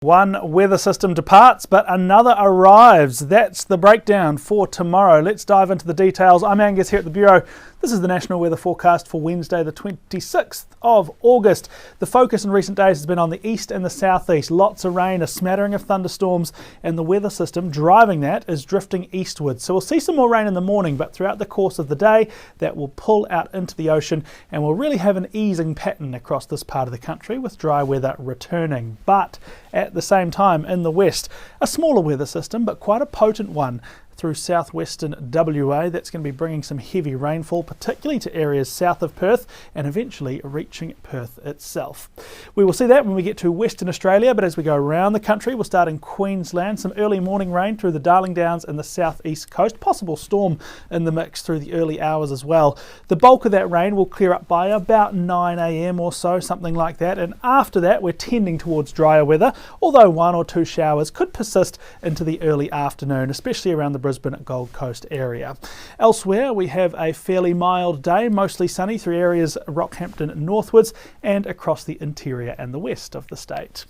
One weather system departs, but another arrives. That's the breakdown for tomorrow. Let's dive into the details. I'm Angus here at the Bureau. This is the National Weather Forecast for Wednesday, the 26th of August. The focus in recent days has been on the east and the southeast. Lots of rain, a smattering of thunderstorms, and the weather system driving that is drifting eastwards. So we'll see some more rain in the morning, but throughout the course of the day, that will pull out into the ocean, and we'll really have an easing pattern across this part of the country with dry weather returning. But at the same time, in the west, a smaller weather system, but quite a potent one through southwestern WA. That's going to be bringing some heavy rainfall, particularly to areas south of Perth and eventually reaching Perth itself. We will see that when we get to Western Australia, but as we go around the country, we'll start in Queensland. Some early morning rain through the Darling Downs and the southeast coast. Possible storm in the mix through the early hours as well. The bulk of that rain will clear up by about 9 a.m. or so, something like that. And after that, we're tending towards drier weather, although one or two showers could persist into the early afternoon, especially around the Brisbane Gold Coast area. Elsewhere, we have a fairly mild day, mostly sunny through areas Rockhampton northwards and across the interior and the west of the state.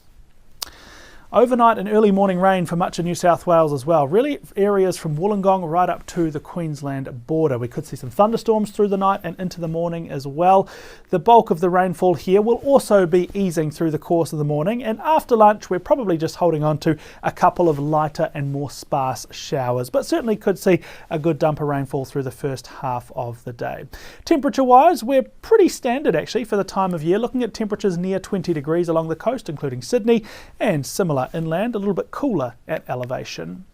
Overnight and early morning rain for much of New South Wales as well. Really areas from Wollongong right up to the Queensland border. We could see some thunderstorms through the night and into the morning as well. The bulk of the rainfall here will also be easing through the course of the morning, and after lunch we're probably just holding on to a couple of lighter and more sparse showers, but certainly could see a good dump of rainfall through the first half of the day. Temperature wise, we're pretty standard actually for the time of year, looking at temperatures near 20 degrees along the coast including Sydney, and similar inland, a little bit cooler at elevation.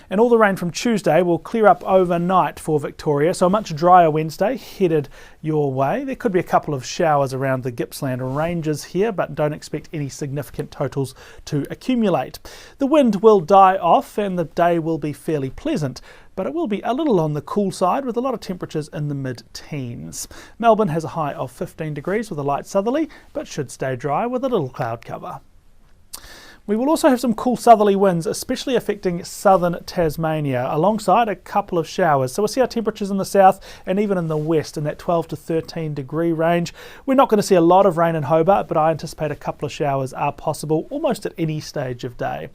And all the rain from Tuesday will clear up overnight for Victoria, so a much drier Wednesday headed your way. There could be a couple of showers around the Gippsland ranges here, but don't expect any significant totals to accumulate. The wind will die off and the day will be fairly pleasant, but it will be a little on the cool side with a lot of temperatures in the mid-teens. Melbourne has a high of 15 degrees with a light southerly, but should stay dry with a little cloud cover. We will also have some cool southerly winds, especially affecting southern Tasmania, alongside a couple of showers. So we'll see our temperatures in the south and even in the west in that 12 to 13 degree range. We're not going to see a lot of rain in Hobart, but I anticipate a couple of showers are possible almost at any stage of day.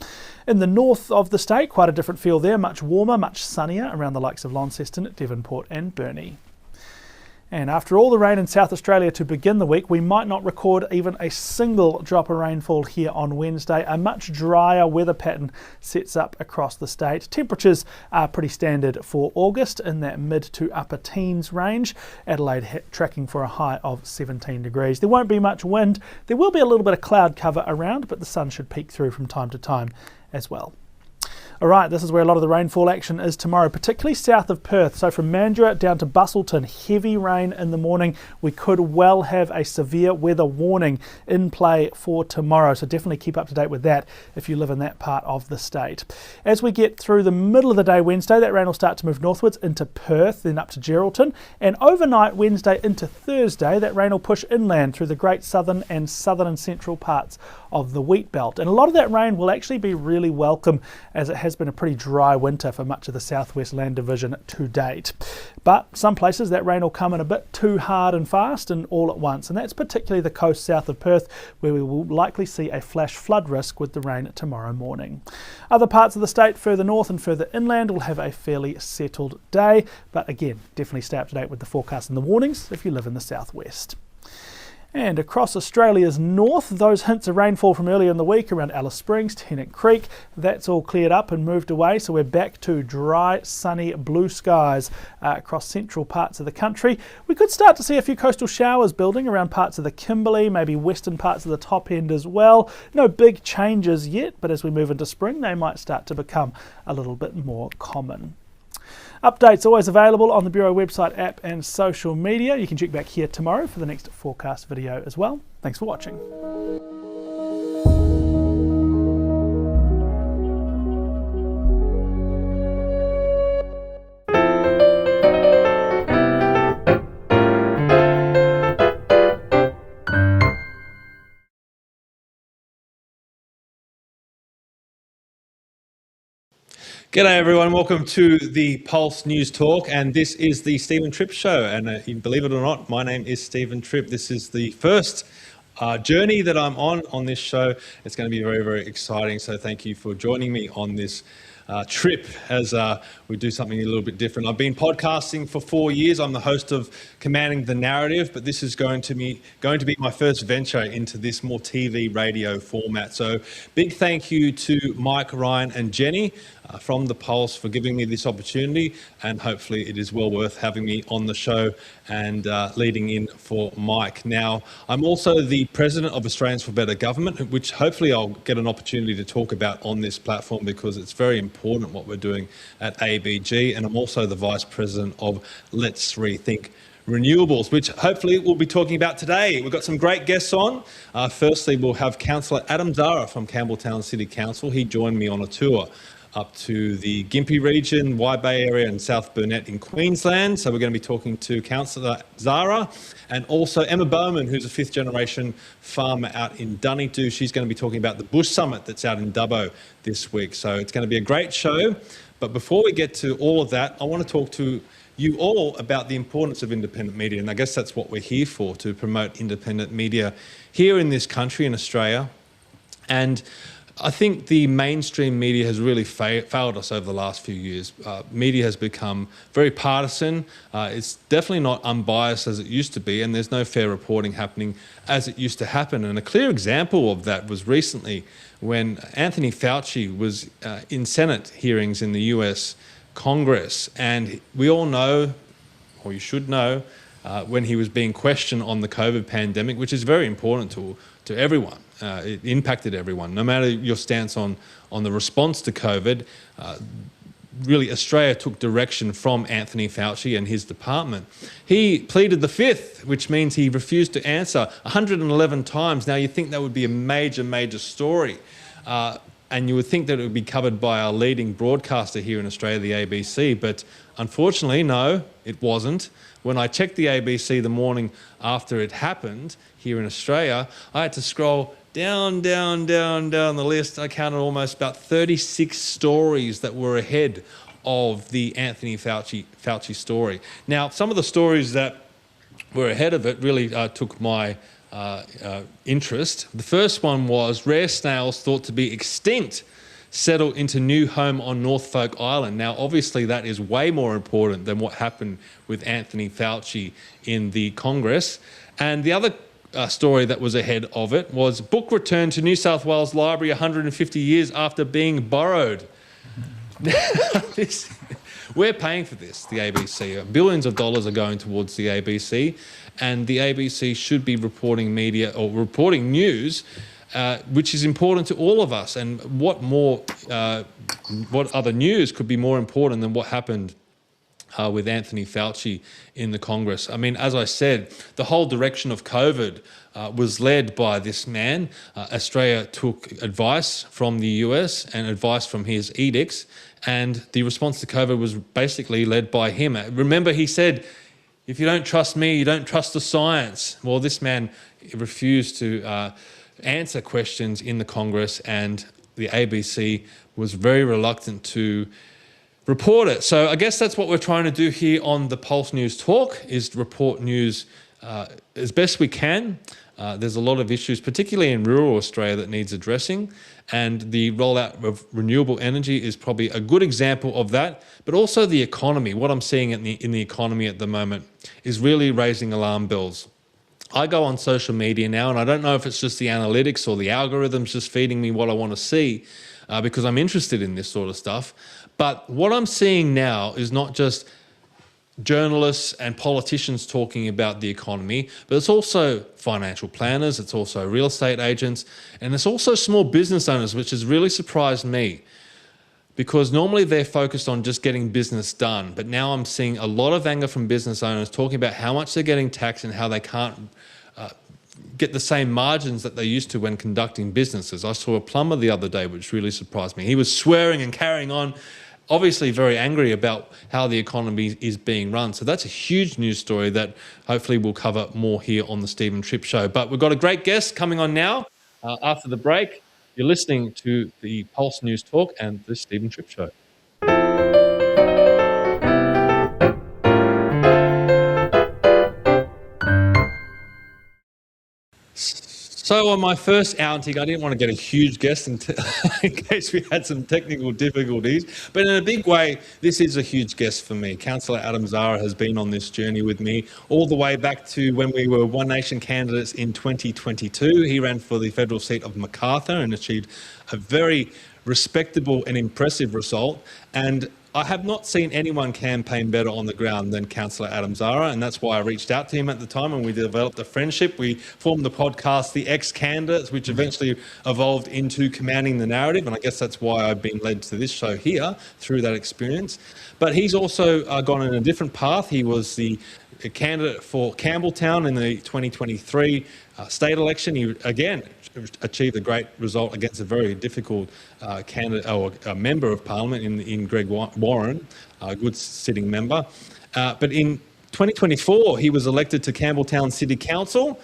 In the north of the state, quite a different feel there, much warmer, much sunnier around the likes of Launceston, Devonport and Burnie. And after all the rain in South Australia to begin the week, we might not record even a single drop of rainfall here on Wednesday. A much drier weather pattern sets up across the state. Temperatures are pretty standard for August in that mid to upper teens range. Adelaide tracking for a high of 17 degrees. There won't be much wind. There will be a little bit of cloud cover around, but the sun should peek through from time to time as well. Alright, this is where a lot of the rainfall action is tomorrow, particularly south of Perth. So from Mandurah down to Busselton, heavy rain in the morning. We could well have a severe weather warning in play for tomorrow, so definitely keep up to date with that if you live in that part of the state. As we get through the middle of the day Wednesday, that rain will start to move northwards into Perth, then up to Geraldton, and overnight Wednesday into Thursday, that rain will push inland through the great southern and central parts of the wheat belt. And a lot of that rain will actually be really welcome, as it has been a pretty dry winter for much of the southwest land division to date. But some places that rain will come in a bit too hard and fast and all at once, and that's particularly the coast south of Perth, where we will likely see a flash flood risk with the rain tomorrow morning. Other parts of the state further north and further inland will have a fairly settled day, but again, definitely stay up to date with the forecast and the warnings if you live in the southwest. And across Australia's north, those hints of rainfall from earlier in the week around Alice Springs, Tennant Creek, that's all cleared up and moved away, so we're back to dry, sunny, blue skies across central parts of the country. We could start to see a few coastal showers building around parts of the Kimberley, maybe western parts of the top end as well. No big changes yet, but as we move into spring, they might start to become a little bit more common. Updates always available on the Bureau website, app and social media. You can check back here tomorrow for the next forecast video as well. Thanks for watching. G'day everyone, welcome to the Pulse News Talk, and this is the Stephen Tripp Show, and believe it or not, my name is Stephen Tripp. This is the first journey that I'm on this show. It's going to be very, very exciting. So thank you for joining me on this trip as we do something a little bit different. I've been podcasting for 4 years. I'm the host of Commanding the Narrative, but this is going to be my first venture into this more TV radio format. So big thank you to Mike, Ryan and Jenny from The Pulse for giving me this opportunity, and hopefully it is well worth having me on the show and leading in for Mike. Now, I'm also the president of Australians for Better Government, which hopefully I'll get an opportunity to talk about on this platform because it's very important what we're doing at ABG, and I'm also the vice president of Let's Rethink Renewables, which hopefully we'll be talking about today. We've got some great guests on. Firstly, we'll have Councillor Adam Zahra from Campbelltown City Council. He joined me on a tour up to the Gympie region, Wide Bay area and South Burnett in Queensland. So we're going to be talking to Councillor Zahra, and also Emma Bowman, who's a fifth generation farmer out in Dunedin. She's going to be talking about the Bush Summitt that's out in Dubbo this week. So it's going to be a great show. But before we get to all of that, I want to talk to you all about the importance of independent media. And I guess that's what we're here for, to promote independent media here in this country, in Australia. And I think the mainstream media has really failed us over the last few years. Media has become very partisan. It's definitely not unbiased as it used to be, and there's no fair reporting happening as it used to happen. And a clear example of that was recently when Anthony Fauci was in Senate hearings in the US Congress. And we all know, or you should know, when he was being questioned on the COVID pandemic, which is very important to everyone. It impacted everyone, no matter your stance on the response to COVID. Really, Australia took direction from Anthony Fauci and his department. He pleaded the fifth, which means he refused to answer 111 times. Now, you'd think that would be a major, major story. And you would think that it would be covered by our leading broadcaster here in Australia, the ABC, but unfortunately, no, it wasn't. When I checked the ABC the morning after it happened here in Australia, I had to scroll down the list. I counted almost about 36 stories that were ahead of the Anthony Fauci story. Now, some of the stories that were ahead of it really took my interest. The first one was rare snails thought to be extinct settle into new home on Norfolk Island. Now, obviously, that is way more important than what happened with Anthony Fauci in the Congress. And the other story that was ahead of it was book returned to New South Wales Library 150 years after being borrowed. We're paying for this, the ABC. Billions of dollars are going towards the ABC, and the ABC should be reporting media or reporting news, which is important to all of us. And what other news could be more important than what happened with Anthony Fauci in the Congress? I mean, as I said, the whole direction of COVID was led by this man. Australia took advice from the US and advice from his edicts, and the response to COVID was basically led by him. Remember, he said, if you don't trust me, you don't trust the science. Well, this man refused to answer questions in the Congress, and the ABC was very reluctant to report it. So I guess that's what we're trying to do here on the Pulse News Talk, is report news as best we can. There's a lot of issues, particularly in rural Australia, that needs addressing, and the rollout of renewable energy is probably a good example of that, but also the economy. What I'm seeing in the economy at the moment is really raising alarm bells. I go on social media now, and I don't know if it's just the analytics or the algorithms just feeding me what I want to see, because I'm interested in this sort of stuff. But what I'm seeing now is not just journalists and politicians talking about the economy, but it's also financial planners, it's also real estate agents, and it's also small business owners, which has really surprised me, because normally they're focused on just getting business done. But now I'm seeing a lot of anger from business owners talking about how much they're getting taxed and how they can't get the same margins that they used to when conducting businesses. I saw a plumber the other day, which really surprised me. He was swearing and carrying on, obviously very angry about how the economy is being run. So that's a huge news story that hopefully we'll cover more here on the Stephen Tripp Show. But we've got a great guest coming on now after the break. You're listening to the Pulse News Talk and the Stephen Tripp Show. So on my first outing, I didn't want to get a huge guest in case we had some technical difficulties. But in a big way, this is a huge guest for me. Councillor Adam Zahra has been on this journey with me all the way back to when we were One Nation candidates in 2022. He ran for the federal seat of Macarthur and achieved a very respectable and impressive result. And I have not seen anyone campaign better on the ground than Councillor Adam Zahra, and that's why I reached out to him at the time and we developed a friendship. We formed the podcast, The Ex-Candidates, which eventually evolved into Commanding the Narrative, and I guess that's why I've been led to this show here through that experience. But he's also gone in a different path. He was the candidate for Campbelltown in the 2023 state election. He, again, achieved a great result against a very difficult candidate or a member of parliament in Greg Warren, a good sitting member. But in 2024, he was elected to Campbelltown City Council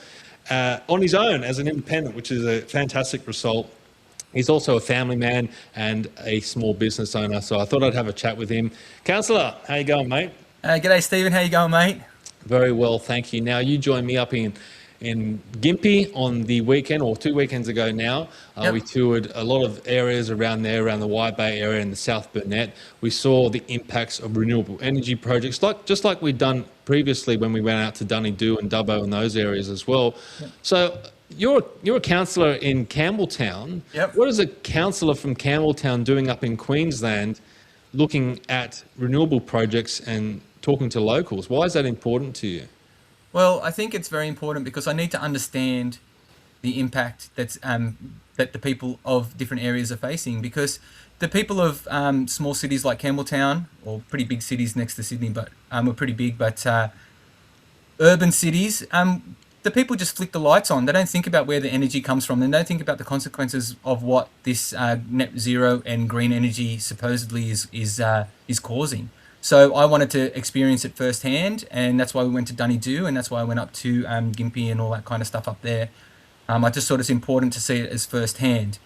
on his own as an independent, which is a fantastic result. He's also a family man and a small business owner, so I thought I'd have a chat with him. Councillor, how you going, mate? G'day, Stephen. How you going, mate? Very well, thank you. Now, you joined me up in Gympie on the weekend, or 2 weekends ago now. Yep. We toured a lot of areas around there, around the Wide Bay area and the South Burnett. We saw the impacts of renewable energy projects, just like we'd done previously when we went out to Dunedoo and Dubbo and those areas as well. Yep. So you're a councillor in Campbelltown. Yep. What is a councillor from Campbelltown doing up in Queensland looking at renewable projects and talking to locals? Why is that important to you? Well, I think it's very important because I need to understand the impact that the people of different areas are facing. Because the people of small cities like Campbelltown, or pretty big cities next to Sydney, but we're pretty big, but urban cities, the people just flick the lights on. They don't think about where the energy comes from. They don't think about the consequences of what this net zero and green energy supposedly is causing. So I wanted to experience it firsthand, and that's why we went to Dunedoo, and that's why I went up to Gympie and all that kind of stuff up there. I just thought it's important to see it as firsthand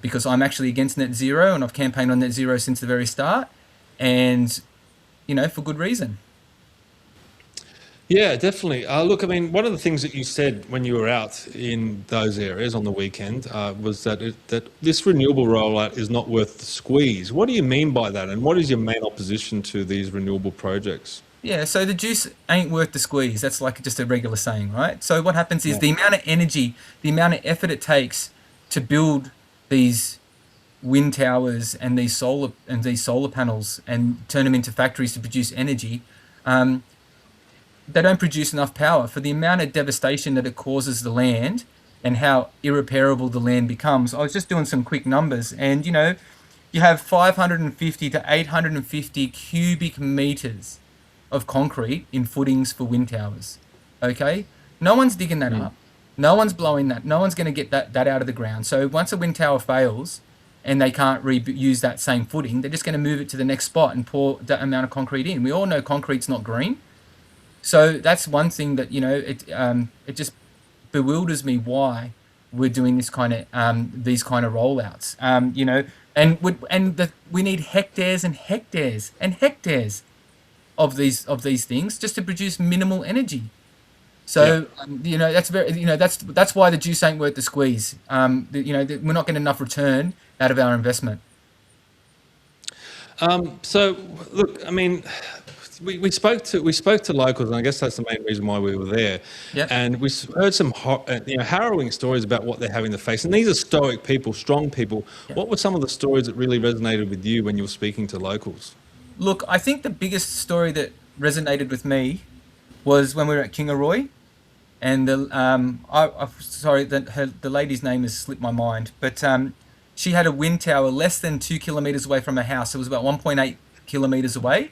because I'm actually against net zero, and I've campaigned on net zero since the very start, and, you know, for good reason. Yeah, definitely. Look, I mean, one of the things that you said when you were out in those areas on the weekend was that this renewable rollout is not worth the squeeze. What do you mean by that? And what is your main opposition to these renewable projects? Yeah, so the juice ain't worth the squeeze. That's like just a regular saying, right? So what happens is the amount of energy, the amount of effort it takes to build these wind towers and these solar panels and turn them into factories to produce energy, they don't produce enough power for the amount of devastation that it causes the land and how irreparable the land becomes. I was just doing some quick numbers, and, you know, you have 550 to 850 cubic meters of concrete in footings for wind towers. Okay? No one's digging that up. No one's blowing that. No one's going to get that out of the ground. So once a wind tower fails and they can't reuse that same footing, they're just going to move it to the next spot and pour that amount of concrete in. We all know concrete's not green. So that's one thing that, you know, it just bewilders me why we're doing this kind of these kind of rollouts. You know, we need hectares and hectares and hectares of these things just to produce minimal energy. So you know, that's why the juice ain't worth the squeeze. You know, we're not getting enough return out of our investment. So look, I mean, we spoke to locals, and I guess that's the main reason why we were there. Yep. And we heard some harrowing stories about what they're having to face. And these are stoic people, strong people. Yep. What were some of the stories that really resonated with you when you were speaking to locals? Look, I think the biggest story that resonated with me was when we were at Kingaroy, and the lady's name has slipped my mind, but she had a wind tower less than 2 kilometres away from her house. It was about 1.8 kilometres away.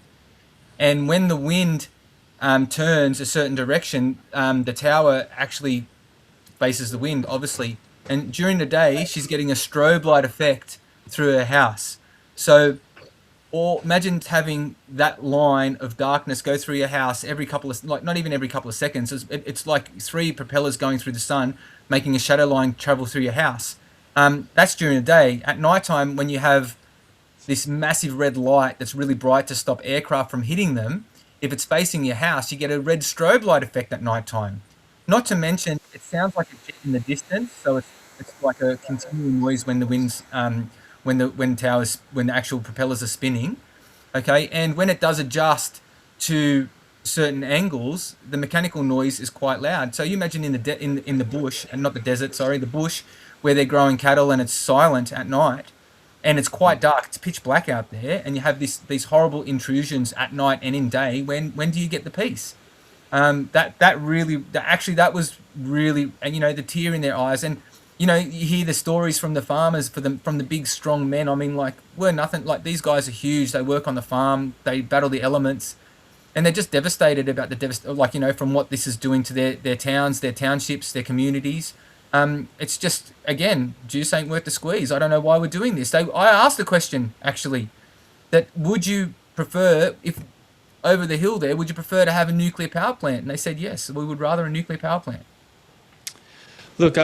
And when the wind turns a certain direction, the tower actually faces the wind, obviously. And during the day, she's getting a strobe light effect through her house. So, or imagine having that line of darkness go through your house every couple of, like not even every couple of seconds. It's like 3 propellers going through the sun, making a shadow line travel through your house. That's during the day. At nighttime, when you have this massive red light that's really bright to stop aircraft from hitting them, if it's facing your house, you get a red strobe light effect at nighttime. Not to mention, it sounds like a jet in the distance, so it's like a continual noise when the winds, when the actual propellers are spinning. Okay, and when it does adjust to certain angles, the mechanical noise is quite loud. So you imagine in the bush, and not the desert, sorry, the bush, where they're growing cattle and it's silent at night, and it's quite dark, it's pitch black out there, and you have these horrible intrusions at night and in day. When do you get the peace? That was really, and the tear in their eyes, and you hear the stories from the farmers, from the big strong men. I mean, like, we're nothing, like, these guys are huge, they work on the farm, they battle the elements, and they're just devastated about from what this is doing to their towns, their townships, their communities. It's just, again, juice ain't worth the squeeze. I don't know why we're doing this. I asked the question, actually, that would you prefer, if over the hill there, would you prefer to have a nuclear power plant? And they said yes, we would rather a nuclear power plant. Look,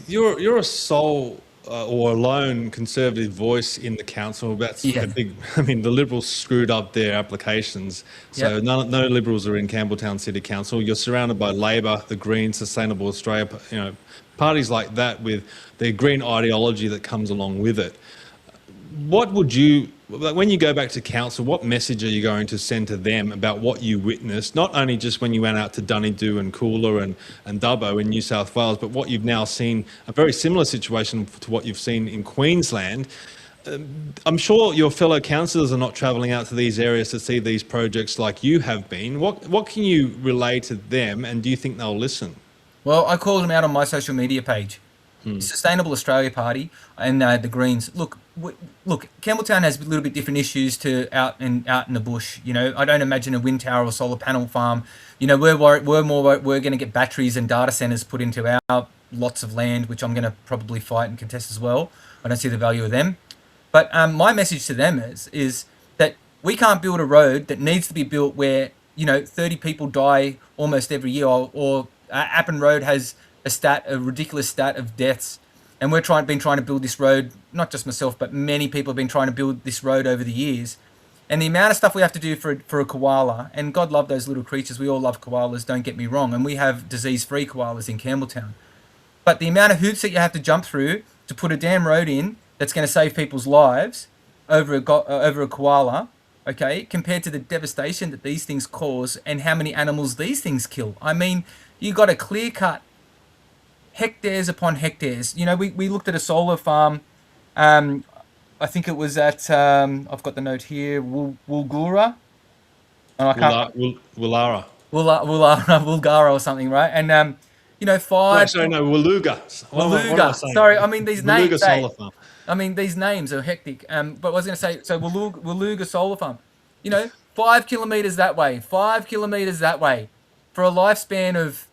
you're a sole or a lone Conservative voice in the council. That's a big. I mean, the Liberals screwed up their applications, so no Liberals are in Campbelltown City Council. You're surrounded by Labor, the Greens, Sustainable Australia, parties like that with their green ideology that comes along with it. What would you, when you go back to council, what message are you going to send to them about what you witnessed, not only just when you went out to Dunedoo and Coolah and Dubbo in New South Wales, but what you've now seen, a very similar situation to what you've seen in Queensland? I'm sure your fellow councillors are not travelling out to these areas to see these projects like you have been. What can you relay to them, and do you think they'll listen? Well, I called them out on my social media page. Sustainable Australia Party and the Greens. Look, Campbelltown has a little bit different issues to out in the bush. I don't imagine a wind tower or solar panel farm. We're going to get batteries and data centers put into our lots of land, which I'm going to probably fight and contest as well. I don't see the value of them. But my message to them is that we can't build a road that needs to be built where 30 people die almost every year, or Appin Road has a ridiculous stat of deaths, and we're been trying to build this road. Not just myself, but many people have been trying to build this road over the years. And the amount of stuff we have to do for a koala, and God love those little creatures. We all love koalas, don't get me wrong, and we have disease-free koalas in Campbelltown. But the amount of hoops that you have to jump through to put a damn road in that's going to save people's lives over a koala, okay, compared to the devastation that these things cause and how many animals these things kill. I mean, you got a clear-cut hectares upon hectares. We looked at a solar farm. I think it was at I've got the note here, Woolgoora. Woolgara or something, right? And Woolooga. Sorry, I mean these names. Solar farm. I mean these names are hectic. But I was going to say, so Woolooga Solar Farm. 5 kilometres that way, 5 kilometres that way, for a lifespan of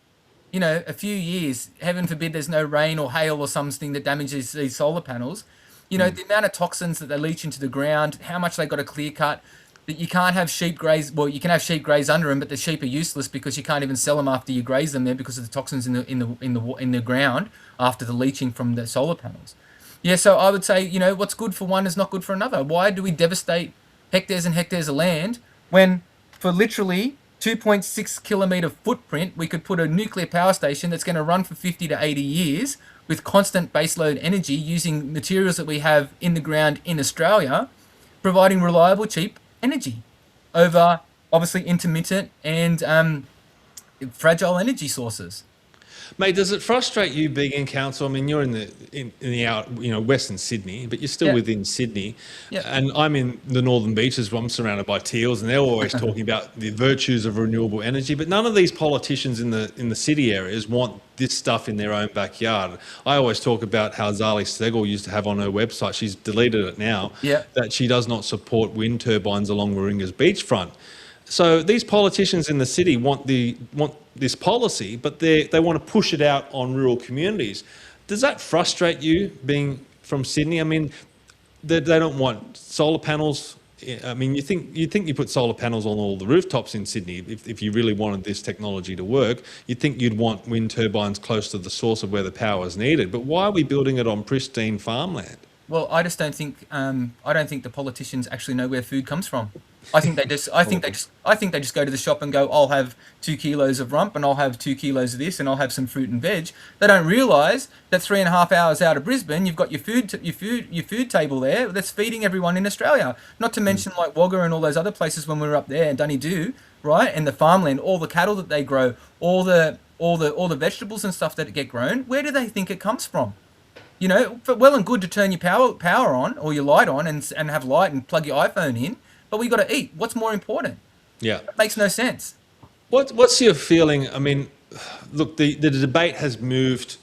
a few years. Heaven forbid there's no rain or hail or something that damages these solar panels. The amount of toxins that they leach into the ground, how much they got to clear cut. That you can't have sheep graze. Well, you can have sheep graze under them, but the sheep are useless because you can't even sell them after you graze them there because of the toxins in the ground after the leaching from the solar panels. Yeah, so I would say what's good for one is not good for another. Why do we devastate hectares and hectares of land when for literally 2.6 kilometre footprint, we could put a nuclear power station that's going to run for 50 to 80 years with constant baseload energy using materials that we have in the ground in Australia, providing reliable, cheap energy over obviously intermittent and fragile energy sources. Mate, does it frustrate you being in council? I mean, you're in the out, Western Sydney, but you're still within Sydney. Yeah. And I'm in the Northern Beaches where I'm surrounded by teals, and they're always talking about the virtues of renewable energy. But none of these politicians in the city areas want this stuff in their own backyard. I always talk about how Zali Steggall used to have on her website, she's deleted it now, that she does not support wind turbines along Warringah's beachfront. So these politicians in the city want this policy, but they want to push it out on rural communities. Does that frustrate you, being from Sydney? I mean, they don't want solar panels. I mean, you think you put solar panels on all the rooftops in Sydney if you really wanted this technology to work. You'd think you'd want wind turbines close to the source of where the power is needed. But why are we building it on pristine farmland? Well, I just don't think the politicians actually know where food comes from. I think they just go to the shop and go, I'll have 2 kilos of rump and I'll have 2 kilos of this and I'll have some fruit and veg. They don't realise that 3.5 hours out of Brisbane, you've got your food table there that's feeding everyone in Australia. Not to mention like Wagga and all those other places when we were up there, and Dunedoo, right, and the farmland, all the cattle that they grow, all the vegetables and stuff that get grown. Where do they think it comes from? You know, well and good to turn your power on or your light on and have light and plug your iPhone in, but we got to eat. What's more important? Yeah. It makes no sense. What's your feeling? I mean, look, the debate has moved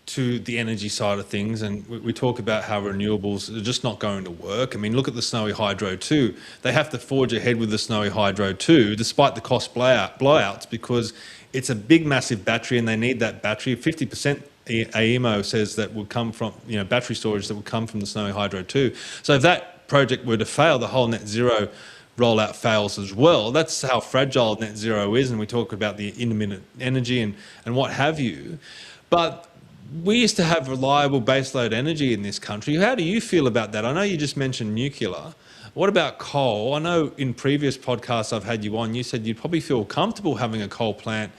to the energy side of things, and we talk about how renewables are just not going to work. I mean, look at the Snowy Hydro 2. They have to forge ahead with the Snowy Hydro 2 despite the cost blowouts because it's a big, massive battery and they need that battery. 50% AEMO says that would come from, you know, battery storage that would come from the Snowy Hydro 2. So if that project were to fail, the whole net zero rollout fails as well. That's how fragile net zero is, and we talk about the intermittent energy and what have you. But we used to have reliable baseload energy in this country. How do you feel about that? I know you just mentioned nuclear. What about coal? I know in previous podcasts I've had you on, you said you'd probably feel comfortable having a coal plant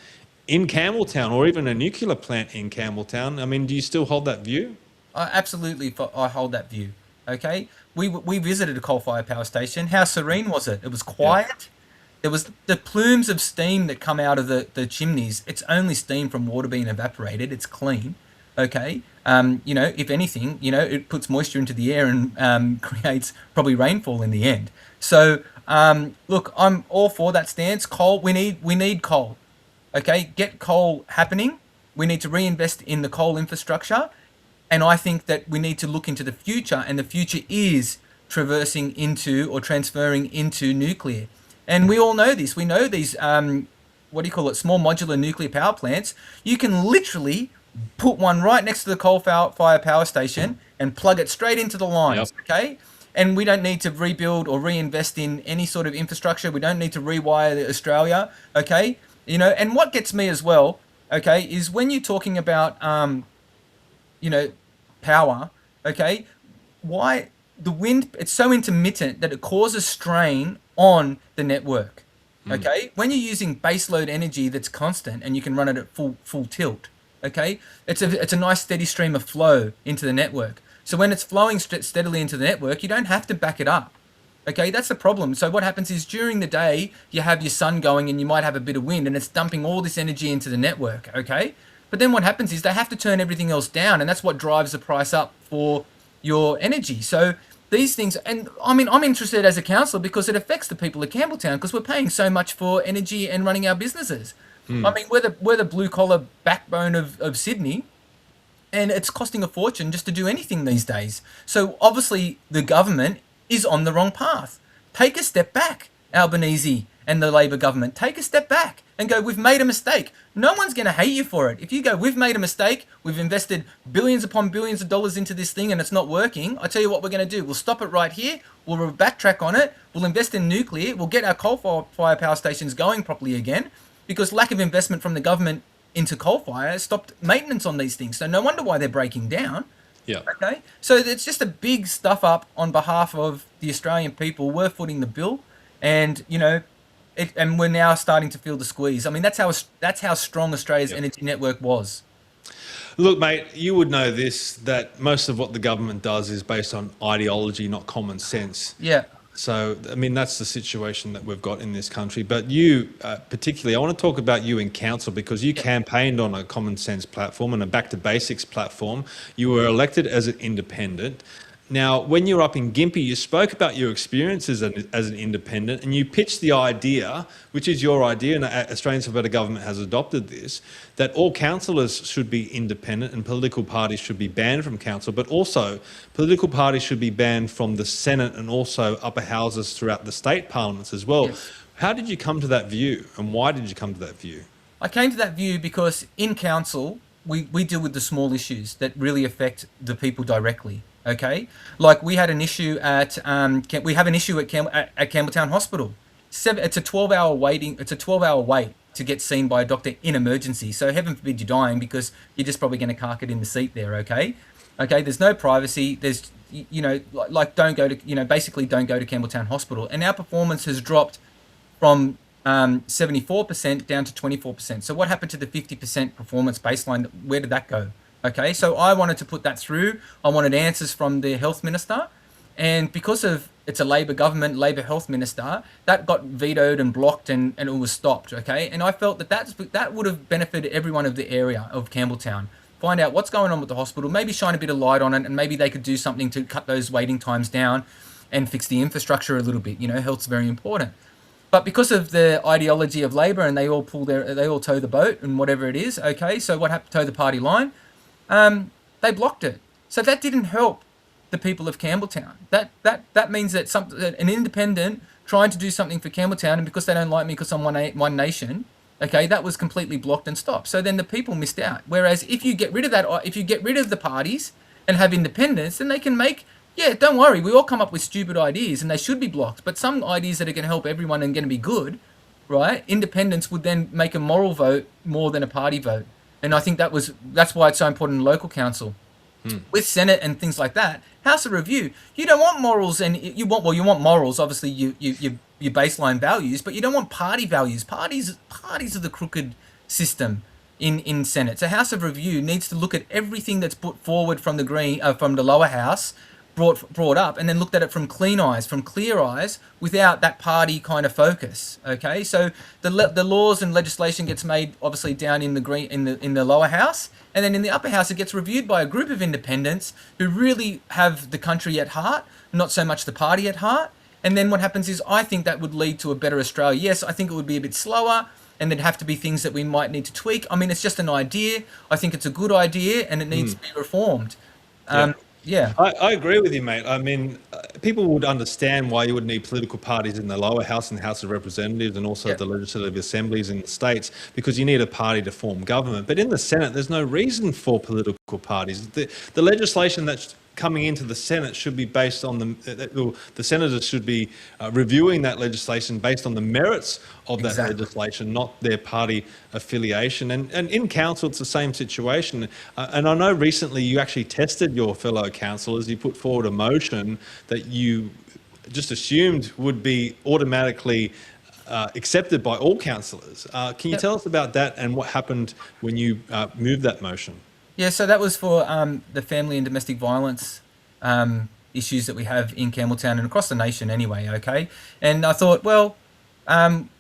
in Campbelltown or even a nuclear plant in Campbelltown. I mean, do you still hold that view? Absolutely, I hold that view. Okay, we visited a coal-fired power station. How serene was it? It was quiet. Yeah. There was the plumes of steam that come out of the chimneys. It's only steam from water being evaporated. It's clean. Okay, you know, if anything, you know, it puts moisture into the air and creates probably rainfall in the end. So, look, I'm all for that stance. Coal, we need coal. Okay, get coal happening. We need to reinvest in the coal infrastructure. And I think that we need to look into the future, and the future is traversing into or transferring into nuclear. And we all know this. We know these, small modular nuclear power plants. You can literally put one right next to the coal-fired power station and plug it straight into the lines, okay? And we don't need to rebuild or reinvest in any sort of infrastructure. We don't need to rewire Australia, okay? You know, and what gets me as well, okay, is when you're talking about, power, okay, why the wind, it's so intermittent that it causes strain on the network, okay? When you're using baseload energy that's constant and you can run it at full tilt, okay, it's a nice steady stream of flow into the network. So when it's flowing steadily into the network, you don't have to back it up. Okay, that's the problem. So what happens is during the day, you have your sun going and you might have a bit of wind and it's dumping all this energy into the network, okay? But then what happens is they have to turn everything else down, and that's what drives the price up for your energy. So these things, and I mean, I'm interested as a councillor because it affects the people of Campbelltown because we're paying so much for energy and running our businesses. I mean, we're the blue-collar backbone of Sydney, and it's costing a fortune just to do anything these days. So obviously the government is on the wrong path. Take a step back, Albanese and the Labor government. Take a step back and go, we've made a mistake. No one's going to hate you for it. If you go, we've made a mistake, we've invested billions upon billions of dollars into this thing and it's not working, I tell you what we're going to do. We'll stop it right here. We'll backtrack on it. We'll invest in nuclear. We'll get our coal-fired power stations going properly again, because lack of investment from the government into coal fire stopped maintenance on these things. So no wonder why they're breaking down. Yeah. Okay. So it's just a big stuff up on behalf of the Australian people. We're footing the bill, and you know, and we're now starting to feel the squeeze. I mean, that's how strong Australia's energy network was. Look, mate, you would know this, that most of what the government does is based on ideology, not common sense. Yeah. So, I mean, that's the situation that we've got in this country. But you, particularly, I want to talk about you in council because you campaigned on a common sense platform and a back to basics platform. You were elected as an independent. Now, when you were up in Gympie, you spoke about your experiences as an independent, and you pitched the idea, which is your idea, and Australians for Better Government has adopted this, that all councillors should be independent and political parties should be banned from council, but also political parties should be banned from the Senate and also upper houses throughout the state parliaments as well. Yes. How did you come to that view, and why did you come to that view? I came to that view because in council, we deal with the small issues that really affect the people directly. Okay, like we had an issue at we have an issue at Campbelltown Hospital. It's a 12-hour waiting. It's a 12-hour wait to get seen by a doctor in emergency. So heaven forbid you're dying because you're just probably going to cark it in the seat there. Okay, Okay, there's no privacy. There's, basically don't go to Campbelltown Hospital. And our performance has dropped from 74% down to 24%. So what happened to the 50% performance baseline? Where did that go? Okay, so I wanted to put that through. I wanted answers from the health minister. And because of it's a Labor government, Labor health minister, that got vetoed and blocked and it was stopped, okay? And I felt that would have benefited everyone of the area of Campbelltown. Find out what's going on with the hospital, maybe shine a bit of light on it, and maybe they could do something to cut those waiting times down and fix the infrastructure a little bit. Health's very important. But because of the ideology of Labor and they all tow the boat and whatever it is, okay, so what happened, tow the party line? They blocked it. So that didn't help the people of Campbelltown. That means that an independent trying to do something for Campbelltown, and because they don't like me because I'm one nation, okay, that was completely blocked and stopped. So then the people missed out. Whereas if you get rid of that, if you get rid of the parties and have independence, then they can don't worry, we all come up with stupid ideas and they should be blocked. But some ideas that are going to help everyone and going to be good, right? Independence would then make a moral vote more than a party vote. And I think that's why it's so important in local council. With Senate and things like that, House of Review, you don't want morals, and you want morals, obviously your baseline values, but you don't want party values. Parties are the crooked system in Senate. So House of Review needs to look at everything that's put forward from the lower house, brought up, and then looked at it from clear eyes, without that party kind of focus. Okay, so the laws and legislation gets made obviously down in the lower house, and then in the upper house it gets reviewed by a group of independents who really have the country at heart, not so much the party at heart. And then what happens is, I think that would lead to a better Australia. Yes, I think it would be a bit slower, and there'd have to be things that we might need to tweak. I mean, it's just an idea. I think it's a good idea, and it needs to be reformed. Yeah. I agree with you, mate. I mean, people would understand why you would need political parties in the lower house and the House of Representatives, and also the legislative assemblies in the states, because you need a party to form government. But in the Senate, there's no reason for political parties. The legislation that's coming into the Senate should be based on the senators should be reviewing that legislation based on the merits of that legislation, not their party affiliation. And in council, it's the same situation. And I know recently you actually tested your fellow councillors. You put forward a motion that you just assumed would be automatically accepted by all councillors. Can you tell us about that and what happened when you moved that motion? Yeah, so that was for the family and domestic violence issues that we have in Campbelltown and across the nation anyway, okay? And I thought,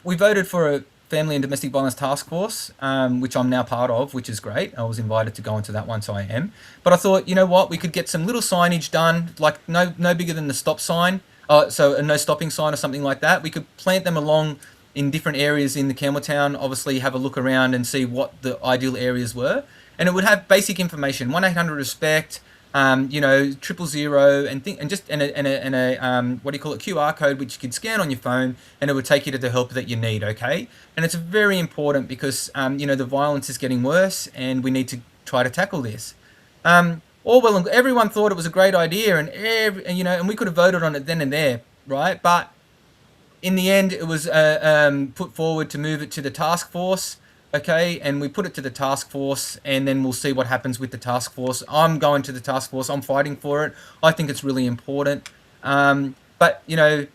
we voted for a family and domestic violence task force, which I'm now part of, which is great. I was invited to go into that one, so I am. But I thought, you know what, we could get some little signage done, like no bigger than the stop sign, so a no stopping sign or something like that. We could plant them along in different areas in the Campbelltown, obviously have a look around and see what the ideal areas were. And it would have basic information: 1-800-RESPECT, 000, and a what do you call it, QR code, which you could scan on your phone, and it would take you to the help that you need. Okay, and it's very important because the violence is getting worse, and we need to try to tackle this. Everyone thought it was a great idea, and we could have voted on it then and there, right? But in the end, it was put forward to move it to the task force. Okay, and we put it to the task force, and then we'll see what happens with the task force. I'm going to the task force. I'm fighting for it. I think it's really important. But I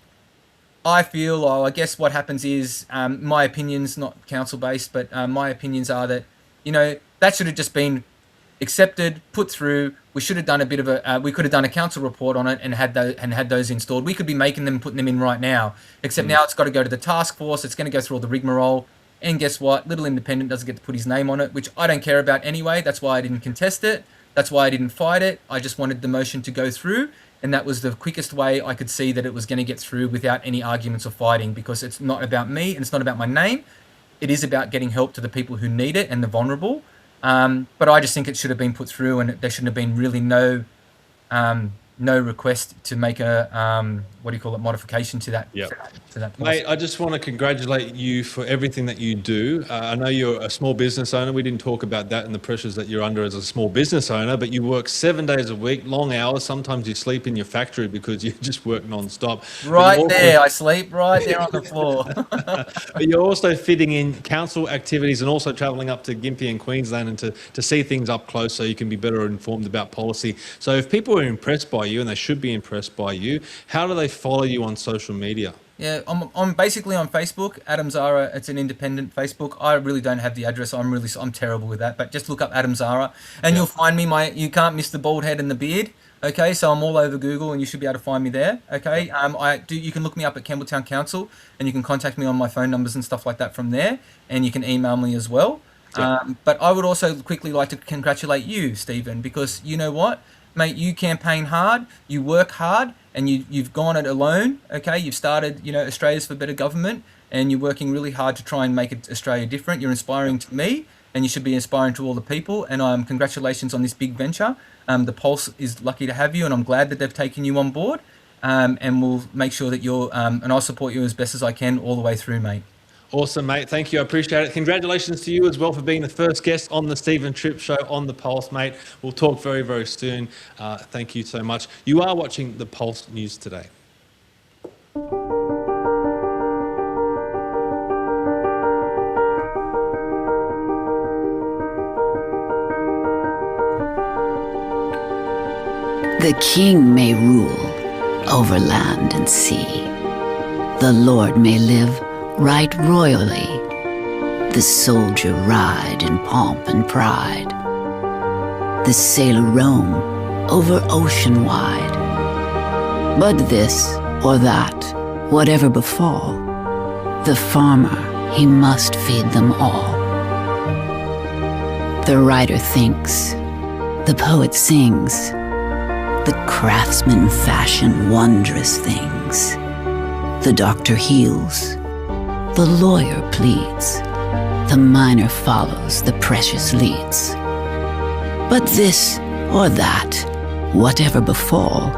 feel, I guess what happens is, my opinions, not council-based, but my opinions are that, that should have just been accepted, put through. We should have done we could have done a council report on it and had those installed. We could be making them, putting them in right now, except now it's got to go to the task force. It's going to go through all the rigmarole. And guess what? Little independent doesn't get to put his name on it, which I don't care about anyway. That's why I didn't contest it. That's why I didn't fight it. I just wanted the motion to go through. And that was the quickest way I could see that it was going to get through without any arguments or fighting, because it's not about me and it's not about my name. It is about getting help to the people who need it and the vulnerable. But I just think it should have been put through, and there shouldn't have been really no request to make modification to that. Yep. To that policy. Mate, I just want to congratulate you for everything that you do. I know you're a small business owner. We didn't talk about that and the pressures that you're under as a small business owner, but you work 7 days a week, long hours. Sometimes you sleep in your factory because you just work non-stop. Right there, I sleep right there on the floor. But you're also fitting in council activities and also travelling up to Gympie and Queensland and to see things up close so you can be better informed about policy. So if people are impressed by you, and they should be impressed by you, how do they follow you on social media? Yeah, I'm basically on Facebook, Adam Zahra. It's an independent Facebook. I really don't have the address. I'm terrible with that. But just look up Adam Zahra, and you'll find me. You can't miss the bald head and the beard. Okay, so I'm all over Google, and you should be able to find me there. Okay, you can look me up at Campbelltown Council, and you can contact me on my phone numbers and stuff like that from there, and you can email me as well. But I would also quickly like to congratulate you, Stephen, because you know what, mate, you campaign hard, you work hard, and you've gone it alone. Okay, you've started, Australia's for Better Government, and you're working really hard to try and make Australia different. You're inspiring to me, and you should be inspiring to all the people. And congratulations on this big venture. The Pulse is lucky to have you, and I'm glad that they've taken you on board. And we'll make sure that you're, and I'll support you as best as I can all the way through, mate. Awesome, mate. Thank you. I appreciate it. Congratulations to you as well for being the first guest on the Stephen Tripp Show on the Pulse, mate. We'll talk very, very soon. Thank you so much. You are watching the Pulse News today. The king may rule over land and sea. The Lord may live right royally. The soldier ride in pomp and pride. The sailor roam over ocean wide. But this or that, whatever befall, the farmer, he must feed them all. The writer thinks, the poet sings, the craftsman fashion wondrous things. The doctor heals, the lawyer pleads, the miner follows, the precious leads. But this or that, whatever befall,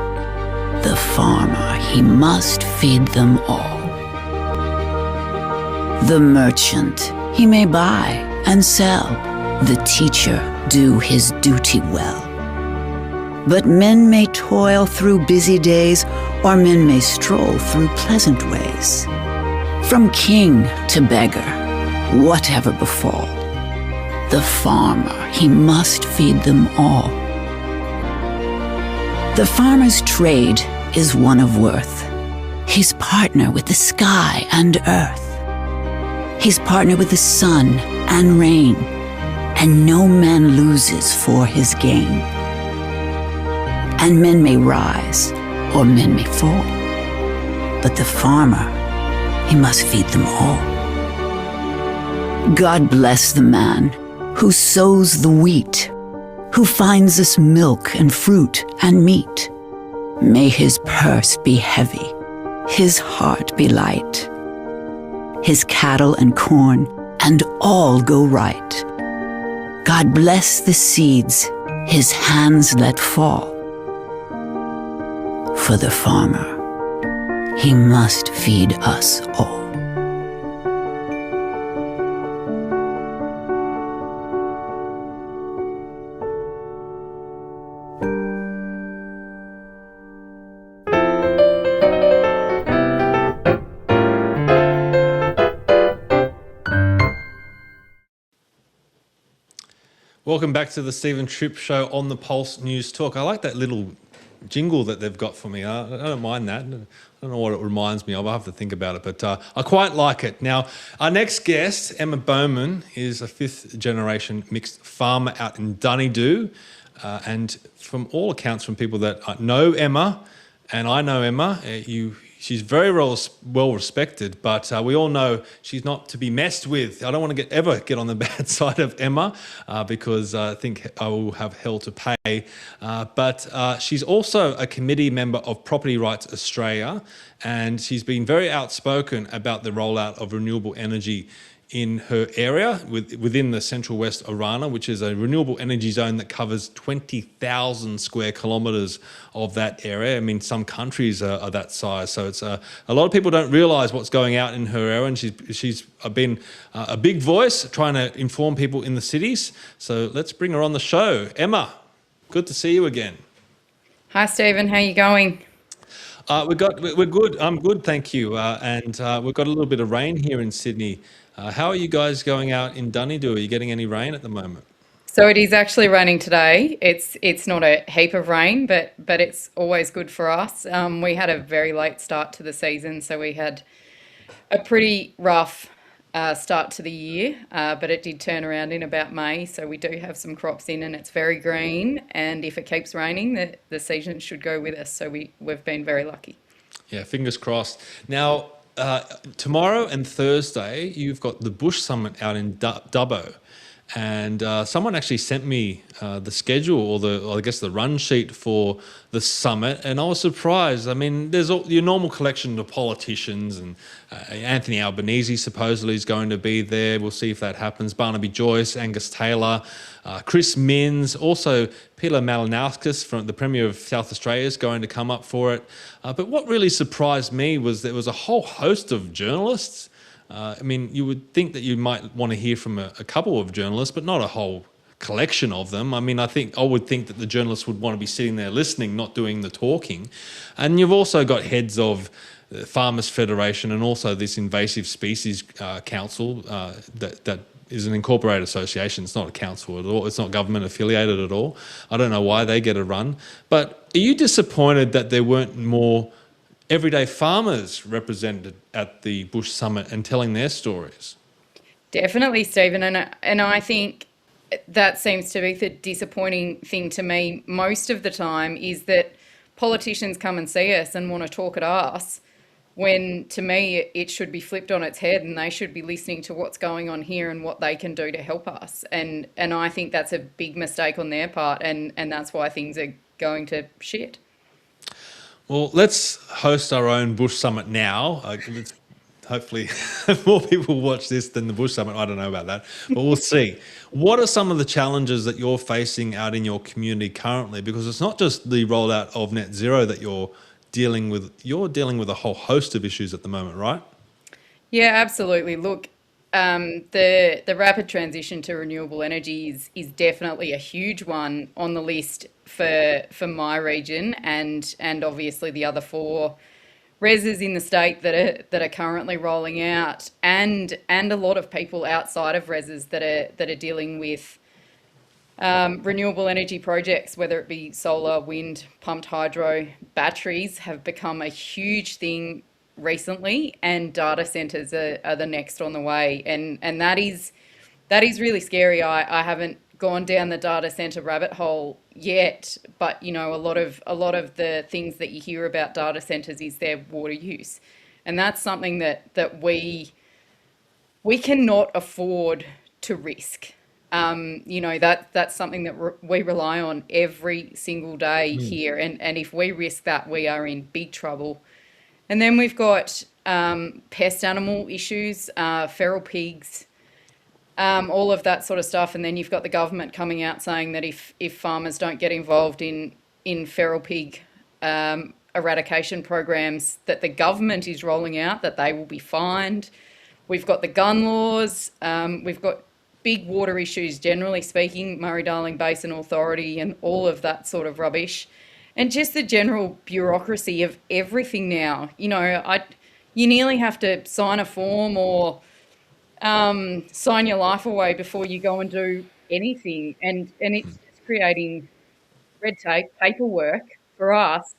the farmer, he must feed them all. The merchant, he may buy and sell, the teacher do his duty well. But men may toil through busy days, or men may stroll through pleasant ways. From king to beggar, whatever befall, the farmer, he must feed them all. The farmer's trade is one of worth. He's partner with the sky and earth. He's partner with the sun and rain, and no man loses for his gain. And men may rise, or men may fall, but the farmer, he must feed them all. God bless the man who sows the wheat, who finds us milk and fruit and meat. May his purse be heavy, his heart be light, his cattle and corn and all go right. God bless the seeds his hands let fall. For the farmer, he must feed us all. Welcome back to the Stephen Tripp Show on the Pulse News Talk. I like that little jingle that they've got for me. I don't mind that. I don't know what it reminds me of. I'll have to think about it, but I quite like it. Now, our next guest, Emma Bowman, is a fifth-generation mixed farmer out in Dunedoo. And from all accounts from people that know Emma, and I know Emma, she's very well respected, but we all know she's not to be messed with. I don't want to ever get on the bad side of Emma because I think I will have hell to pay. But she's also a committee member of Property Rights Australia, and she's been very outspoken about the rollout of renewable energy in her area within the Central West Orana, which is a renewable energy zone that covers 20,000 square kilometres of that area. I mean, some countries are that size. So it's a lot of people don't realise what's going out in her area, and she's been a big voice trying to inform people in the cities. So let's bring her on the show. Emma, good to see you again. Hi, Stephen. How are you going? We're good. I'm good, thank you. And we've got a little bit of rain here in Sydney. How are you guys going out in Dunedoo? Are you getting any rain at the moment? So it is actually raining today. It's not a heap of rain, but it's always good for us. We had a very late start to the season, so we had a pretty rough start to the year, but it did turn around in about May. So we do have some crops in, and it's very green. And if it keeps raining, the season should go with us. So we've been very lucky. Yeah, fingers crossed. Now, tomorrow and Thursday, you've got the Bush Summitt out in Dubbo. And someone actually sent me the schedule or the run sheet for the summit, and I was surprised. I mean, there's your normal collection of politicians, and Anthony Albanese supposedly is going to be there. We'll see if that happens. Barnaby Joyce, Angus Taylor, Chris Minns, also Peter Malinauskas, from the Premier of South Australia, is going to come up for it. But what really surprised me was there was a whole host of journalists. I mean, you would think that you might want to hear from a couple of journalists, but not a whole collection of them. I mean, I would think that the journalists would want to be sitting there listening, not doing the talking. And you've also got heads of the Farmers Federation and also this Invasive Species Council that is an incorporated association. It's not a council at all. It's not government affiliated at all. I don't know why they get a run. But are you disappointed that there weren't more everyday farmers represented at the Bush Summitt and telling their stories? Definitely, Stephen, and I think that seems to be the disappointing thing to me most of the time, is that politicians come and see us and want to talk at us, when to me it should be flipped on its head, and they should be listening to what's going on here and what they can do to help us. And I think that's a big mistake on their part, and that's why things are going to shit. Well, let's host our own Bush Summitt now. Hopefully more people watch this than the Bush Summitt. I don't know about that, but we'll see. What are some of the challenges that you're facing out in your community currently? Because it's not just the rollout of net zero that you're dealing with. You're dealing with a whole host of issues at the moment, right? Yeah, absolutely. Look, the rapid transition to renewable energy is definitely a huge one on the list for my region, and obviously the other 4 reses in the state that are currently rolling out, and a lot of people outside of reses that are dealing with renewable energy projects, whether it be solar, wind, pumped hydro. Batteries have become a huge thing recently, and data centres are the next on the way, and that is really scary. I haven't gone down the data centre rabbit hole yet, but you know, a lot of the things that you hear about data centres is their water use, and that's something that we cannot afford to risk. You know, that's something that we rely on every single day here, and if we risk that, we are in big trouble. And then we've got pest animal issues, feral pigs, all of that sort of stuff. And then you've got the government coming out saying that if farmers don't get involved in feral pig eradication programs that the government is rolling out, that they will be fined. We've got the gun laws. We've got big water issues, generally speaking, Murray-Darling Basin Authority and all of that sort of rubbish. And just the general bureaucracy of everything now. You know, you nearly have to sign a form or sign your life away before you go and do anything. And it's just creating red tape, paperwork for us,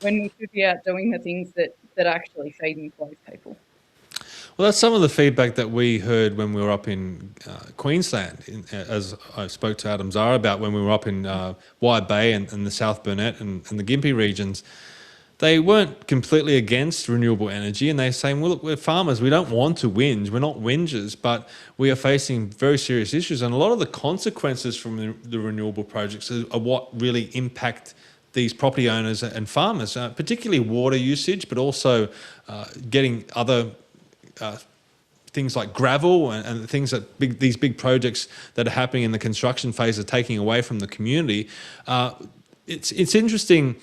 when we should be out doing the things that actually feed and clothe people. Well, that's some of the feedback that we heard when we were up in Queensland, as I spoke to Adam Zahra about when we were up in Wide Bay and the South Burnett and the Gympie regions. They weren't completely against renewable energy, and they're saying, well, look, we're farmers, we don't want to whinge, we're not whingers, but we are facing very serious issues. And a lot of the consequences from the renewable projects are what really impact these property owners and farmers, particularly water usage, but also getting other things like gravel and things that these big projects that are happening in the construction phase are taking away from the community. It's interesting.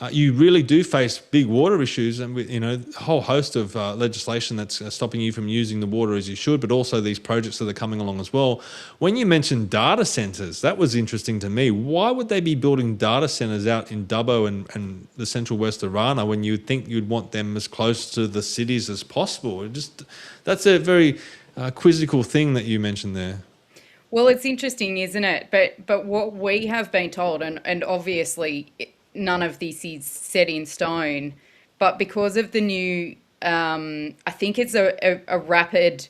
You really do face big water issues, and a whole host of legislation that's stopping you from using the water as you should, but also these projects that are coming along as well. When you mentioned data centres, that was interesting to me. Why would they be building data centres out in Dubbo and the central west of Rana when you'd think you'd want them as close to the cities as possible? That's a very quizzical thing that you mentioned there. Well, it's interesting, isn't it? But what we have been told, and obviously none of this is set in stone, but because of the new, I think it's a rapid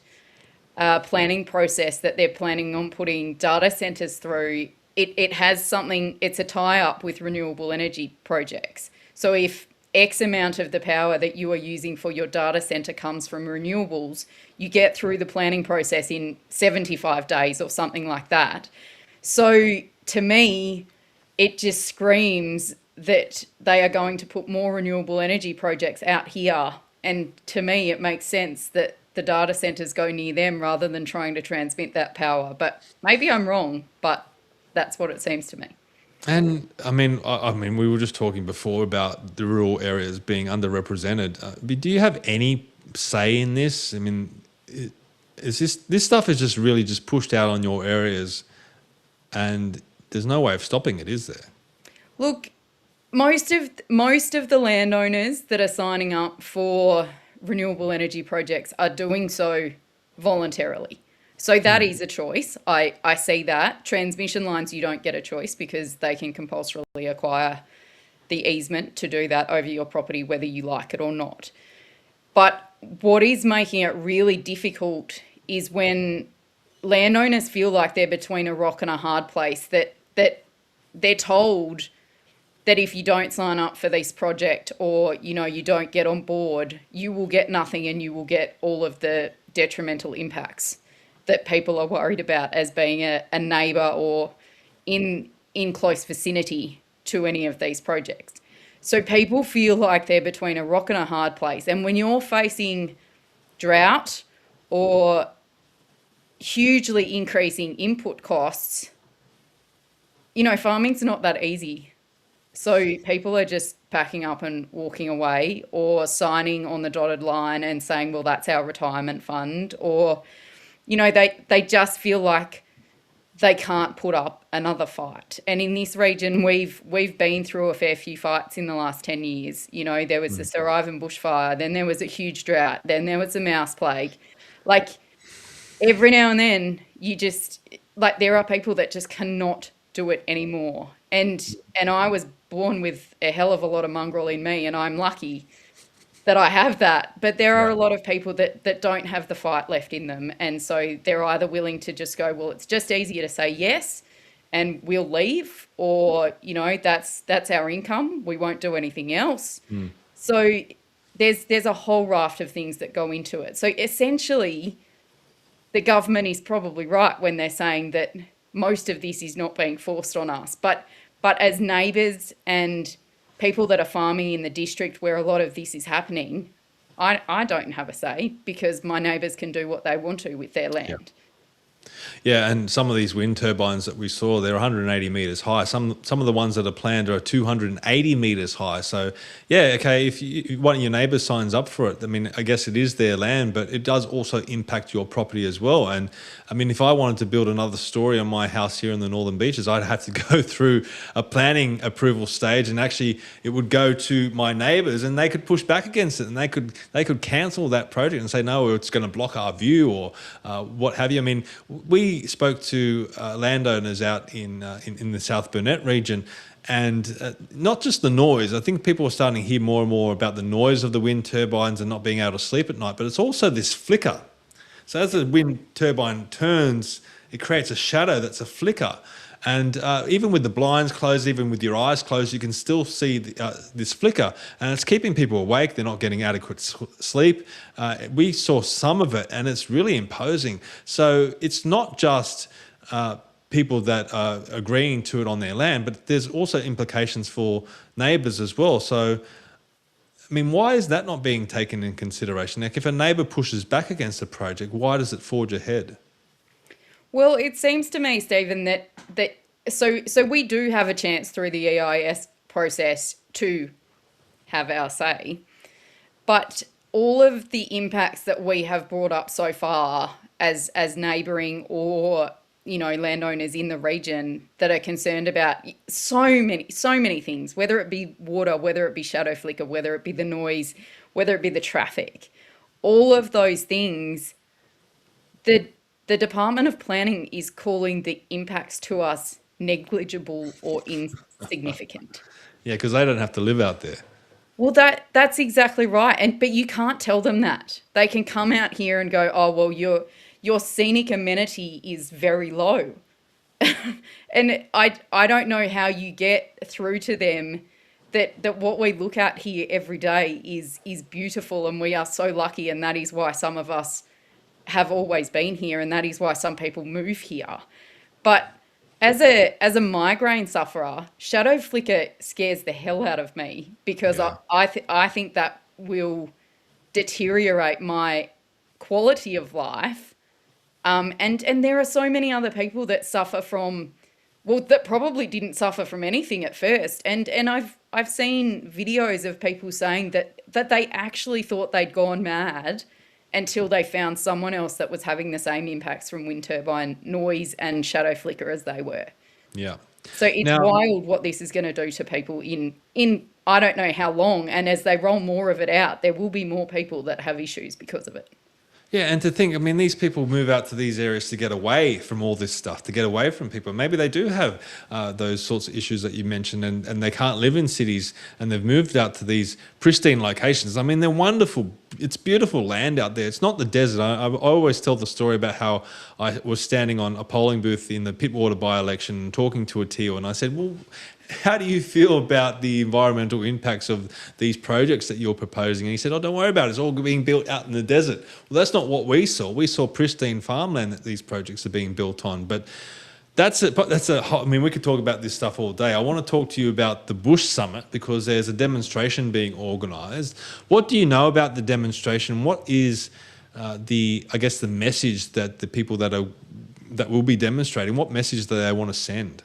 planning process that they're planning on putting data centres through, it has something, it's a tie-up with renewable energy projects. So if X amount of the power that you are using for your data centre comes from renewables, you get through the planning process in 75 days or something like that. So to me, it just screams that they are going to put more renewable energy projects out here. And to me, it makes sense that the data centres go near them rather than trying to transmit that power. But maybe I'm wrong, but that's what it seems to me. And I mean, we were just talking before about the rural areas being underrepresented. Do you have any say in this? I mean, is this stuff is just really just pushed out on your areas, and there's no way of stopping it, is there? Look, most of the landowners that are signing up for renewable energy projects are doing so voluntarily. So that is a choice. I see that. Transmission lines, you don't get a choice because they can compulsorily acquire the easement to do that over your property, whether you like it or not. But what is making it really difficult is when landowners feel like they're between a rock and a hard place, that they're told that if you don't sign up for this project or, you don't get on board, you will get nothing and you will get all of the detrimental impacts that people are worried about as being a neighbour or in close vicinity to any of these projects. So people feel like they're between a rock and a hard place. And when you're facing drought or hugely increasing input costs, farming's not that easy. So people are just packing up and walking away or signing on the dotted line and saying, well, that's our retirement fund, or they just feel like they can't put up another fight. And in this region, we've been through a fair few fights in the last 10 years. There was the Sir Ivan bushfire, then there was a huge drought, then there was a mouse plague. Like, every now and then, there are people that just cannot do it anymore. And I was born with a hell of a lot of mongrel in me, and I'm lucky that I have that. But there are a lot of people that don't have the fight left in them. And so they're either willing to just go, well, it's just easier to say yes and we'll leave, or, that's our income. We won't do anything else. So there's a whole raft of things that go into it. So essentially, the government is probably right when they're saying that most of this is not being forced on us. But as neighbours and people that are farming in the district where a lot of this is happening, I don't have a say because my neighbours can do what they want to with their land. Yeah, and some of these wind turbines that we saw, they're 180 metres high. Some of the ones that are planned are 280 metres high. So, yeah, okay, if one of your neighbours signs up for it, I mean, I guess it is their land, but it does also impact your property as well. And, I mean, if I wanted to build another story on my house here in the Northern Beaches, I'd have to go through a planning approval stage, and actually it would go to my neighbours and they could push back against it, and they could cancel that project and say, no, it's going to block our view or what have you. I mean, we spoke to landowners out in the South Burnett region, and not just the noise. I think people are starting to hear more and more about the noise of the wind turbines and not being able to sleep at night, but it's also this flicker. So as the wind turbine turns, it creates a shadow that's a flicker. And even with the blinds closed, even with your eyes closed, you can still see this flicker, and it's keeping people awake. They're not getting adequate sleep. We saw some of it, and it's really imposing. So it's not just people that are agreeing to it on their land, but there's also implications for neighbours as well. So I mean, why is that not being taken in consideration? Like, if a neighbour pushes back against a project, why does it forge ahead? Well, it seems to me, Stephen, so we do have a chance through the EIS process to have our say, but all of the impacts that we have brought up so far as neighbouring or landowners in the region that are concerned about so many things, whether it be water, whether it be shadow flicker, whether it be the noise, whether it be the traffic, all of those things, the Department of Planning is calling the impacts to us negligible or insignificant. Yeah, because they don't have to live out there. Well, that's exactly right. But you can't tell them that. They can come out here and go, oh, well, your scenic amenity is very low. And I don't know how you get through to them that what we look at here every day is beautiful, and we are so lucky, and that is why some of us have always been here, and that is why some people move here. But as a migraine sufferer, shadow flicker scares the hell out of me, because I think that will deteriorate my quality of life. And there are so many other people that suffer from, that probably didn't suffer from anything at first. And I've seen videos of people saying that they actually thought they'd gone mad until they found someone else that was having the same impacts from wind turbine noise and shadow flicker as they were. Yeah. So it's wild what this is going to do to people in I don't know how long. And as they roll more of it out, there will be more people that have issues because of it. Yeah, and to think, I mean, these people move out to these areas to get away from all this stuff, to get away from people. Maybe they do have those sorts of issues that you mentioned, and they can't live in cities, and they've moved out to these pristine locations. I mean, they're wonderful. It's beautiful land out there. It's not the desert. I always tell the story about how I was standing on a polling booth in the Pittwater by-election and talking to a TO, and I said, well, how do you feel about the environmental impacts of these projects that you're proposing? And he said, oh, don't worry about it. It's all being built out in the desert. Well, that's not what we saw. We saw pristine farmland that these projects are being built on. But I mean, we could talk about this stuff all day. I want to talk to you about the Bush Summitt, because there's a demonstration being organised. What do you know about the demonstration? What is the message that the people that will be demonstrating, what message do they want to send?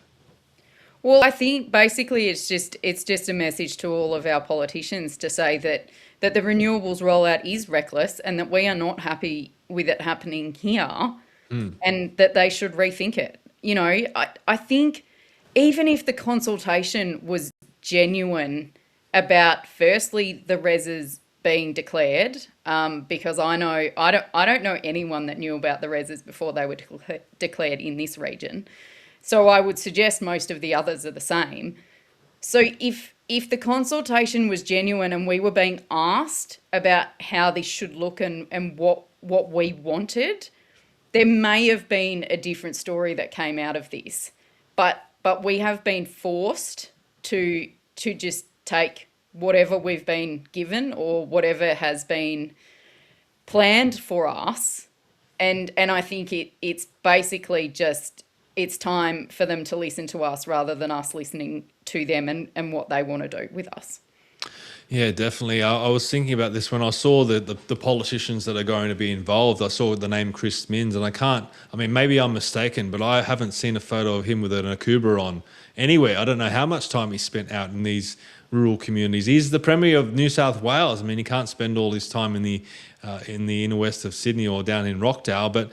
Well, I think basically it's just a message to all of our politicians to say that the renewables rollout is reckless, and that we are not happy with it happening here, and that they should rethink it. I think even if the consultation was genuine about, firstly, the reses being declared, because I don't know anyone that knew about the reses before they were declared in this region. So I would suggest most of the others are the same. So if the consultation was genuine and we were being asked about how this should look and what we wanted, there may have been a different story that came out of this. But we have been forced to just take whatever we've been given or whatever has been planned for us. And I think it's basically just, it's time for them to listen to us rather than us listening to them and what they want to do with us. Yeah, definitely. I was thinking about this when I saw the politicians that are going to be involved. I saw the name Chris Minns, and maybe I'm mistaken, but I haven't seen a photo of him with an Akuba on anywhere. I don't know how much time he spent out in these rural communities. He's the Premier of New South Wales. I mean, he can't spend all his time in the inner west of Sydney or down in Rockdale, but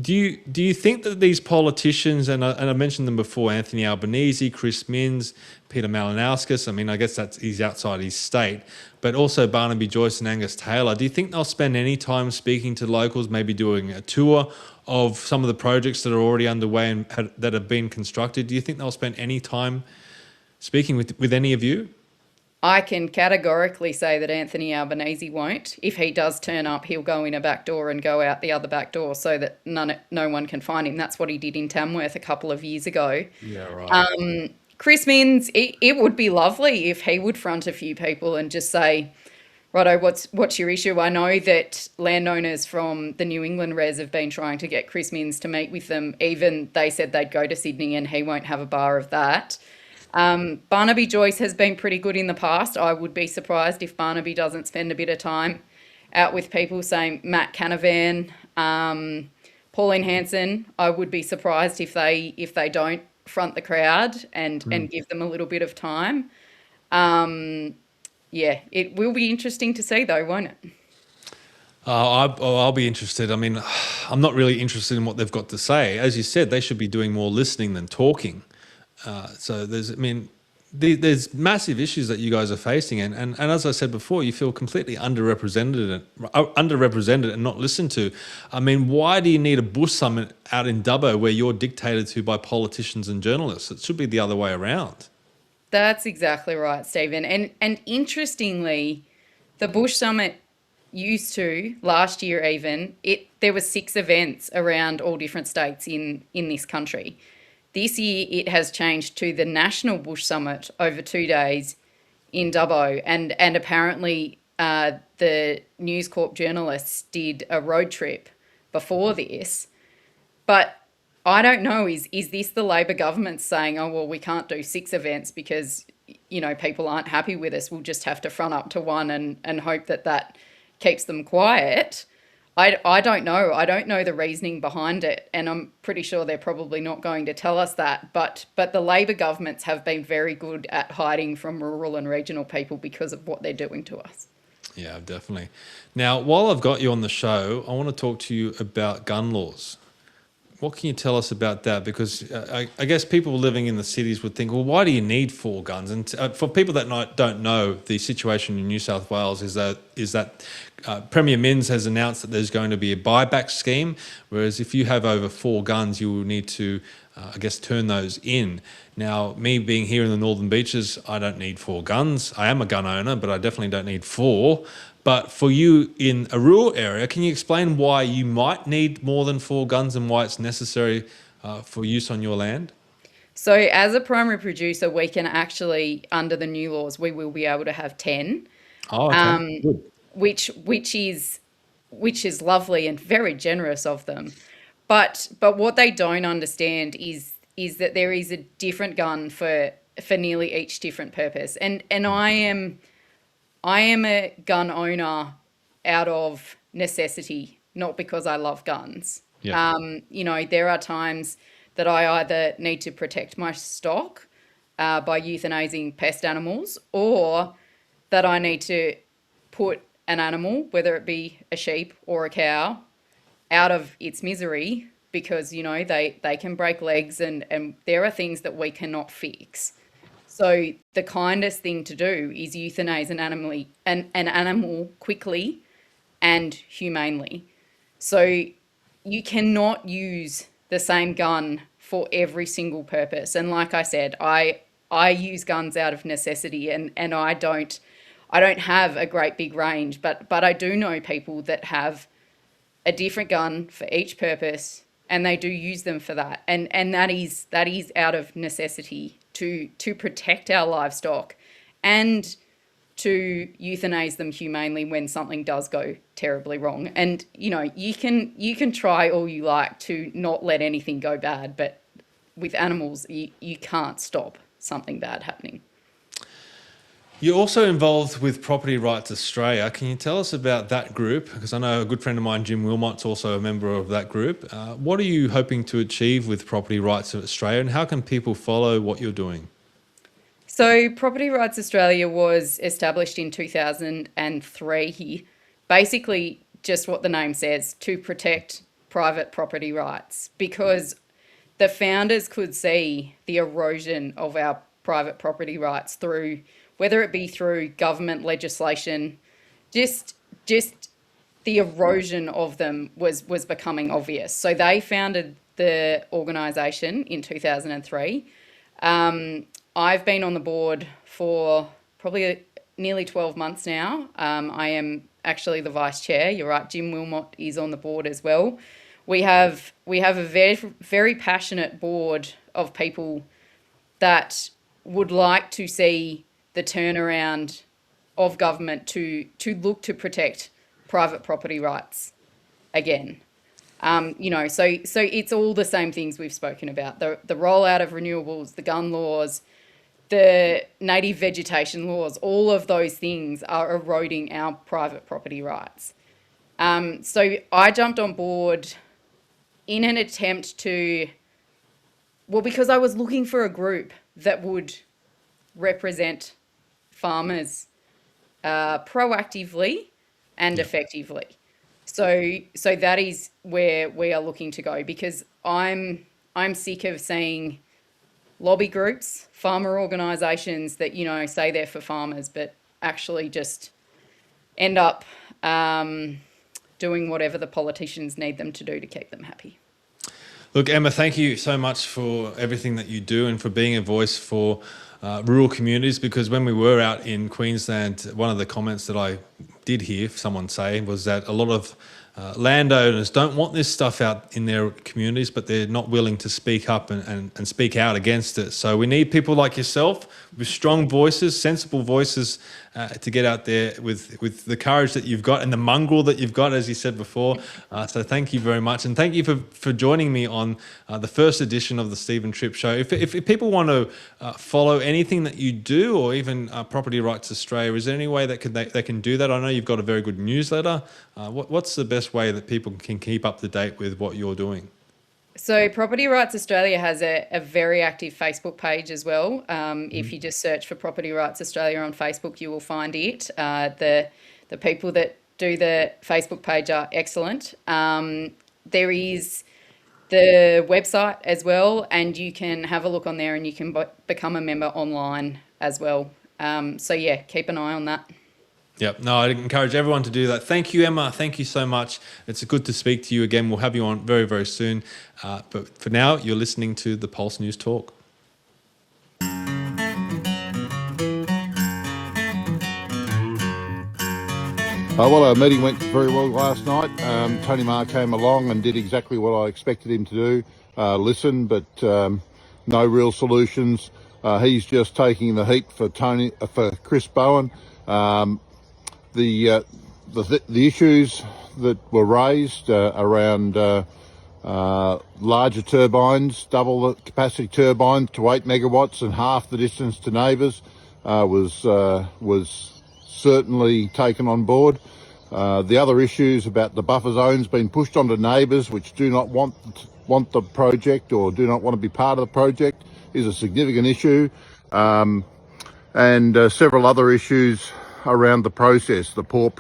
do you think that these politicians, and I mentioned them before, Anthony Albanese, Chris Minns, Peter Malinauskas, I mean, I guess he's outside his state, but also Barnaby Joyce and Angus Taylor, do you think they'll spend any time speaking to locals, maybe doing a tour of some of the projects that are already underway and that have been constructed? Do you think they'll spend any time speaking with any of you? I can categorically say that Anthony Albanese won't. If he does turn up, he'll go in a back door and go out the other back door so that no one can find him. That's what he did in Tamworth a couple of years ago. Yeah, right. Chris Minns, it would be lovely if he would front a few people and just say, righto, what's your issue? I know that landowners from the New England Res have been trying to get Chris Minns to meet with them. Even they said they'd go to Sydney and he won't have a bar of that. Barnaby Joyce has been pretty good in the past. I would be surprised if Barnaby doesn't spend a bit of time out with people, saying Matt Canavan, Pauline Hanson. I would be surprised if they don't front the crowd and give them a little bit of time. Yeah, it will be interesting to see though, won't it? I'll be interested. I mean, I'm not really interested in what they've got to say. As you said, they should be doing more listening than talking. So there's massive issues that you guys are facing, and as I said before, you feel completely underrepresented and not listened to. I mean, why do you need a Bush Summitt out in Dubbo where you're dictated to by politicians and journalists? It should be the other way around. That's exactly right, Stephen. And interestingly, the Bush Summitt used to, last year even, there were 6 events around all different states in this country. This year it has changed to the National Bush Summitt over 2 days in Dubbo, and apparently the News Corp journalists did a road trip before this. But I don't know, is this the Labor government saying, oh, well, we can't do 6 events because, people aren't happy with us, we'll just have to front up to one and hope that keeps them quiet? I don't know. I don't know the reasoning behind it, and I'm pretty sure they're probably not going to tell us that. But the Labor governments have been very good at hiding from rural and regional people because of what they're doing to us. Yeah, definitely. Now, while I've got you on the show, I want to talk to you about gun laws. What can you tell us about that? Because I guess people living in the cities would think, well, why do you need 4 guns? And for people that don't know, the situation in New South Wales is that Premier Minns has announced that there's going to be a buyback scheme, whereas if you have over 4 guns, you will need to, turn those in. Now, me being here in the Northern Beaches, I don't need 4 guns. I am a gun owner, but I definitely don't need 4. But for you in a rural area, can you explain why you might need more than 4 guns and why it's necessary for use on your land? So as a primary producer, we can actually, under the new laws, we will be able to have 10. Oh, okay. Good. Which is lovely and very generous of them. But what they don't understand is that there is a different gun for nearly each different purpose. And I am a gun owner out of necessity, not because I love guns. Yeah. There are times that I either need to protect my stock by euthanizing pest animals, or that I need to put an animal, whether it be a sheep or a cow, out of its misery because, they can break legs and there are things that we cannot fix. So the kindest thing to do is euthanize an animal quickly and humanely. So you cannot use the same gun for every single purpose. And like I said, I use guns out of necessity, and I don't have a great big range, but I do know people that have a different gun for each purpose, and they do use them for that. And that is out of necessity to protect our livestock and to euthanize them humanely when something does go terribly wrong. And you can try all you like to not let anything go bad, but with animals you can't stop something bad happening. You're also involved with Property Rights Australia. Can you tell us about that group? Because I know a good friend of mine, Jim Wilmot's also a member of that group. What are you hoping to achieve with Property Rights Australia, and how can people follow what you're doing? So Property Rights Australia was established in 2003, basically just what the name says, to protect private property rights, because the founders could see the erosion of our private property rights through, whether it be through government legislation, just the erosion of them was becoming obvious. So they founded the organisation in 2003. I've been on the board for probably nearly 12 months now. I am actually the vice chair. You're right, Jim Wilmot is on the board as well. We have a very, very passionate board of people that would like to see the turnaround of government to look to protect private property rights again. So it's all the same things we've spoken about: the rollout of renewables, the gun laws, the native vegetation laws, all of those things are eroding our private property rights. So I jumped on board in an attempt to, well, because I was looking for a group that would represent farmers proactively and effectively. So that is where we are looking to go, because I'm sick of seeing lobby groups, farmer organisations that, say they're for farmers, but actually just end up doing whatever the politicians need them to do to keep them happy. Look, Emma, thank you so much for everything that you do and for being a voice for rural communities, because when we were out in Queensland, one of the comments that I did hear someone say was that a lot of landowners don't want this stuff out in their communities, but they're not willing to speak up and speak out against it. So we need people like yourself with strong voices, sensible voices, to get out there with the courage that you've got and the mongrel that you've got, as you said before. So thank you very much. And thank you for joining me on the first edition of the Stephen Tripp Show. If people want to follow anything that you do, or even Property Rights Australia, is there any way that they can do that? I know you've got a very good newsletter. What's the best way that people can keep up to date with what you're doing? So Property Rights Australia has a very active Facebook page as well. If you just search for Property Rights Australia on Facebook, you will find it. The people that do the Facebook page are excellent. There is the website as well, and you can have a look on there, and you can become a member online as well. So yeah, keep an eye on that. Yep. No, I'd encourage everyone to do that. Thank you, Emma. Thank you so much. It's good to speak to you again. We'll have you on very, very soon. But for now, you're listening to the Pulse News Talk. Well, our meeting went very well last night. Tony Marr came along and did exactly what I expected him to do, listen, but no real solutions. He's just taking the heat for Chris Bowen. The issues that were raised around larger turbines, double the capacity turbines to 8 megawatts and half the distance to neighbours, was certainly taken on board. The other issues about the buffer zones being pushed onto neighbours which do not want the project or do not want to be part of the project is a significant issue. And several other issues around the process, the poor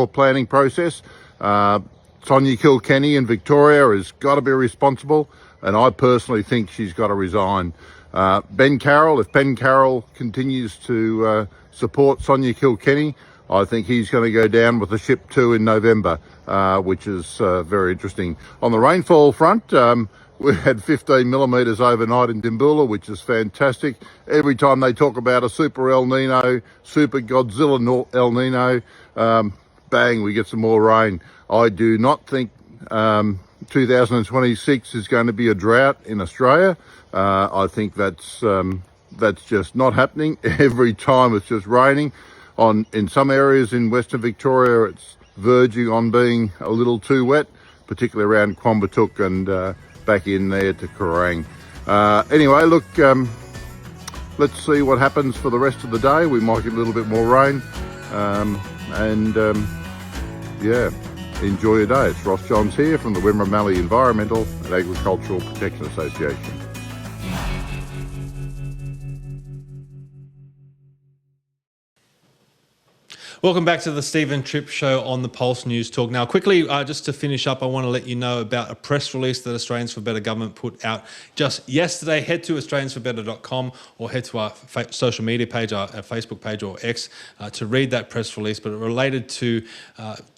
planning process. Sonia Kilkenny in Victoria has got to be responsible, and I personally think she's got to resign. If Ben Carroll continues to support Sonia Kilkenny, I think he's going to go down with the ship too in November, which is very interesting. On the rainfall front, we had 15 millimetres overnight in Dimboola, which is fantastic. Every time they talk about a super El Nino, super Godzilla El Nino, bang, we get some more rain. I do not think 2026 is going to be a drought in Australia. I think that's just not happening. Every time it's just raining. In some areas in Western Victoria, it's verging on being a little too wet, particularly around Quambatook and back in there to Kerrang. Anyway, look, let's see what happens for the rest of the day. We might get a little bit more rain. Yeah, enjoy your day. It's Ross Johns here from the Wimmera Mallee Environmental and Agricultural Protection Association. Welcome back to the Stephen Tripp Show on the Pulse News Talk. Now, quickly, just to finish up, I want to let you know about a press release that Australians for Better Government put out just yesterday. Head to australiansforbetter.com or head to our social media page, our Facebook page or X, to read that press release. But it related to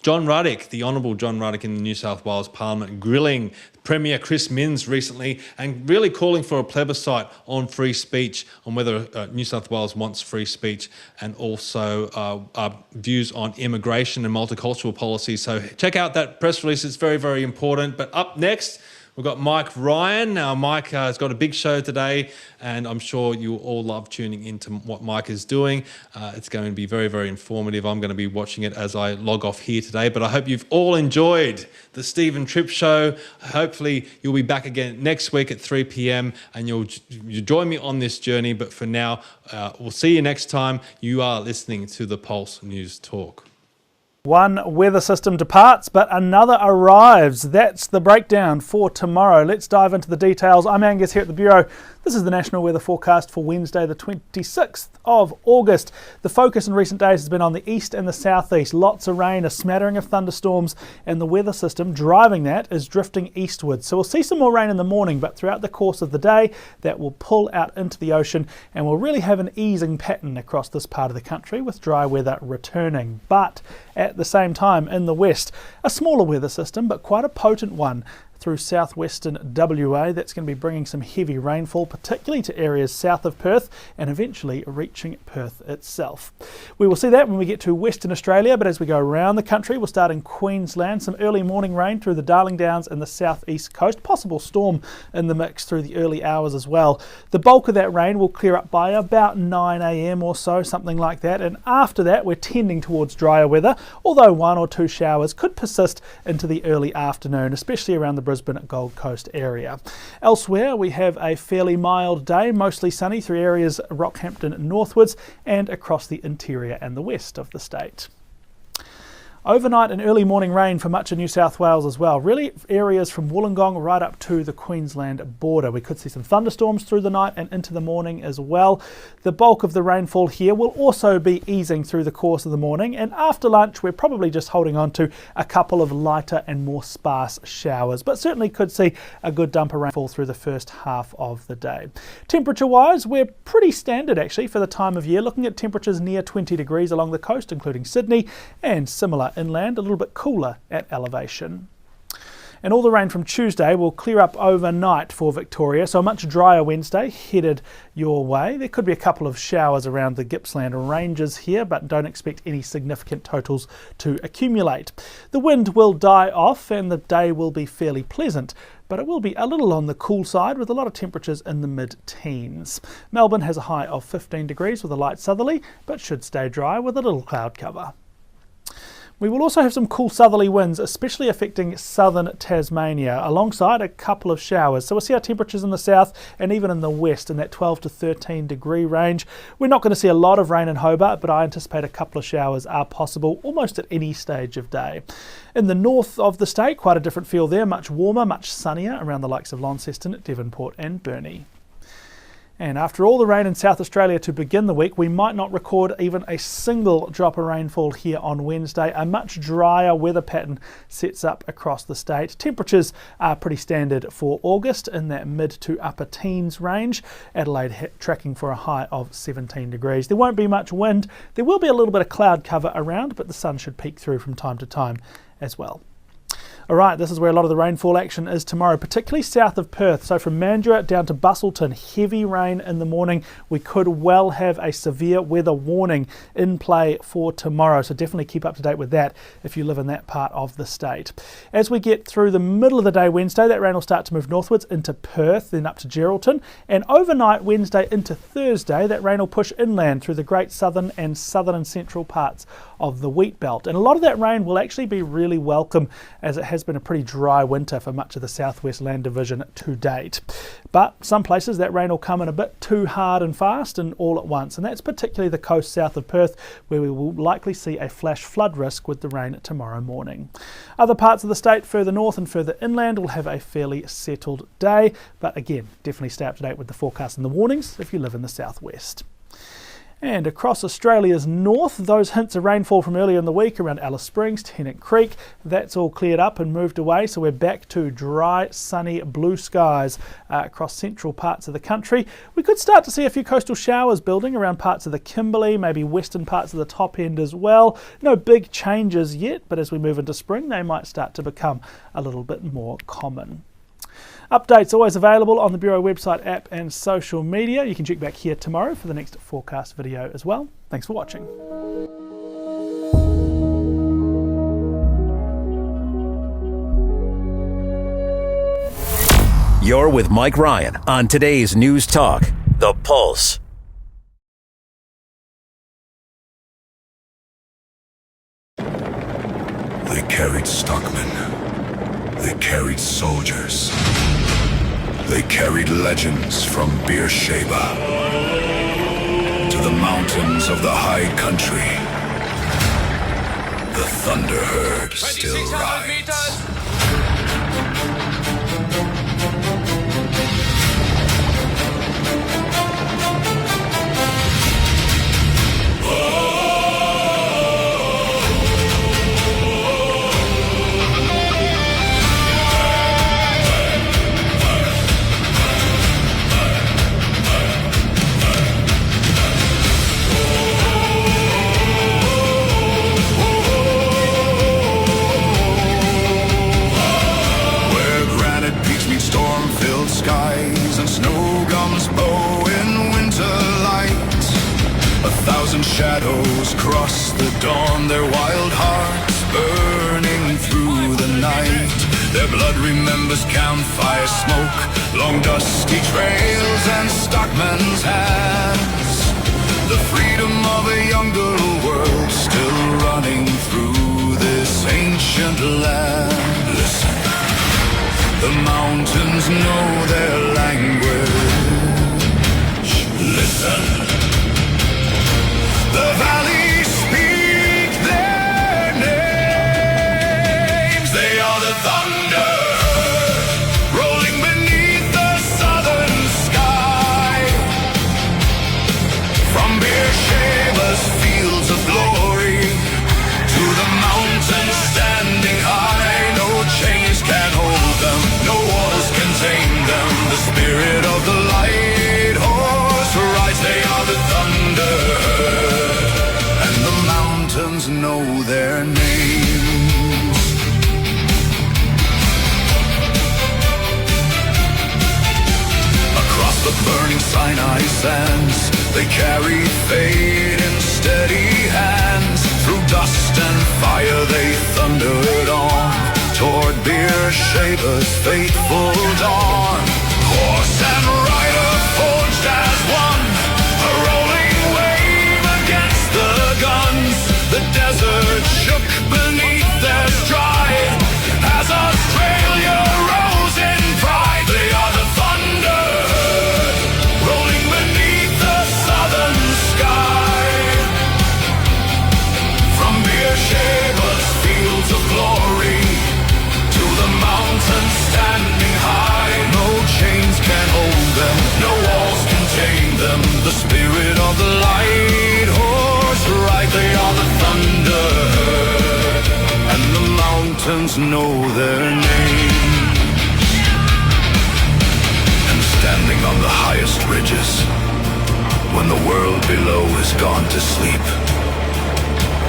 John Ruddock, the Honourable John Ruddock in the New South Wales Parliament, grilling Premier Chris Minns recently and really calling for a plebiscite on free speech, on whether New South Wales wants free speech, and also views on immigration and multicultural policy. So check out that press release. It's very, very important. But up next, we're We've got Mike Ryan. Now, Mike has got a big show today, and I'm sure you all love tuning into what Mike is doing. It's going to be very, very informative. I'm going to be watching it as I log off here today, but I hope you've all enjoyed the Stephen Tripp Show. Hopefully, you'll be back again next week at 3 p.m. and you'll join me on this journey. But for now, we'll see you next time. You are listening to the Pulse News Talk. One weather system departs, but another arrives. That's the breakdown for tomorrow. Let's dive into the details. I'm Angus here at the Bureau. This is the national weather forecast for Wednesday, the 26th of August. The focus in recent days has been on the east and the southeast. Lots of rain, a smattering of thunderstorms, and the weather system driving that is drifting eastwards. So we'll see some more rain in the morning, but throughout the course of the day, that will pull out into the ocean, and we'll really have an easing pattern across this part of the country with dry weather returning. But at the same time, in the west, a smaller weather system, but quite a potent one through southwestern WA. That's going to be bringing some heavy rainfall, particularly to areas south of Perth and eventually reaching Perth itself. We will see that when we get to Western Australia, but as we go around the country, we'll start in Queensland. Some early morning rain through the Darling Downs and the southeast coast. Possible storm in the mix through the early hours as well. The bulk of that rain will clear up by about 9 a.m. or so, something like that. And after that, we're tending towards drier weather, although one or two showers could persist into the early afternoon, especially around the Brisbane Gold Coast area. Elsewhere, we have a fairly mild day, mostly sunny through areas Rockhampton northwards and across the interior and the west of the state. Overnight and early morning rain for much of New South Wales as well. Really areas from Wollongong right up to the Queensland border. We could see some thunderstorms through the night and into the morning as well. The bulk of the rainfall here will also be easing through the course of the morning, and after lunch we're probably just holding on to a couple of lighter and more sparse showers, but certainly could see a good dump of rainfall through the first half of the day. Temperature wise, we're pretty standard actually for the time of year, looking at temperatures near 20 degrees along the coast, including Sydney, and similar inland, a little bit cooler at elevation. And all the rain from Tuesday will clear up overnight for Victoria, so a much drier Wednesday headed your way. There could be a couple of showers around the Gippsland ranges here, but don't expect any significant totals to accumulate. The wind will die off and the day will be fairly pleasant, but it will be a little on the cool side with a lot of temperatures in the mid-teens. Melbourne has a high of 15 degrees with a light southerly, but should stay dry with a little cloud cover. We will also have some cool southerly winds, especially affecting southern Tasmania, alongside a couple of showers. So we'll see our temperatures in the south and even in the west in that 12 to 13 degree range. We're not going to see a lot of rain in Hobart, but I anticipate a couple of showers are possible almost at any stage of day. In the north of the state, quite a different feel there, much warmer, much sunnier around the likes of Launceston, Devonport and Burnie. And after all the rain in South Australia to begin the week, we might not record even a single drop of rainfall here on Wednesday. A much drier weather pattern sets up across the state. Temperatures are pretty standard for August in that mid to upper teens range. Adelaide tracking for a high of 17 degrees. There won't be much wind. There will be a little bit of cloud cover around, but the sun should peek through from time to time as well. Alright, this is where a lot of the rainfall action is tomorrow, particularly south of Perth. So from Mandurah down to Busselton, heavy rain in the morning. We could well have a severe weather warning in play for tomorrow, so definitely keep up to date with that if you live in that part of the state. As we get through the middle of the day Wednesday, that rain will start to move northwards into Perth, then up to Geraldton, and overnight Wednesday into Thursday, that rain will push inland through the great southern and central parts of the wheat belt. And a lot of that rain will actually be really welcome, as it has been a pretty dry winter for much of the southwest land division to date. But some places that rain will come in a bit too hard and fast and all at once, and that's particularly the coast south of Perth, where we will likely see a flash flood risk with the rain tomorrow morning. Other parts of the state further north and further inland will have a fairly settled day, but again, definitely stay up to date with the forecast and the warnings if you live in the southwest. And across Australia's north, those hints of rainfall from earlier in the week around Alice Springs, Tennant Creek, that's all cleared up and moved away. So we're back to dry, sunny, blue skies across central parts of the country. We could start to see a few coastal showers building around parts of the Kimberley, maybe western parts of the top end as well. No big changes yet, but as we move into spring, they might start to become a little bit more common. Updates always available on the Bureau website, app and social media. You can check back here tomorrow for the next forecast video as well. Thanks for watching. You're with Mike Ryan on today's News Talk, The Pulse. They carried stockmen. They carried soldiers. They carried legends from Beersheba to the mountains of the high country. The thunder herd still rides. Skies and snow gums bow in winter light. 1,000 shadows cross the dawn, their wild hearts burning through the night. Their blood remembers campfire smoke, long dusty trails and stockmen's hands. The freedom of a younger world still running through this ancient land. Listen. The mountains know their language. Listen. The valleys speak their names. They are the thunder rolling beneath the southern sky. From Beersheba's fields of glory to the mountains standing high, no chains can hold them. No walls contain them. The spirit of the light horse rides. They are the thunder, and the mountains know their names. Across the burning Sinai sands, they carry fate in steady hands. Through dust and fire they thundered on toward Beersheba's fateful dawn. Horse and rider forged as one, a rolling wave against the guns. The desert shook beneath their stride as Australia rose in pride. They are the thunder rolling beneath the southern sky. From Beersheba's fields of glory to the mountains standing high, no chains can hold them, no walls contain them. The spirit of the light horse ride. They are the thunder, and the mountains know their name. And standing on the highest ridges, when the world below has gone to sleep,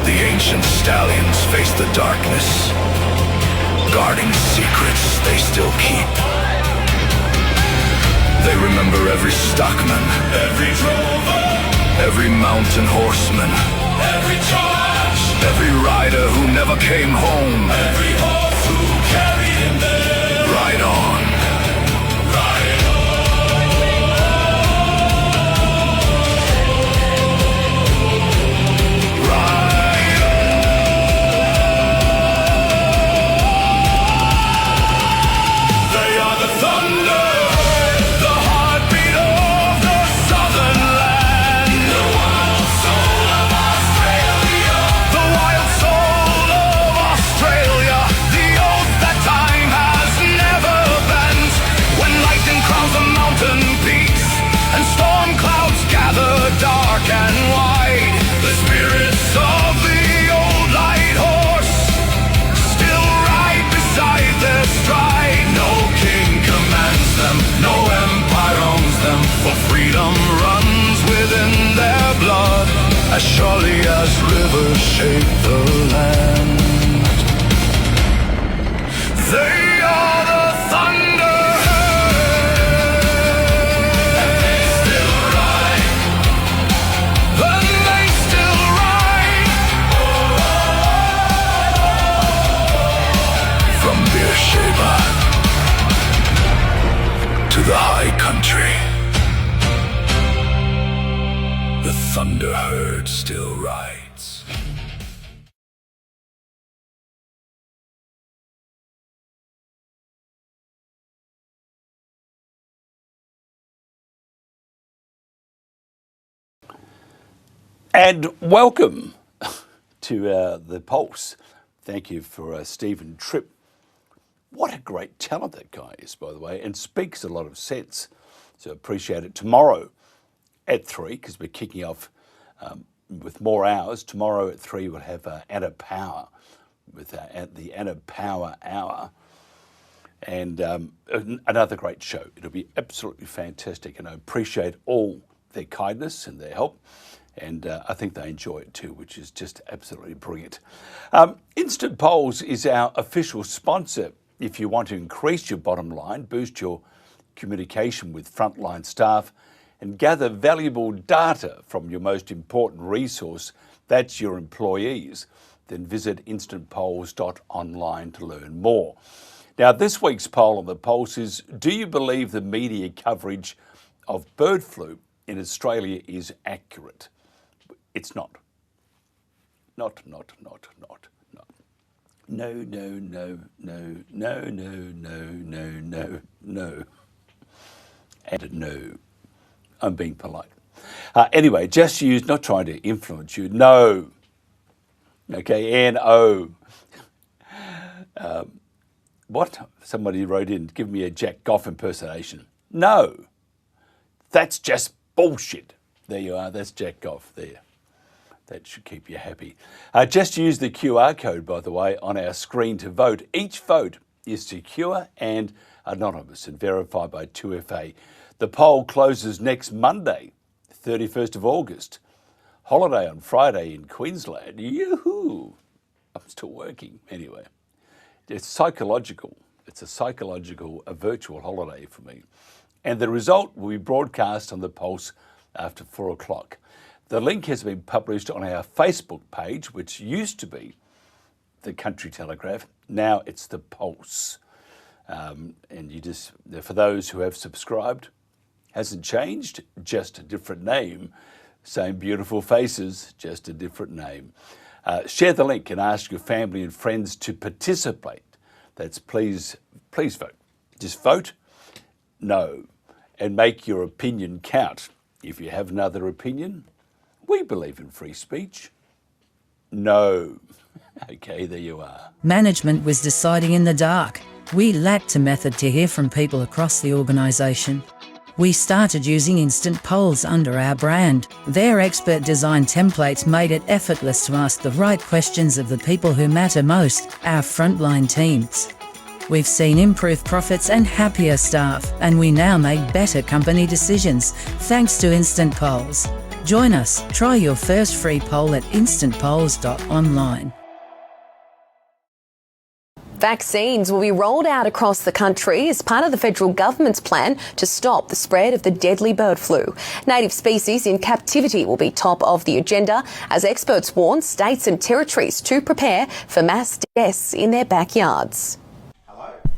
the ancient stallions face the darkness, guarding secrets they still keep. They remember every stockman, every drover, every mountain horseman, every charge, every rider who never came home, every horse who carried him there. Ride on. Ride on. Ride on. They are the thunder, the heartbeat of the southern land. The wild soul of Australia. The wild soul of Australia. The oath that time has never bent. When lightning crowns the mountain peaks and storm clouds gather dark and wide, the spirits of the old light horse still ride beside their stride. No king commands them, no empire owns them, for freedom runs within their blood, as surely as rivers shape the land. They are the thunder herd, and they still ride, and they still ride. From Beersheba thunder herd still rides. And welcome to The Pulse. Thank you for Stephen Tripp. What a great talent that guy is, by the way, and speaks a lot of sense. So appreciate it. Tomorrow at 3, because we're kicking off with more hours. Tomorrow at 3 we'll have Anna Power with at the Anna Power Hour. And another great show. It'll be absolutely fantastic, and I appreciate all their kindness and their help. And I think they enjoy it too, which is just absolutely brilliant. Instant Polls is our official sponsor. If you want to increase your bottom line, boost your communication with frontline staff, and gather valuable data from your most important resource, that's your employees, then visit instantpolls.online to learn more. Now, this week's poll on The Pulse is, do you believe the media coverage of bird flu in Australia is accurate? It's not. Not. No. And no. I'm being polite. Anyway, just use, not trying to influence you, no. Okay, N-O. What? Somebody wrote in, give me a Jack Goff impersonation. No. That's just bullshit. There you are, that's Jack Goff there. That should keep you happy. Just use the QR code, by the way, on our screen to vote. Each vote is secure and anonymous and verified by 2FA. The poll closes next Monday, 31st of August. Holiday on Friday in Queensland. Yoo-hoo! I'm still working anyway. It's psychological. It's a virtual holiday for me. And the result will be broadcast on The Pulse after 4 o'clock. The link has been published on our Facebook page, which used to be the Country Telegraph. Now it's The Pulse. And you just, for those who have subscribed, hasn't changed, just a different name. Same beautiful faces, just a different name. Share the link and ask your family and friends to participate. That's please vote. Just vote, no, and make your opinion count. If you have another opinion, we believe in free speech. No. Okay, there you are. Management was deciding in the dark. We lacked a method to hear from people across the organisation. We started using instant polls under our brand. Their expert design templates made it effortless to ask the right questions of the people who matter most, our frontline teams. We've seen improved profits and happier staff, and we now make better company decisions thanks to instant polls. Join us. Try your first free poll at instantpolls.online. Vaccines will be rolled out across the country as part of the federal government's plan to stop the spread of the deadly bird flu. Native species in captivity will be top of the agenda as experts warn states and territories to prepare for mass deaths in their backyards.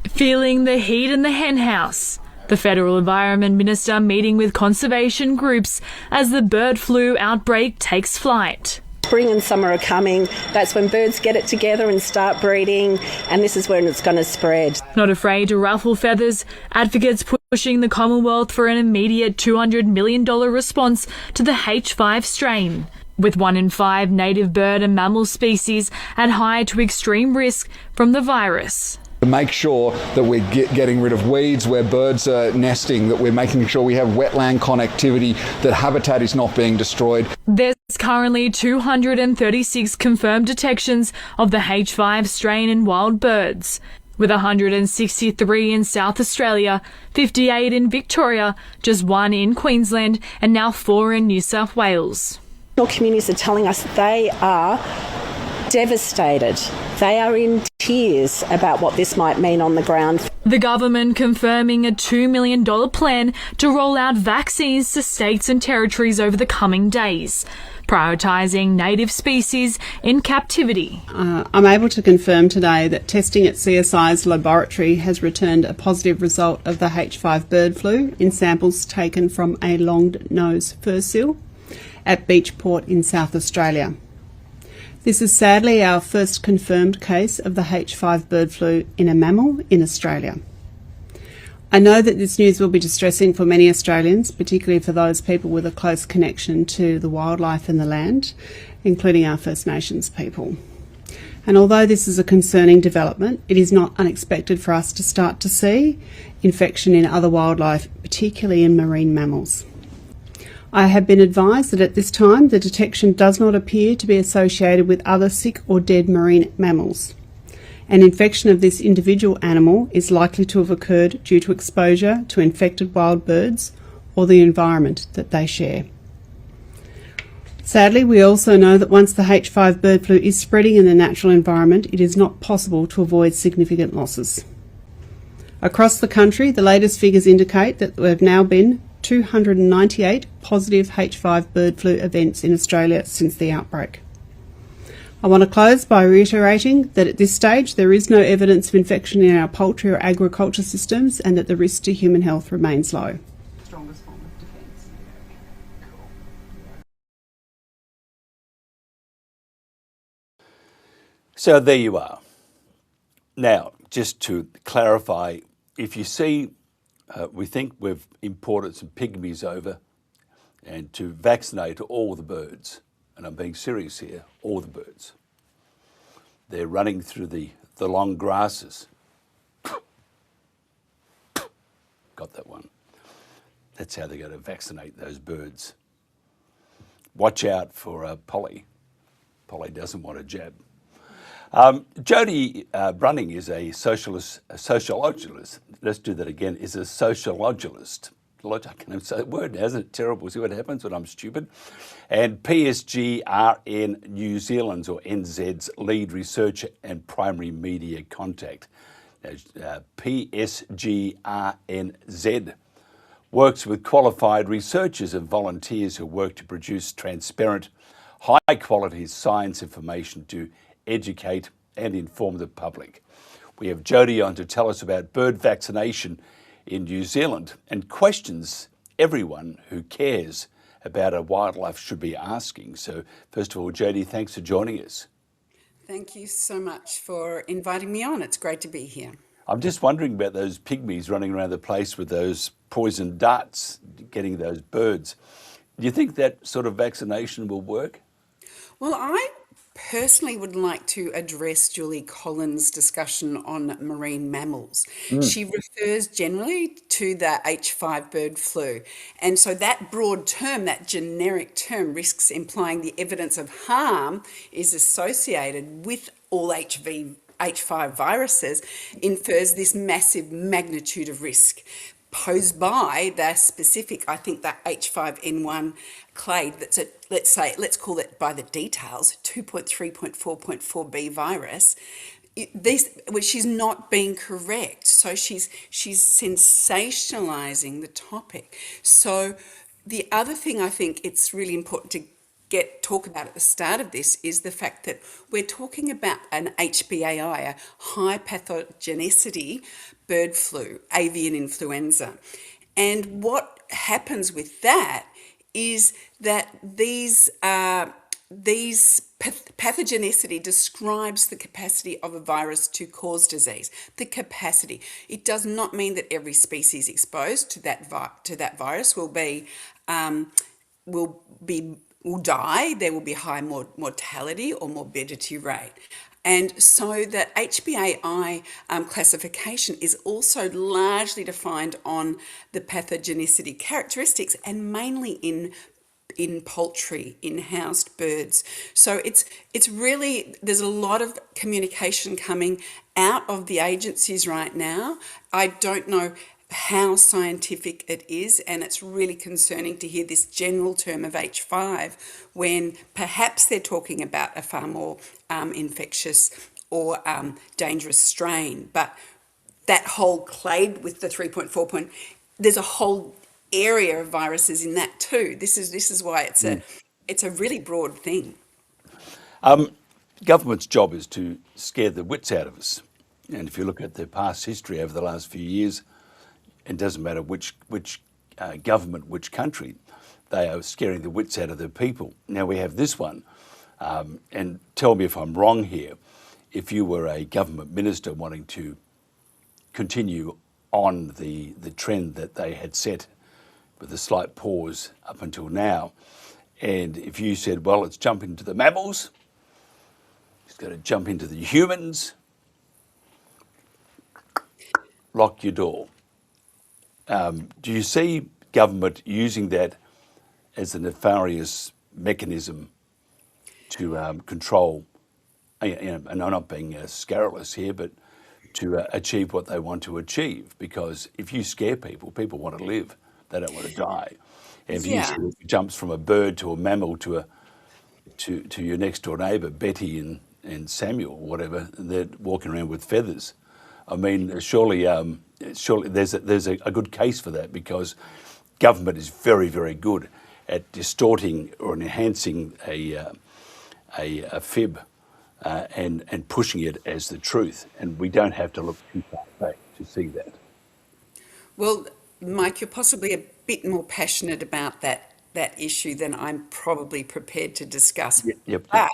Feeling the heat in the henhouse. The Federal Environment Minister meeting with conservation groups as the bird flu outbreak takes flight. Spring and summer are coming. That's when birds get it together and start breeding, and this is when it's going to spread. Not afraid to ruffle feathers, advocates pushing the Commonwealth for an immediate $200 million response to the H5 strain. With 1 in 5 native bird and mammal species at high to extreme risk from the virus. To make sure that we're getting rid of weeds where birds are nesting, that we're making sure we have wetland connectivity, that habitat is not being destroyed. There's currently 236 confirmed detections of the H5 strain in wild birds, with 163 in South Australia, 58 in Victoria, just 1 in Queensland, and now 4 in New South Wales. Communities are telling us they are devastated. They are in tears about what this might mean on the ground. The government confirming a $2 million plan to roll out vaccines to states and territories over the coming days, prioritising native species in captivity. I'm able to confirm today that testing at CSI's laboratory has returned a positive result of the H5 bird flu in samples taken from a long-nosed fur seal. at Beachport in South Australia. This is sadly our first confirmed case of the H5 bird flu in a mammal in Australia. I know that this news will be distressing for many Australians, particularly for those people with a close connection to the wildlife and the land, including our First Nations people. And although this is a concerning development, it is not unexpected for us to start to see infection in other wildlife, particularly in marine mammals. I have been advised that at this time the detection does not appear to be associated with other sick or dead marine mammals. An infection of this individual animal is likely to have occurred due to exposure to infected wild birds or the environment that they share. Sadly, we also know that once the H5 bird flu is spreading in the natural environment, it is not possible to avoid significant losses. Across the country, the latest figures indicate that there have now been 298 positive H5 bird flu events in Australia since the outbreak. I want to close by reiterating that at this stage there is no evidence of infection in our poultry or agriculture systems and that the risk to human health remains low. So there you are. Now, just to clarify, if you see, we think we've imported some pygmies over and to vaccinate all the birds, and I'm being serious here, all the birds. They're running through the long grasses. Got that one. That's how they're going to vaccinate those birds. Watch out for Polly. Polly doesn't want a jab. Jodie Bruning is a sociologist. Let's do that again. Is a sociologist. I can't say the word now, isn't it terrible? See what happens when I'm stupid. And PSGRN New Zealand's or NZ's lead researcher and primary media contact. PSGRNZ works with qualified researchers and volunteers who work to produce transparent, high-quality science information to educate and inform the public. We have Jodie on to tell us about bird vaccination in New Zealand and questions everyone who cares about our wildlife should be asking. So first of all, Jodie, thanks for joining us. Thank you so much for inviting me on. It's great to be here. I'm just wondering about those pygmies running around the place with those poison darts, getting those birds. Do you think that sort of vaccination will work? Well, I personally would like to address Julie Collins' discussion on marine mammals. She refers generally to the H5 bird flu. And so that broad term, that generic term, risks implying the evidence of harm is associated with all H5 viruses, infers this massive magnitude of risk posed by the specific, I think, that H5N1 clade that's a, let's call it by the details, 2.3.4.4b virus, which is not being correct. So she's sensationalizing the topic. So the other thing I think it's really important to talk about at the start of this is the fact that we're talking about an HPAI, a high pathogenicity bird flu, avian influenza. And what happens with that is that these pathogenicity describes the capacity of a virus to cause disease. The capacity. It does not mean that every species exposed to that virus will die. There will be high mortality or morbidity rate. And so the HPAI classification is also largely defined on the pathogenicity characteristics and mainly in poultry, in housed birds. So it's really, there's a lot of communication coming out of the agencies right now. I don't know how scientific it is, and it's really concerning to hear this general term of H5 when perhaps they're talking about a far more infectious or dangerous strain. But that whole clade with the 3.4 there's a whole area of viruses in that too. This is why it's a really broad thing. Government's job is to scare the wits out of us, and if you look at the past history over the last few years, it doesn't matter which government, which country, they are scaring the wits out of their people. Now we have this one, and tell me if I'm wrong here. If you were a government minister wanting to continue on the trend that they had set with a slight pause up until now, and if you said, well, let's jump into the mammals, it's going to jump into the humans, lock your door. Do you see government using that as a nefarious mechanism to control, and I'm not being scurrilous here, but to achieve what they want to achieve? Because if you scare people, people want to live. They don't want to die. And if you sort of jumps from a bird to a mammal to your next door neighbour, Betty and Samuel, whatever, they're walking around with feathers. I mean, surely there's a good case for that, because government is very, very good at distorting or enhancing a fib and pushing it as the truth. And we don't have to look too far back to see that. Well, Mike, you're possibly a bit more passionate about that issue than I'm probably prepared to discuss. Yep. But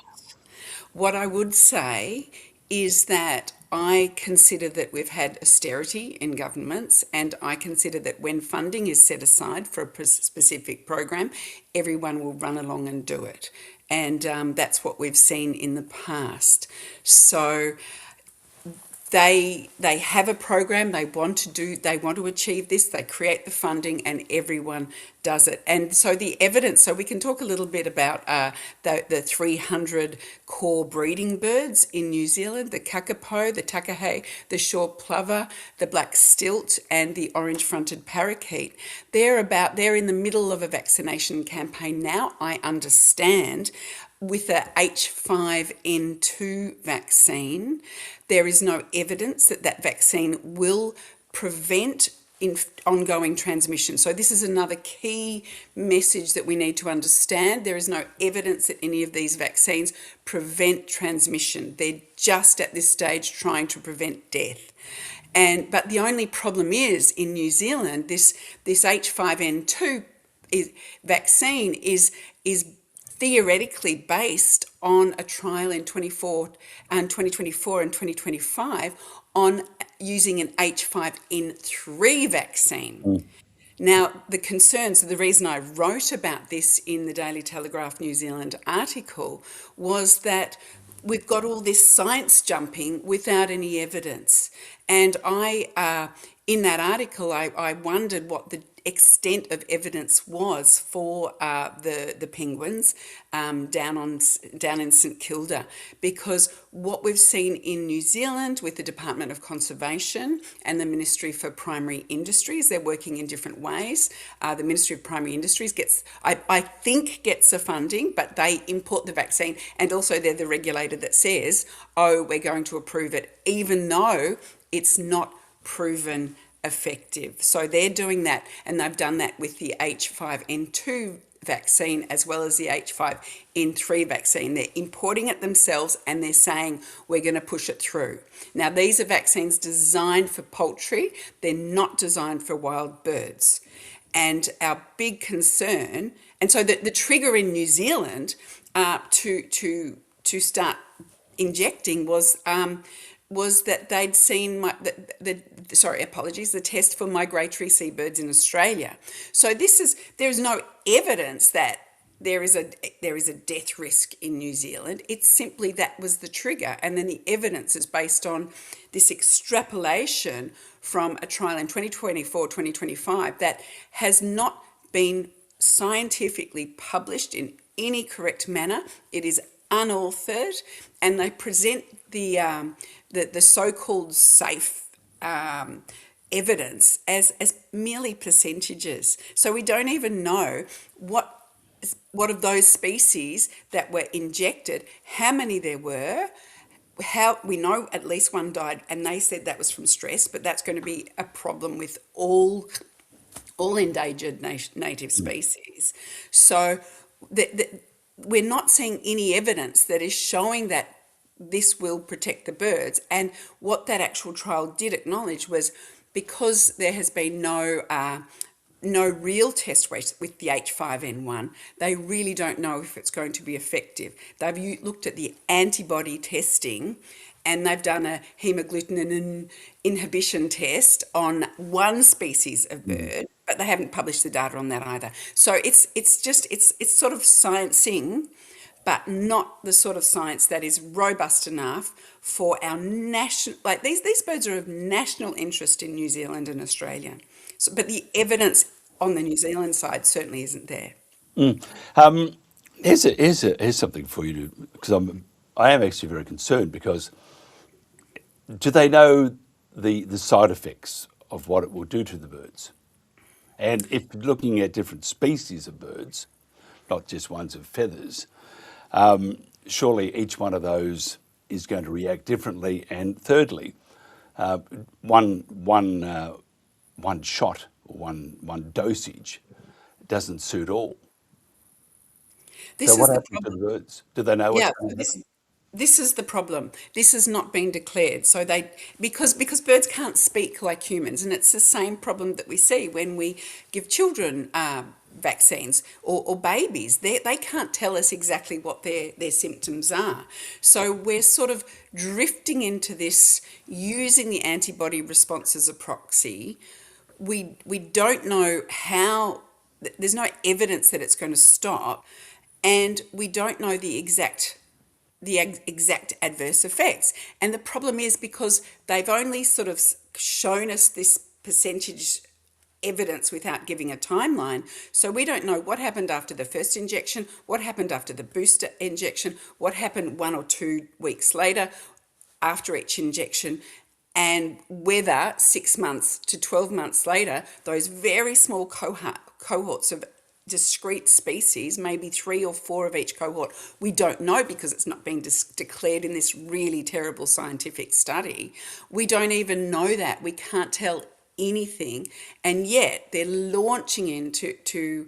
what I would say is that I consider that we've had austerity in governments, and I consider that when funding is set aside for a specific program, everyone will run along and do it. And that's what we've seen in the past. So they have a program, they want to achieve this, they create the funding, and everyone does it. And so the evidence, so we can talk a little bit about the 300 core breeding birds in New Zealand: the kakapo, the takahe, the shore plover, the black stilt, and the orange-fronted parakeet. They're in the middle of a vaccination campaign now, I understand, with a H5N2 vaccine. There is no evidence that vaccine will prevent ongoing transmission. So this is another key message that we need to understand. There is no evidence that any of these vaccines prevent transmission. They're just at this stage trying to prevent death. But the only problem is, in New Zealand, this H5N2 vaccine is theoretically based on a trial in 2024 and 2025 on using an H5N3 vaccine. Now, the reason I wrote about this in the Daily Telegraph New Zealand article was that we've got all this science jumping without any evidence. And in that article, I wondered what the extent of evidence was for the penguins down in St Kilda, because what we've seen in New Zealand with the Department of Conservation and the Ministry for Primary Industries, they're working in different ways. The Ministry of Primary Industries gets the funding, but they import the vaccine, and also they're the regulator that says, oh, we're going to approve it, even though it's not proven effective. So they're doing that, and they've done that with the H5N2 vaccine as well as the H5N3 vaccine. They're importing it themselves, and they're saying we're going to push it through. Now, these are vaccines designed for poultry. They're not designed for wild birds. And our big concern, and so the trigger in New Zealand to start injecting was that they'd seen the test for migratory seabirds in Australia. So there's no evidence that there is a death risk in New Zealand. It's simply that was the trigger, and then the evidence is based on this extrapolation from a trial in 2024-2025 that has not been scientifically published in any correct manner. It is unauthored, and they present the so-called safe evidence as merely percentages. So we don't even know what of those species that were injected, how many there were. We know at least one died, and they said that was from stress, but that's going to be a problem with all endangered native species. So we're not seeing any evidence that is showing that this will protect the birds. And what that actual trial did acknowledge was, because there has been no no real test with the H5N1. They really don't know if it's going to be effective. They've looked at the antibody testing, and they've done a hemagglutinin inhibition test on one species of bird, but they haven't published the data on that either. So it's sort of sciencing, but not the sort of science that is robust enough for our national, like these birds are of national interest in New Zealand and Australia. So, but the evidence on the New Zealand side certainly isn't there. Here's something for you to, because I am actually very concerned, because do they know the side effects of what it will do to the birds? And if looking at different species of birds, not just ones of feathers, surely each one of those is going to react differently. And thirdly, one shot or one dosage doesn't suit all. This So is what the happens to the birds? Do they know what's going on? This is the problem. This has not been declared. So because birds can't speak like humans, and it's the same problem that we see when we give children vaccines or babies. They can't tell us exactly what their symptoms are. So we're sort of drifting into this using the antibody response as a proxy. We don't know how. There's no evidence that it's going to stop, and we don't know the exact adverse effects. And the problem is because they've only sort of shown us this percentage evidence without giving a timeline. So we don't know what happened after the first injection, what happened after the booster injection, what happened 1 or 2 weeks later after each injection, and whether 6 months to 12 months later, those very small cohorts of discrete species, maybe 3 or 4 of each cohort, we don't know because it's not been declared in this really terrible scientific study. We don't even know that. We can't tell anything, and yet they're launching into to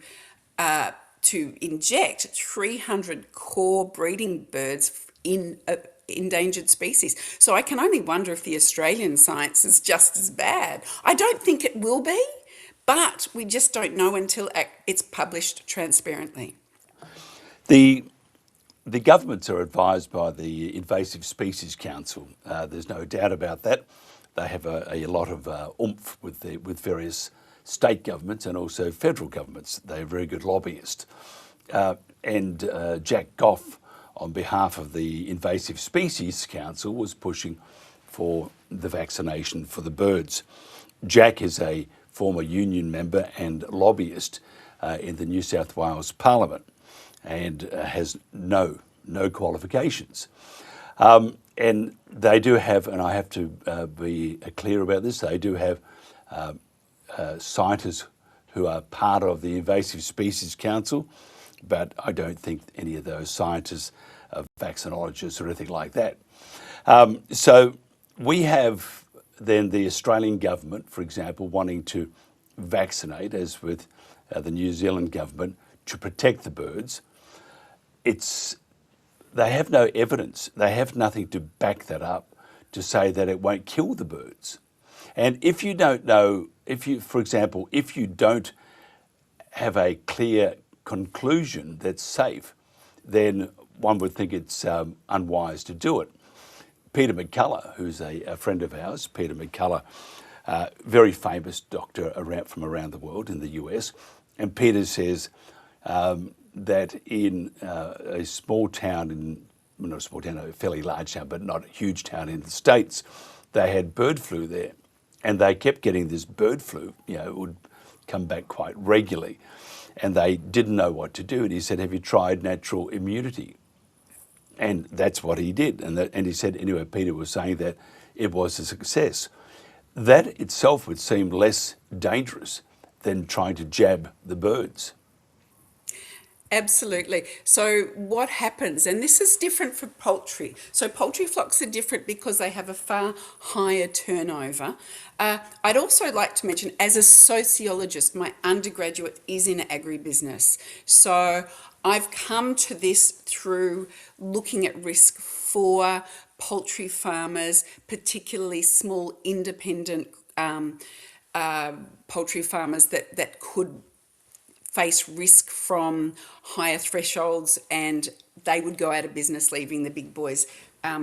inject 300 core breeding birds in endangered species. So I can only wonder if the Australian science is just as bad. I don't think it will be, but we just don't know until it's published transparently. The governments are advised by the Invasive Species Council. There's no doubt about that. They have a lot of oomph with various state governments and also federal governments. They're very good lobbyists. And Jack Goff, on behalf of the Invasive Species Council, was pushing for the vaccination for the birds. Jack is a former union member and lobbyist in the New South Wales Parliament, and has no qualifications. And they do have, and I have to be clear about this, they do have scientists who are part of the Invasive Species Council, but I don't think any of those scientists are vaccinologists or anything like that. So we have then the Australian government, for example, wanting to vaccinate, as with the New Zealand government, to protect the birds. They have no evidence. They have nothing to back that up to say that it won't kill the birds. And if you don't know, for example, if you don't have a clear conclusion that's safe, then one would think it's unwise to do it. Peter McCullough, who's a friend of ours, Peter McCullough, very famous doctor from around the world in the US, and Peter says that in a small town, not a small town, a fairly large town, but not a huge town in the States, they had bird flu there, and they kept getting this bird flu. It would come back quite regularly, and they didn't know what to do. And he said, "Have you tried natural immunity?" And that's what he did. And he said, anyway, Peter was saying that it was a success. That itself would seem less dangerous than trying to jab the birds. Absolutely. So what happens, and this is different for poultry. So poultry flocks are different because they have a far higher turnover. I'd also like to mention, as a sociologist, my undergraduate is in agribusiness. So I've come to this through looking at risk for poultry farmers, particularly small independent poultry farmers that could face risk from higher thresholds, and they would go out of business, leaving the big boys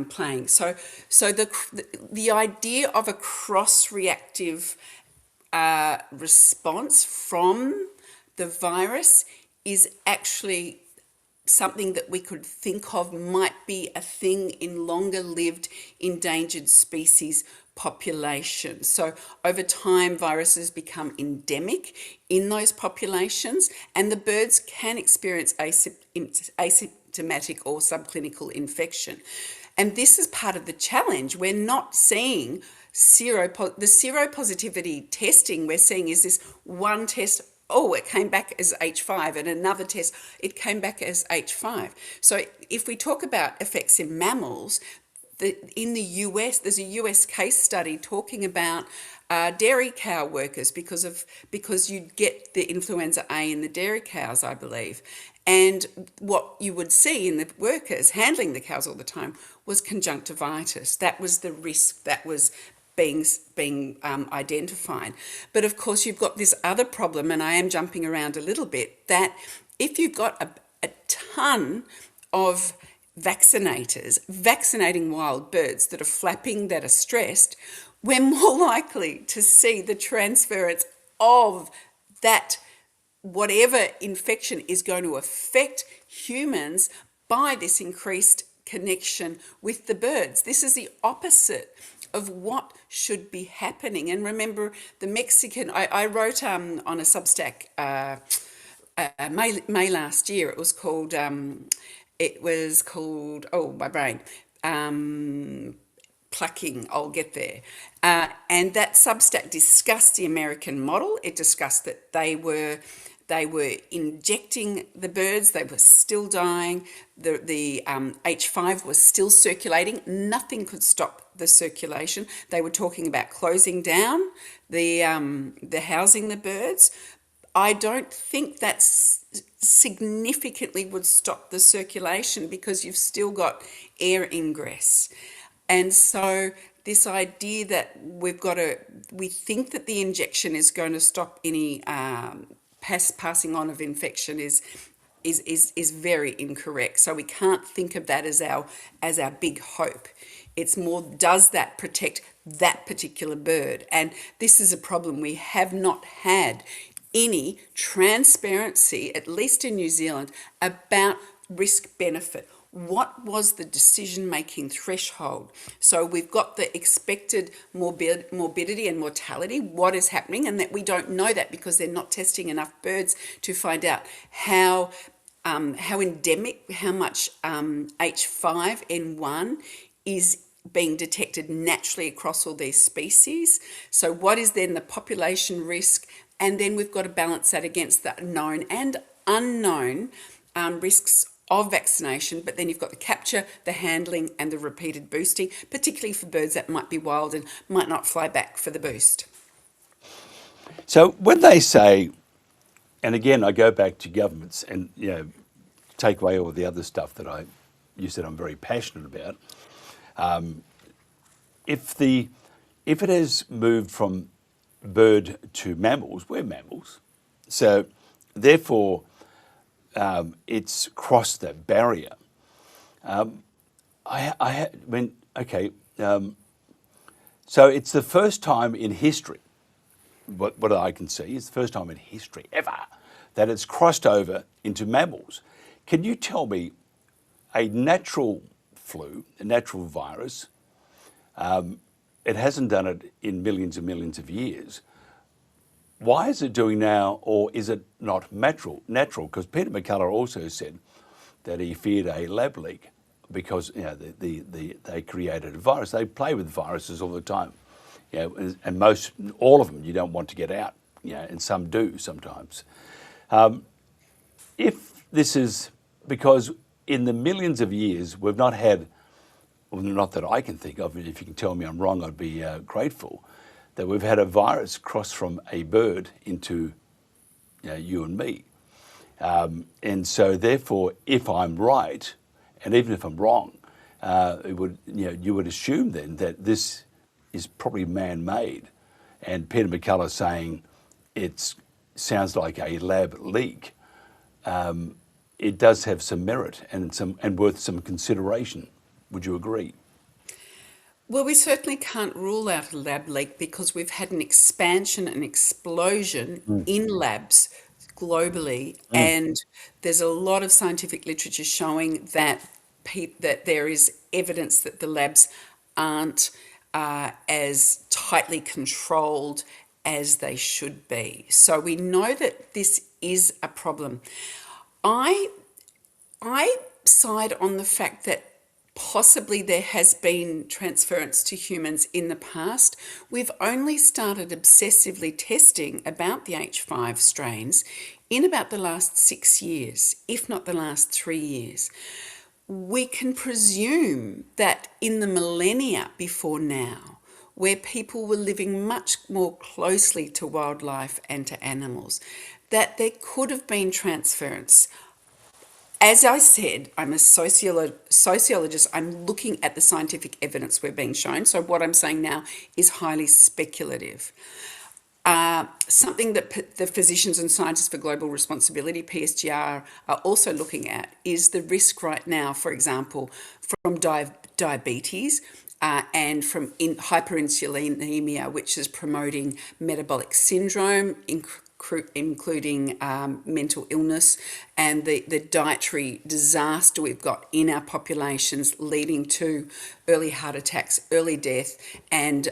playing. So the idea of a cross-reactive response from the virus is actually something that we could think of might be a thing in longer-lived endangered species populations. So over time, viruses become endemic in those populations, and the birds can experience asymptomatic or subclinical infection. And this is part of the challenge. We're not seeing the seropositivity testing we're seeing is this one test. Oh, it came back as H5, and another test, it came back as H5. So if we talk about effects in mammals, in the US, there's a US case study talking about dairy cow workers because you get the influenza A in the dairy cows, I believe. And what you would see in the workers handling the cows all the time was conjunctivitis. That was the risk that was being identified. But of course, you've got this other problem, and I am jumping around a little bit, that if you've got a ton of vaccinators vaccinating wild birds that are flapping, that are stressed, we're more likely to see the transference of that whatever infection is going to affect humans by this increased connection with the birds. This is the opposite of what should be happening. And remember, the Mexican, I wrote on a Substack May last year. It was called oh, my brain, plucking, I'll get there. And that Substack discussed the American model. It discussed that they were injecting the birds, they were still dying, the H5 was still circulating, nothing could stop the circulation. They were talking about closing down the housing the birds. I don't think that significantly would stop the circulation because you've still got air ingress. And so this idea that we think that the injection is going to stop any passing on of infection is very incorrect. So we can't think of that as our big hope. It's more, does that protect that particular bird? And this is a problem. We have not had any transparency, at least in New Zealand, about risk benefit. What was the decision-making threshold? So we've got the expected morbidity and mortality, what is happening, and that we don't know that because they're not testing enough birds to find out how endemic, how much H5N1 is being detected naturally across all these species. So what is then the population risk? And then we've got to balance that against the known and unknown risks of vaccination, but then you've got the capture, the handling, and the repeated boosting, particularly for birds that might be wild and might not fly back for the boost. So when they say, and again, I go back to governments and, take away all the other stuff that you said I'm very passionate about. If it has moved from bird to mammals, we're mammals. So therefore, it's crossed that barrier. So it's the first time in history, what I can see, it's the first time in history ever that it's crossed over into mammals. Can you tell me a natural flu, a natural virus, it hasn't done it in millions and millions of years. Why is it doing now, or is it not natural? Because Peter McCullough also said that he feared a lab leak because they created a virus. They play with viruses all the time, and all of them you don't want to get out, and some do sometimes. If this is because in the millions of years we've not had, well, not that I can think of, if you can tell me I'm wrong, I'd be grateful, that we've had a virus cross from a bird into you and me. And so therefore, if I'm right, and even if I'm wrong, you would assume then that this is probably man-made. and Peter McCullough saying it sounds like a lab leak, it does have some merit and worth some consideration. Would you agree? Well, we certainly can't rule out a lab leak because we've had an expansion and explosion in labs globally, and there's a lot of scientific literature showing that that there is evidence that the labs aren't as tightly controlled as they should be. So we know that this is a problem. I side on the fact that possibly there has been transference to humans in the past. We've only started obsessively testing about the H5 strains in about the last 6 years, if not the last 3 years. We can presume that in the millennia before now, where people were living much more closely to wildlife and to animals, that there could have been transference. As I said, I'm a sociologist. I'm looking at the scientific evidence we're being shown. So what I'm saying now is highly speculative. Something that the Physicians and Scientists for Global Responsibility, PSGR, are also looking at is the risk right now, for example, from diabetes and from hyperinsulinemia, which is promoting metabolic syndrome, including mental illness, and the dietary disaster we've got in our populations, leading to early heart attacks, early death, and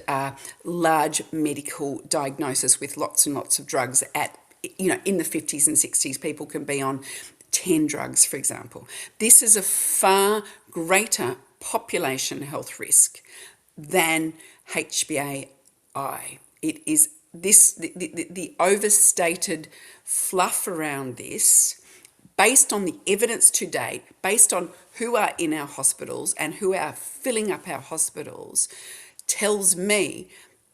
large medical diagnosis with lots and lots of drugs in the 50s and 60s. People can be on 10 drugs, for example. This is a far greater population health risk than HbA1. It is the overstated fluff around this, based on the evidence to date, based on who are in our hospitals and who are filling up our hospitals, tells me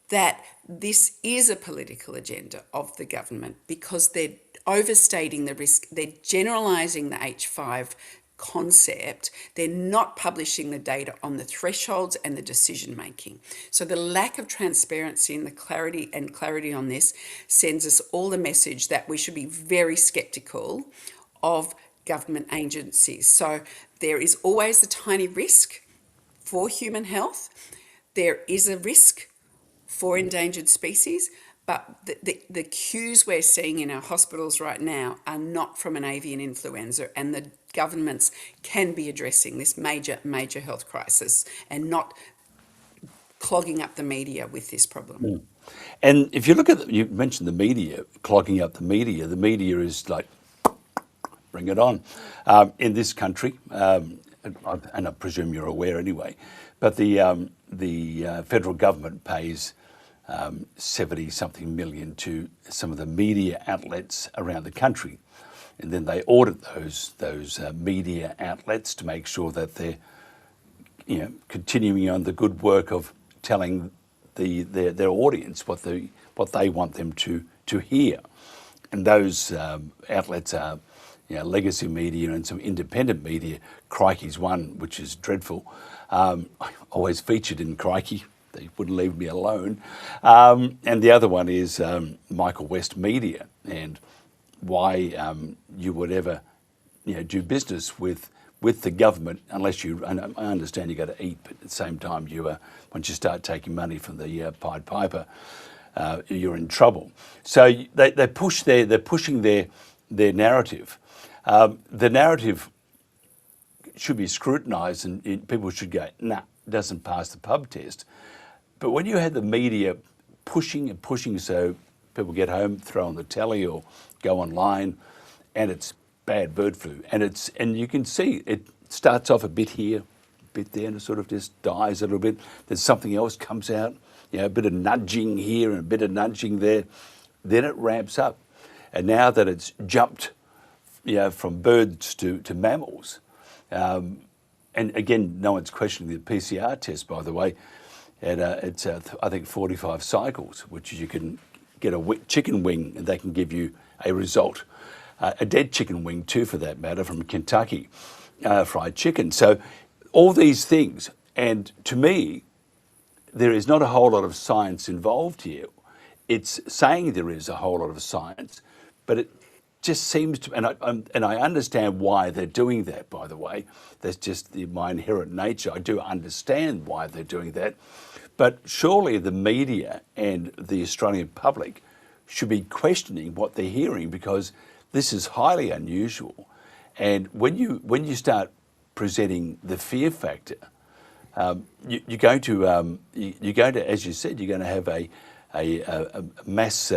that this is a political agenda of the government because they're overstating the risk. They're generalising the H5 concept. They're not publishing the data on the thresholds and the decision making. So the lack of transparency and the clarity on this sends us all the message that we should be very skeptical of government agencies. So there is always the tiny risk for human health. There is a risk for endangered species, but the cues we're seeing in our hospitals right now are not from an avian influenza, and the governments can be addressing this major health crisis and not clogging up the media with this problem. And if you look at, you mentioned the media, clogging up the media is like, bring it on. In this country, and I presume you're aware anyway, but the federal government pays 70-something million to some of the media outlets around the country. And then they audit those media outlets to make sure that they're continuing on the good work of telling their audience what they want them to hear. And those outlets are legacy media and some independent media. Crikey's one, which is dreadful. I always featured in Crikey. They wouldn't leave me alone. And the other one is Michael West Media, and why you would ever do business with the government unless you, and I understand you got to eat, but at the same time once you start taking money from the Pied Piper, you're in trouble. So they're pushing their narrative. The narrative should be scrutinised, and people should go, nah, it doesn't pass the pub test. But when you had the media pushing and pushing, so people get home, throw on the telly or go online, and it's bad bird flu, and you can see it starts off a bit here, a bit there, and it sort of just dies a little bit. Then something else comes out, a bit of nudging here and a bit of nudging there. Then it ramps up, and now that it's jumped, from birds to mammals, and again, no one's questioning the PCR test, by the way. And it's, I think, 45 cycles, which you can get a chicken wing and they can give you a result. A dead chicken wing too, for that matter, from Kentucky, fried chicken. So all these things, and to me, there is not a whole lot of science involved here. it's saying there is a whole lot of science, but it just seems to, and I understand why they're doing that, by the way. That's just my inherent nature. I do understand why they're doing that. But surely the media and the Australian public should be questioning what they're hearing, because this is highly unusual. And when you start presenting the fear factor, you're going to, as you said, you're going to have a mass,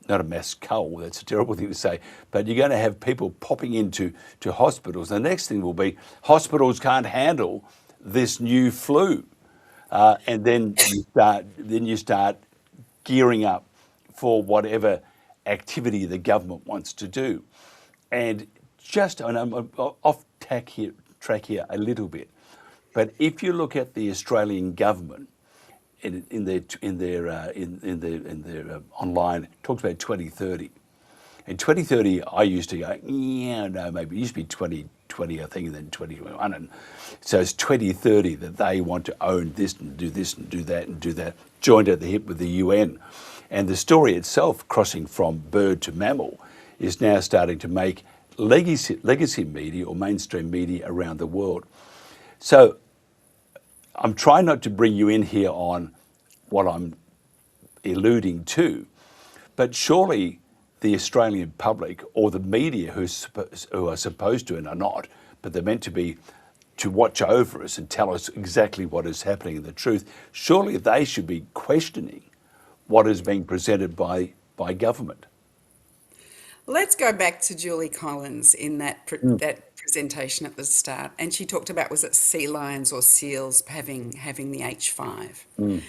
not a mass cull, that's a terrible thing to say, but you're going to have people popping into hospitals. The next thing will be hospitals can't handle this new flu. And then you start gearing up for whatever activity the government wants to do. And I'm off track here a little bit, but if you look at the Australian government in their online, it talks about 2030. In 2030, I used to go, yeah, no, maybe it used to be 2020, I think, and then 2021. And so it's 2030 that they want to own this and do that, joined at the hip with the UN. And the story itself, crossing from bird to mammal, is now starting to make legacy media or mainstream media around the world. So I'm trying not to bring you in here on what I'm alluding to, but surely the Australian public or the media who are supposed to and are not, but they're meant to be to watch over us and tell us exactly what is happening and the truth, surely they should be questioning what is being presented by government. Let's go back to Julie Collins in that presentation at the start, and she talked about, was it sea lions or seals having the H5?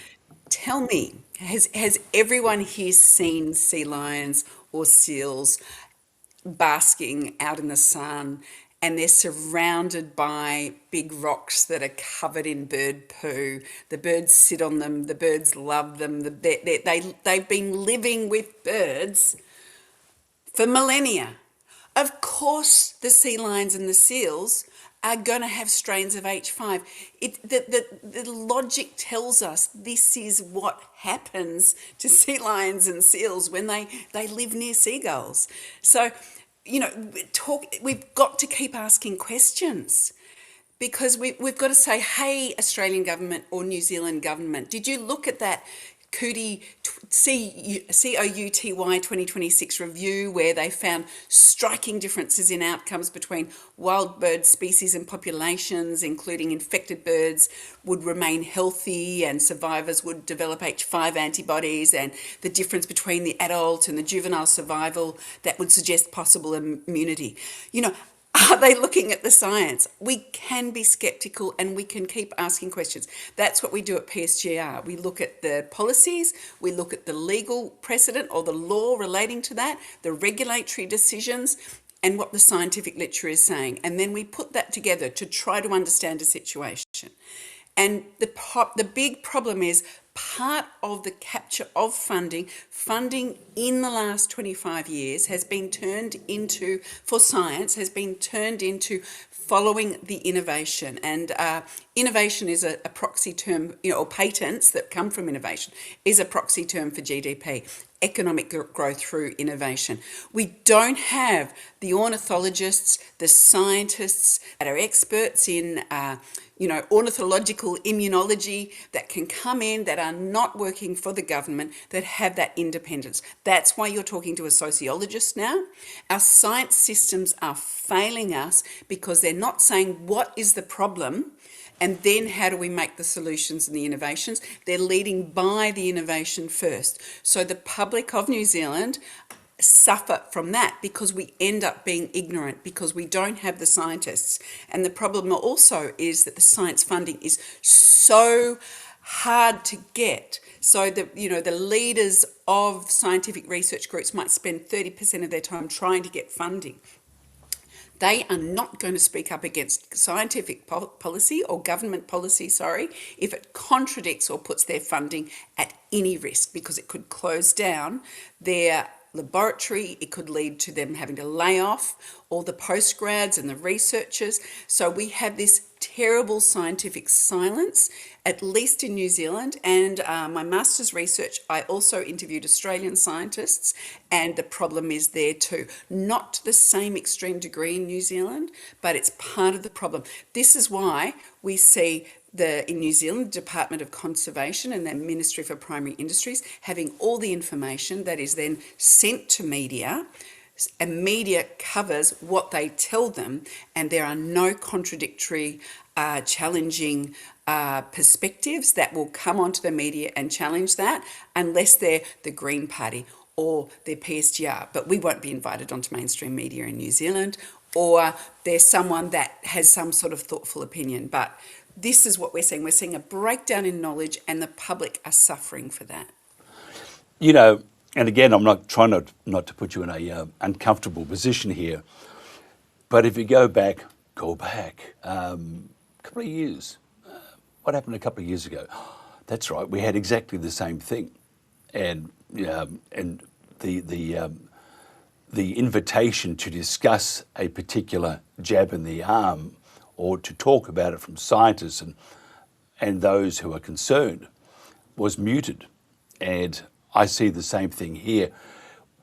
Tell me, has everyone here seen sea lions or seals basking out in the sun, and they're surrounded by big rocks that are covered in bird poo? The birds sit on them, the birds love them, they've been living with birds for millennia. Of course, the sea lions and the seals are going to have strains of H5. The logic tells us this is what happens to sea lions and seals when they live near seagulls. So, we've got to keep asking questions, because we've got to say, hey, Australian government or New Zealand government, did you look at that COUTY 2026 review where they found striking differences in outcomes between wild bird species and populations, including infected birds would remain healthy and survivors would develop H5 antibodies, and the difference between the adult and the juvenile survival that would suggest possible immunity? Are they looking at the science? We can be sceptical and we can keep asking questions. That's what we do at PSGR. We look at the policies, we look at the legal precedent or the law relating to that, the regulatory decisions, and what the scientific literature is saying. And then we put that together to try to understand a situation. And the big problem is, part of the capture of funding in the last 25 years has been turned into, for science, has been turned into following the innovation. And innovation is a proxy term, or patents that come from innovation is a proxy term for GDP, economic growth through innovation. We don't have the ornithologists, the scientists that are experts in ornithological immunology that can come in, that are not working for the government, that have that independence. That's why you're talking to a sociologist now. Our science systems are failing us because they're not saying what is the problem and then how do we make the solutions and the innovations. They're leading by the innovation first. So the public of New Zealand suffer from that because we end up being ignorant, because we don't have the scientists. And the problem also is that the science funding is so hard to get. So the leaders of scientific research groups might spend 30% of their time trying to get funding. They are not going to speak up against scientific policy or government policy, if it contradicts or puts their funding at any risk, because it could close down their laboratory. It could lead to them having to lay off all the postgrads and the researchers. So we have this terrible scientific silence, at least in New Zealand. And my master's research, I also interviewed Australian scientists, and the problem is there too. Not to the same extreme degree in New Zealand, but it's part of the problem. This is why we see in New Zealand, the Department of Conservation and the Ministry for Primary Industries having all the information that is then sent to media, and media covers what they tell them, and there are no contradictory, challenging perspectives that will come onto the media and challenge that, unless they're the Green Party or they're PSGR. But we won't be invited onto mainstream media in New Zealand, or there's someone that has some sort of thoughtful opinion. But this is what we're seeing. We're seeing a breakdown in knowledge, and the public are suffering for that. You know, and again, I'm not trying not to put you in a uncomfortable position here, but if you go back a couple of years, what happened a couple of years ago? That's right, we had exactly the same thing, and the invitation to discuss a particular jab in the arm, or to talk about it from scientists and those who are concerned, was muted. And I see the same thing here.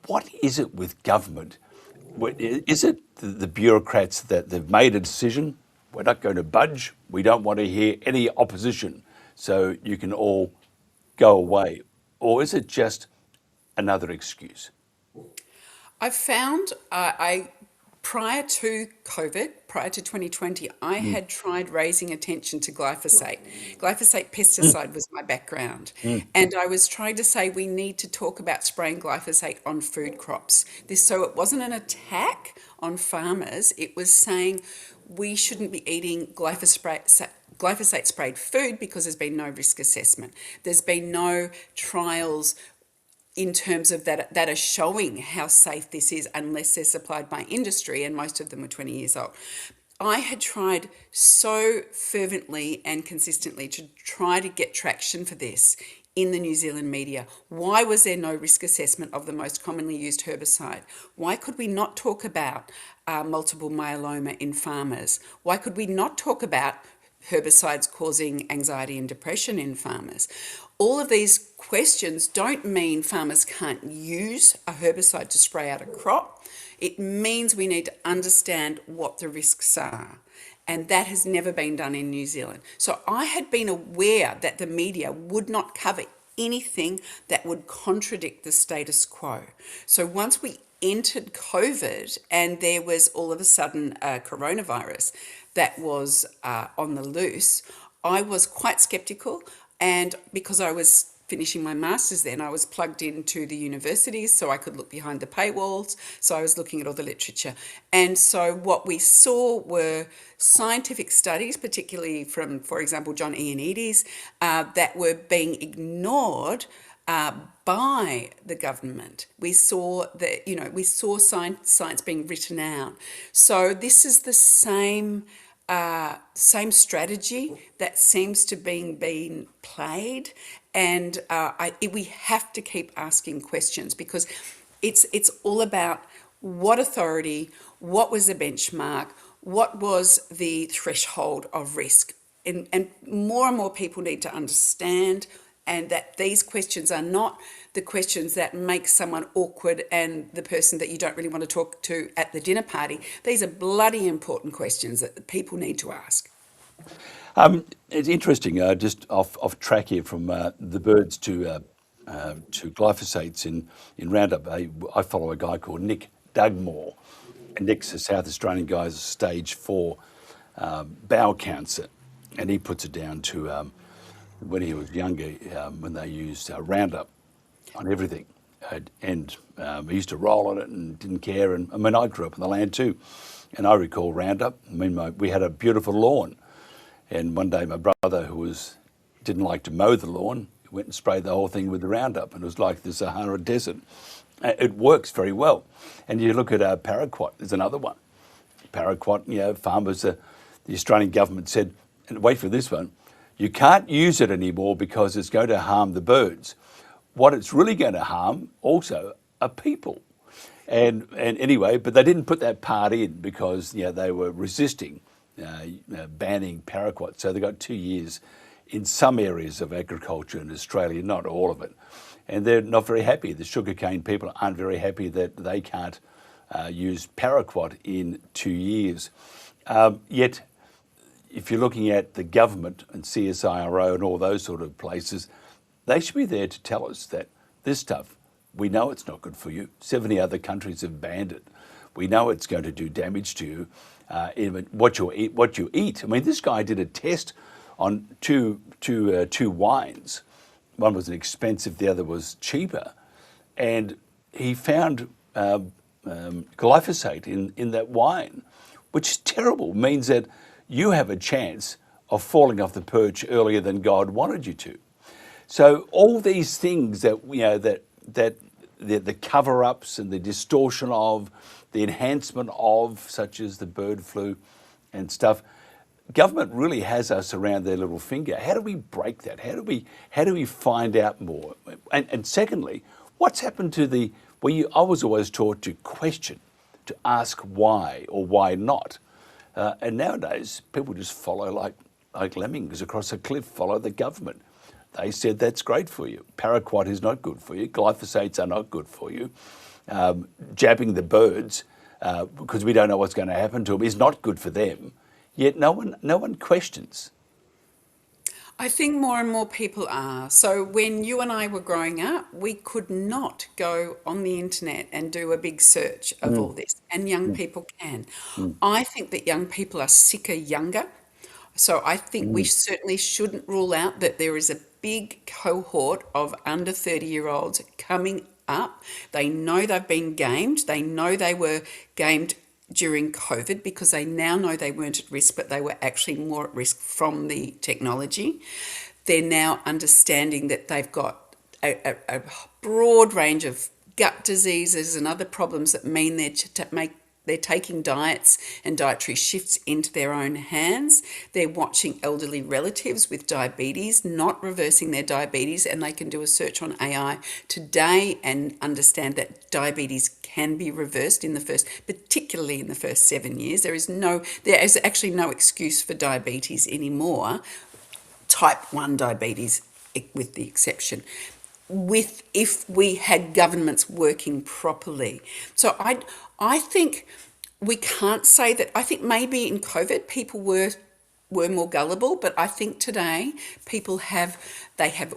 What is it with government? Is it the bureaucrats that they've made a decision? We're not going to budge. We don't want to hear any opposition, so you can all go away. Or is it just another excuse? I've found, prior to COVID, prior to 2020, I had tried raising attention to glyphosate. Glyphosate pesticide was my background. And I was trying to say we need to talk about spraying glyphosate on food crops. So it wasn't an attack on farmers. It was saying we shouldn't be eating glyphosate sprayed food because there's been no risk assessment. There's been no trials in terms of that are showing how safe this is, unless they're supplied by industry, and most of them were 20 years old. I had tried so fervently and consistently to try to get traction for this in the New Zealand media. Why was there no risk assessment of the most commonly used herbicide? Why could we not talk about multiple myeloma in farmers? Why could we not talk about herbicides causing anxiety and depression in farmers? All of these questions don't mean farmers can't use a herbicide to spray out a crop. It means we need to understand what the risks are. And that has never been done in New Zealand. So I had been aware that the media would not cover anything that would contradict the status quo. So once we entered COVID and there was all of a sudden a coronavirus that was on the loose, I was quite skeptical. And because I was finishing my master's then, I was plugged into the universities so I could look behind the paywalls. So I was looking at all the literature. And so what we saw were scientific studies, particularly from, for example, John Ioannidis, that were being ignored by the government. We saw science being written out. So this is the same strategy that seems to being played, and we have to keep asking questions, because it's all about what authority, what was the benchmark, what was the threshold of risk, and more people need to understand, and that these questions are not the questions that make someone awkward and the person that you don't really want to talk to at the dinner party. These are bloody important questions that the people need to ask. It's interesting, just off track here from the birds to glyphosates in Roundup. I follow a guy called Nick Dugmore, and Nick's a South Australian guy, with stage 4 bowel cancer, and he puts it down to when he was younger, when they used Roundup on everything, and he used to roll on it and didn't care. And I mean, I grew up on the land too, and I recall Roundup. I mean, we had a beautiful lawn, and one day my brother, who didn't like to mow the lawn, went and sprayed the whole thing with the Roundup, and it was like the Sahara Desert. It works very well. And you look at paraquat, there's another one. Paraquat, farmers, the Australian government said, and wait for this one, you can't use it anymore because it's going to harm the birds. What it's really going to harm also are people. And anyway, but they didn't put that part in because they were resisting banning paraquat. So they got 2 years in some areas of agriculture in Australia, not all of it. And they're not very happy. The sugarcane people aren't very happy that they can't use paraquat in 2 years. Yet, if you're looking at the government and CSIRO and all those sort of places, they should be there to tell us that this stuff, we know it's not good for you. 70 other countries have banned it. We know it's going to do damage to you, even what you eat. I mean, this guy did a test on two wines. One was expensive, the other was cheaper, and he found glyphosate in that wine, which is terrible. It means that you have a chance of falling off the perch earlier than God wanted you to. So all these things that that the cover-ups and the distortion of, the enhancement of, such as the bird flu and stuff, government really has us around their little finger. How do we break that? How do we find out more? And secondly, what's happened to I was always taught to question, to ask why or why not. And nowadays, people just follow like lemmings across a cliff, follow the government. They said that's great for you. Paraquat is not good for you. Glyphosates are not good for you. Jabbing the birds, because we don't know what's going to happen to them, is not good for them. Yet no one questions. I think more and more people are. So when you and I were growing up, we could not go on the internet and do a big search of all this, and young people can. I think that young people are sicker younger. So I think we certainly shouldn't rule out that there is a big cohort of under 30-year-olds coming up. They know they've been gamed. They know they were gamed during COVID because they now know they weren't at risk, but they were actually more at risk from the technology. They're now understanding that they've got a broad range of gut diseases and other problems that mean they're taking diets and dietary shifts into their own hands. They're watching elderly relatives with diabetes, not reversing their diabetes, and they can do a search on AI today and understand that diabetes can be reversed particularly in the first 7 years. There is actually no excuse for diabetes anymore, type 1 diabetes with the exception, if we had governments working properly. So I think we can't say that. I think maybe in COVID people were more gullible, but I think today people have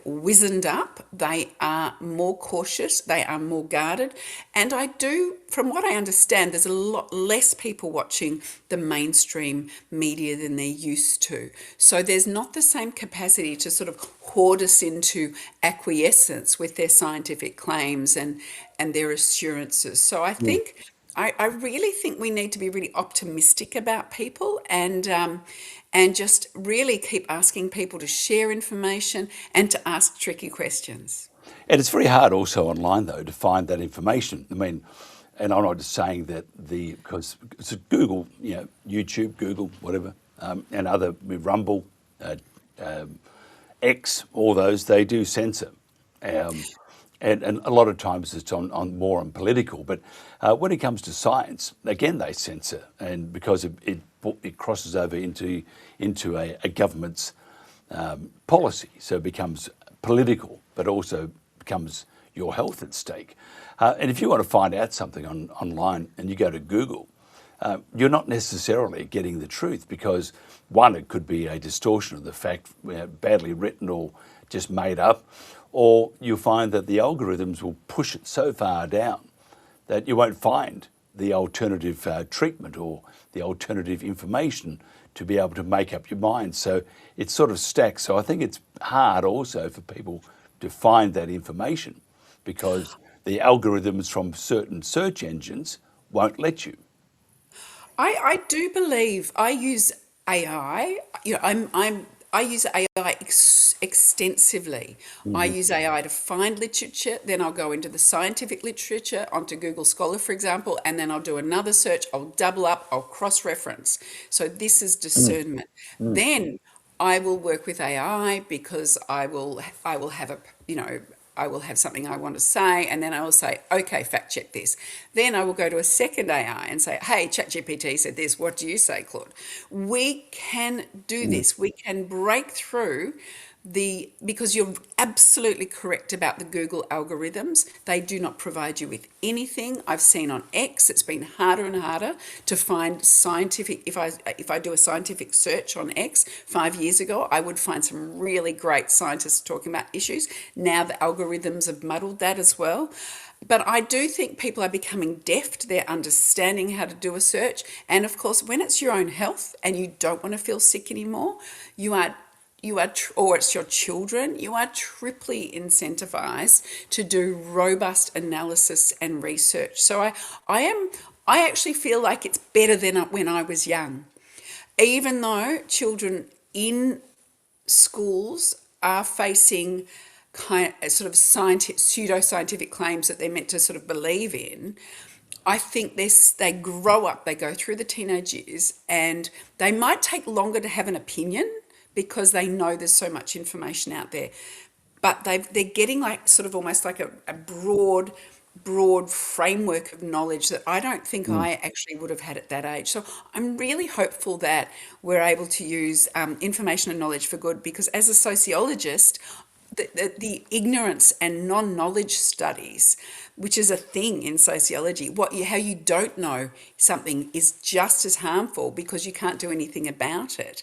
wizened up. They are more cautious. They are more guarded. And from what I understand, there's a lot less people watching the mainstream media than there used to. So there's not the same capacity to sort of hoard us into acquiescence with their scientific claims and their assurances. So I think I really think we need to be really optimistic about people and just really keep asking people to share information and to ask tricky questions. And it's very hard also online, though, to find that information. I mean, and I'm not just saying that because it's Google, YouTube, Google, whatever, and other, Rumble, X, all those, they do censor. And a lot of times it's on more on political, but when it comes to science, again they censor, and because it crosses over into a government's policy, so it becomes political, but also becomes your health at stake. And if you want to find out something online and you go to Google, you're not necessarily getting the truth because one, it could be a distortion of the fact, badly written or just made up. Or you'll find that the algorithms will push it so far down that you won't find the alternative treatment or the alternative information to be able to make up your mind. So it sort of stacks. So I think it's hard also for people to find that information because the algorithms from certain search engines won't let you. I do believe I use AI. I use AI extensively. I use AI to find literature, then I'll go into the scientific literature, onto Google Scholar, for example, and then I'll do another search, I'll double up, I'll cross-reference. So this is discernment. Then I will work with AI because I will have I will have something I want to say, and then I will say, okay, fact check this. Then I will go to a second AI and say, hey, ChatGPT said this. What do you say, Claude? We can do this. We can break through because you're absolutely correct about the Google algorithms. They do not provide you with anything. I've seen on X, it's been harder and harder to find scientific. If I do a scientific search on X 5 years ago, I would find some really great scientists talking about issues. Now the algorithms have muddled that as well. But I do think people are becoming deft. They're understanding how to do a search. And of course, when it's your own health and you don't want to feel sick anymore, or it's your children, you are triply incentivized to do robust analysis and research. So I actually feel like it's better than when I was young. Even though children in schools are facing sort of pseudo-scientific claims that they're meant to sort of believe in, I think they grow up, they go through the teenage years, and they might take longer to have an opinion because they know there's so much information out there. But they're getting like sort of almost like a broad framework of knowledge that I don't think I actually would have had at that age. So I'm really hopeful that we're able to use information and knowledge for good, because as a sociologist, the ignorance and non-knowledge studies, which is a thing in sociology, how you don't know something is just as harmful because you can't do anything about it.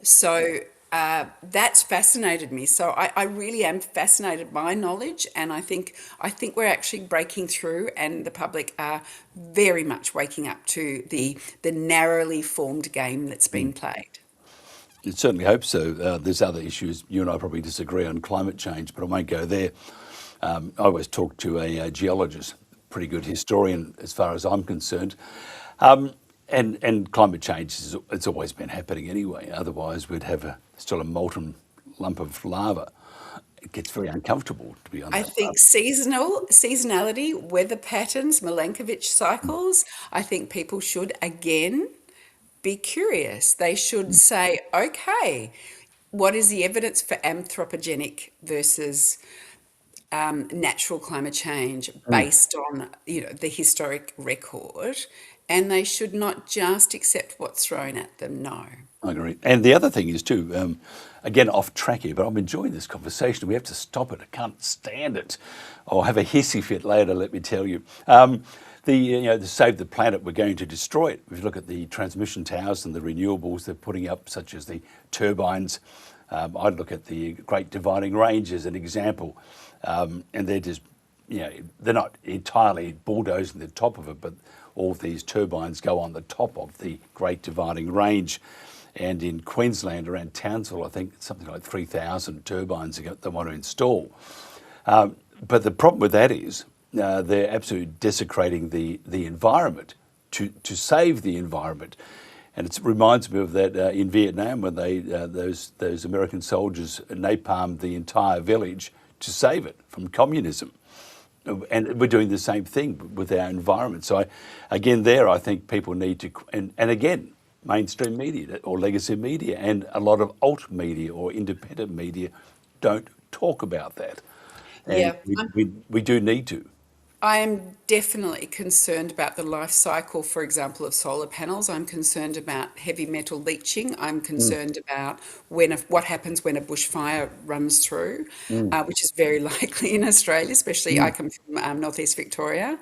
So that's fascinated me. So I really am fascinated by knowledge, and I think we're actually breaking through, and the public are very much waking up to the narrowly formed game that's been played. I certainly hope so. There's other issues. You and I probably disagree on climate change, but I won't go there. I always talk to a geologist, pretty good historian as far as I'm concerned. And climate change, it's always been happening anyway. Otherwise, we'd have still a molten lump of lava. It gets very uncomfortable, to be honest. I think seasonality, weather patterns, Milankovitch cycles, I think people should, again, be curious. They should say, okay, what is the evidence for anthropogenic versus natural climate change based on the historic record? And they should not just accept what's thrown at them. No. I agree. And the other thing is too, again, off track here, but I'm enjoying this conversation. We have to stop it. I can't stand it. I'll have a hissy fit later, let me tell you. To save the planet, we're going to destroy it. If you look at the transmission towers and the renewables they're putting up, such as the turbines, I'd look at the Great Dividing Range as an example. And they're just, they're not entirely bulldozing the top of it, but all of these turbines go on the top of the Great Dividing Range. And in Queensland, around Townsville, I think something like 3,000 turbines they want to install. But the problem with that is they're absolutely desecrating the environment to save the environment. And it reminds me of that in Vietnam when those American soldiers napalmed the entire village to save it from communism. And we're doing the same thing with our environment. So I think people need to, and again, mainstream media or legacy media and a lot of alt media or independent media don't talk about that. And we do need to. I am definitely concerned about the life cycle, for example, of solar panels. I'm concerned about heavy metal leaching. I'm concerned about what happens when a bushfire runs through, which is very likely in Australia, especially I come from northeast Victoria.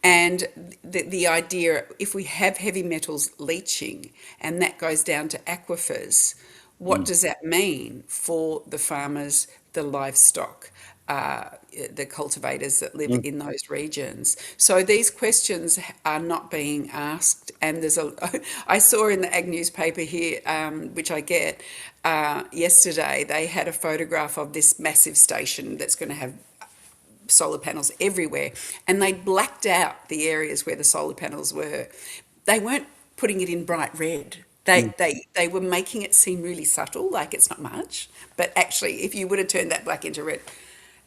And the idea, if we have heavy metals leaching and that goes down to aquifers, what does that mean for the farmers, the livestock? The cultivators that live in those regions. So these questions are not being asked. And I saw in the Ag newspaper here, which I get yesterday, they had a photograph of this massive station that's going to have solar panels everywhere. And they blacked out the areas where the solar panels were. They weren't putting it in bright red. They were making it seem really subtle, like it's not much. But actually, if you would have turned that black into red,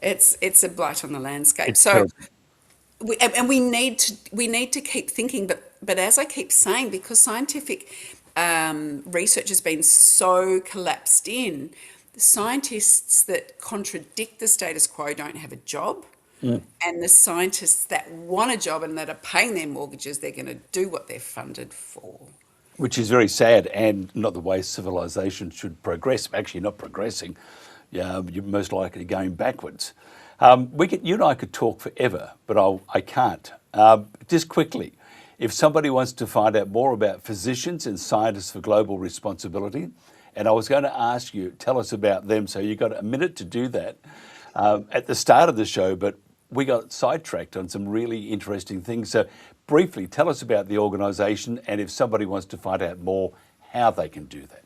it's a blight on the landscape. We need to keep thinking, but as I keep saying, because scientific research has been so collapsed in, The scientists that contradict the status quo don't have a job. And the scientists that want a job and that are paying their mortgages, they're going to do what they're funded for. Which is very sad and not the way civilization should progress. Actually, not progressing. You're most likely going backwards. You and I could talk forever, but I can't. Just quickly, if somebody wants to find out more about physicians and scientists for global responsibility, and I was going to ask you, tell us about them, so you got a minute to do that at the start of the show, but we got sidetracked on some really interesting things. So briefly, tell us about the organisation, and if somebody wants to find out more, how they can do that.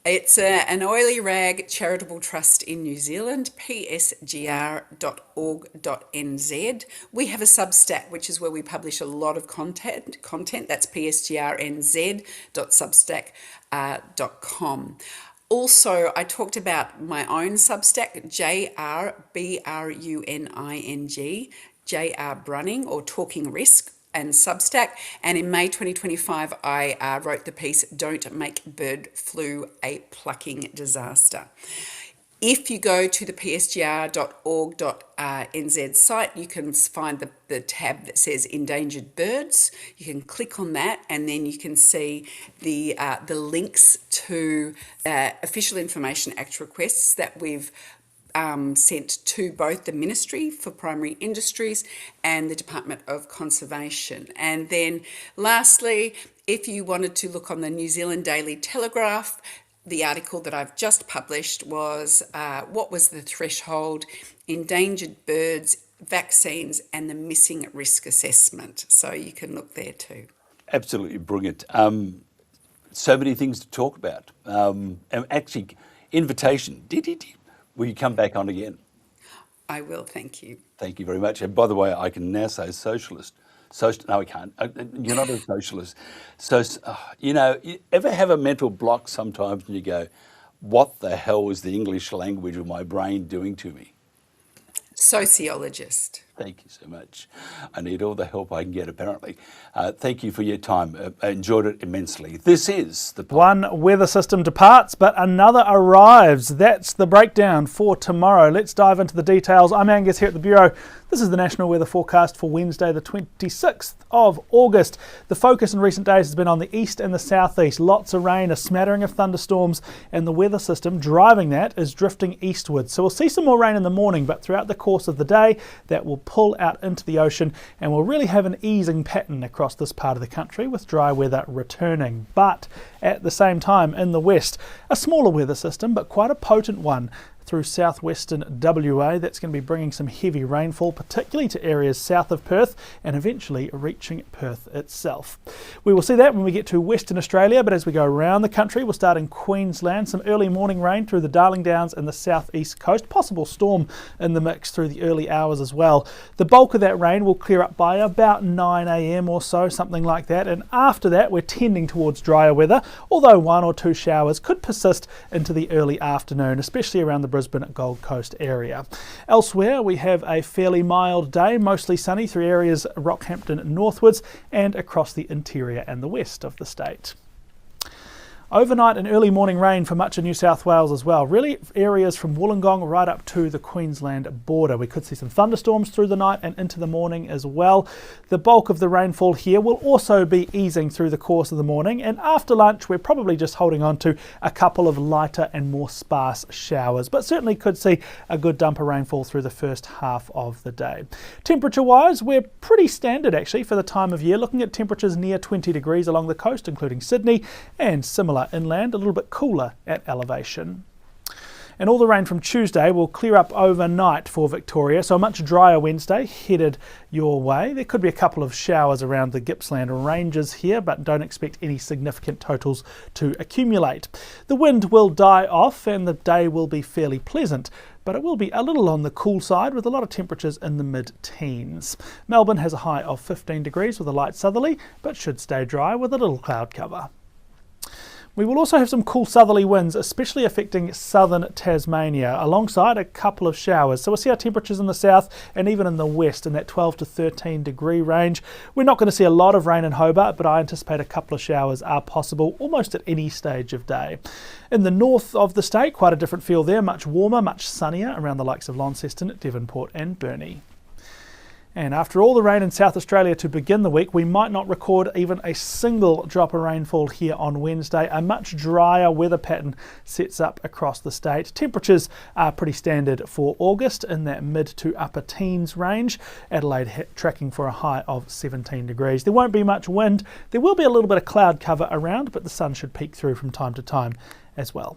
It's an oily rag charitable trust in New Zealand, psgr.org.nz. We have a Substack, which is where we publish a lot of content. That's psgrnz.substack.com. Also, I talked about my own Substack, Jr Bruning, Jr Bruning, or Talking Risk, and Substack. And in May 2025, I wrote the piece, Don't Make Bird Flu a Plucking Disaster. If you go to the psgr.org.nz site, you can find the tab that says Endangered Birds. You can click on that, and then you can see the links to Official Information Act requests that we've sent to both the Ministry for Primary Industries and the Department of Conservation. And then lastly, if you wanted to look on the New Zealand Daily Telegraph, the article that I've just published was what was the threshold, endangered birds, vaccines, and the missing risk assessment. So you can look there too. Absolutely brilliant. So many things to talk about. And actually, invitation. Will you come back on again? I will, thank you. Thank you very much. And by the way, I can now say socialist. No, I can't. You're not a socialist. So, you ever have a mental block sometimes and you go, what the hell is the English language of my brain doing to me? Sociologist. Thank you so much. I need all the help I can get, apparently. Thank you for your time. I enjoyed it immensely. This is the... One weather system departs, but another arrives. That's the breakdown for tomorrow. Let's dive into the details. I'm Angus here at the Bureau. This is the national weather forecast for Wednesday, the 26th of August. The focus in recent days has been on the east and the southeast. Lots of rain, a smattering of thunderstorms, and the weather system driving that is drifting eastwards. So we'll see some more rain in the morning, but throughout the course of the day, that will pull out into the ocean, and we'll really have an easing pattern across this part of the country with dry weather returning. But at the same time, in the west, a smaller weather system, but quite a potent one through southwestern WA. That's going to be bringing some heavy rainfall, particularly to areas south of Perth and eventually reaching Perth itself. We will see that when we get to Western Australia, but as we go around the country, we'll start in Queensland. Some early morning rain through the Darling Downs and the southeast coast. Possible storm in the mix through the early hours as well. The bulk of that rain will clear up by about 9 a.m. or so, something like that. And after that, we're tending towards drier weather, although 1 or 2 showers could persist into the early afternoon, especially around the Brisbane Gold Coast area. Elsewhere, we have a fairly mild day, mostly sunny through areas Rockhampton northwards and across the interior and the west of the state. Overnight and early morning rain for much of New South Wales as well. Really areas from Wollongong right up to the Queensland border. We could see some thunderstorms through the night and into the morning as well. The bulk of the rainfall here will also be easing through the course of the morning, and after lunch we're probably just holding on to a couple of lighter and more sparse showers, but certainly could see a good dump of rainfall through the first half of the day. Temperature wise, we're pretty standard actually for the time of year, looking at temperatures near 20 degrees along the coast, including Sydney, and similar inland, a little bit cooler at elevation. And all the rain from Tuesday will clear up overnight for Victoria, so a much drier Wednesday headed your way. There could be a couple of showers around the Gippsland ranges here, but don't expect any significant totals to accumulate. The wind will die off and the day will be fairly pleasant, but it will be a little on the cool side with a lot of temperatures in the mid-teens. Melbourne has a high of 15 degrees with a light southerly, but should stay dry with a little cloud cover. We will also have some cool southerly winds, especially affecting southern Tasmania, alongside a couple of showers. So we'll see our temperatures in the south and even in the west in that 12 to 13 degree range. We're not going to see a lot of rain in Hobart, but I anticipate a couple of showers are possible almost at any stage of day. In the north of the state, quite a different feel there, much warmer, much sunnier around the likes of Launceston, Devonport and Burnie. And after all the rain in South Australia to begin the week, we might not record even a single drop of rainfall here on Wednesday. A much drier weather pattern sets up across the state. Temperatures are pretty standard for August in that mid to upper teens range. Adelaide tracking for a high of 17 degrees. There won't be much wind. There will be a little bit of cloud cover around, but the sun should peek through from time to time as well.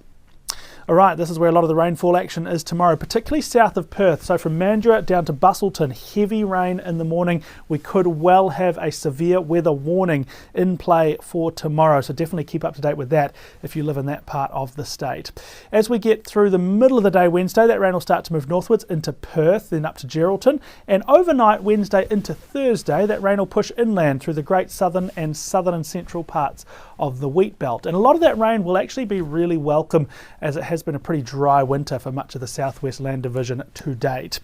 Alright, this is where a lot of the rainfall action is tomorrow, particularly south of Perth. So from Mandurah down to Busselton, heavy rain in the morning. We could well have a severe weather warning in play for tomorrow, so definitely keep up to date with that if you live in that part of the state. As we get through the middle of the day Wednesday, that rain will start to move northwards into Perth, then up to Geraldton, and overnight Wednesday into Thursday, that rain will push inland through the great southern and central parts of the wheat belt. And a lot of that rain will actually be really welcome, as it has been a pretty dry winter for much of the southwest land division to date.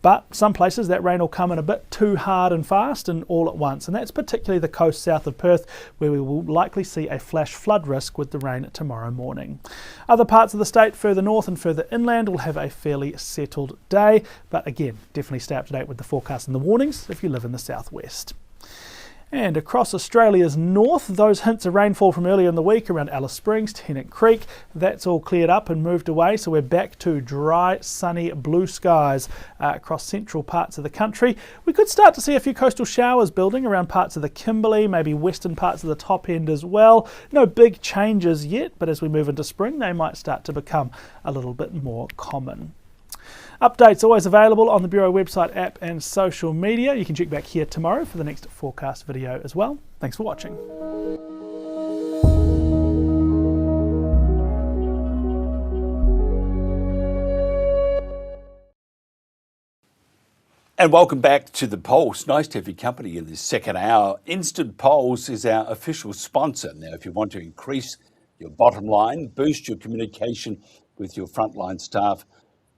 But some places that rain will come in a bit too hard and fast and all at once, and that's particularly the coast south of Perth, where we will likely see a flash flood risk with the rain tomorrow morning. Other parts of the state further north and further inland will have a fairly settled day, but again, definitely stay up to date with the forecast and the warnings if you live in the southwest. And across Australia's north, those hints of rainfall from earlier in the week around Alice Springs, Tennant Creek, that's all cleared up and moved away. So we're back to dry, sunny, blue skies across central parts of the country. We could start to see a few coastal showers building around parts of the Kimberley, maybe western parts of the top end as well. No big changes yet, but as we move into spring, they might start to become a little bit more common. Updates always available on the Bureau website, app and social media. You can check back here tomorrow for the next forecast video as well. Thanks for watching. And welcome back to The Pulse. Nice to have your company in this second hour. Instant Polls is our official sponsor. Now, if you want to increase your bottom line, boost your communication with your frontline staff,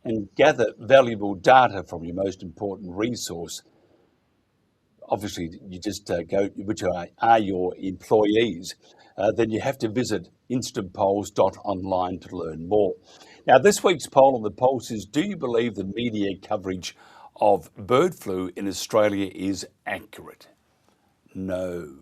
and gather valuable data from your most important resource, obviously you just go, which are your employees, then you have to visit instantpolls.online to learn more. Now, this week's poll on The Pulse is, do you believe the media coverage of bird flu in Australia is accurate? No.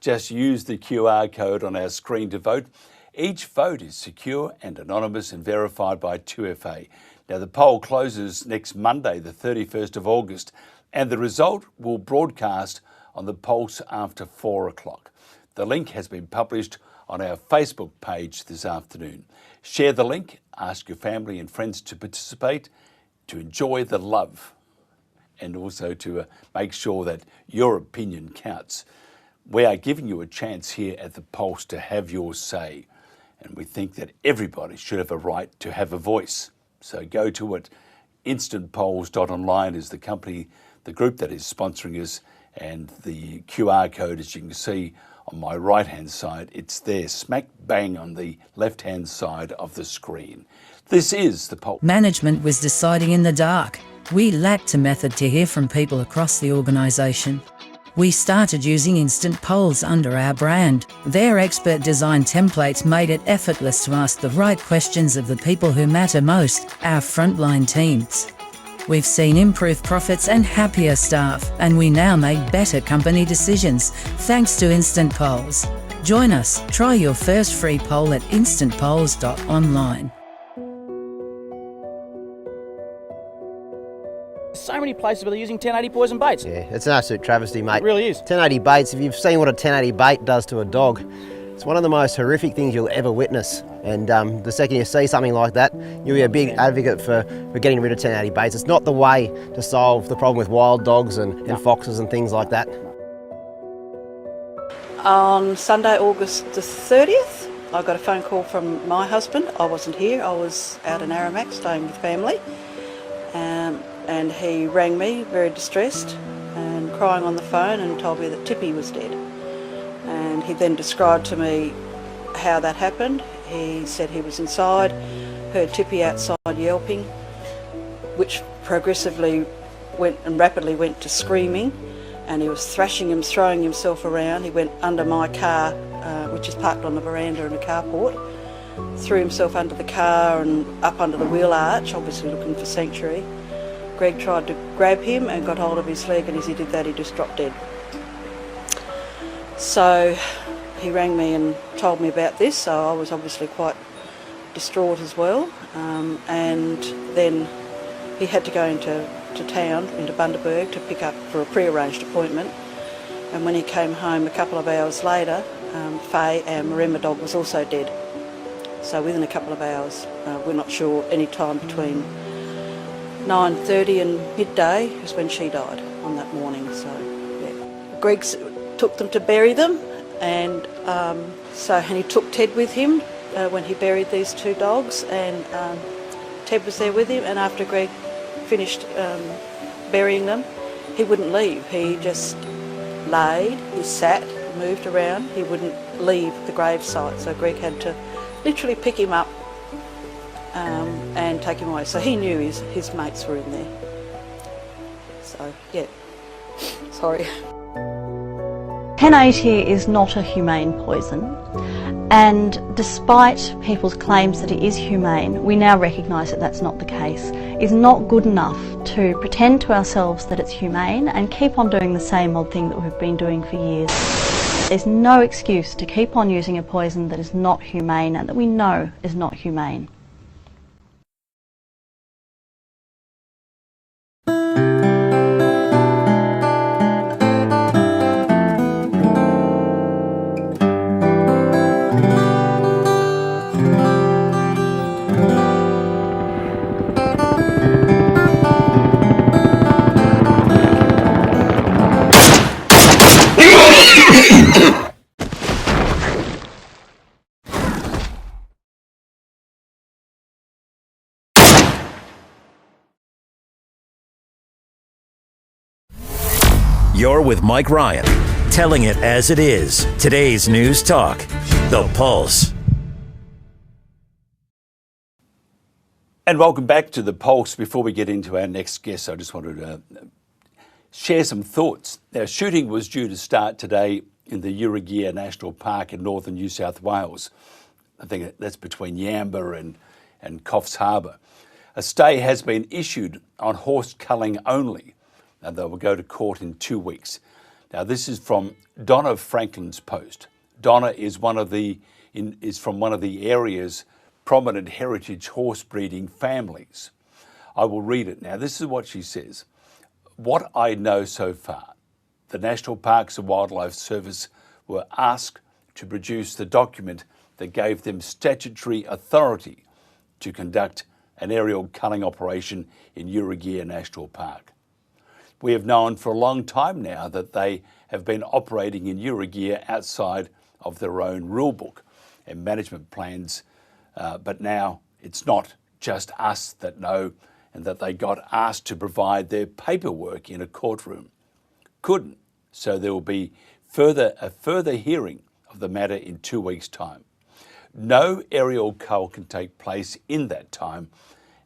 Just use the QR code on our screen to vote. Each vote is secure and anonymous and verified by 2FA. Now, the poll closes next Monday, the 31st of August, and the result will broadcast on the Pulse after 4 o'clock. The link has been published on our Facebook page this afternoon. Share the link, ask your family and friends to participate, to enjoy the love, and also to make sure that your opinion counts. We are giving you a chance here at the Pulse to have your say, and we think that everybody should have a right to have a voice. So go to it. Instantpolls.online is the company, the group that is sponsoring us, and the QR code, as you can see on my right-hand side, it's there, smack bang on the left-hand side of the screen. This is the Pulse. Management was deciding in the dark. We lacked a method to hear from people across the organisation. We started using instant polls under our brand. Their expert design templates made it effortless to ask the right questions of the people who matter most, our frontline teams. We've seen improved profits and happier staff, and we now make better company decisions thanks to instant polls. Join us. Try your first free poll at instantpolls.online. So many places where they're using 1080 poison baits. Yeah, it's an absolute travesty, mate. It really is. 1080 baits, if you've seen what a 1080 bait does to a dog, it's one of the most horrific things you'll ever witness. And the second you see something like that, you'll be a big advocate for getting rid of 1080 baits. It's not the way to solve the problem with wild dogs and foxes and things like that. On Sunday, August the 30th, I got a phone call from my husband. I wasn't here, I was out in Aramac staying with family. And he rang me very distressed and crying on the phone and told me that Tippy was dead. And he then described to me how that happened. He said he was inside, heard Tippy outside yelping, which progressively rapidly went to screaming, and he was thrashing him, throwing himself around. He went under my car, which is parked on the veranda in a carport, threw himself under the car and up under the wheel arch, obviously looking for sanctuary. Greg tried to grab him and got hold of his leg, and as he did that, he just dropped dead. So he rang me and told me about this, so I was obviously quite distraught as well. And then he had to go into town, into Bundaberg, to pick up for a pre-arranged appointment. And when he came home a couple of hours later, Faye, our Maremma dog, was also dead. So within a couple of hours, we're not sure, any time between 9:30 and midday is when she died on that morning. So yeah, Greg took them to bury them, and he took Ted with him when he buried these two dogs, and Ted was there with him. And after Greg finished burying them, he wouldn't leave. He just laid, he sat, moved around. He wouldn't leave the gravesite, so Greg had to literally pick him up and take him away. So he knew his mates were in there. So yeah, sorry. 1080 is not a humane poison, and despite people's claims that it is humane, we now recognise that that's not the case. It's not good enough to pretend to ourselves that it's humane and keep on doing the same old thing that we've been doing for years. There's no excuse to keep on using a poison that is not humane and that we know is not humane. You're with Mike Ryan, telling it as it is. Today's News Talk, The Pulse. And welcome back to The Pulse. Before we get into our next guest, I just wanted to share some thoughts. Now, shooting was due to start today in the Uragia National Park in northern New South Wales. I think that's between Yamba and Coffs Harbour. A stay has been issued on horse culling only, and they will go to court in 2 weeks. Now, this is from Donna Franklin's post. Donna is from one of the area's prominent heritage horse breeding families. I will read it now. This is what she says. What I know so far, the National Parks and Wildlife Service were asked to produce the document that gave them statutory authority to conduct an aerial culling operation in Uragia National Park. We have known for a long time now that they have been operating in Uragia outside of their own rulebook and management plans, but now it's not just us that know, and that they got asked to provide their paperwork in a courtroom. Couldn't, so there will be a further hearing of the matter in 2 weeks' time. No aerial cull can take place in that time,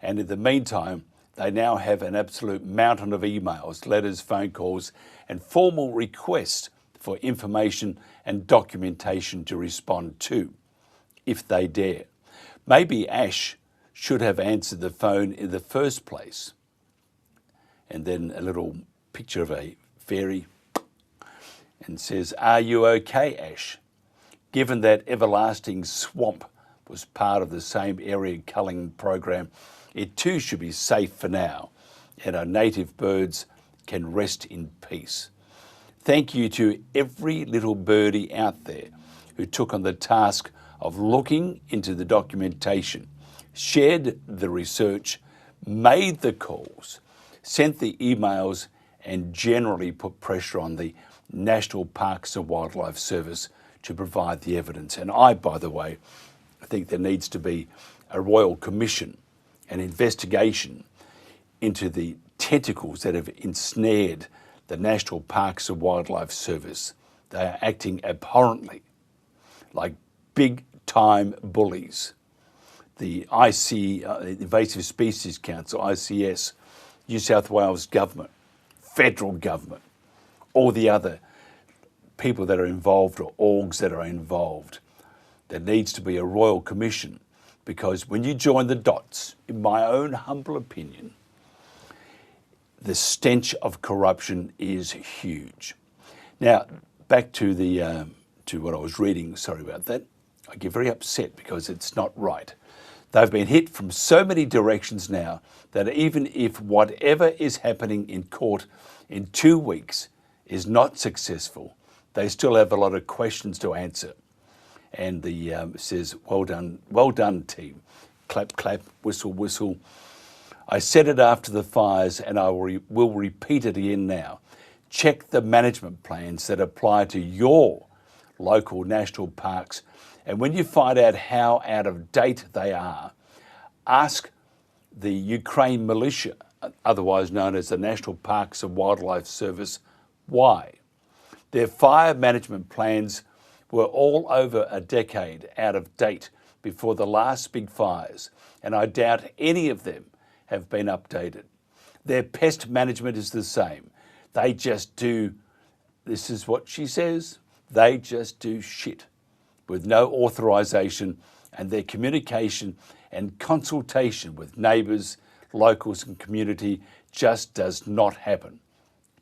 and in the meantime, they now have an absolute mountain of emails, letters, phone calls, and formal requests for information and documentation to respond to, if they dare. Maybe Ash should have answered the phone in the first place. And then a little picture of a fairy and says, "Are you okay, Ash? Given that everlasting swamp was part of the same area culling program, it too should be safe for now, and our native birds can rest in peace. Thank you to every little birdie out there who took on the task of looking into the documentation, shared the research, made the calls, sent the emails, and generally put pressure on the National Parks and Wildlife Service to provide the evidence." And by the way, I think there needs to be a royal commission, an investigation into the tentacles that have ensnared the National Parks and Wildlife Service. They are acting abhorrently like big time bullies. The Invasive Species Council, ICS, New South Wales government, federal government, all the other people that are involved or orgs that are involved. There needs to be a royal commission, because when you join the dots, in my own humble opinion, the stench of corruption is huge. Now, back to the to what I was reading, sorry about that. I get very upset because it's not right. They've been hit from so many directions now that even if whatever is happening in court in 2 weeks is not successful, they still have a lot of questions to answer. And the says, well done team, clap, clap, whistle, whistle. I said it after the fires and I will repeat it again now. Check the management plans that apply to your local national parks, and when you find out how out of date they are, ask the Ukraine militia, otherwise known as the National Parks and Wildlife Service, why. Their fire management plans were all over a decade out of date before the last big fires, and I doubt any of them have been updated. Their pest management is the same. They just do, this is what she says, they just do shit with no authorisation, and their communication and consultation with neighbours, locals and community just does not happen.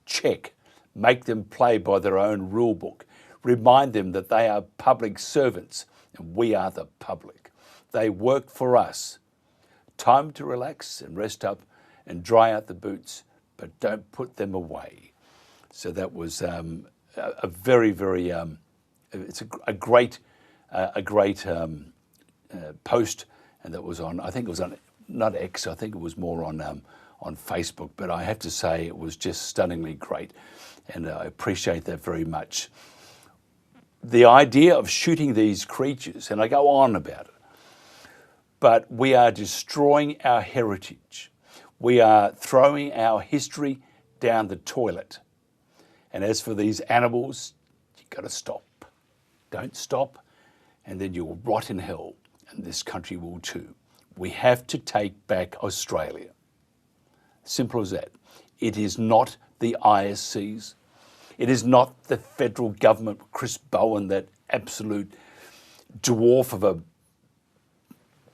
Check. Make them play by their own rule book. Remind them that they are public servants and we are the public. They work for us. Time to relax and rest up and dry out the boots, but don't put them away. So that was a very, very, it's a great post, and that was on, I think it was on, not X, I think it was more on Facebook, but I have to say it was just stunningly great, and I appreciate that very much. The idea of shooting these creatures, and I go on about it, but we are destroying our heritage. We are throwing our history down the toilet. And as for these animals, you've got to stop. Don't stop, and then you'll rot in hell, and this country will too. We have to take back Australia. Simple as that. It is not the ISCs. It is not the federal government, Chris Bowen, that absolute dwarf of a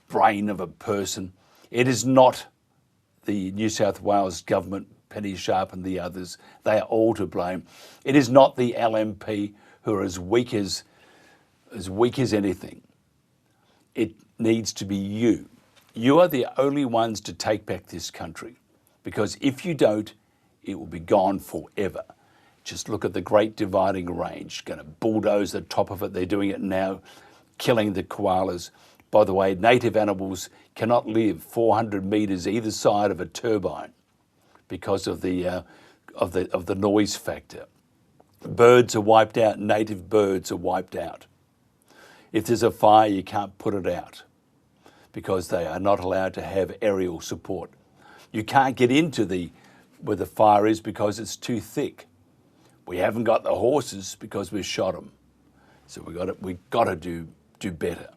brain of a person. It is not the New South Wales government, Penny Sharp and the others. They are all to blame. It is not the LNP, who are as weak as anything. It needs to be you. You are the only ones to take back this country, because if you don't, it will be gone forever. Just look at the Great Dividing Range, going to bulldoze the top of it. They're doing it now, killing the koalas. By the way, native animals cannot live 400 metres either side of a turbine because of the noise factor. Birds are wiped out. Native birds are wiped out. If there's a fire, you can't put it out because they are not allowed to have aerial support. You can't get into where the fire is because it's too thick. We haven't got the horses because we've shot them. So we've got to do better.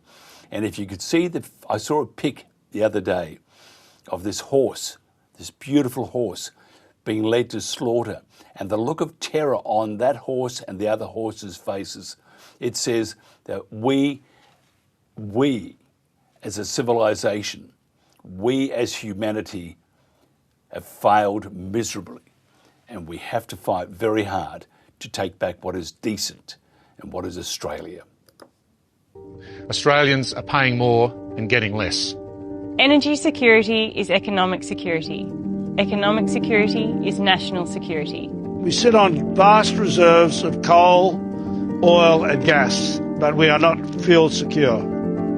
And if you could see I saw a pic the other day of this horse, this beautiful horse being led to slaughter, and the look of terror on that horse and the other horses' faces. It says that we as a civilization, we as humanity have failed miserably, and we have to fight very hard to take back what is decent and what is Australia. Australians are paying more and getting less. Energy security is economic security. Economic security is national security. We sit on vast reserves of coal, oil and gas, but we are not fuel secure.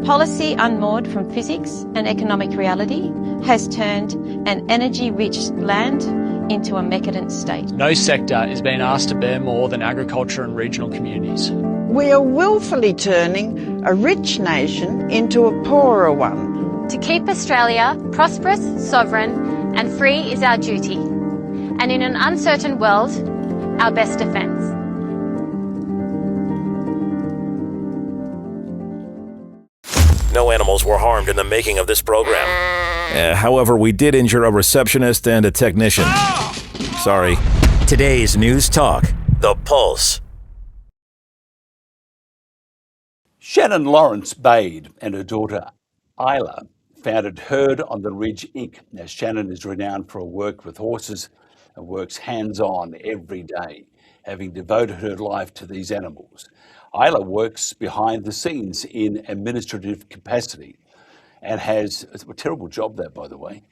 Policy unmoored from physics and economic reality has turned an energy-rich land into a decadent state. No sector is being asked to bear more than agriculture and regional communities. We are willfully turning a rich nation into a poorer one. To keep Australia prosperous, sovereign and free is our duty, and in an uncertain world, our best defence. animals were harmed in the making of this program. However, we did injure a receptionist and a technician. Sorry. Today's News Talk, The Pulse. Shannon Laurence-Bade and her daughter Ayla founded Herd on the Ridge Inc. Now, Shannon is renowned for her work with horses and works hands-on every day, having devoted her life to these animals. Ayla works behind the scenes in administrative capacity and has a terrible job, that, by the way.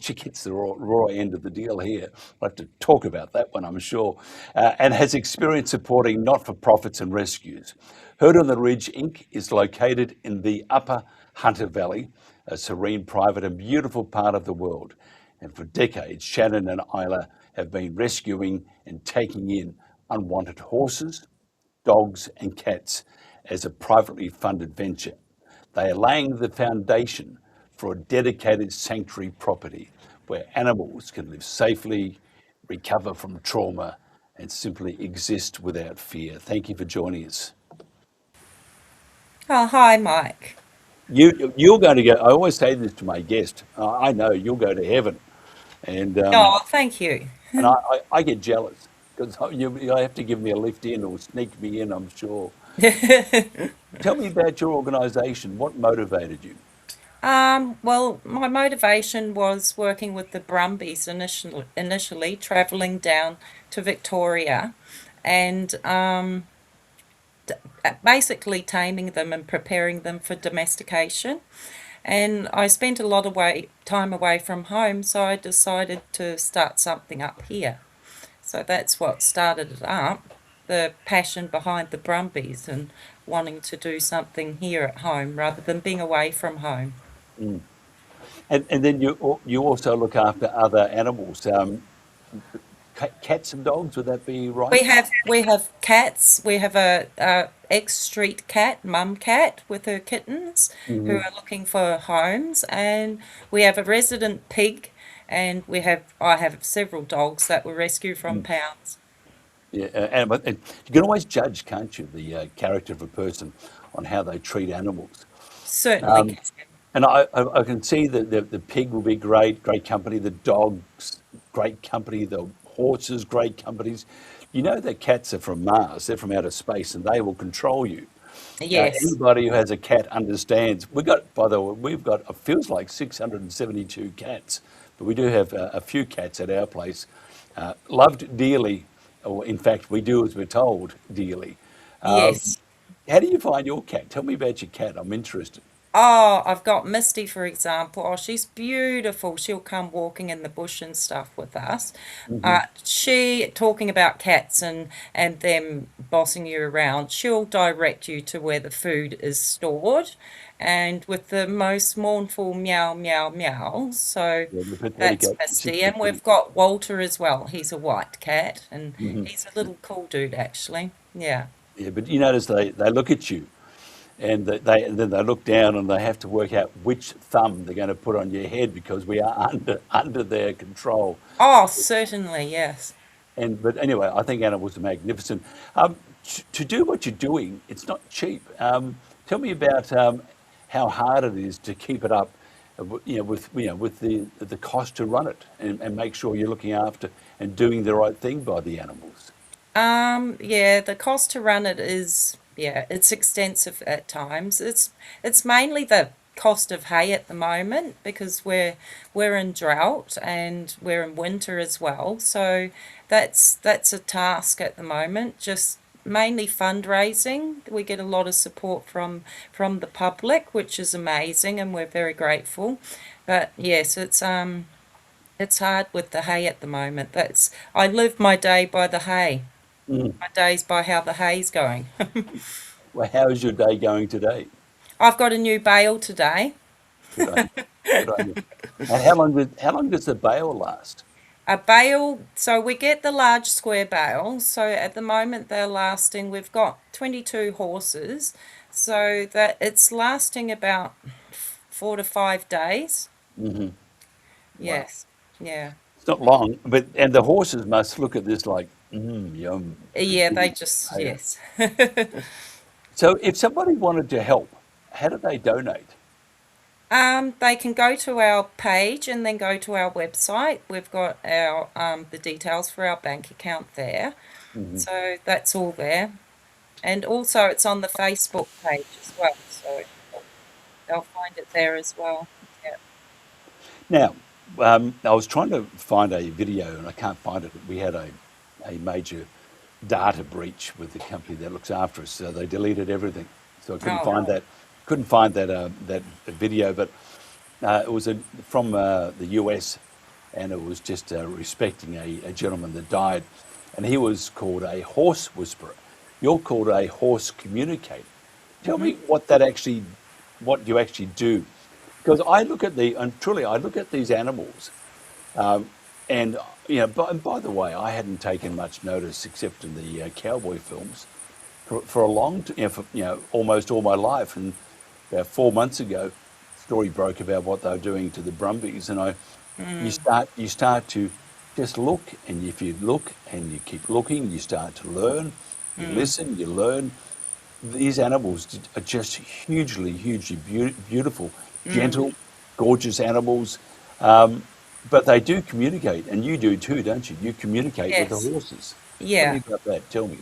She gets the raw end of the deal here. I'll have to talk about that one, I'm sure. And has experience supporting not-for-profits and rescues. Herd on the Ridge Inc. is located in the Upper Hunter Valley, a serene, private and beautiful part of the world. And for decades, Shannon and Ayla have been rescuing and taking in unwanted horses, dogs and cats as a privately funded venture. They are laying the foundation for a dedicated sanctuary property where animals can live safely, recover from trauma, and simply exist without fear. Thank you for joining us. Oh, hi, Mike. You're going to go, I always say this to my guest, I know you'll go to heaven. And oh, thank you. And I get jealous because you have to give me a lift in or sneak me in, I'm sure. Tell me about your organisation. What motivated you? Well, my motivation was working with the Brumbies initially travelling down to Victoria and basically taming them and preparing them for domestication. And I spent a lot of time away from home, so I decided to start something up here. So that's what started it up, the passion behind the Brumbies and wanting to do something here at home rather than being away from home. Mm. And then you also look after other animals, cats and dogs. Would that be right? We have cats. We have a ex-street cat, mum cat, with her kittens who are looking for homes, and we have a resident pig, and I have several dogs that were rescued from pounds. Yeah, and you can always judge, can't you, the character of a person on how they treat animals. Certainly. And I can see that the pig will be great company, the dogs, great company, the horses, great companies. You know that cats are from Mars, they're from outer space, and they will control you. Yes. Anybody who has a cat understands. By the way, we've got, it feels like 672 cats, but we do have a few cats at our place, loved dearly, or in fact, we do as we're told, dearly. Yes. How do you find your cat? Tell me about your cat, I'm interested. Oh, I've got Misty, for example. Oh, she's beautiful. She'll come walking in the bush and stuff with us. She, talking about cats and them bossing you around, she'll direct you to where the food is stored, and with the most mournful meow, meow, meow. So that's Misty. And we've got Walter as well. He's a white cat, and he's a little cool dude, actually. Yeah. Yeah, but you notice they look at you. And then they look down and they have to work out which thumb they're going to put on your head because we are under their control. Oh, certainly, yes. But anyway, I think animals are magnificent. To do what you're doing, it's not cheap. Tell me about how hard it is to keep it up, with the cost to run it and make sure you're looking after and doing the right thing by the animals. Yeah, the cost to run it is. Yeah, it's extensive at times. It's mainly the cost of hay at the moment because we're in drought and we're in winter as well. So that's a task at the moment. Just mainly fundraising. We get a lot of support from the public, which is amazing, and we're very grateful. But yes, it's hard with the hay at the moment. I live my day by the hay. My day's by how the hay's going. Well, how is your day going today? I've got a new bale today. Good on you. Good on you. And how long does the bale last? A bale, so we get the large square bales. So at the moment they're lasting, we've got 22 horses, so that it's lasting about 4 to 5 days. Yes, yeah. It's not long, and the horses must look at this like, yum. Yeah, they just, yes. So if somebody wanted to help, how do they donate? They can go to our page and then go to our website. We've got our the details for our bank account there. So that's all there. And also it's on the Facebook page as well. So they'll find it there as well. Yeah. Now, I was trying to find a video and I can't find it. We had a major data breach with the company that looks after us, so they deleted everything. So I couldn't find that. Couldn't find that video, but it was from the US, and it was just respecting a gentleman that died, and he was called a horse whisperer. You're called a horse communicator. Tell me what you actually do, because I look at I look at these animals, and by the way, I hadn't taken much notice except in the cowboy films for a long, almost all my life, and about 4 months ago, story broke about what they were doing to the Brumbies, and you start to just look, and if you look and you keep looking, you start to learn. You listen, you learn. These animals are just hugely beautiful, gentle, gorgeous animals, but they do communicate, and you do too, don't you? You communicate with the horses. Yeah. Tell me about that. Tell me.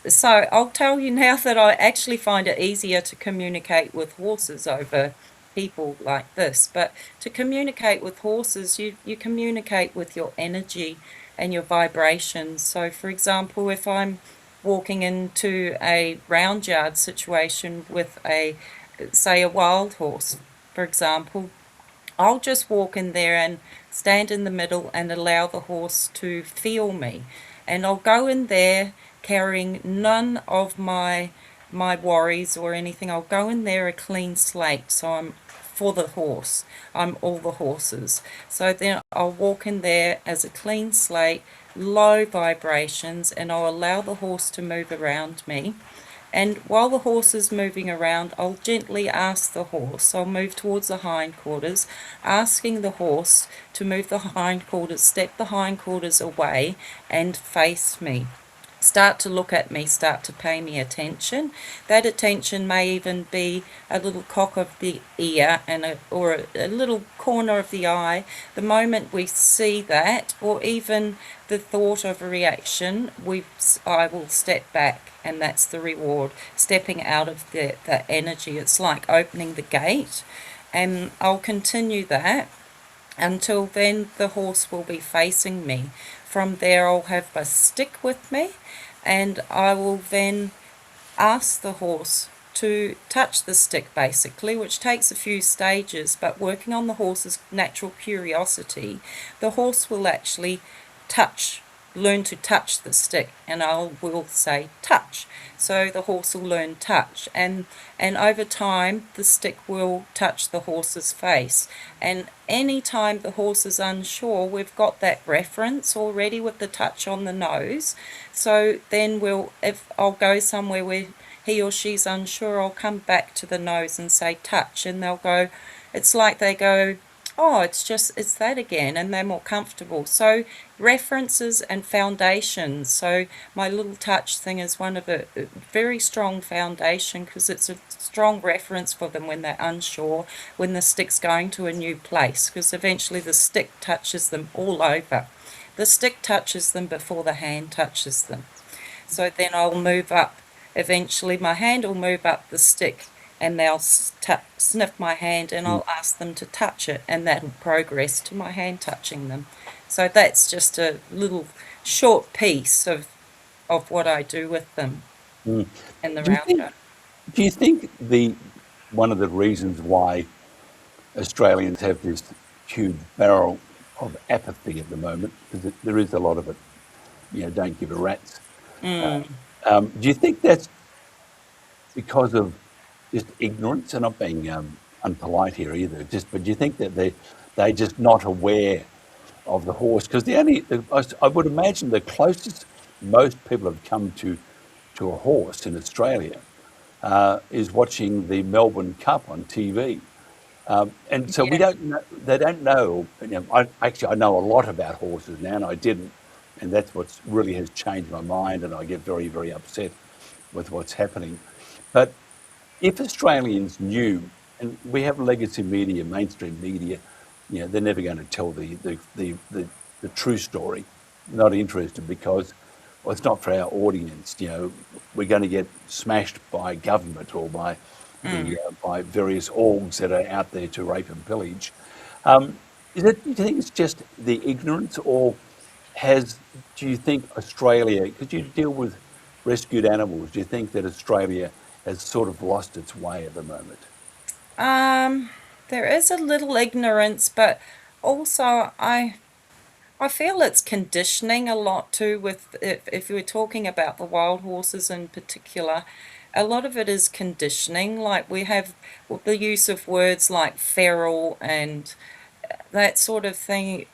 So I'll tell you now that I actually find it easier to communicate with horses over people like this. But to communicate with horses, you communicate with your energy and your vibrations. So for example, if I'm walking into a round yard situation with say a wild horse, for example, I'll just walk in there and stand in the middle and allow the horse to feel me. And I'll go in there carrying none of my worries or anything. I'll go in there a clean slate, so I'm for the horse. I'm all the horses. So then I'll walk in there as a clean slate, low vibrations, and I'll allow the horse to move around me. And while the horse is moving around, I'll gently ask the horse, I'll move towards the hindquarters, asking the horse to move the hindquarters, step the hindquarters away and face me. Start to look at me, start to pay me attention. That attention may even be a little cock of the ear or a little corner of the eye. The moment we see that, or even the thought of a reaction, I will step back, and that's the reward. Stepping out of the energy. It's like opening the gate, and I'll continue that until then the horse will be facing me. From there I'll have a stick with me, and I will then ask the horse to touch the stick basically, which takes a few stages, but working on the horse's natural curiosity, the horse will actually learn to touch the stick, and I will say touch. So the horse will learn touch, and over time the stick will touch the horse's face. And any time the horse is unsure, we've got that reference already with the touch on the nose. So then if I'll go somewhere where he or she's unsure, I'll come back to the nose and say touch, and they'll go, it's like they go, oh, it's that again, and they're more comfortable. So references and foundations. So my little touch thing is one of a very strong foundation, because it's a strong reference for them when they're unsure, when the stick's going to a new place, because eventually the stick touches them all over. The stick touches them before the hand touches them. So then I'll move up. Eventually my hand will move up the stick, and they'll sniff my hand, and I'll ask them to touch it, and that'll progress to my hand touching them. So that's just a little short piece of what I do with them in the roundup. Do you think one of the reasons why Australians have this huge barrel of apathy at the moment, because there is a lot of it, don't give a rat's. Do you think that's because of just ignorance? And not being unpolite here either, but do you think that they're just not aware of the horse? Because I would imagine the closest most people have come to a horse in Australia is watching the Melbourne Cup on TV. And so they don't know. I know a lot about horses now, and I didn't. And that's what really has changed my mind, and I get very, very upset with what's happening. But if Australians knew And we have legacy media, mainstream media. They're never going to tell the true story. Not interested because, well, it's not for our audience. We're going to get smashed by government or by by various orgs that are out there to rape and pillage. Do you think it's just the ignorance, or do you think Australia, because you deal with rescued animals, do you think that Australia has sort of lost its way at the moment? There is a little ignorance, but also I feel it's conditioning a lot too. With if we're talking about the wild horses in particular, a lot of it is conditioning. Like we have the use of words like feral and that sort of thing.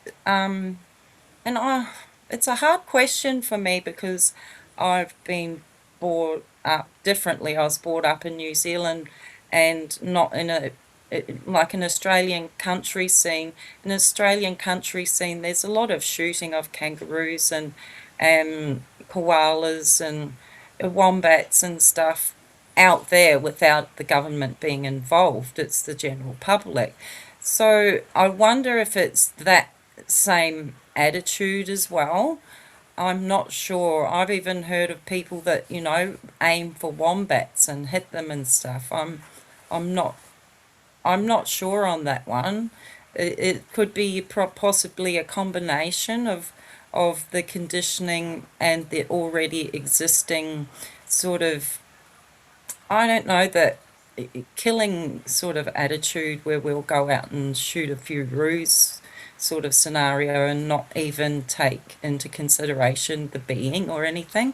It's a hard question for me because I've been brought up differently. I was brought up in New Zealand and not in like an Australian country scene. In Australian country scene, there's a lot of shooting of kangaroos and koalas and wombats and stuff out there without the government being involved. It's the general public. So I wonder if it's that same attitude as well. I'm not sure. I've even heard of people that aim for wombats and hit them and stuff. I'm not sure on that one. It could be possibly a combination of the conditioning and the already existing sort of, I don't know, that killing sort of attitude where we'll go out and shoot a few roos sort of scenario and not even take into consideration the being or anything.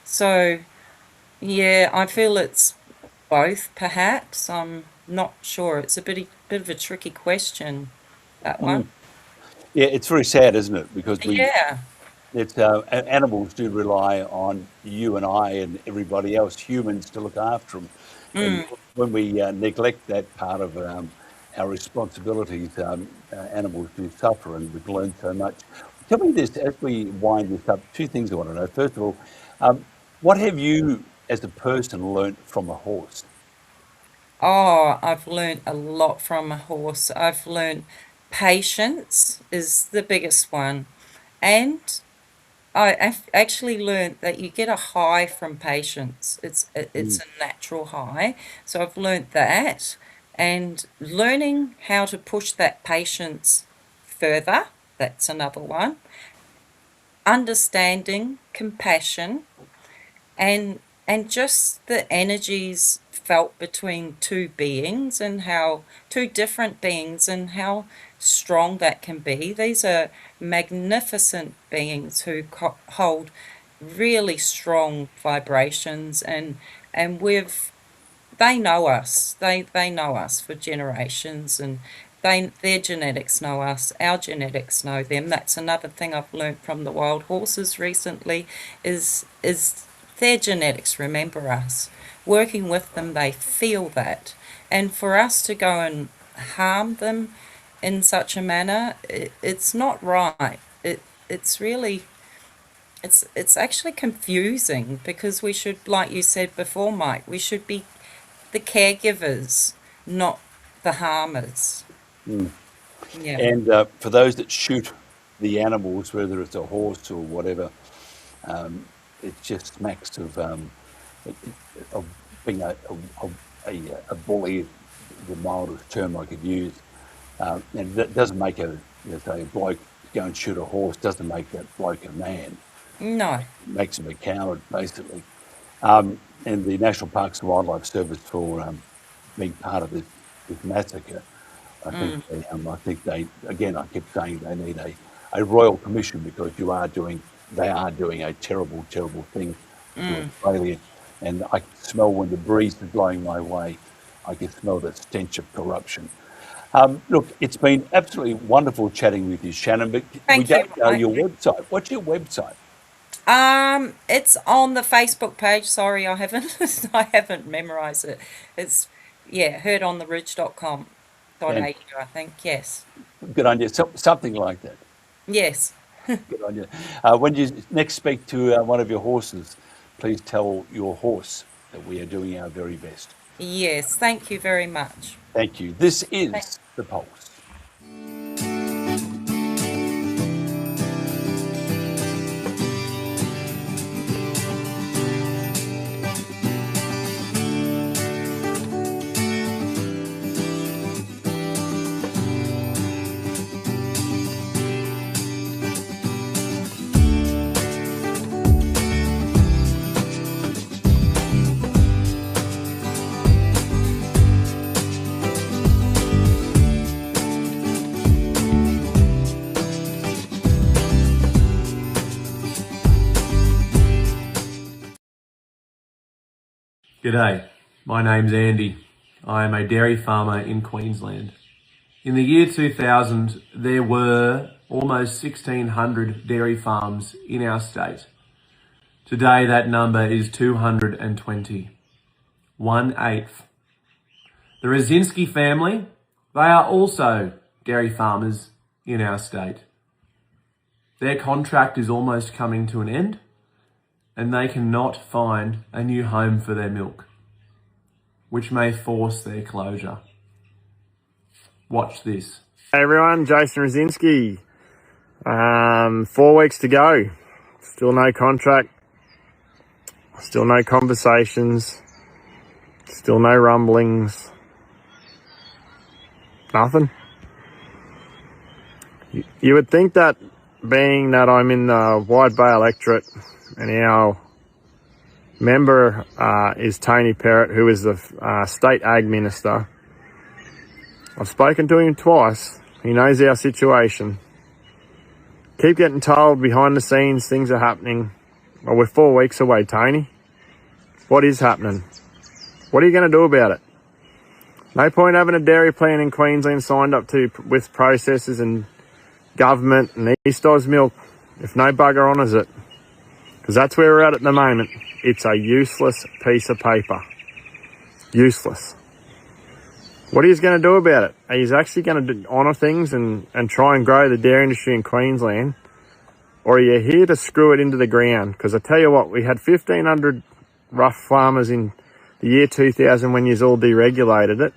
So yeah, I feel it's both perhaps. I'm not sure. It's a bit of a tricky question, that one. Yeah, it's very sad, isn't it? Because Yeah. Animals do rely on you and I and everybody else, humans, to look after them. And when we neglect that part of our responsibilities, animals do suffer, and we've learned so much. Tell me this, as we wind this up, two things I want to know. First of all, what have you, as a person, learnt from a horse? Oh, I've learned a lot from a horse. I've learned patience is the biggest one. And I've actually learned that you get a high from patience. It's a natural high. So I've learned that. And learning how to push that patience further, that's another one. Understanding compassion and just the energies felt between two beings and how two different beings and how strong that can be. These are magnificent beings who hold really strong vibrations and they know us. They know us for generations, and their genetics know us. Our genetics know them. That's another thing I've learned from the wild horses recently is their genetics remember us. Working with them, they feel that. And for us to go and harm them in such a manner, it's not right. It's really, it's actually confusing because we should, like you said before, Mike, we should be the caregivers, not the harmers. Yeah. And for those that shoot the animals, whether it's a horse or whatever, it just smacks of being a bully, the mildest term I could use. And that doesn't make a bloke go and shoot a horse, doesn't make that bloke a man. No. It makes him a coward, basically. And the National Parks and Wildlife Service for being part of this massacre, I think they, again, I keep saying they need a royal commission because they are doing a terrible, terrible thing to Australia. And I can smell when the breeze is blowing my way, I can smell the stench of corruption. Look, it's been absolutely wonderful chatting with you, Shannon, but we don't know your website. What's your website? It's on the Facebook page. Sorry, I haven't memorised it. It's heardontheridge.com.au, I think. Yes. Good on you. Something like that. Yes. Good on you. When you next speak to one of your horses, please tell your horse that we are doing our very best. Yes, thank you very much. Thank you. This is The Pulse. G'day, my name's Andy. I am a dairy farmer in Queensland. In the year 2000, there were almost 1,600 dairy farms in our state. Today, that number is 220, 1/8. The Rosinski family, they are also dairy farmers in our state. Their contract is almost coming to an end, and they cannot find a new home for their milk, which may force their closure. Watch this. Hey everyone, Jason Rosinski. 4 weeks to go. Still no contract. Still no conversations. Still no rumblings. Nothing. You would think that, being that I'm in the Wide Bay electorate and our member is Tony Perrott, who is the State Ag Minister. I've spoken to him twice. He knows our situation. Keep getting told behind the scenes things are happening. Well, we're 4 weeks away, Tony. What is happening? What are you going to do about it? No point having a dairy plan in Queensland signed up to with processors and government and East Oz Milk if no bugger honours it. Because that's where we're at the moment. It's a useless piece of paper. Useless. What are you going to do about it? Are you actually going to honour things and try and grow the dairy industry in Queensland? Or are you here to screw it into the ground? Because I tell you what, we had 1,500 rough farmers in the year 2000 when you all deregulated it.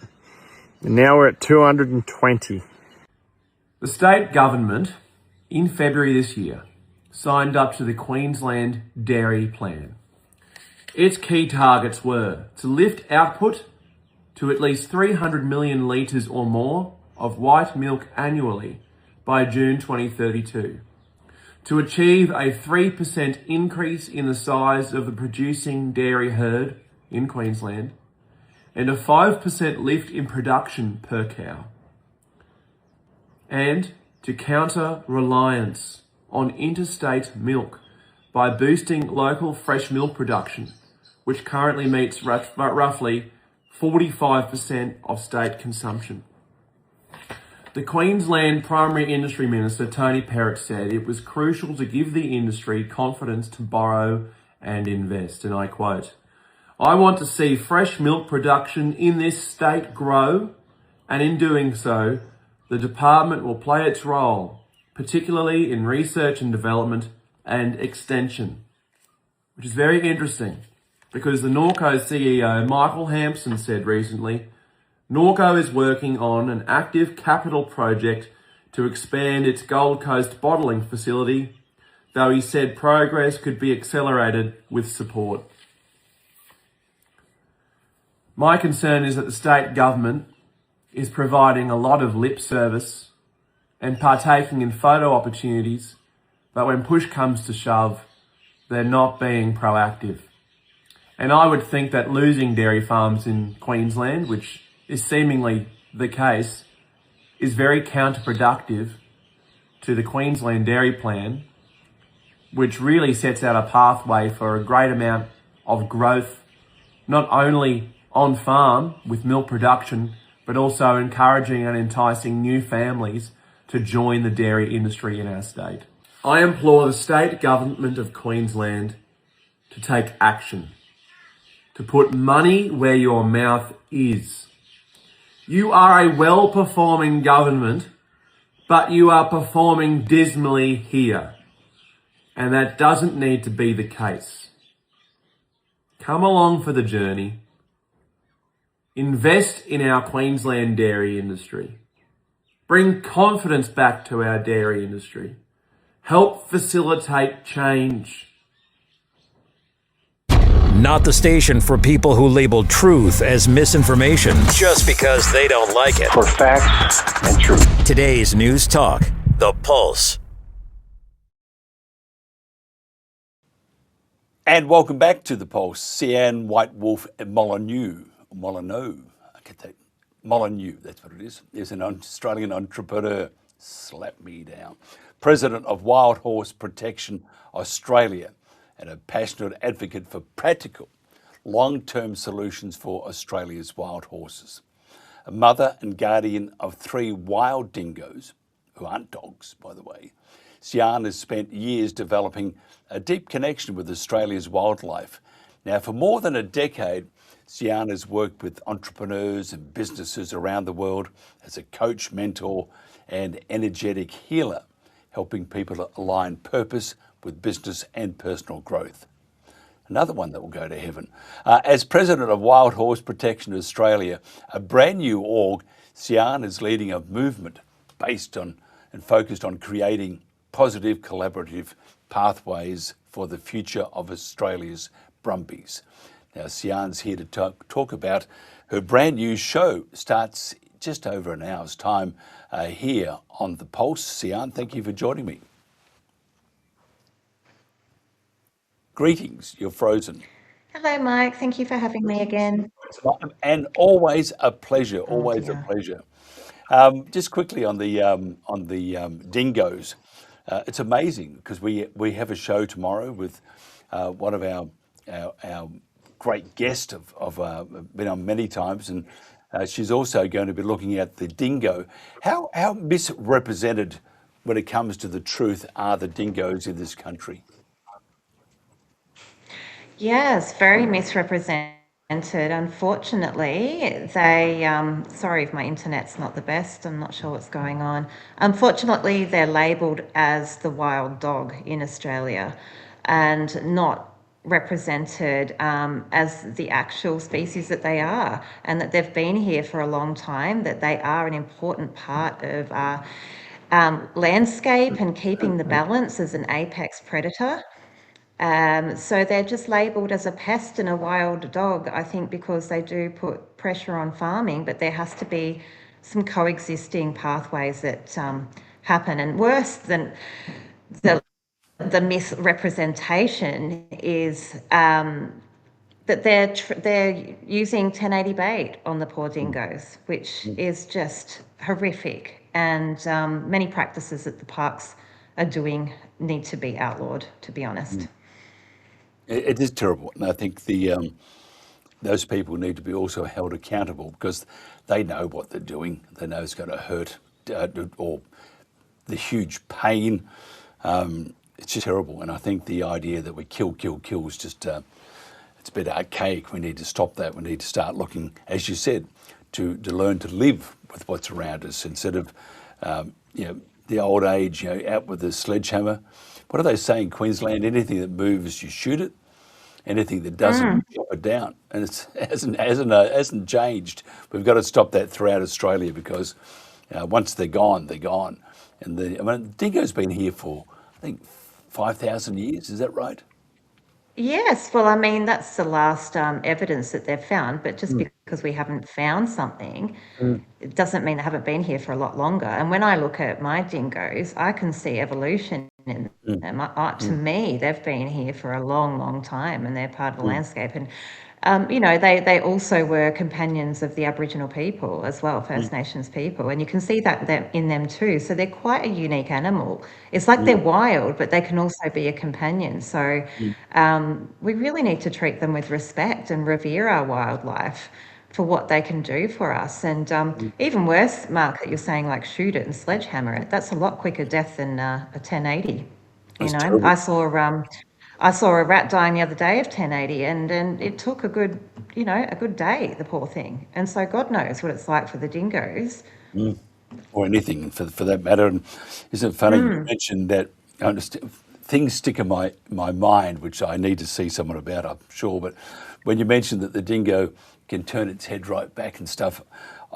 And now we're at 220. The state government, in February this year, signed up to the Queensland Dairy Plan. Its key targets were to lift output to at least 300 million litres or more of white milk annually by June 2032, to achieve a 3% increase in the size of the producing dairy herd in Queensland, and a 5% lift in production per cow, and to counter reliance on interstate milk by boosting local fresh milk production, which currently meets roughly 45% of state consumption. The Queensland Primary Industry Minister, Tony Perrott, said it was crucial to give the industry confidence to borrow and invest, and I quote, "I want to see fresh milk production in this state grow, and in doing so, the department will play its role, particularly in research and development and extension," which is very interesting because the Norco CEO, Michael Hampson, said recently, Norco is working on an active capital project to expand its Gold Coast bottling facility, though he said progress could be accelerated with support. My concern is that the state government is providing a lot of lip service and partaking in photo opportunities, but when push comes to shove, they're not being proactive. And I would think that losing dairy farms in Queensland, which is seemingly the case, is very counterproductive to the Queensland Dairy Plan, which really sets out a pathway for a great amount of growth, not only on farm with milk production, but also encouraging and enticing new families to join the dairy industry in our state. I implore the state government of Queensland to take action, to put money where your mouth is. You are a well-performing government, but you are performing dismally here, and that doesn't need to be the case. Come along for the journey. Invest in our Queensland dairy industry. Bring confidence back to our dairy industry. Help facilitate change. Not the station for people who label truth as misinformation just because they don't like it. For facts and truth. Today's News Talk, The Pulse. And welcome back to The Pulse. Sian, Whitewolf and Molyneux. I get that. Molyneux, that's what it is. Is an Australian entrepreneur. Slap me down. President of Wild Horse Protection Australia, and a passionate advocate for practical, long-term solutions for Australia's wild horses. A mother and guardian of 3 wild dingoes, who aren't dogs, by the way, Sian has spent years developing a deep connection with Australia's wildlife. Now, for more than a decade, Sian has worked with entrepreneurs and businesses around the world as a coach, mentor, and energetic healer, helping people to align purpose with business and personal growth. Another one that will go to heaven. As president of Wild Horse Protection Australia, a brand new org, Sian is leading a movement based on and focused on creating positive collaborative pathways for the future of Australia's brumbies. Now, Sian's here to talk about her brand new show. Starts just over an hour's time here on The Pulse. Sian, thank you for joining me. Greetings, you're frozen. Hello, Mike. Thank you for having me again. And always a pleasure, always a pleasure. Just quickly on the dingoes. It's amazing because we have a show tomorrow with one of our great guests of been on many times, and she's also going to be looking at the dingo. How misrepresented when it comes to the truth are the dingoes in this country? Yes, very misrepresented. Unfortunately, sorry if my internet's not the best, I'm not sure what's going on. Unfortunately, they're labelled as the wild dog in Australia and not represented as the actual species that they are, and that they've been here for a long time, that they are an important part of our landscape and keeping the balance as an apex predator. So they're just labelled as a pest and a wild dog, I think, because they do put pressure on farming, but there has to be some coexisting pathways that happen. And worse than the misrepresentation is that they're using 1080 bait on the poor dingoes, which is just horrific. And many practices that the parks are doing need to be outlawed, to be honest. It is terrible, and I think those people need to be also held accountable because they know what they're doing. They know it's going to hurt, or the huge pain. It's just terrible, and I think the idea that we kill is just it's a bit archaic. We need to stop that. We need to start looking, as you said, to learn to live with what's around us instead of the old age, out with a sledgehammer. What do they say in Queensland? Anything that moves, you shoot it. Anything that doesn't, chop it down. And it hasn't changed. We've got to stop that throughout Australia because once they're gone, they're gone. And the dingo's been here for, I think, 5,000 years. Is that right? Yes, well, I mean, that's the last evidence that they've found, but just because we haven't found something, it doesn't mean they haven't been here for a lot longer. And when I look at my dingoes, I can see evolution in them. To me, they've been here for a long, long time, and they're part of the landscape. And they also were companions of the Aboriginal people as well, First Nations people, and you can see that in them too. So they're quite a unique animal. It's like they're wild, but they can also be a companion. So we really need to treat them with respect and revere our wildlife for what they can do for us. And even worse, Mark, that you're saying like shoot it and sledgehammer it, that's a lot quicker death than a 1080. Terrible. I saw a rat dying the other day of 1080, and it took a good day, the poor thing. And so God knows what it's like for the dingoes. Or anything for that matter. And isn't it funny you mentioned that? I understand, things stick in my mind, which I need to see someone about, I'm sure. But when you mentioned that the dingo can turn its head right back and stuff,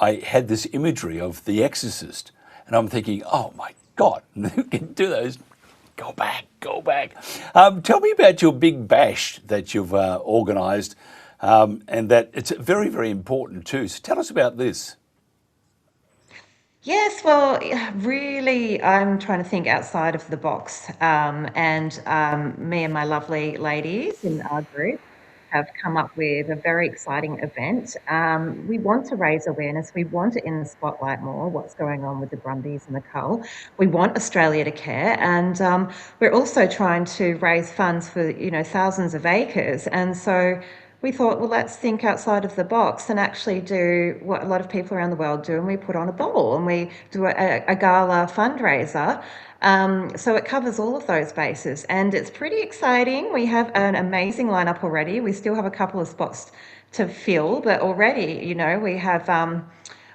I had this imagery of The Exorcist, and I'm thinking, oh my God, who can do those? Go back, go back. Tell me about your big bash that you've organised, and that it's very, very important too. So tell us about this. Yes, well, really, I'm trying to think outside of the box. Me and my lovely ladies in our group have come up with a very exciting event. We want to raise awareness. We want it in the spotlight more, what's going on with the Brumbies and the cull. We want Australia to care. And we're also trying to raise funds for, thousands of acres. And so we thought, well, let's think outside of the box and actually do what a lot of people around the world do, and we put on a ball and we do a gala fundraiser. So it covers all of those bases, and it's pretty exciting. We have an amazing lineup already. We still have a couple of spots to fill, but already,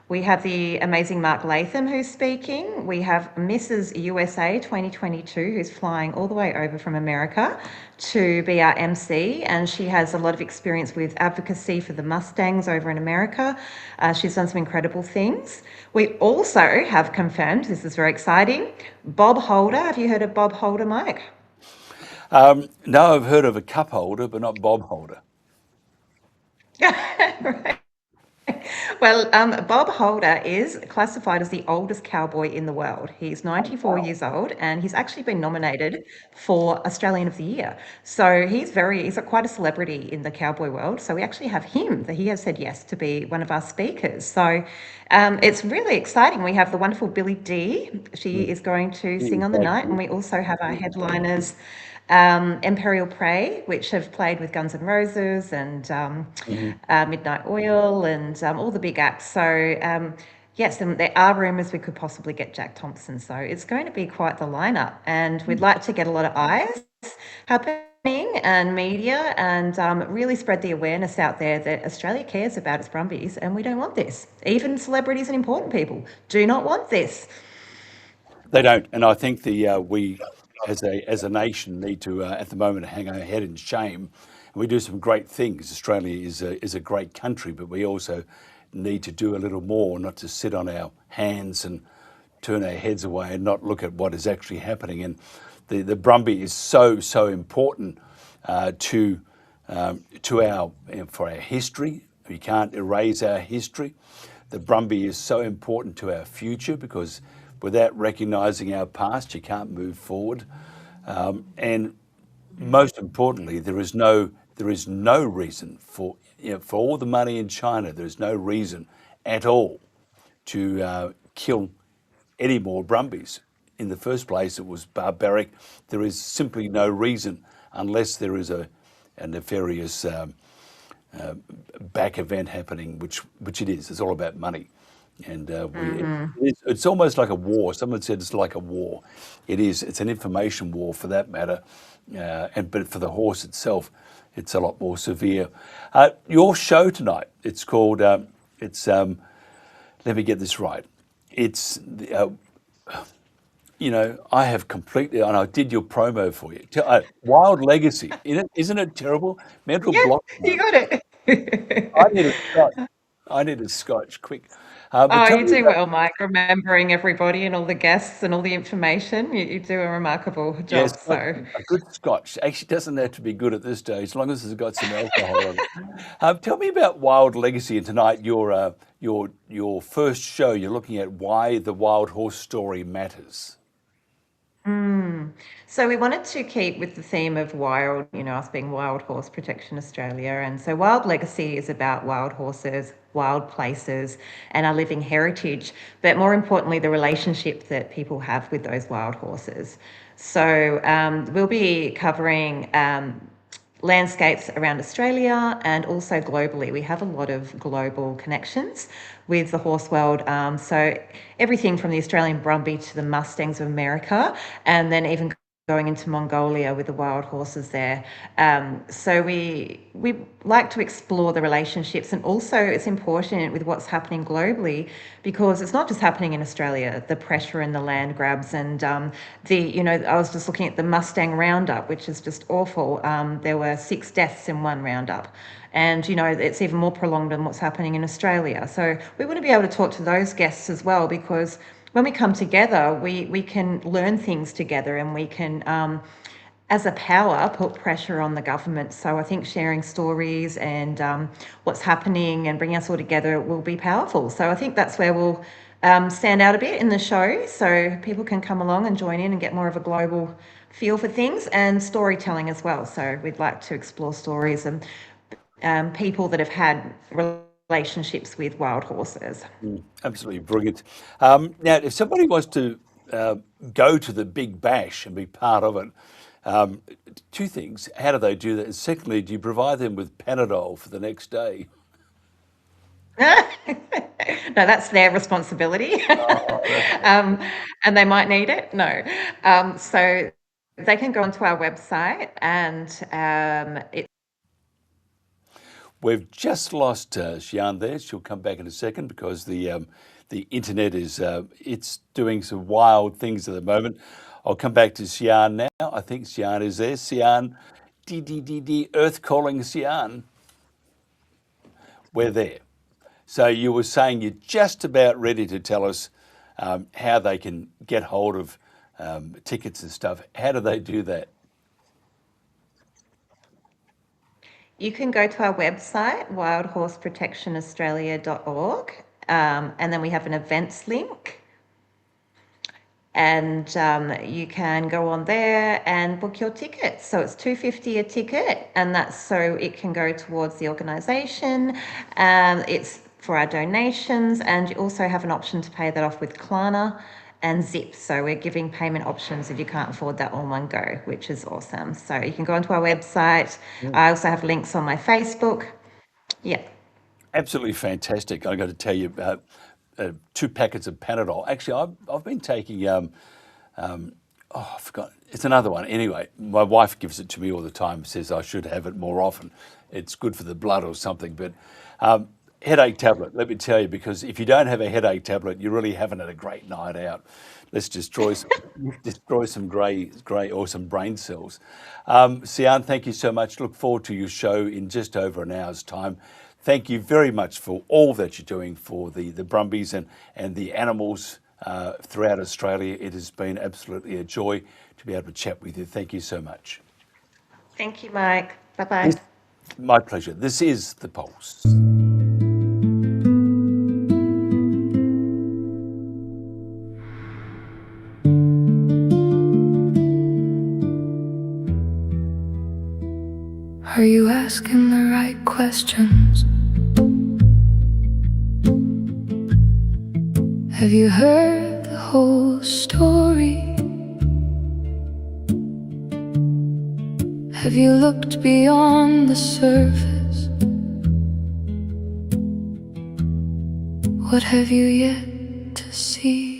we have the amazing Mark Latham who's speaking. We have Mrs. USA 2022 who's flying all the way over from America to be our MC, and she has a lot of experience with advocacy for the Mustangs over in America. She's done some incredible things. We also have confirmed, this is very exciting, Bob Holder. Have you heard of Bob Holder, Mike? No, I've heard of a cup holder, but not Bob Holder. Right. Well, Bob Holder is classified as the oldest cowboy in the world. He's 94 years old, and he's actually been nominated for Australian of the Year. So he's quite a celebrity in the cowboy world. So we actually have him, that he has said yes to be one of our speakers. So it's really exciting. We have the wonderful Billy D. She is going to sing on the night, and we also have our headliners, Imperial Prey, which have played with Guns N' Roses and Midnight Oil and all the big acts. So yes, and there are rumours we could possibly get Jack Thompson. So it's going to be quite the lineup, and we'd like to get a lot of eyes happening and media, and really spread the awareness out there that Australia cares about its Brumbies, and we don't want this. Even celebrities and important people do not want this. They don't, and I think we as a nation need to at the moment hang our head in shame. And we do some great things. Australia is a great country, but we also need to do a little more, not to sit on our hands and turn our heads away and not look at what is actually happening. And the Brumby is so important for our history. We can't erase our history. The Brumby is so important to our future, because without recognising our past, you can't move forward. And most importantly, there is no reason for all the money in China. There is no reason at all to kill any more Brumbies. In the first place, it was barbaric. There is simply no reason, unless there is a nefarious back event happening, which it is. It's all about money. And it's almost like a war. Someone said it's like a war. It is. It's an information war, for that matter. But for the horse itself, it's a lot more severe. Your show tonight, it's called, let me get this right. It's, I have completely, and I did your promo for you. Wild Legacy. Isn't it terrible? Mental block. You got it. I need a scotch, quick. You do well, Mike, remembering everybody and all the guests and all the information. You do a remarkable job. Yes, So a good scotch actually doesn't have to be good at this stage, as long as it's got some alcohol in it. Tell me about Wild Legacy, and tonight your first show. You're looking at why the wild horse story matters. So we wanted to keep with the theme of wild, us being Wild Horse Protection Australia. And so Wild Legacy is about wild horses, wild places, and our living heritage, but more importantly, the relationship that people have with those wild horses. So we'll be covering landscapes around Australia and also globally. We have a lot of global connections with the horse world. So everything from the Australian Brumby to the Mustangs of America, and then even going into Mongolia with the wild horses there. So we like to explore the relationships, and also it's important with what's happening globally, because it's not just happening in Australia, the pressure and the land grabs and I was just looking at the Mustang roundup, which is just awful. There were 6 deaths in one roundup. And, it's even more prolonged than what's happening in Australia. So we want to be able to talk to those guests as well, because when we come together, we can learn things together, and we can, as a power, put pressure on the government. So I think sharing stories and what's happening and bringing us all together will be powerful. So I think that's where we'll stand out a bit in the show, so people can come along and join in and get more of a global feel for things, and storytelling as well. So we'd like to explore stories and people that have had relationships with wild horses. Absolutely brilliant. Now, if somebody wants to go to the Big Bash and be part of it, 2 things. How do they do that? And secondly, do you provide them with Panadol for the next day? No, that's their responsibility. And they might need it. No. So they can go onto our website, and We've just lost Sian there. She'll come back in a second because the internet is it's doing some wild things at the moment. I'll come back to Sian now. I think Sian is there. Sian, Earth calling Sian. We're there. So you were saying you're just about ready to tell us how they can get hold of tickets and stuff. How do they do that? You can go to our website, wildhorseprotectionaustralia.org, and then we have an events link. And you can go on there and book your ticket. So it's $2.50 a ticket, and that's so it can go towards the organisation. It's for our donations, and you also have an option to pay that off with Klarna and Zip. So we're giving payment options if you can't afford that all in one go, which is awesome. So you can go onto our website. I also have links on my Facebook. Yeah. Absolutely fantastic. I've got to tell you about 2 packets of Panadol. Actually, I've been taking, I forgot, it's another one. Anyway, my wife gives it to me all the time, says I should have it more often. It's good for the blood or something. But headache tablet, let me tell you, because if you don't have a headache tablet, you really haven't had a great night out. Let's destroy some grey or some brain cells. Sian, thank you so much. Look forward to your show in just over an hour's time. Thank you very much for all that you're doing for the Brumbies and the animals throughout Australia. It has been absolutely a joy to be able to chat with you. Thank you so much. Thank you, Mike. Bye-bye. My pleasure. This is The Pulse. Are you asking the right questions? Have you heard the whole story? Have you looked beyond the surface? What have you yet to see?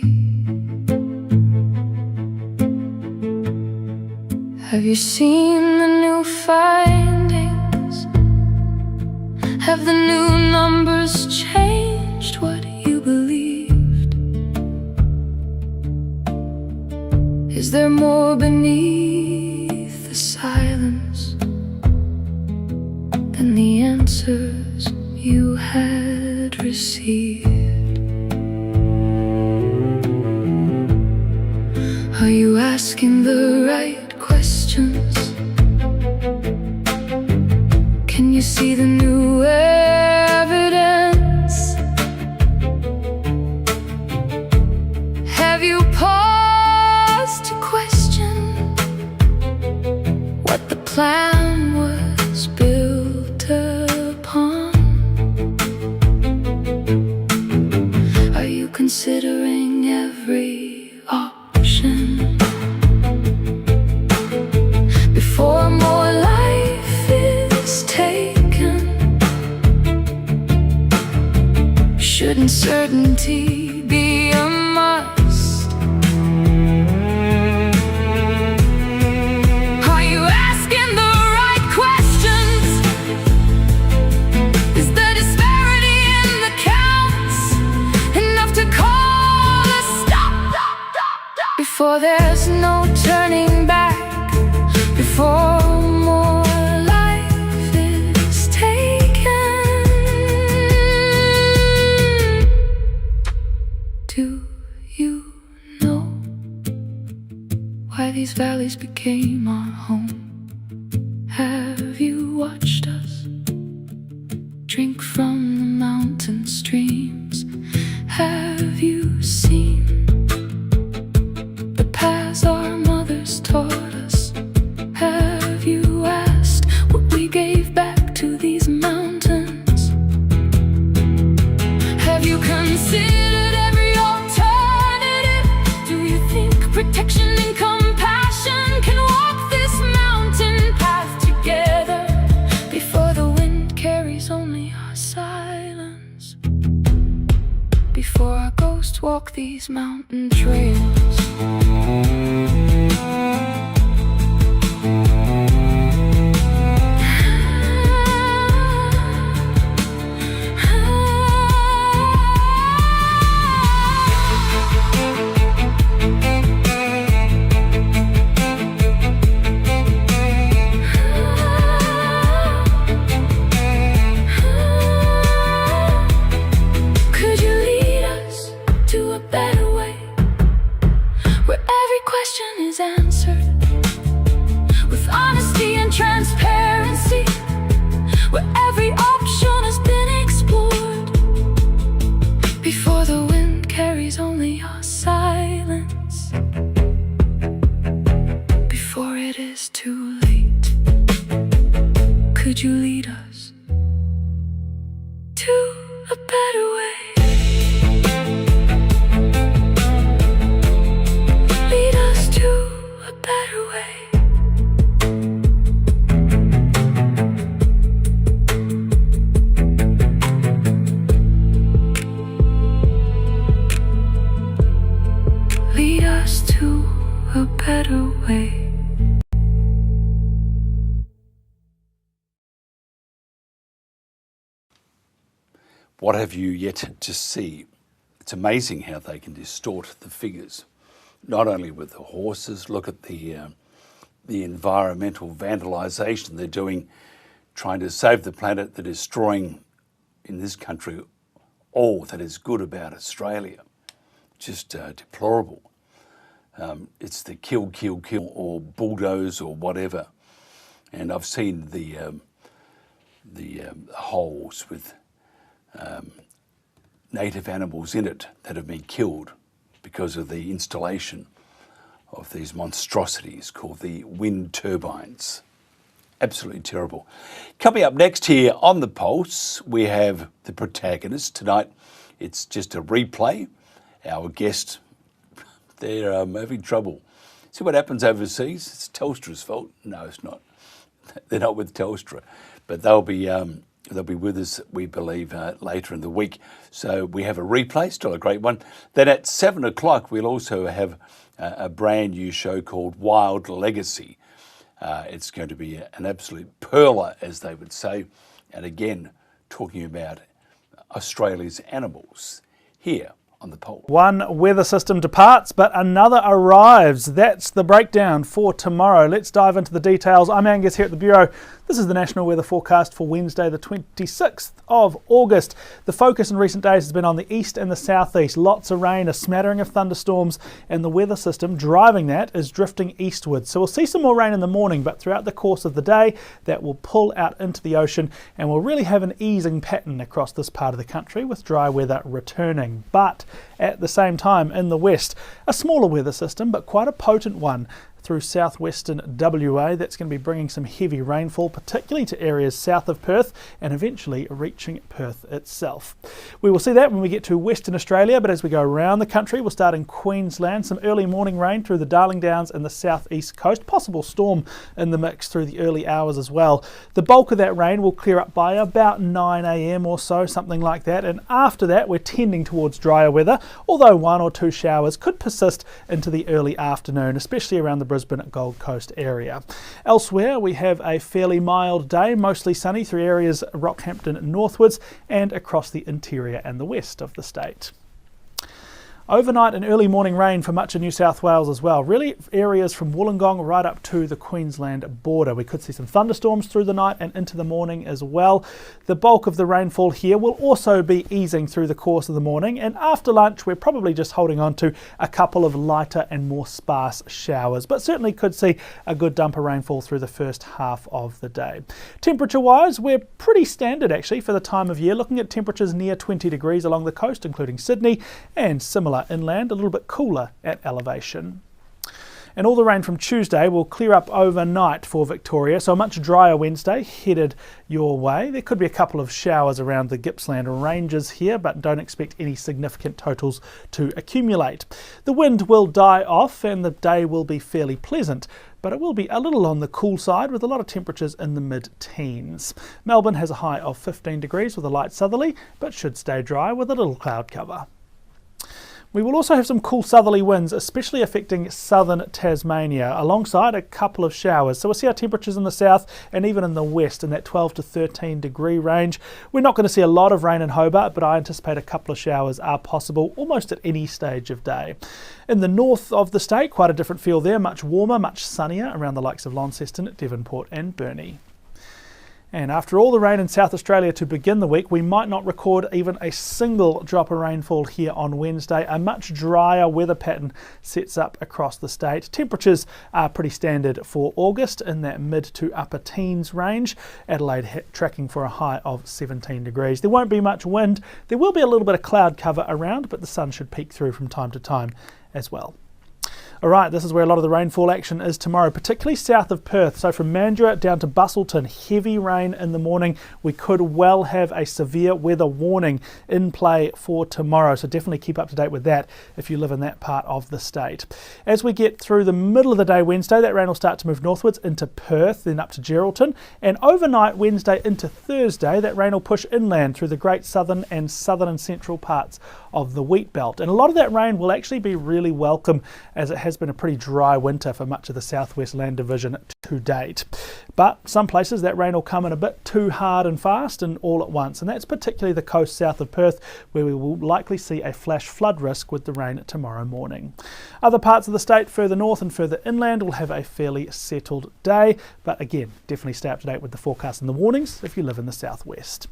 Have you seen the new findings? Have the new numbers changed what you believed? Is there more beneath the silence than the answers you had received? Are you asking the right questions? Can you see the new evidence? Have you paused to question what the plan was built upon? Are you considering every option before more life is taken? Shouldn't certainty be a must? there's no turning back before more life is taken. Do you know why these valleys became our home? Have you watched us drink from the mountain streams? Have you seen the paths our mothers taught us? Have you asked what we gave back to these mountains? Have you considered every alternative? Do you think protection and compassion can walk this mountain path together before the wind carries only our silence? Before our ghosts walk these mountain trails? Could you lead us to a better way, where every question is answered with honesty and transparency, where every option has been explored before the wind carries only our silence, before it is too late? Could you lead us to a better way? Lead us to a better way. Lead us to a better way. What have you yet to see? It's amazing how they can distort the figures. Not only with the horses, look at the environmental vandalisation they're doing, trying to save the planet. They're destroying, in this country, all that is good about Australia. Just deplorable. It's the kill, or bulldoze, or whatever. And I've seen the holes with native animals in it that have been killed because of the installation of these monstrosities called the wind turbines. Absolutely terrible. Coming up next here on The Pulse, we have the Protagonists. Tonight, it's just a replay. Our guest, they're having trouble. See what happens overseas? It's Telstra's fault. No, it's not. They're not with Telstra. But they'll be with us, we believe, later in the week. So we have a replay, still a great one. Then at 7 o'clock, we'll also have a brand new show called Wild Legacy. It's going to be an absolute perler, as they would say. And again, talking about Australia's animals here on The Pulse. One weather system departs, but another arrives. That's the breakdown for tomorrow. Let's dive into the details. I'm Angus here at the Bureau. This is the national weather forecast for Wednesday, the 26th of August. The focus in recent days has been on the east and the southeast. Lots of rain, a smattering of thunderstorms, and the weather system driving that is drifting eastward. So we'll see some more rain in the morning, but throughout the course of the day, that will pull out into the ocean, and we'll really have an easing pattern across this part of the country with dry weather returning. But at the same time, in the west, a smaller weather system, but quite a potent one through southwestern WA. That's going to be bringing some heavy rainfall, particularly to areas south of Perth and eventually reaching Perth itself. We will see that when we get to Western Australia, but as we go around the country, we'll start in Queensland. Some early morning rain through the Darling Downs and the southeast coast. Possible storm in the mix through the early hours as well. The bulk of that rain will clear up by about 9 a.m. or so, something like that. And after that, we're tending towards drier weather, although 1 or 2 showers could persist into the early afternoon, especially around the Brisbane Gold Coast area. Elsewhere, we have a fairly mild day, mostly sunny through areas Rockhampton northwards and across the interior and the west of the state. Overnight and early morning rain for much of New South Wales as well. Really areas from Wollongong right up to the Queensland border. We could see some thunderstorms through the night and into the morning as well. The bulk of the rainfall here will also be easing through the course of the morning, and after lunch we're probably just holding on to a couple of lighter and more sparse showers, but certainly could see a good dump of rainfall through the first half of the day. Temperature wise, we're pretty standard actually for the time of year, looking at temperatures near 20 degrees along the coast including Sydney, and similar inland, a little bit cooler at elevation. And all the rain from Tuesday will clear up overnight for Victoria, so a much drier Wednesday headed your way. There could be a couple of showers around the Gippsland ranges here, but don't expect any significant totals to accumulate. The wind will die off and the day will be fairly pleasant, but it will be a little on the cool side with a lot of temperatures in the mid-teens. Melbourne has a high of 15 degrees with a light southerly, but should stay dry with a little cloud cover. We will also have some cool southerly winds, especially affecting southern Tasmania, alongside a couple of showers. So we'll see our temperatures in the south and even in the west in that 12 to 13 degree range. We're not going to see a lot of rain in Hobart, but I anticipate a couple of showers are possible almost at any stage of day. In the north of the state, quite a different feel there, much warmer, much sunnier around the likes of Launceston, Devonport and Burnie. And after all the rain in South Australia to begin the week, we might not record even a single drop of rainfall here on Wednesday. A much drier weather pattern sets up across the state. Temperatures are pretty standard for August in that mid to upper teens range. Adelaide tracking for a high of 17 degrees. There won't be much wind. There will be a little bit of cloud cover around, but the sun should peek through from time to time as well. Alright, this is where a lot of the rainfall action is tomorrow, particularly south of Perth. So from Mandurah down to Busselton, heavy rain in the morning. We could well have a severe weather warning in play for tomorrow, so definitely keep up to date with that if you live in that part of the state. As we get through the middle of the day Wednesday, that rain will start to move northwards into Perth, then up to Geraldton, and overnight Wednesday into Thursday, that rain will push inland through the great southern and central parts of the wheat belt. And a lot of that rain will actually be really welcome, as it has been a pretty dry winter for much of the southwest land division to date. But some places that rain will come in a bit too hard and fast and all at once, and that's particularly the coast south of Perth, where we will likely see a flash flood risk with the rain tomorrow morning. Other parts of the state further north and further inland will have a fairly settled day, but again, definitely stay up to date with the forecast and the warnings if you live in the southwest.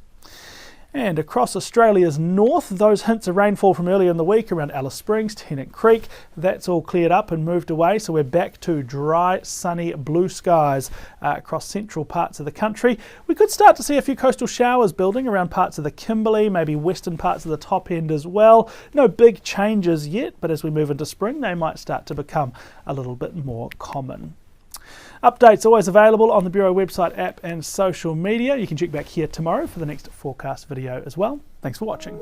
And across Australia's north, those hints of rainfall from earlier in the week around Alice Springs, Tennant Creek, that's all cleared up and moved away, so we're back to dry, sunny, blue skies across central parts of the country. We could start to see a few coastal showers building around parts of the Kimberley, maybe western parts of the top end as well. No big changes yet, but as we move into spring, they might start to become a little bit more common. Updates always available on the Bureau website, app and social media. You can check back here tomorrow for the next forecast video as well. Thanks for watching.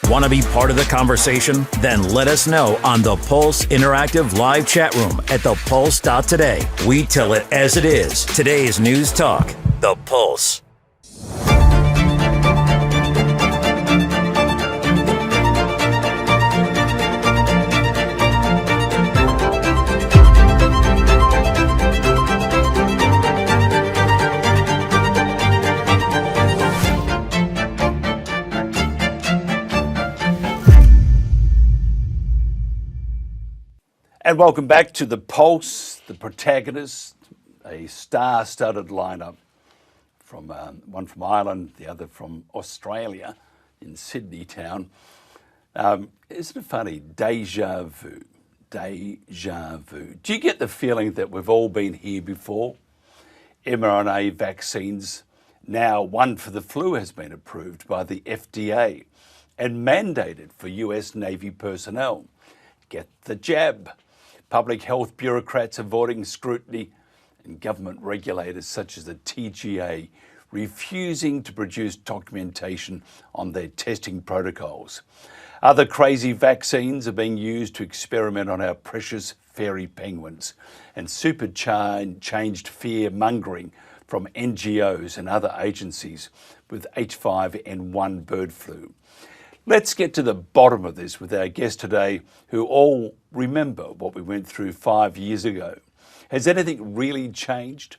Want to be part of the conversation? Then let us know on the Pulse Interactive Live Chat Room at thepulse.today. We tell it as it is. Today's news talk, The Pulse. And welcome back to The Pulse, the Protagonists, a star-studded lineup from one from Ireland, the other from Australia in Sydney town. Isn't it funny? Deja vu. Deja vu. Do you get the feeling that we've all been here before? mRNA vaccines, now one for the flu, has been approved by the FDA and mandated for US Navy personnel. Get the jab. Public health bureaucrats avoiding scrutiny, and government regulators such as the TGA refusing to produce documentation on their testing protocols. Other crazy vaccines are being used to experiment on our precious fairy penguins, and supercharged fear-mongering from NGOs and other agencies with H5N1 bird flu. Let's get to the bottom of this with our guest today, who all remember what we went through 5 years ago. Has anything really changed?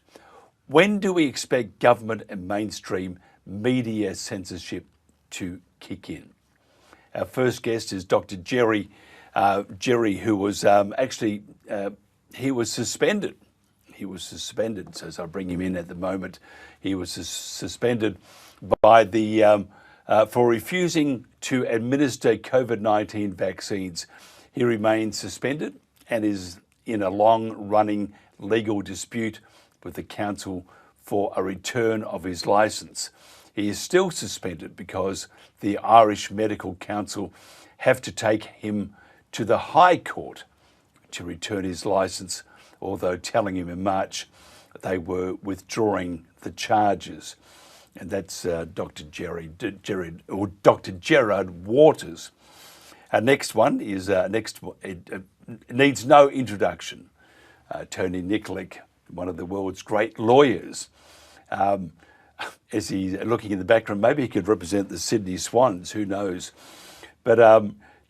When do we expect government and mainstream media censorship to kick in? Our first guest is Dr. Jerry, who was he was suspended. He was suspended, so as I bring him in at the moment, he was suspended by the for refusing to administer COVID-19 vaccines. He remains suspended and is in a long-running legal dispute with the council for a return of his licence. He is still suspended because the Irish Medical Council have to take him to the High Court to return his licence, although telling him in March they were withdrawing the charges. And that's Dr. Dr. Gerard Waters. Our next one is it needs no introduction. Tony Nikolic, one of the world's great lawyers. As he's looking in the background, maybe he could represent the Sydney Swans, who knows. But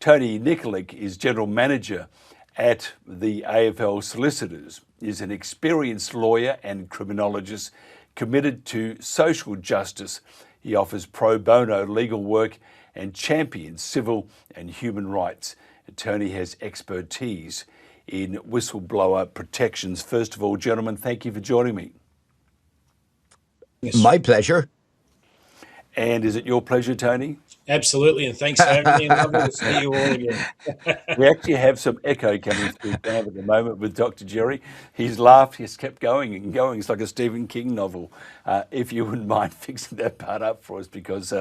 Tony Nikolic is General Manager at the AFL Solicitors, is an experienced lawyer and criminologist committed to social justice. He offers pro bono legal work and champions civil and human rights. And Tony has expertise in whistleblower protections. First of all, gentlemen, thank you for joining me. Yes. My pleasure. And is it your pleasure, Tony? Absolutely, and thanks for having me, and lovely to see you all again. We actually have some echo coming through now at the moment with Dr. Jerry. He's laughed, he's kept going and going. It's like a Stephen King novel. If you wouldn't mind fixing that part up for us, because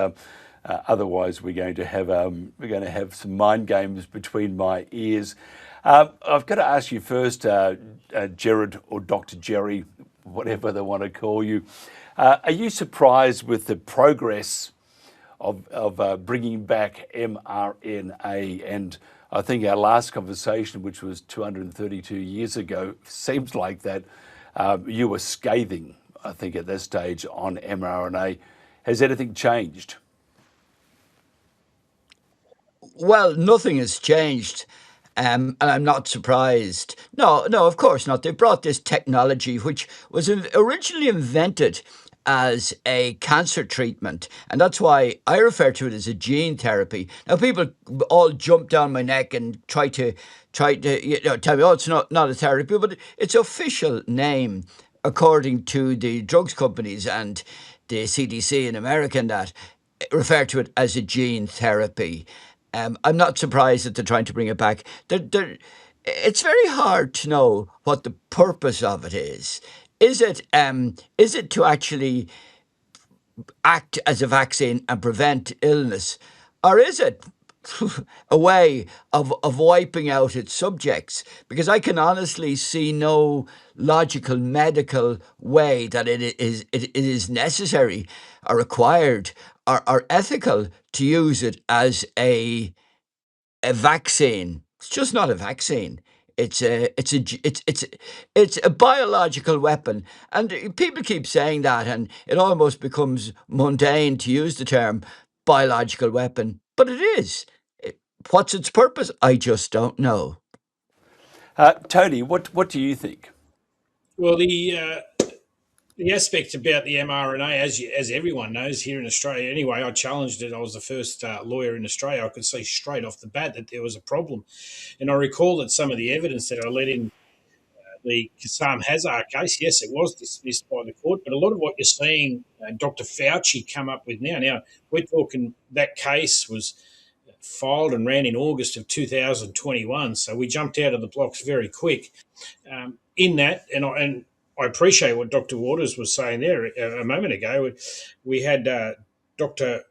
otherwise we're going to have some mind games between my ears. I've got to ask you first, Gerard or Dr. Jerry, whatever they want to call you. Are you surprised with the progress of bringing back mRNA? And I think our last conversation, which was 232 years ago, seems like that you were scathing, I think, at that stage on mRNA. Has anything changed? Well, nothing has changed. And I'm not surprised. No, of course not. They brought this technology, which was originally invented as a cancer treatment, and that's why I refer to it as a gene therapy. Now, people all jump down my neck and try to tell me, oh, it's not a therapy, but its official name, according to the drugs companies and the CDC in America, and that refer to it as a gene therapy. I'm not surprised that they're trying to bring it back. It's very hard to know what the purpose of it is. Is it to actually act as a vaccine and prevent illness, or is it a way of wiping out its subjects? Because I can honestly see no logical medical way that it is necessary or required or ethical to use it as a vaccine. It's just not a vaccine. It's a biological weapon, and people keep saying that, and it almost becomes mundane to use the term biological weapon, but it is. What's its purpose? I just don't know. Tony, what do you think? Well, the aspect about the mRNA, as everyone knows here in Australia anyway, I challenged it. I was the first lawyer in Australia. I could see straight off the bat that there was a problem. And I recall that some of the evidence that I led in the Cr Zahra case, yes, it was dismissed by the court, but a lot of what you're seeing Dr. Fauci come up with now, we're talking that case was filed and ran in August of 2021, so we jumped out of the blocks very quick in that, and I appreciate what Dr. Waters was saying there a moment ago. We had Dr.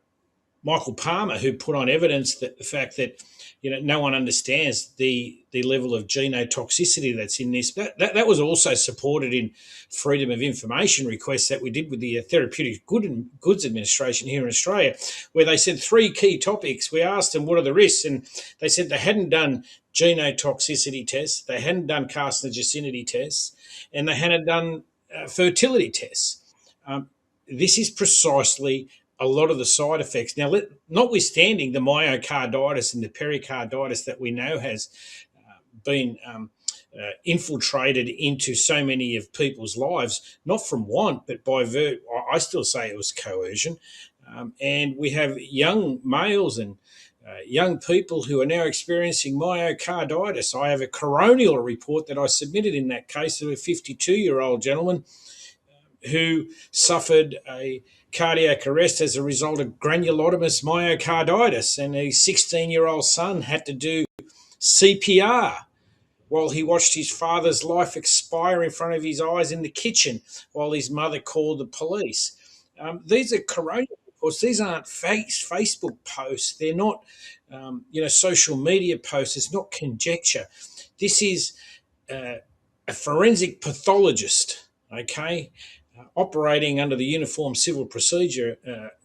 Michael Palmer, who put on evidence that the fact that no one understands the level of genotoxicity that's in this. That was also supported in freedom of information requests that we did with the Therapeutic Goods Administration here in Australia, where they said 3 key topics. We asked them, what are the risks? And they said they hadn't done genotoxicity tests, they hadn't done carcinogenicity tests, and they hadn't done fertility tests. This is precisely a lot of the side effects. Now, notwithstanding the myocarditis and the pericarditis that we know has been infiltrated into so many of people's lives, not from want, but I still say it was coercion. And we have young males and young people who are now experiencing myocarditis. I have a coronial report that I submitted in that case of a 52-year-old gentleman who suffered a cardiac arrest as a result of granulomatous myocarditis, and a 16-year-old son had to do CPR while he watched his father's life expire in front of his eyes in the kitchen while his mother called the police. These are coronial reports. These aren't Facebook posts. They're not, social media posts. It's not conjecture. This is a forensic pathologist, okay, operating under the Uniform Civil Procedure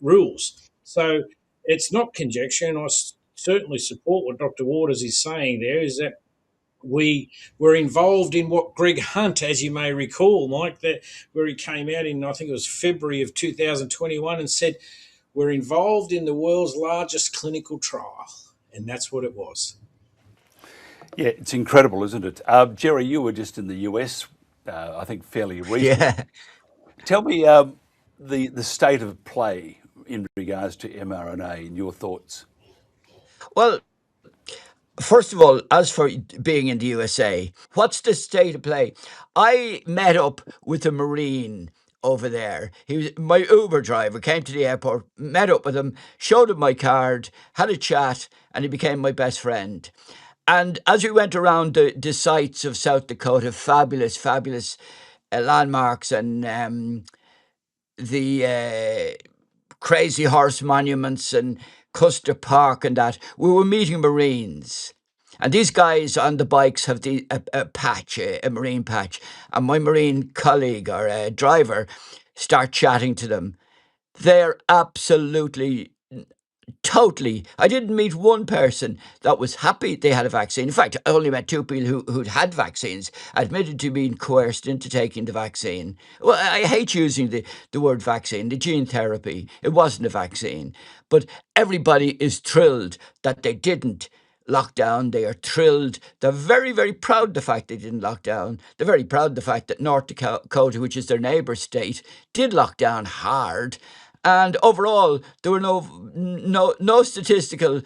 rules. So it's not conjecture, and I certainly support what Dr. Waters is saying there, is that we were involved in what Greg Hunt, as you may recall, Mike, where he came out in, I think it was February of 2021, and said, we're involved in the world's largest clinical trial. And that's what it was. Yeah, it's incredible, isn't it? Jerry, you were just in the US, I think fairly recently. Yeah. Tell me the state of play in regards to mRNA and your thoughts. Well, first of all, as for being in the USA, what's the state of play? I met up with a Marine over there. He was my Uber driver, came to the airport, met up with him, showed him my card, had a chat, and he became my best friend. And as we went around the sites of South Dakota, fabulous landmarks, and the Crazy Horse monuments and Custer Park and that, we were meeting Marines. And these guys on the bikes have a Marine patch. And my Marine colleague or driver start chatting to them. They're absolutely, totally. I didn't meet one person that was happy they had a vaccine. In fact, I only met two people who'd had vaccines, admitted to being coerced into taking the vaccine. Well, I hate using the word vaccine, the gene therapy. It wasn't a vaccine. But everybody is thrilled that they didn't lock down. They are thrilled. They're very, very proud of the fact they didn't lock down. They're very proud of the fact that North Dakota, which is their neighbour state, did lock down hard. And overall, there were no statistical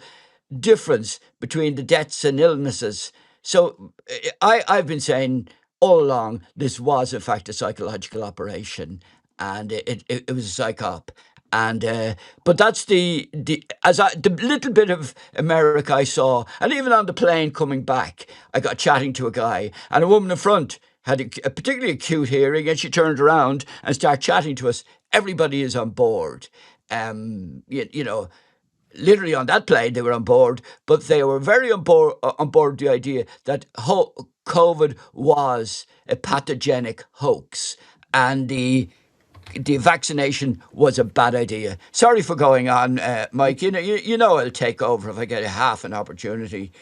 difference between the deaths and illnesses. So I've been saying all along this was in fact a psychological operation, and it was a psych-op. And but that's the little bit of America I saw, and even on the plane coming back, I got chatting to a guy, and a woman in front had a particularly acute hearing, and she turned around and started chatting to us. Everybody is on board. Literally on that plane they were on board, but they were very on board the idea that COVID was a pathogenic hoax, and the vaccination was a bad idea. Sorry for going on, Mike. You know I'll take over if I get half an opportunity.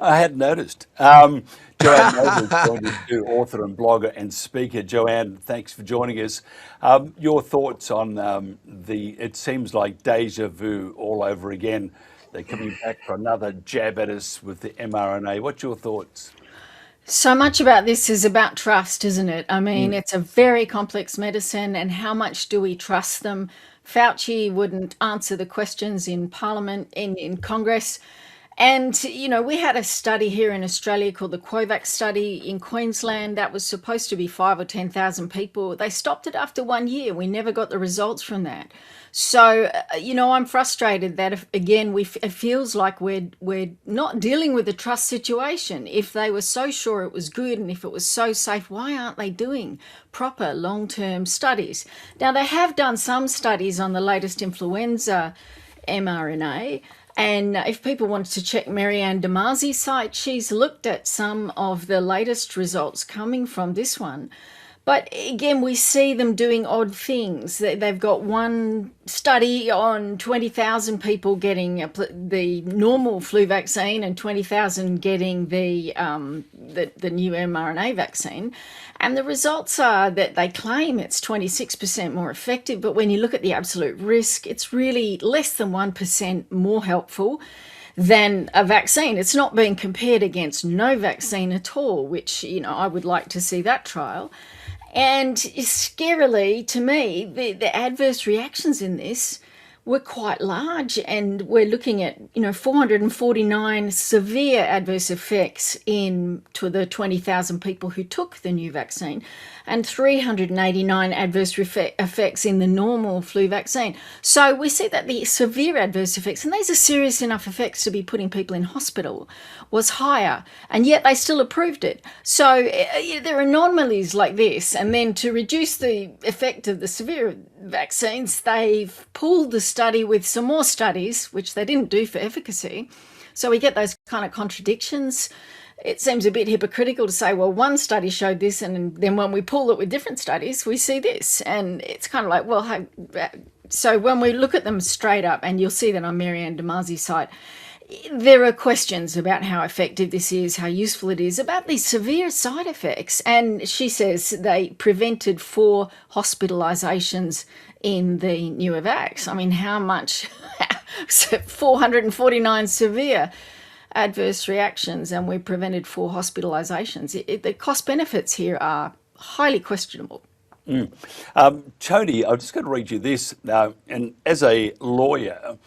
I had noticed. Joanne Noble is going to do author and blogger and speaker. Joanne, thanks for joining us. Your thoughts on it seems like deja vu all over again. They're coming back for another jab at us with the mRNA. What's your thoughts? So much about this is about trust, isn't it? I mean, it's a very complex medicine, and how much do we trust them? Fauci wouldn't answer the questions in Parliament, in Congress. And, we had a study here in Australia called the Quovax study in Queensland that was supposed to be 5,000 or 10,000 people. They stopped it after 1 year. We never got the results from that. So, I'm frustrated that, it feels like we're not dealing with the trust situation. If they were so sure it was good and if it was so safe, why aren't they doing proper long-term studies? Now, they have done some studies on the latest influenza mRNA. And if people wanted to check Marianne Damazi's site, she's looked at some of the latest results coming from this one. But again, we see them doing odd things. They've got one study on 20,000 people getting the normal flu vaccine and 20,000 getting the new mRNA vaccine. And the results are that they claim it's 26% more effective, but when you look at the absolute risk, it's really less than 1% more helpful than a vaccine. It's not being compared against no vaccine at all, which, I would like to see that trial. And scarily, to me, the adverse reactions in this were quite large, and we're looking at 449 severe adverse effects to the 20,000 people who took the new vaccine, and 389 adverse effects in the normal flu vaccine. So we see that the severe adverse effects, and these are serious enough effects to be putting people in hospital, was higher, and yet they still approved it. So there are anomalies like this, and then to reduce the effect of the severe vaccines, they've pulled the study with some more studies, which they didn't do for efficacy. So we get those kind of contradictions. It seems a bit hypocritical to say, well, one study showed this, and then when we pull it with different studies, we see this. And it's kind of like, well, hey, so when we look at them straight up, and you'll see that on Marianne Damasi's site, there are questions about how effective this is, how useful it is, about these severe side effects. And she says they prevented 4 hospitalisations in the newer vax. I mean, how much? 449 severe adverse reactions, and we prevented 4 hospitalisations. The cost benefits here are highly questionable. Jodie, I'm just going to read you this. And as a lawyer,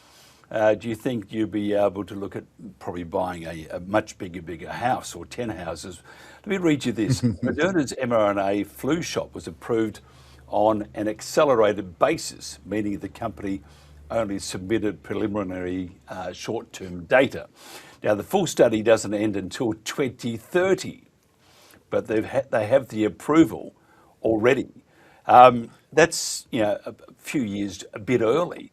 do you think you'd be able to look at probably buying a much bigger house or 10 houses? Let me read you this. Moderna's mRNA flu shot was approved on an accelerated basis, meaning the company only submitted preliminary short-term data. Now, the full study doesn't end until 2030, but they have the approval already. That's a few years a bit early.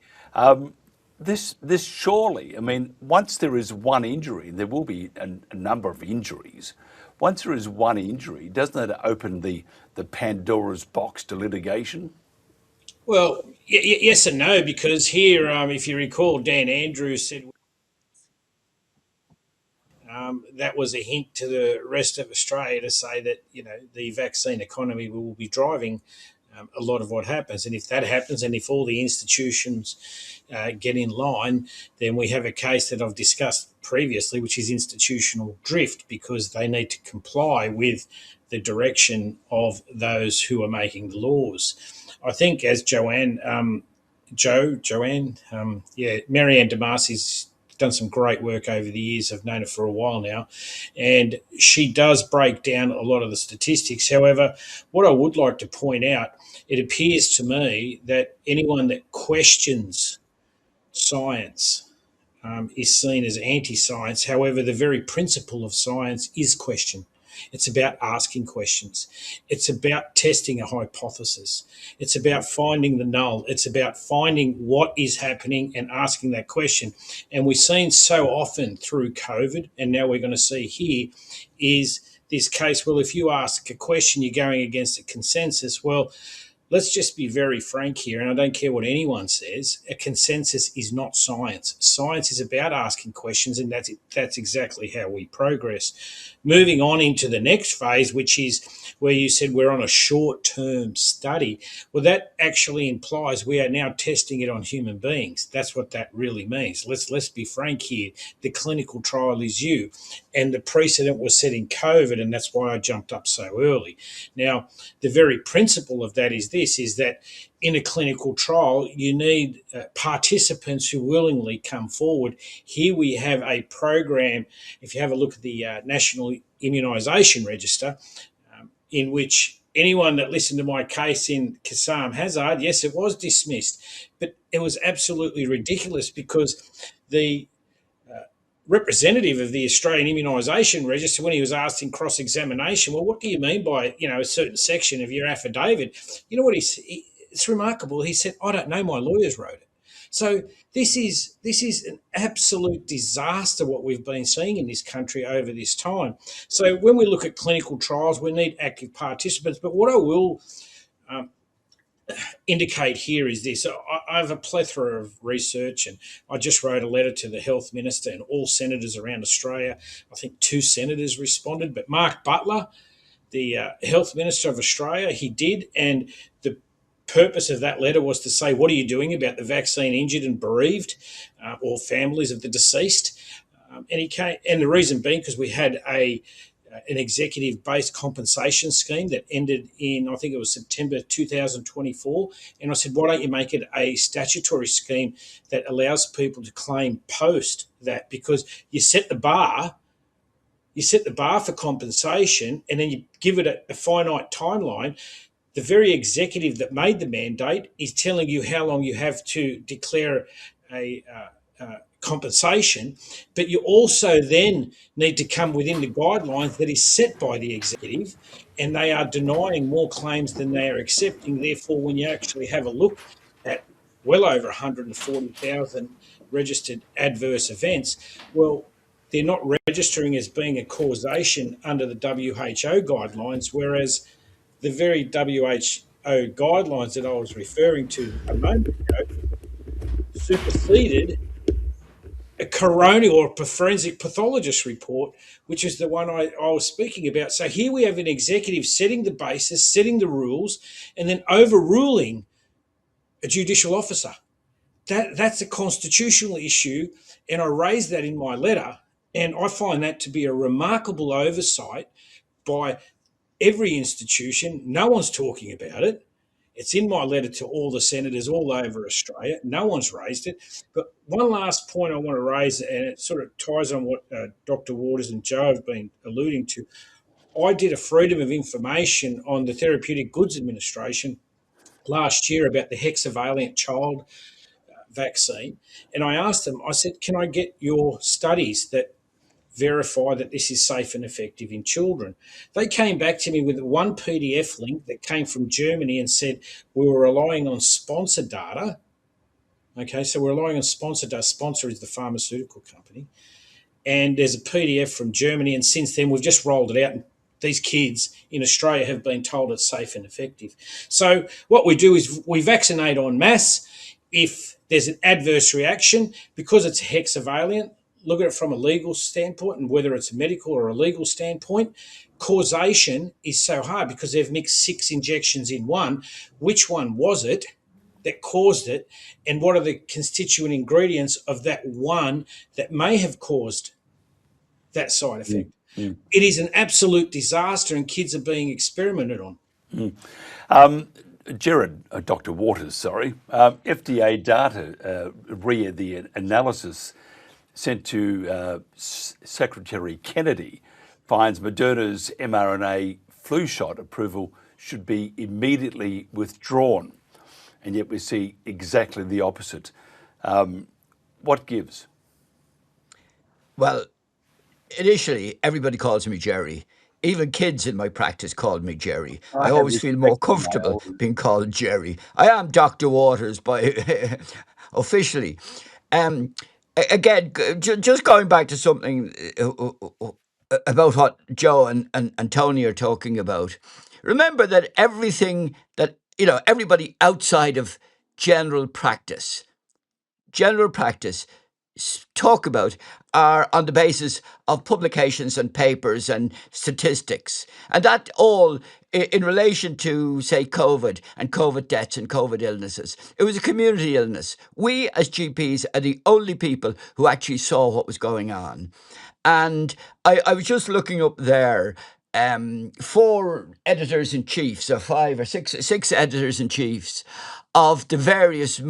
This surely, I mean, once there is one injury, there will be a number of injuries. Once there is one injury, doesn't that open the Pandora's box to litigation? Well, yes and no, because here, if you recall, Dan Andrews said that was a hint to the rest of Australia to say that, the vaccine economy will be driving a lot of what happens. And if that happens, and if all the institutions get in line, then we have a case that I've discussed previously, which is institutional drift, because they need to comply with the direction of those who are making the laws. I think, as Marianne Damasi's done some great work over the years. I've known her for a while now, and she does break down a lot of the statistics. However, what I would like to point out, it appears to me that anyone that questions science is seen as anti-science. However, the very principle of science is question. It's about asking questions. It's about testing a hypothesis. It's about finding the null. It's about finding what is happening and asking that question. And we've seen so often through COVID, and now we're going to see here, is this case, well, if you ask a question, you're going against a consensus. Well, let's just be very frank here, and I don't care what anyone says, a consensus is not science. Science is about asking questions, and that's exactly how we progress. Moving on into the next phase, which is where you said we're on a short-term study. Well, that actually implies we are now testing it on human beings. That's what that really means. Let's be frank here. The clinical trial is you, and the precedent was set in COVID, and that's why I jumped up so early. Now, the very principle of that is that in a clinical trial, you need participants who willingly come forward. Here we have a program, if you have a look at the National Immunisation Register, in which anyone that listened to my case in Kassam Hazard, yes, it was dismissed, but it was absolutely ridiculous because the representative of the Australian Immunisation Register, when he was asked in cross-examination, well, what do you mean by, a certain section of your affidavit? You know what it's remarkable. He said, I don't know, my lawyers wrote it. So this is an absolute disaster, what we've been seeing in this country over this time. So when we look at clinical trials, we need active participants. But what I will indicate here is this. I have a plethora of research, and I just wrote a letter to the Health Minister and all senators around Australia. I think 2 senators responded, but Mark Butler, the Health Minister of Australia, he did, and the purpose of that letter was to say, what are you doing about the vaccine injured and bereaved or families of the deceased? And he came, and the reason being because we had an executive-based compensation scheme that ended in, I think it was September 2024. And I said, why don't you make it a statutory scheme that allows people to claim post that? Because you set the bar for compensation, and then you give it a finite timeline. The very executive that made the mandate is telling you how long you have to declare a compensation, but you also then need to come within the guidelines that is set by the executive, and they are denying more claims than they are accepting. Therefore, when you actually have a look at well over 140,000 registered adverse events, well, they're not registering as being a causation under the WHO guidelines, whereas the very WHO guidelines that I was referring to a moment ago superseded a coronial or a forensic pathologist report, which is the one I was speaking about. So here we have an executive setting the basis, setting the rules, and then overruling a judicial officer. That's a constitutional issue, and I raised that in my letter, and I find that to be a remarkable oversight by every institution. No one's talking about it. It's in my letter to all the senators all over Australia. No one's raised it. But one last point I want to raise, and it sort of ties on what Dr. Waters and Joe have been alluding to. I did a freedom of information on the Therapeutic Goods Administration last year about the hexavalent child vaccine. And I asked them, I said, can I get your studies that verify that this is safe and effective in children? They came back to me with one PDF link that came from Germany and said we were relying on sponsor data. Okay, so we're relying on sponsor data. Sponsor is the pharmaceutical company. And there's a PDF from Germany, and since then we've just rolled it out, and these kids in Australia have been told it's safe and effective. So what we do is we vaccinate en masse. If there's an adverse reaction, because it's hexavalent, look at it from a legal standpoint, and whether it's a medical or a legal standpoint, causation is so hard because they've mixed 6 injections in one. Which one was it that caused it, and what are the constituent ingredients of that one that may have caused that side effect? It is an absolute disaster, and kids are being experimented on. Dr. Waters, FDA data, the analysis sent to Secretary Kennedy finds Moderna's mRNA flu shot approval should be immediately withdrawn. And yet we see exactly the opposite. What gives? Well, initially, everybody calls me Jerry. Even kids in my practice called me Jerry. I always feel more comfortable being called Jerry. I am Dr. Waters officially. Again, just going back to something about what Joe and Tony are talking about. Remember that everything that, everybody outside of general practice talk about are on the basis of publications and papers and statistics. And that all in relation to, say, COVID and COVID deaths and COVID illnesses. It was a community illness. We as GPs are the only people who actually saw what was going on. And I was just looking up there, 4 editors-in-chiefs, or 5 or 6 editors-in-chiefs of the various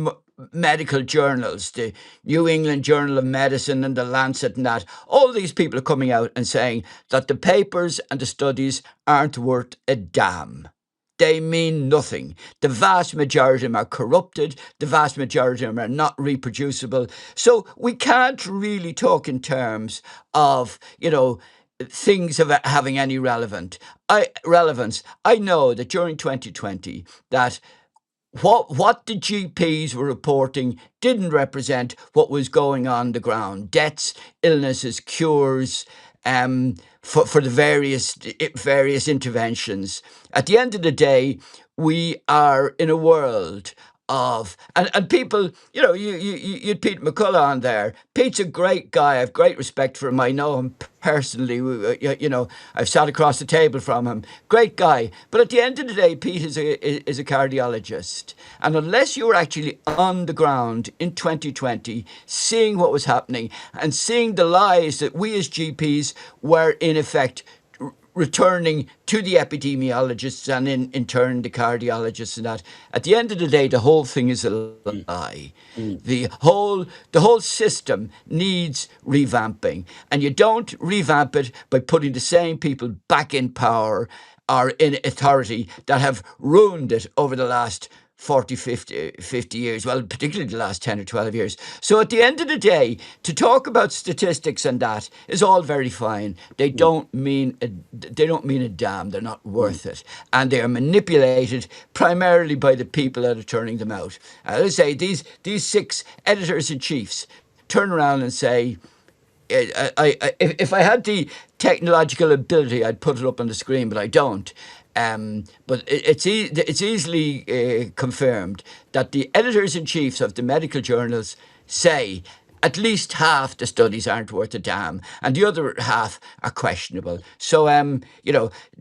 medical journals, the New England Journal of Medicine and the Lancet and that, all these people are coming out and saying that the papers and the studies aren't worth a damn. They mean nothing. The vast majority of them are corrupted. The vast majority of them are not reproducible. So we can't really talk in terms of, things of having any relevance. I know that during 2020 that what the GPs were reporting didn't represent what was going on the ground. Deaths, illnesses, cures, for the various interventions. At the end of the day, we are in a world of, and people, you'd Pete McCullough on there. Pete's a great guy. I have great respect for him. I know him personally. I've sat across the table from him. Great guy. But at the end of the day, Pete is a cardiologist. And unless you were actually on the ground in 2020, seeing what was happening and seeing the lies that we as GPs were in effect returning to the epidemiologists and in turn the cardiologists, and that at the end of the day the whole thing is a lie. The whole system needs revamping, and you don't revamp it by putting the same people back in power or in authority that have ruined it over the last 40, 50 years, well, particularly the last 10 or 12 years. So at the end of the day, to talk about statistics and that is all very fine. They don't mean a damn. They're not worth it. And they are manipulated primarily by the people that are turning them out. Let's say these 6 editors-in-chiefs turn around and say, if I had the technological ability, I'd put it up on the screen, but I don't. But it's easily confirmed that the editors-in-chiefs of the medical journals say at least half the studies aren't worth a damn, and the other half are questionable. So,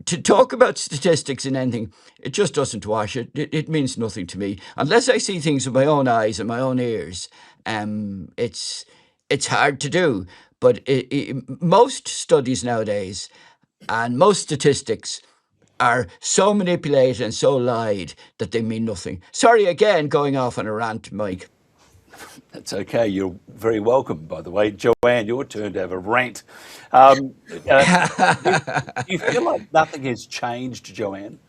to talk about statistics in anything, it just doesn't wash. It means nothing to me. Unless I see things with my own eyes and my own ears, it's hard to do. But most studies nowadays and most statistics are so manipulated and so lied that they mean nothing. Sorry again, going off on a rant, Mike. That's okay. You're very welcome, by the way. Joanne, your turn to have a rant. Do you feel like nothing has changed, Joanne?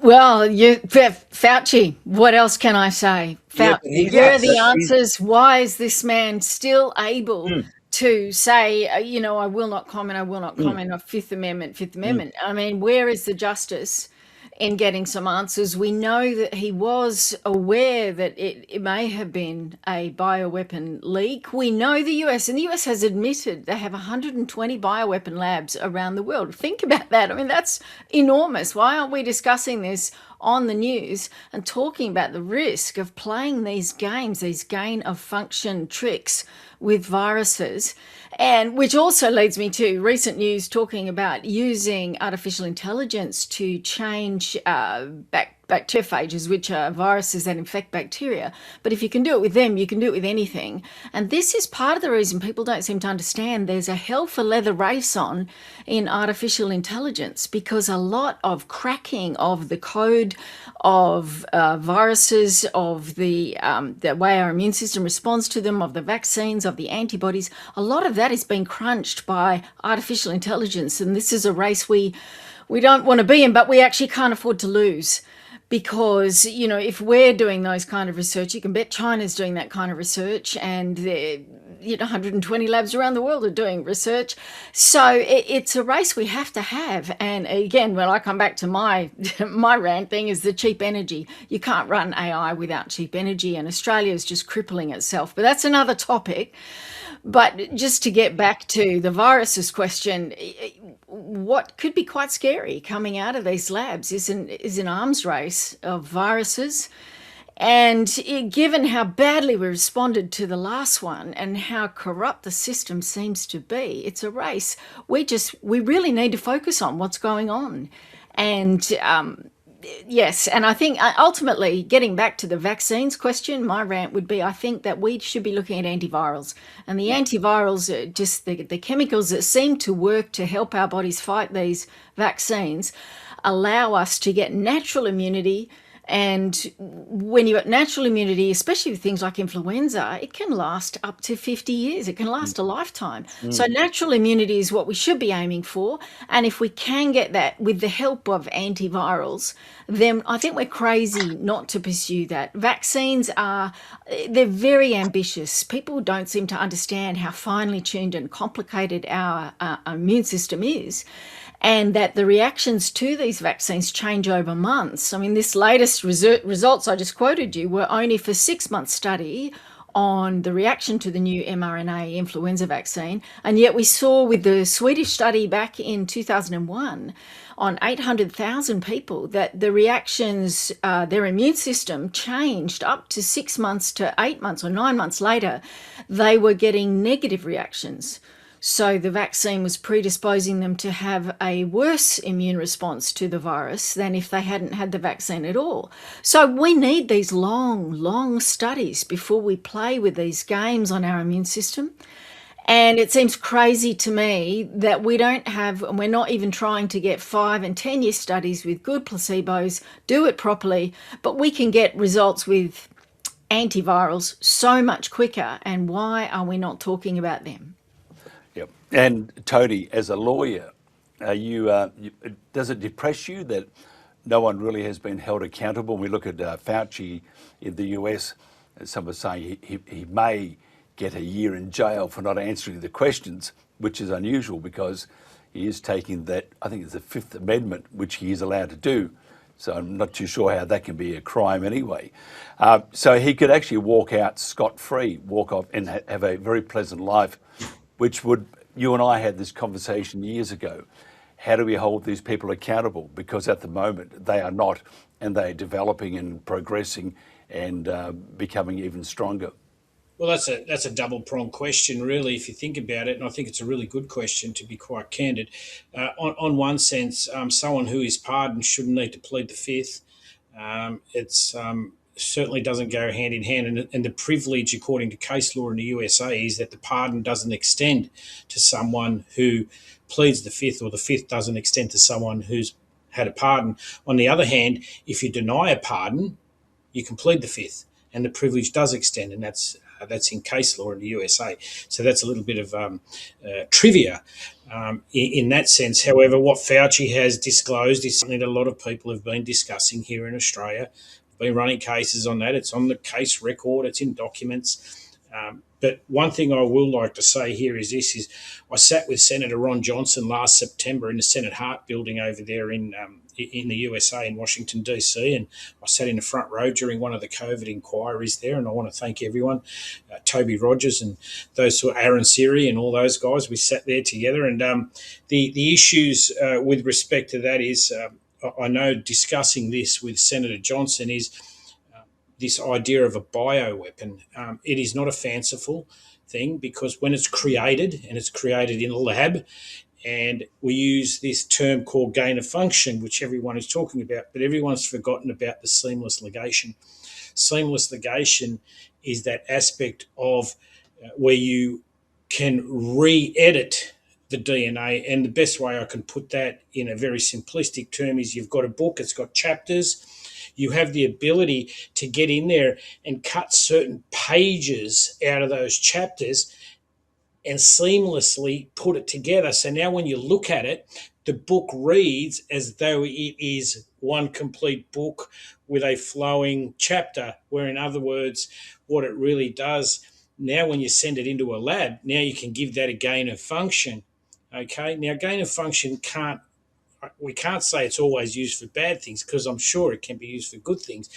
Well, Fauci, what else can I say? Fauci, where are the answers? Why is this man still able to say, I will not comment on Fifth Amendment. I mean, where is the justice in getting some answers? We know that he was aware that it may have been a bioweapon leak. We know the US has admitted they have 120 bioweapon labs around the world. Think about that. I mean, that's enormous. Why aren't we discussing this on the news and talking about the risk of playing these games, these gain of function tricks with viruses? And which also leads me to recent news talking about using artificial intelligence to change bacteriophages, which are viruses that infect bacteria. But if you can do it with them, you can do it with anything. And this is part of the reason people don't seem to understand there's a hell for leather race on in artificial intelligence, because a lot of cracking of the code of viruses, of the way our immune system responds to them, of the vaccines, of the antibodies, a lot of that is being crunched by artificial intelligence. And this is a race we don't want to be in, but we actually can't afford to lose. Because, if we're doing those kind of research, you can bet China's doing that kind of research, and 120 labs around the world are doing research. So it's a race we have to have. And again, when I come back to my rant thing, is the cheap energy. You can't run AI without cheap energy, and Australia is just crippling itself. But that's another topic. But just to get back to the viruses question, what could be quite scary coming out of these labs is an arms race of viruses. And given how badly we responded to the last one and how corrupt the system seems to be, it's a race. We really need to focus on what's going on. And yes, and I think ultimately, getting back to the vaccines question, my rant would be, I think that we should be looking at antivirals. And the antivirals are just the chemicals that seem to work to help our bodies fight these vaccines, allow us to get natural immunity. And when you've got natural immunity, especially with things like influenza, it can last up to 50 years. It can last a lifetime. So natural immunity is what we should be aiming for. And if we can get that with the help of antivirals, then I think we're crazy not to pursue that. Vaccines they're very ambitious. People don't seem to understand how finely tuned and complicated our immune system is, and that the reactions to these vaccines change over months. I mean, this latest results I just quoted you were only for 6-month study on the reaction to the new mRNA influenza vaccine. And yet we saw with the Swedish study back in 2001 on 800,000 people that the reactions, their immune system changed up to 6 months to 8 months or 9 months later. They were getting negative reactions. So the vaccine was predisposing them to have a worse immune response to the virus than if they hadn't had the vaccine at all. So we need these long studies before we play with these games on our immune system. And it seems crazy to me that we don't have, and we're not even trying to get 5 and 10 year studies with good placebos, do it properly, but we can get results with antivirals so much quicker. And why are we not talking about them? Yep. And Tony, as a lawyer, does it depress you that no one really has been held accountable? We look at Fauci in the US. Some are saying he may get a year in jail for not answering the questions, which is unusual because he is taking that, I think it's the Fifth Amendment, which he is allowed to do. So I'm not too sure how that can be a crime anyway. So he could actually walk out scot-free, walk off and have a very pleasant life, which would, you and I had this conversation years ago. How do we hold these people accountable? Because at the moment they are not, and they are developing and progressing and becoming even stronger. Well, that's a double-pronged question, really, if you think about it, and I think it's a really good question, to be quite candid. On one sense, someone who is pardoned shouldn't need to plead the Fifth. It's certainly doesn't go hand in hand, and the privilege, according to case law in the USA, is that the pardon doesn't extend to someone who pleads the Fifth, or the Fifth doesn't extend to someone who's had a pardon. On the other hand, if you deny a pardon, you can plead the Fifth, and the privilege does extend, and that's in case law in the USA. So that's a little bit of trivia in that sense. However, what Fauci has disclosed is something that a lot of people have been discussing here in Australia. We've been running cases on that. It's on the case record. It's in documents. But one thing I will like to say here is this: is I sat with Senator Ron Johnson last September in the Senate Hart building over there in the USA in Washington, D.C., and I sat in the front row during one of the COVID inquiries there, and I want to thank everyone, Toby Rogers and those who are Aaron Siri and all those guys. We sat there together, and the issues with respect to that is, I know discussing this with Senator Johnson is this idea of a bioweapon. It is not a fanciful thing, because when it's created, and it's created in a lab, and we use this term called gain of function, which everyone is talking about, but everyone's forgotten about the seamless ligation. Seamless ligation is that aspect of where you can re-edit the DNA, and the best way I can put that in a very simplistic term is you've got a book, it's got chapters. You have the ability to get in there and cut certain pages out of those chapters and seamlessly put it together. So now when you look at it, the book reads as though it is one complete book with a flowing chapter, where in other words, what it really does, now when you send it into a lab, now you can give that a gain of function. Okay, now gain of function we can't say it's always used for bad things, because I'm sure it can be used for good things,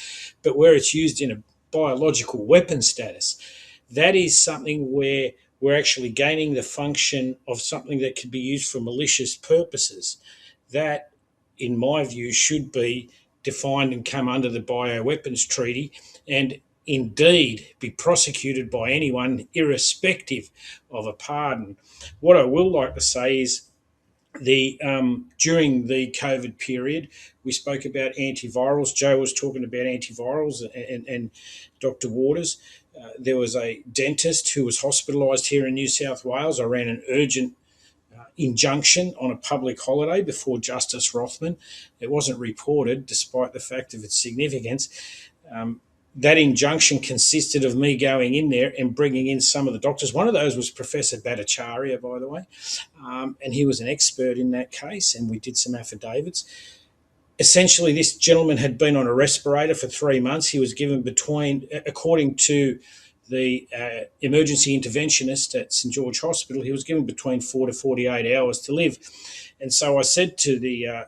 but where it's used in a biological weapon status, that is something where we're actually gaining the function of something that could be used for malicious purposes. That, in my view, should be defined and come under the Bioweapons Treaty, and indeed be prosecuted by anyone irrespective of a pardon. What I will like to say is during the COVID period, we spoke about antivirals. Joe was talking about antivirals, and Dr. Waters. There was a dentist who was hospitalised here in New South Wales. I ran an urgent injunction on a public holiday before Justice Rothman. It wasn't reported, despite the fact of its significance. That injunction consisted of me going in there and bringing in some of the doctors. One of those was Professor Bhattacharya, by the way, and he was an expert in that case, and we did some affidavits. Essentially, this gentleman had been on a respirator for 3 months. He was given according to the emergency interventionist at St George Hospital, he was given between 4 to 48 hours to live. And so I said to the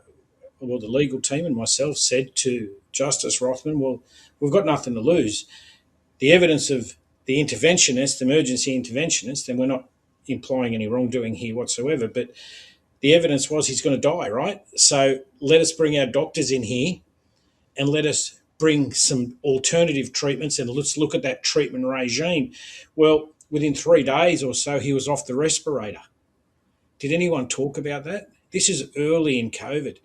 legal team and myself said to Justice Rothman, well, we've got nothing to lose. The evidence of the interventionist, emergency interventionist, and we're not implying any wrongdoing here whatsoever, but the evidence was he's going to die, right? So let us bring our doctors in here and let us bring some alternative treatments and let's look at that treatment regime. Well, within 3 days or so, he was off the respirator. Did anyone talk about that? This is early in COVID.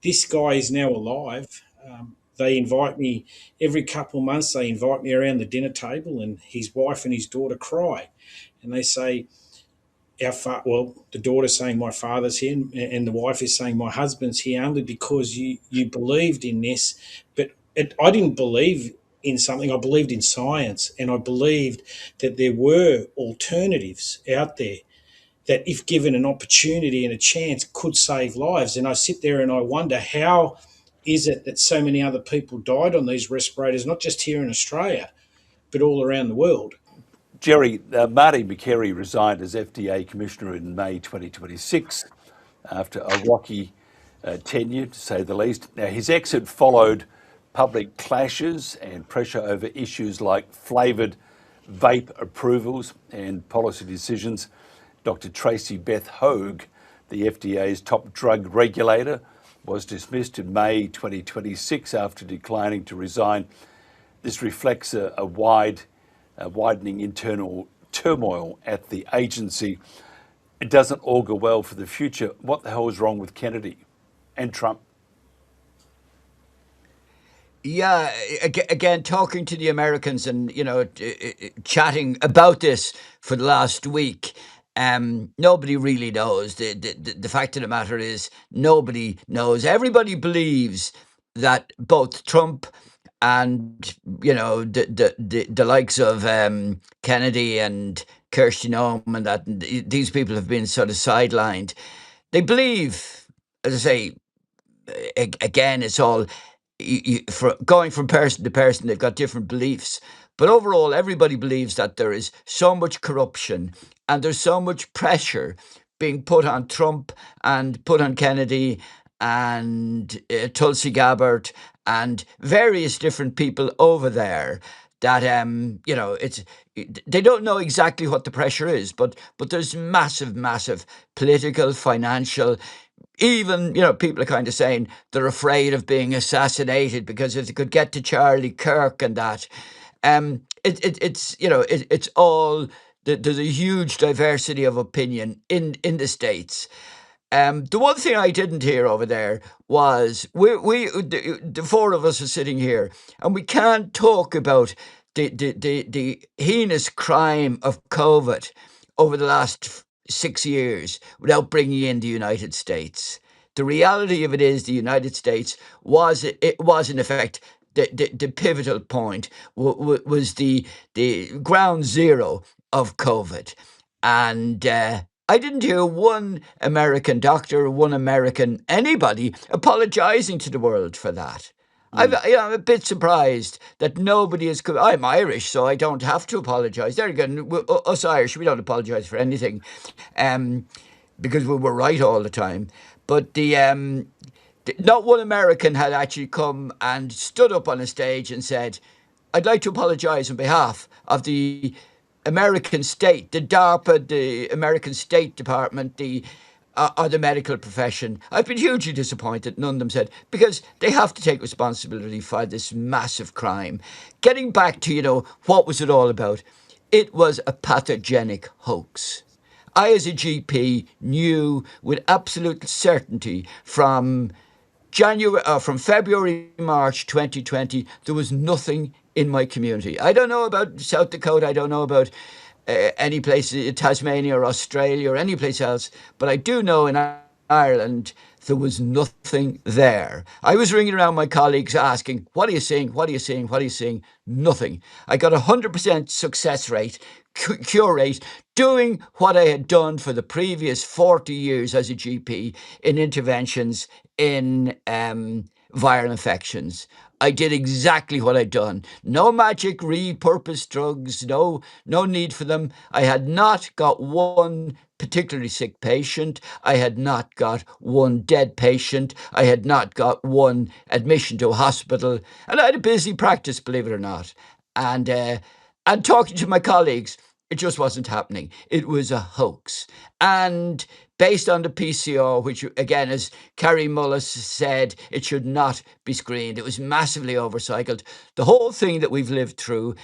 This guy is now alive. They invite me every couple of months. They invite me around the dinner table, and his wife and his daughter cry, and they say, the daughter's saying my father's here, and the wife is saying my husband's here only because you believed in this. But I didn't believe in something. I believed in science, and I believed that there were alternatives out there that, if given an opportunity and a chance, could save lives. And I sit there and I wonder, how is it that so many other people died on these respirators, not just here in Australia, but all around the world? Jerry, Marty McCary resigned as FDA Commissioner in May 2026 after a rocky tenure, to say the least. Now, his exit followed public clashes and pressure over issues like flavoured vape approvals and policy decisions. Dr. Tracy Beth Hogue, the FDA's top drug regulator, was dismissed in May 2026 after declining to resign. This reflects a widening internal turmoil at the agency. It doesn't augur well for the future. What the hell is wrong with Kennedy and Trump? Yeah, again, talking to the Americans and, chatting about this for the last week, nobody really knows. The fact of the matter is nobody knows. Everybody believes that both Trump and, the likes of Kennedy and Kirsty Noem and that these people have been sort of sidelined. They believe, as I say, again, it's all going from person to person. They've got different beliefs. But overall, everybody believes that there is so much corruption and there's so much pressure being put on Trump and put on Kennedy and Tulsi Gabbard and various different people over there that they don't know exactly what the pressure is, but there's massive political, financial. Even, people are kind of saying they're afraid of being assassinated because if they could get to Charlie Kirk and that, it's all. There's a huge diversity of opinion in the States. The one thing I didn't hear over there was the four of us are sitting here, and we can't talk about the heinous crime of COVID over the last 6 years without bringing in the United States. The reality of it is the United States was in effect the pivotal point, was the ground zero of COVID. And I didn't hear one American doctor, one American anybody apologising to the world for that. I'm a bit surprised that nobody is. I'm Irish, so I don't have to apologise. There again, us Irish, we don't apologise for anything, because we were right all the time. But not one American had actually come and stood up on a stage and said, "I'd like to apologise on behalf of the American state, the DARPA, the American State Department, or the medical profession." I've been hugely disappointed none of them said, because they have to take responsibility for this massive crime. Getting back to, what was it all about? It was a pathogenic hoax. I, as a GP, knew with absolute certainty from February, March 2020, there was nothing in my community. I don't know about South Dakota. I don't know about any place, Tasmania or Australia or any place else. But I do know in Ireland, there was nothing there. I was ringing around my colleagues asking, "What are you seeing? What are you seeing? What are you seeing?" Nothing. I got 100% success rate, cure rate, doing what I had done for the previous 40 years as a GP in interventions in viral infections. I did exactly what I'd done. No magic repurposed drugs, no need for them. I had not got one particularly sick patient. I had not got one dead patient. I had not got one admission to a hospital. And I had a busy practice, believe it or not. And And talking to my colleagues, it just wasn't happening. It was a hoax. And based on the PCR, which again, as Carrie Mullis said, it should not be screened. It was massively overcycled. The whole thing that we've lived through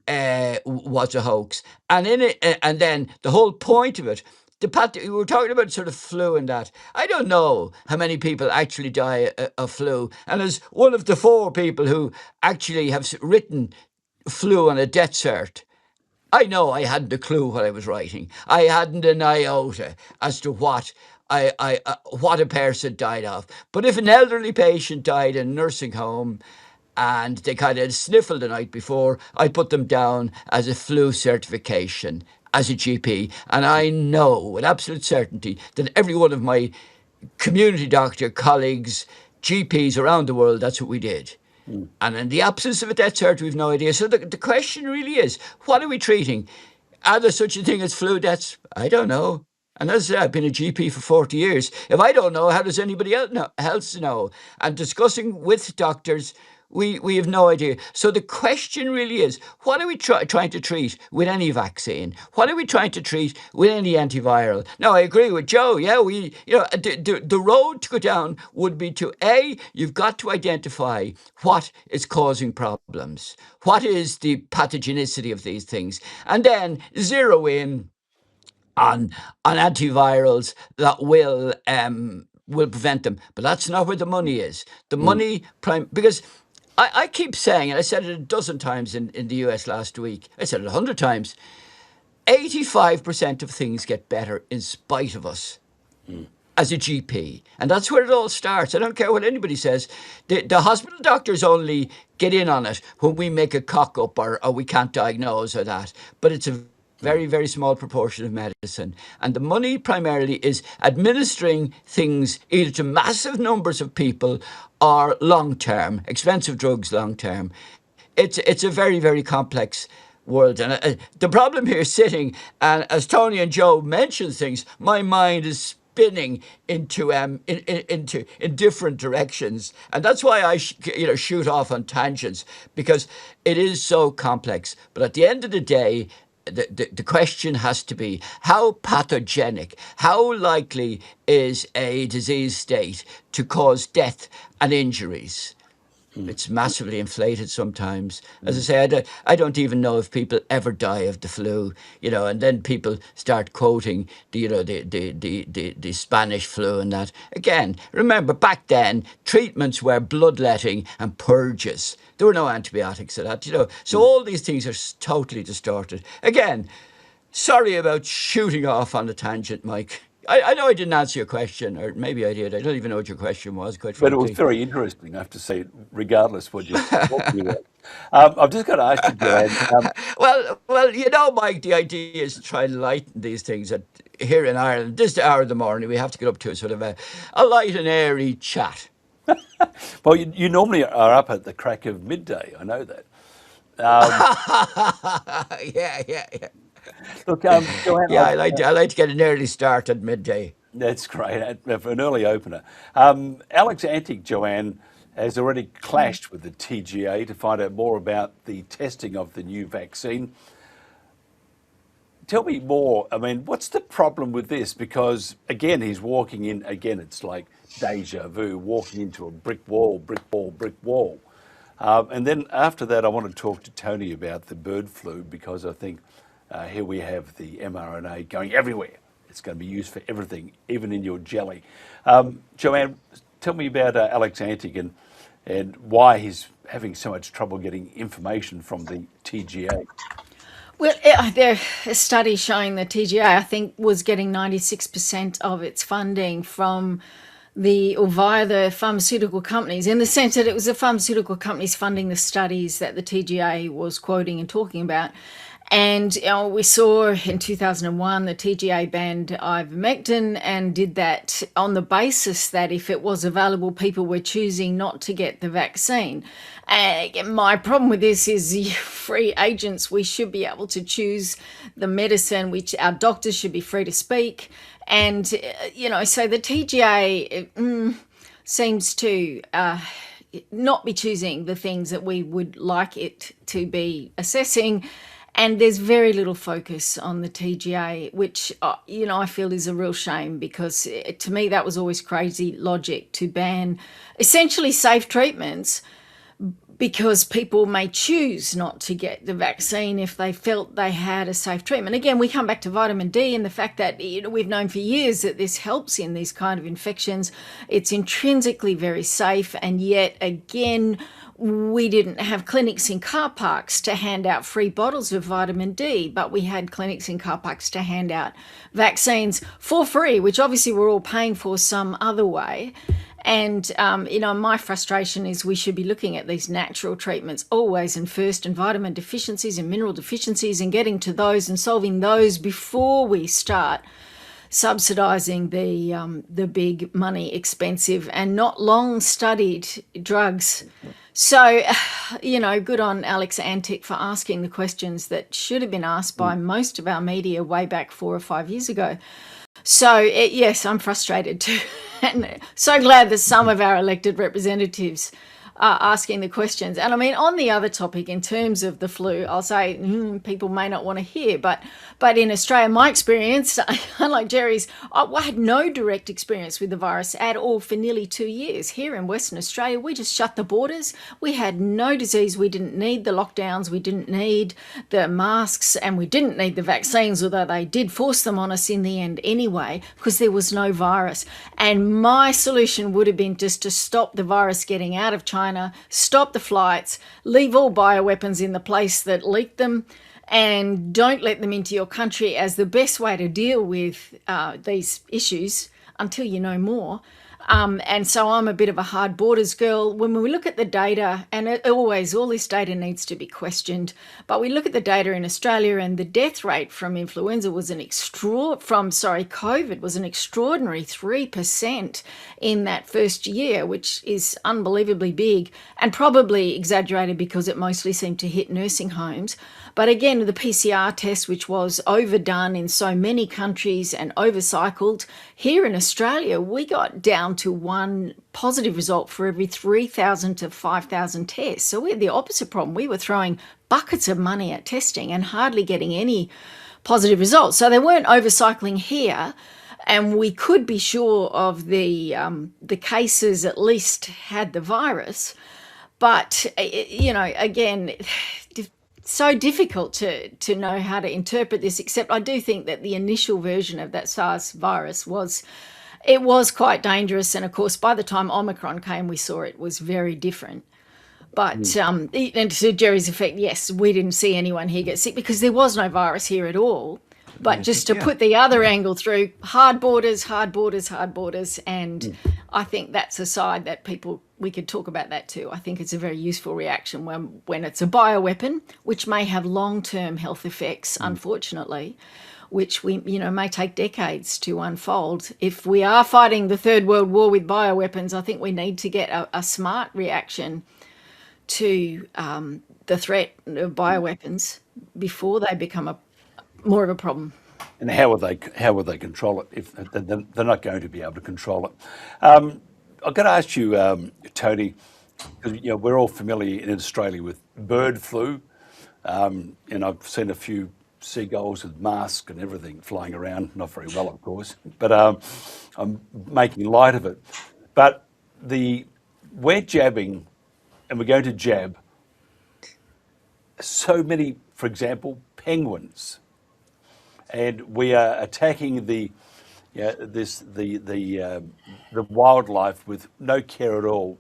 was a hoax. And in it, and then the whole point of it, we were talking about sort of flu and that. I don't know how many people actually die of flu. And as one of the 4 people who actually have written flu on a death cert, I know I hadn't a clue what I was writing. I hadn't an iota as to what a person died of. But if an elderly patient died in a nursing home and they kind of sniffled the night before, I put them down as a flu certification as a GP. And I know with absolute certainty that every one of my community doctor colleagues, GPs around the world, that's what we did. And in the absence of a death cert, we've no idea. So the question really is, what are we treating? Are there such a thing as flu deaths? I don't know. And as I said, I've been a GP for 40 years. If I don't know, how does anybody else know? And discussing with doctors, we have no idea. So the question really is, what are we trying to treat with any vaccine? What are we trying to treat with any antiviral? Now, I agree with Joe. Yeah, the road to go down would be to, you've got to identify what is causing problems. What is the pathogenicity of these things? And then zero in on antivirals that will prevent them. But that's not where the money is. The money, because I keep saying, and I said it a dozen times in the US last week, I said it 100 times, 85% of things get better in spite of us as a GP. And that's where it all starts. I don't care what anybody says. The hospital doctors only get in on it when we make a cock up or we can't diagnose or that. But it's a very, very small proportion of medicine. And the money primarily is administering things either to massive numbers of people or long-term, expensive drugs long-term. It's a very, very complex world. And the problem here is sitting, and as Tony and Joe mentioned things, my mind is spinning into in different directions. And that's why I shoot off on tangents, because it is so complex. But at the end of the day, the question has to be, how pathogenic, how likely is a disease state to cause death and injuries? It's massively inflated sometimes. As I say, I don't even know if people ever die of the flu, and then people start quoting the Spanish flu and that. Again, remember back then, treatments were bloodletting and purges. There were no antibiotics for that, So all these things are totally distorted. Again, sorry about shooting off on a tangent, Mike. I know I didn't answer your question, or maybe I did. I don't even know what your question was, quite frankly. But it was very interesting, I have to say, regardless what you're talking about. I've just got to ask you, Joanne. Well, Mike, the idea is to try and lighten these things. Here in Ireland, this hour of the morning, we have to get up to a sort of a light and airy chat. Well, you normally are up at the crack of midday. I know that. Yeah. Look, Joanne. Yeah, I like to get an early start at midday. That's great, for an early opener. Alex Antic, Joanne, has already clashed with the TGA to find out more about the testing of the new vaccine. Tell me more. I mean, what's the problem with this? Because, again, he's walking in, it's like deja vu, walking into a brick wall. And then after that, I want to talk to Tony about the bird flu, because I think here we have the mRNA going everywhere. It's going to be used for everything, even in your jelly. Joanne, tell me about Alex Antic and why he's having so much trouble getting information from the TGA. Well, there's a study showing the TGA, I think, was getting 96% of its funding from via the pharmaceutical companies, in the sense that it was the pharmaceutical companies funding the studies that the TGA was quoting and talking about. And we saw in 2001 the TGA banned ivermectin, and did that on the basis that if it was available, people were choosing not to get the vaccine. And my problem with this is, free agents, we should be able to choose the medicine, which our doctors should be free to speak. And, so the TGA seems to not be choosing the things that we would like it to be assessing. And there's very little focus on the TGA, which, I feel is a real shame, because to me that was always crazy logic to ban essentially safe treatments, because people may choose not to get the vaccine if they felt they had a safe treatment. Again, we come back to vitamin D and the fact that we've known for years that this helps in these kind of infections. It's intrinsically very safe, and yet again, we didn't have clinics in car parks to hand out free bottles of vitamin D, but we had clinics in car parks to hand out vaccines for free, which obviously we're all paying for some other way. And, my frustration is we should be looking at these natural treatments always and first, and vitamin deficiencies and mineral deficiencies, and getting to those and solving those before we start subsidising the big money, expensive and not long studied drugs. So, good on Alex Antic for asking the questions that should have been asked by most of our media way back 4 or 5 years ago. So, yes, I'm frustrated too. And so glad that some of our elected representatives are asking the questions. And I mean, on the other topic, in terms of the flu, I'll say people may not want to hear, but in Australia, my experience, unlike Jerry's, I had no direct experience with the virus at all for nearly 2 years. Here in Western Australia, we just shut the borders. We had no disease. We didn't need the lockdowns. We didn't need the masks, and we didn't need the vaccines, although they did force them on us in the end anyway, because there was no virus. And my solution would have been just to stop the virus getting out of China, stop the flights, leave all bioweapons in the place that leaked them, and don't let them into your country as the best way to deal with these issues until you know more. And so I'm a bit of a hard borders girl. When we look at the data, and all this data needs to be questioned, but we look at the data in Australia, and the death rate from influenza was COVID was an extraordinary 3% in that first year, which is unbelievably big and probably exaggerated because it mostly seemed to hit nursing homes. But again, the PCR test, which was overdone in so many countries and overcycled, here in Australia, we got down to one positive result for every 3,000 to 5,000 tests. So we had the opposite problem. We were throwing buckets of money at testing and hardly getting any positive results. So they weren't overcycling here, and we could be sure of the cases at least had the virus. But, again, so difficult to know how to interpret this, except I do think that the initial version of that SARS virus was quite dangerous. And of course, by the time Omicron came, we saw it was very different. But and to Jerry's effect, yes, we didn't see anyone here get sick because there was no virus here at all. But just to put the other angle through, hard borders. And I think that's a side that we could talk about that too. I think it's a very useful reaction when it's a bioweapon, which may have long-term health effects, unfortunately, which may take decades to unfold. If we are fighting the Third World War with bioweapons, I think we need to get a smart reaction to the threat of bioweapons before they become more of a problem. And how will they control it if they're not going to be able to control it? I've got to ask you, Tony, because we're all familiar in Australia with bird flu, and I've seen a few seagulls with masks and everything flying around. Not very well, of course, but I'm making light of it. But we're jabbing, and we're going to jab so many, for example, penguins. And we are attacking the wildlife with no care at all.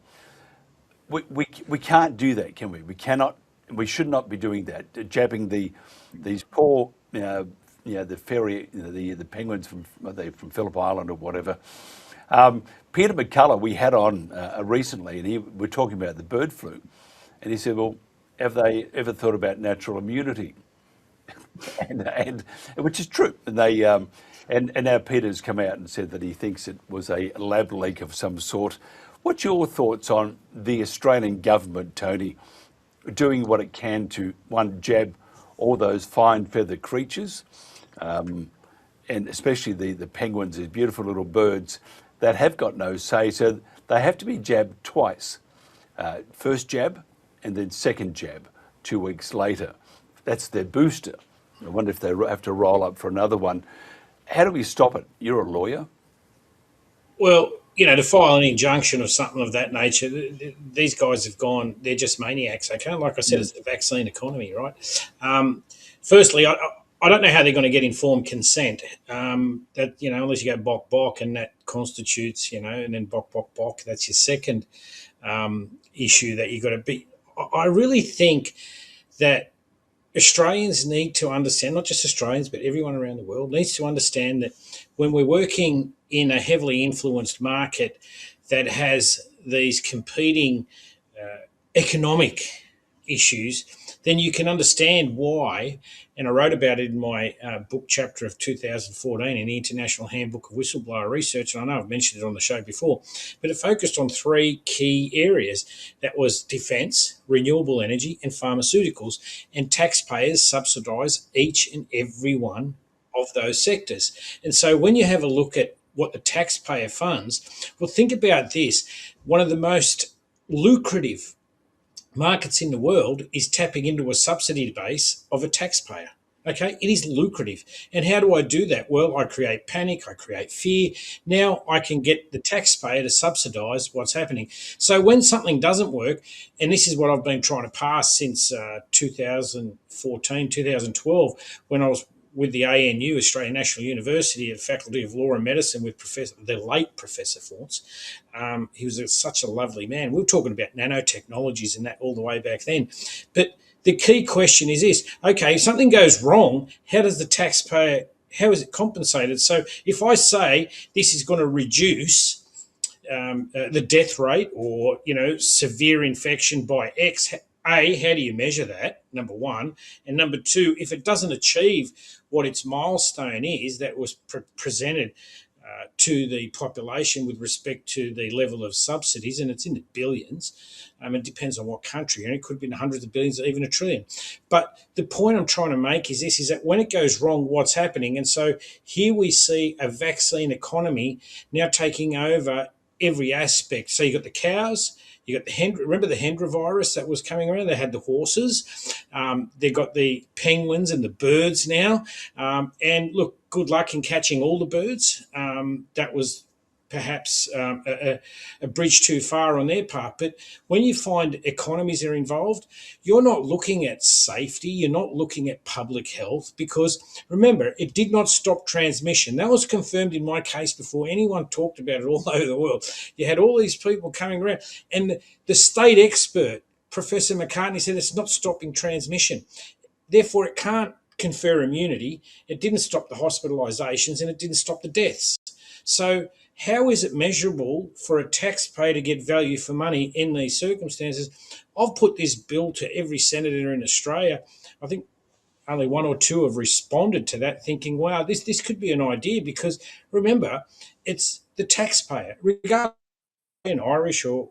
We can't do that, can we? We cannot. We should not be doing that. Jabbing these poor the ferry the penguins from Phillip Island or whatever. Peter McCullough we had on recently, and we're talking about the bird flu, and he said, "Well, have they ever thought about natural immunity?" and which is true, and they and now Peter's come out and said that he thinks it was a lab leak of some sort. What's your thoughts on the Australian government, Tony, doing what it can to jab all those fine feathered creatures, and especially the penguins, these beautiful little birds that have got no say, so they have to be jabbed twice, first jab and then second jab 2 weeks later. That's their booster. I wonder if they have to roll up for another one. How do we stop it? You're a lawyer. Well, to file an injunction or something of that nature, these guys have gone, they're just maniacs, okay? Like I said, it's the vaccine economy, right? Firstly, I don't know how they're going to get informed consent. That, unless you go bok, and that constitutes, and then bok, that's your second issue that you've got to be. I really think that Australians need to understand, not just Australians, but everyone around the world needs to understand that when we're working in a heavily influenced market that has these competing economic issues, then you can understand why, and I wrote about it in my book chapter of 2014 in the International Handbook of Whistleblower Research, and I know I've mentioned it on the show before, but it focused on three key areas. That was defence, renewable energy, and pharmaceuticals, and taxpayers subsidise each and every one of those sectors. And so when you have a look at what the taxpayer funds, well, think about this. One of the most lucrative markets in the world is tapping into a subsidy base of a taxpayer. Okay, it is lucrative. And how do I do that? Well, I create panic, I create fear. Now I can get the taxpayer to subsidise what's happening. So when something doesn't work, and this is what I've been trying to pass since 2014, 2012, when I was with the ANU, Australian National University, at Faculty of Law and Medicine with the late Professor Faunce. He was such a lovely man. We were talking about nanotechnologies and that all the way back then. But the key question is this: okay, if something goes wrong, how does the taxpayer, how is it compensated? So if I say this is going to reduce the death rate or, severe infection by X, A, how do you measure that, number one? And number two, if it doesn't achieve what its milestone is that was presented to the population with respect to the level of subsidies, and it's in the billions. It depends on what country, and it could be in hundreds of billions, even $1 trillion. But the point I'm trying to make is this, is that when it goes wrong, what's happening? And so here we see a vaccine economy now taking over every aspect. So you've got the cows, you got the remember the Hendra virus that was coming around? They had the horses. They've got the penguins and the birds now. And look, good luck in catching all the birds. That was perhaps a bridge too far on their part. But when you find economies are involved, you're not looking at safety, you're not looking at public health, because remember, it did not stop transmission. That was confirmed in my case before anyone talked about it all over the world. You had all these people coming around, and the state expert, Professor McCartney, said it's not stopping transmission. Therefore, it can't confer immunity. It didn't stop the hospitalisations, and it didn't stop the deaths. So how is it measurable for a taxpayer to get value for money in these circumstances? I've put this bill to every senator in Australia. I think only one or two have responded to that, thinking, wow, this could be an idea, because remember, it's the taxpayer, regardless of being Irish or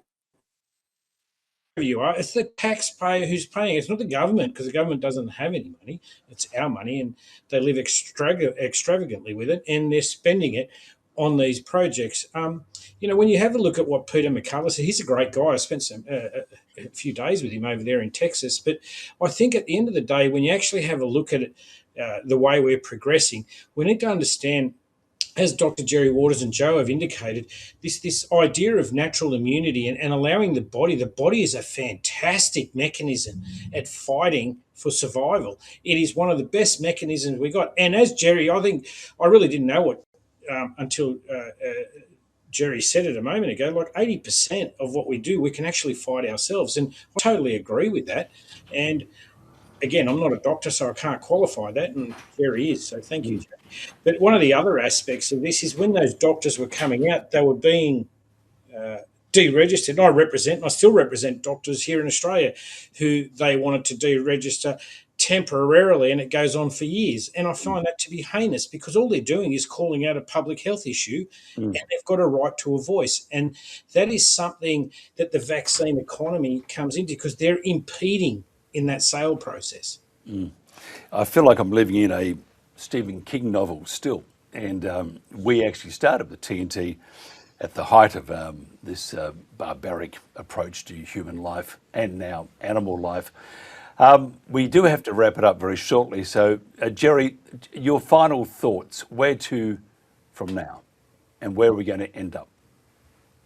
whoever you are, it's the taxpayer who's paying. It's not the government, because the government doesn't have any money. It's our money, and they live extravagantly with it, and they're spending it on these projects. When you have a look at what Peter McCullough said, he's a great guy. I spent a few days with him over there in Texas. But I think at the end of the day, when you actually have a look at it, the way we're progressing, we need to understand, as Dr. Jerry Waters and Joe have indicated, this idea of natural immunity and allowing the body is a fantastic mechanism at fighting for survival. It is one of the best mechanisms we got. And as Jerry, I think, I really didn't know what, until Jerry said it a moment ago, like 80% of what we do, we can actually fight ourselves. And I totally agree with that. And again, I'm not a doctor, so I can't qualify that, and Jerry is, so thank you, Jerry. But one of the other aspects of this is when those doctors were coming out, they were being deregistered. And I still represent doctors here in Australia who they wanted to deregister temporarily, and it goes on for years. And I find that to be heinous, because all they're doing is calling out a public health issue, and they've got a right to a voice. And that is something that the vaccine economy comes into, because they're impeding in that sale process. I feel like I'm living in a Stephen King novel still. And we actually started with TNT at the height of this barbaric approach to human life and now animal life. We do have to wrap it up very shortly. So, Jerry, your final thoughts. Where to from now, and where are we going to end up?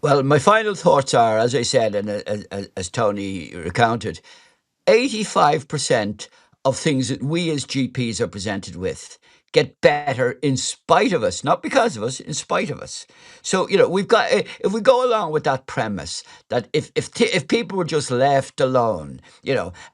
Well, my final thoughts are, as I said, and as Tony recounted, 85% of things that we as GPs are presented with get better in spite of us, not because of us, in spite of us. So, we've got, if we go along with that premise, that if people were just left alone,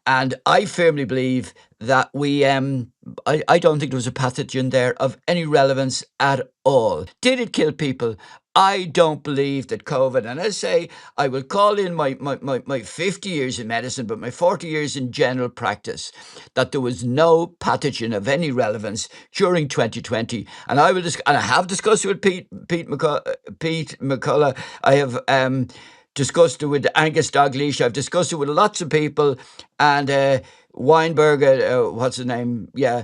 and I firmly believe that I don't think there was a pathogen there of any relevance at all. Did it kill people? I don't believe that COVID, and I say I will call in my 50 years in medicine, but my 40 years in general practice, that there was no pathogen of any relevance during 2020. And I have discussed it with Pete McCullough. I have discussed it with Angus Dalgleish. I've discussed it with lots of people, and Weinberg, what's his name? Yeah,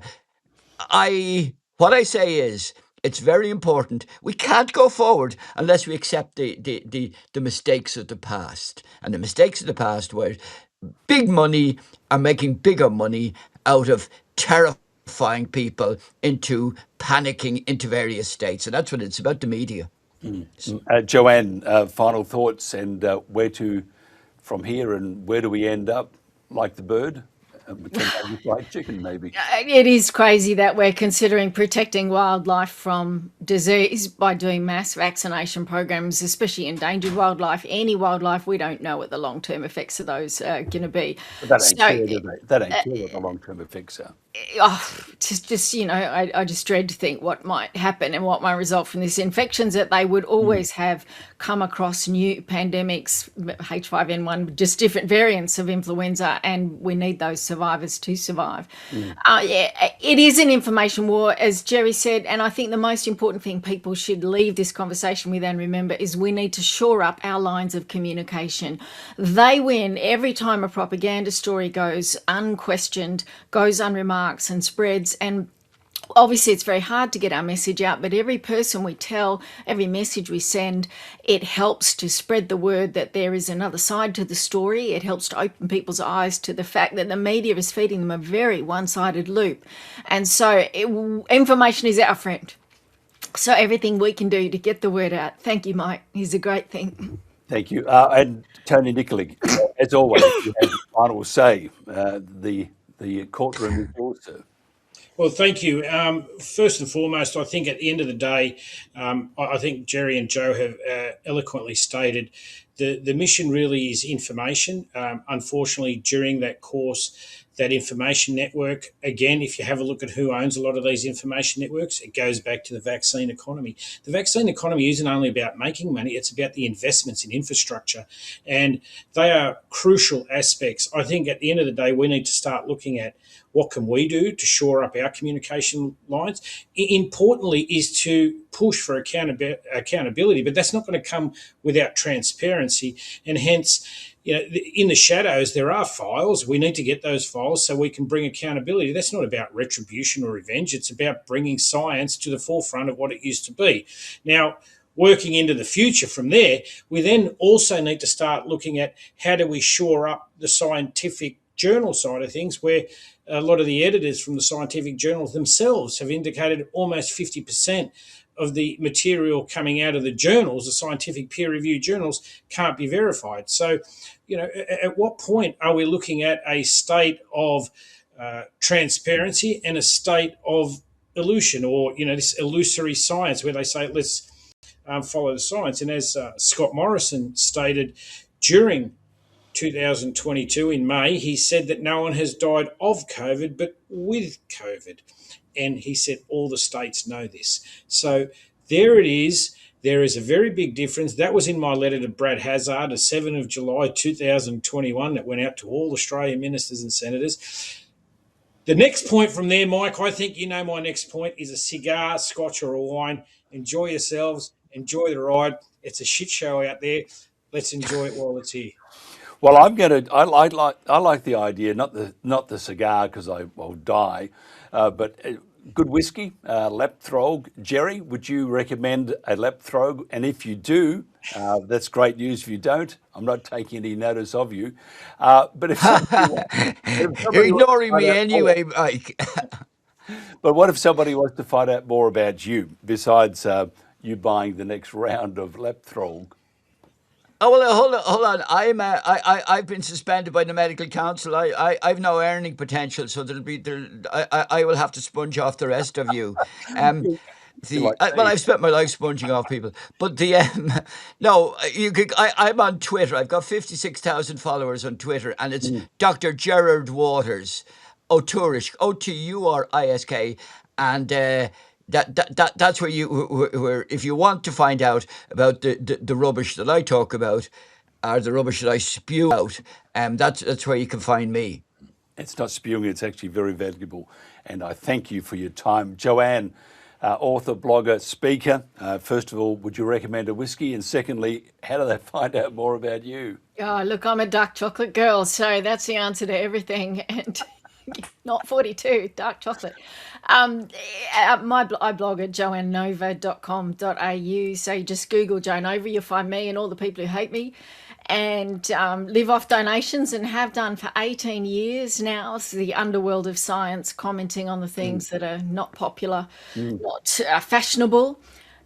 what I say is, it's very important. We can't go forward unless we accept the mistakes of the past. And the mistakes of the past were big money are making bigger money out of terrifying people into panicking into various states. And that's what it's about, the media. Joanne, final thoughts, and where to from here, and where do we end up, like the bird? Fried chicken, maybe. It is crazy that we're considering protecting wildlife from disease by doing mass vaccination programs, especially endangered wildlife. Any wildlife, we don't know what the long-term effects of those are going to be. But that ain't clear, do they? That ain't clear what the long-term effects are. I just dread to think what might happen and what might result from this. Infections that they would always have come across new pandemics, H5N1, just different variants of influenza, and we need those survivors to survive. It is an information war, as Jerry said, and I think the most important thing people should leave this conversation with and remember is we need to shore up our lines of communication. They win every time a propaganda story goes unquestioned, goes unremarked, and spreads. And obviously it's very hard to get our message out, but every person we tell, every message we send, it helps to spread the word that there is another side to the story. It helps to open people's eyes to the fact that the media is feeding them a very one-sided loop. And so information is our friend. So everything we can do to get the word out. Thank you, Mike. Is a great thing. Thank you. And Tony Nicolig, as always, you have the final say. The courtroom is yours, sir. Well, thank you. First and foremost, I think at the end of the day, I think Jerry and Joe have eloquently stated the mission really is information. Unfortunately, during that course, that information network, again, if you have a look at who owns a lot of these information networks, it goes back to the vaccine economy. The vaccine economy isn't only about making money, it's about the investments in infrastructure. And they are crucial aspects. I think at the end of the day, we need to start looking at what can we do to shore up our communication lines. Importantly is to push for accountability, but that's not going to come without transparency. And hence, in the shadows, there are files. We need to get those files so we can bring accountability. That's not about retribution or revenge. It's about bringing science to the forefront of what it used to be. Now, working into the future from there, we then also need to start looking at how do we shore up the scientific journal side of things, where a lot of the editors from the scientific journals themselves have indicated almost 50% of the material coming out of the journals, the scientific peer-reviewed journals, can't be verified. So, at what point are we looking at a state of transparency and a state of illusion, or, this illusory science where they say, let's follow the science? And as Scott Morrison stated during 2022 in May, he said that no one has died of COVID, but with COVID. And he said all the states know this. So there it is. There is a very big difference. That was in my letter to Brad Hazzard, the 7th of July 2021, that went out to all Australian ministers and senators. The next point from there, Mike, I think my next point is a cigar, scotch or a wine. Enjoy yourselves. Enjoy the ride. It's a shit show out there. Let's enjoy it while it's here. Well, I like the idea, not the cigar because I will die, but good whiskey, Lapthrog. Jerry, would you recommend a Lapthrog? And if you do, That's great news. If you don't, I'm not taking any notice of you. But if You're ignoring me anyway, Mike. But what if somebody wants to find out more about you, besides you buying the next round of Leptrol? Oh, well, hold on. I've been suspended by the medical council. I've no earning potential, so I will have to sponge off the rest of you. I've spent my life sponging off people, but no, I'm on Twitter. I've got 56,000 followers on Twitter, and it's Dr. Gerard Waters, Oturisk, Oturisk, and that's where where if you want to find out about the rubbish that I talk about, or the rubbish that I spew out, that's where you can find me. It's not spewing; it's actually very valuable, and I thank you for your time, Joanne. Author, blogger, speaker. First of all, would you recommend a whiskey? And secondly, how do they find out more about you? Oh, look, I'm a dark chocolate girl, so that's the answer to everything. And not 42, dark chocolate. I blog at joannova.com.au. So you just Google Jo Nova, you'll find me and all the people who hate me. And live off donations, and have done for 18 years now. It's the underworld of science, commenting on the things that are not popular, not fashionable,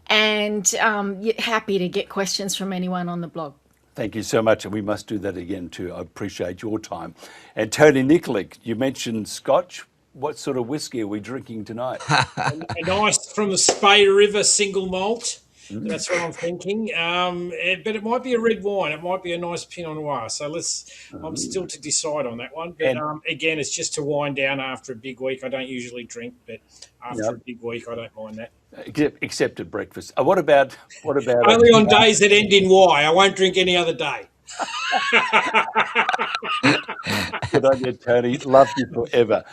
and happy to get questions from anyone on the blog. Thank you so much, and we must do that again too. I appreciate your time. And Tony Nikolic, you mentioned Scotch. What sort of whiskey are we drinking tonight? A nice from the Spey River single malt. That's what I'm thinking. But it might be a red wine. It might be a nice Pinot Noir. So I'm still to decide on that one. But again, it's just to wind down after a big week. I don't usually drink, but after a big week, I don't mind that. Except at breakfast. What about only on days that end in Y? I won't drink any other day. Good on you, Tony. Love you forever.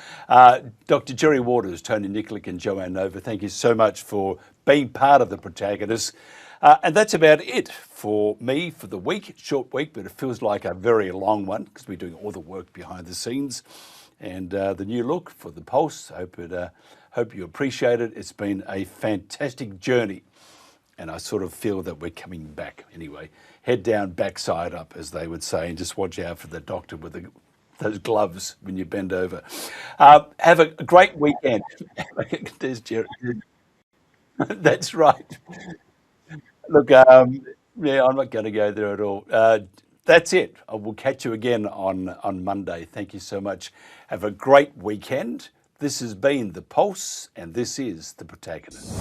Dr. Jerry Waters, Tony Nikolic and Joanne Nova, thank you so much for being part of the Protagonists. And that's about it for me for the week. Short week, but it feels like a very long one because we're doing all the work behind the scenes. And the new look for the Pulse, hope you appreciate it. It's been a fantastic journey. And I sort of feel that we're coming back anyway. Head down, backside up, as they would say, and just watch out for the doctor with those gloves when you bend over. Have a great weekend. There's Jerry. That's right. Look, I'm not going to go there at all. That's it. I will catch you again on Monday. Thank you so much. Have a great weekend. This has been The Pulse, and this is The Protagonist.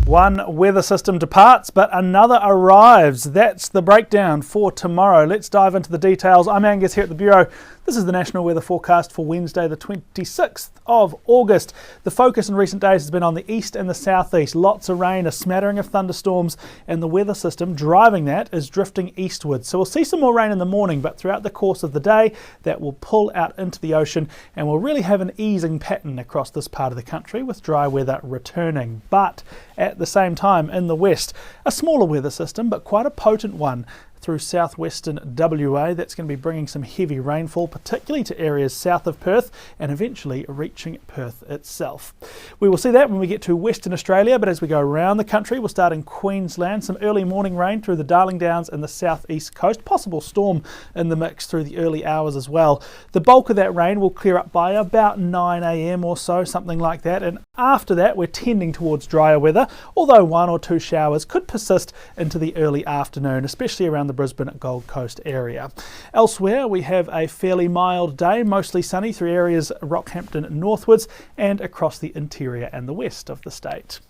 One weather system departs, but another arrives. That's the breakdown for tomorrow. Let's dive into the details. I'm Angus here at the Bureau. This is the national weather forecast for Wednesday, the 26th of August. The focus in recent days has been on the east and the southeast. Lots of rain, a smattering of thunderstorms, and the weather system driving that is drifting eastward. So we'll see some more rain in the morning, but throughout the course of the day, that will pull out into the ocean, and we'll really have an easing pattern across this part of the country with dry weather returning. But at the same time, in the west, a smaller weather system, but quite a potent one through southwestern WA. That's going to be bringing some heavy rainfall, particularly to areas south of Perth and eventually reaching Perth itself. We will see that when we get to Western Australia, but as we go around the country, we'll start in Queensland. Some early morning rain through the Darling Downs and the southeast coast. Possible storm in the mix through the early hours as well. The bulk of that rain will clear up by about 9 a.m. or so, something like that. And after that, we're tending towards drier weather, although one or two showers could persist into the early afternoon, especially around the Brisbane Gold Coast area. Elsewhere, we have a fairly mild day, mostly sunny through areas Rockhampton northwards and across the interior and the west of the state.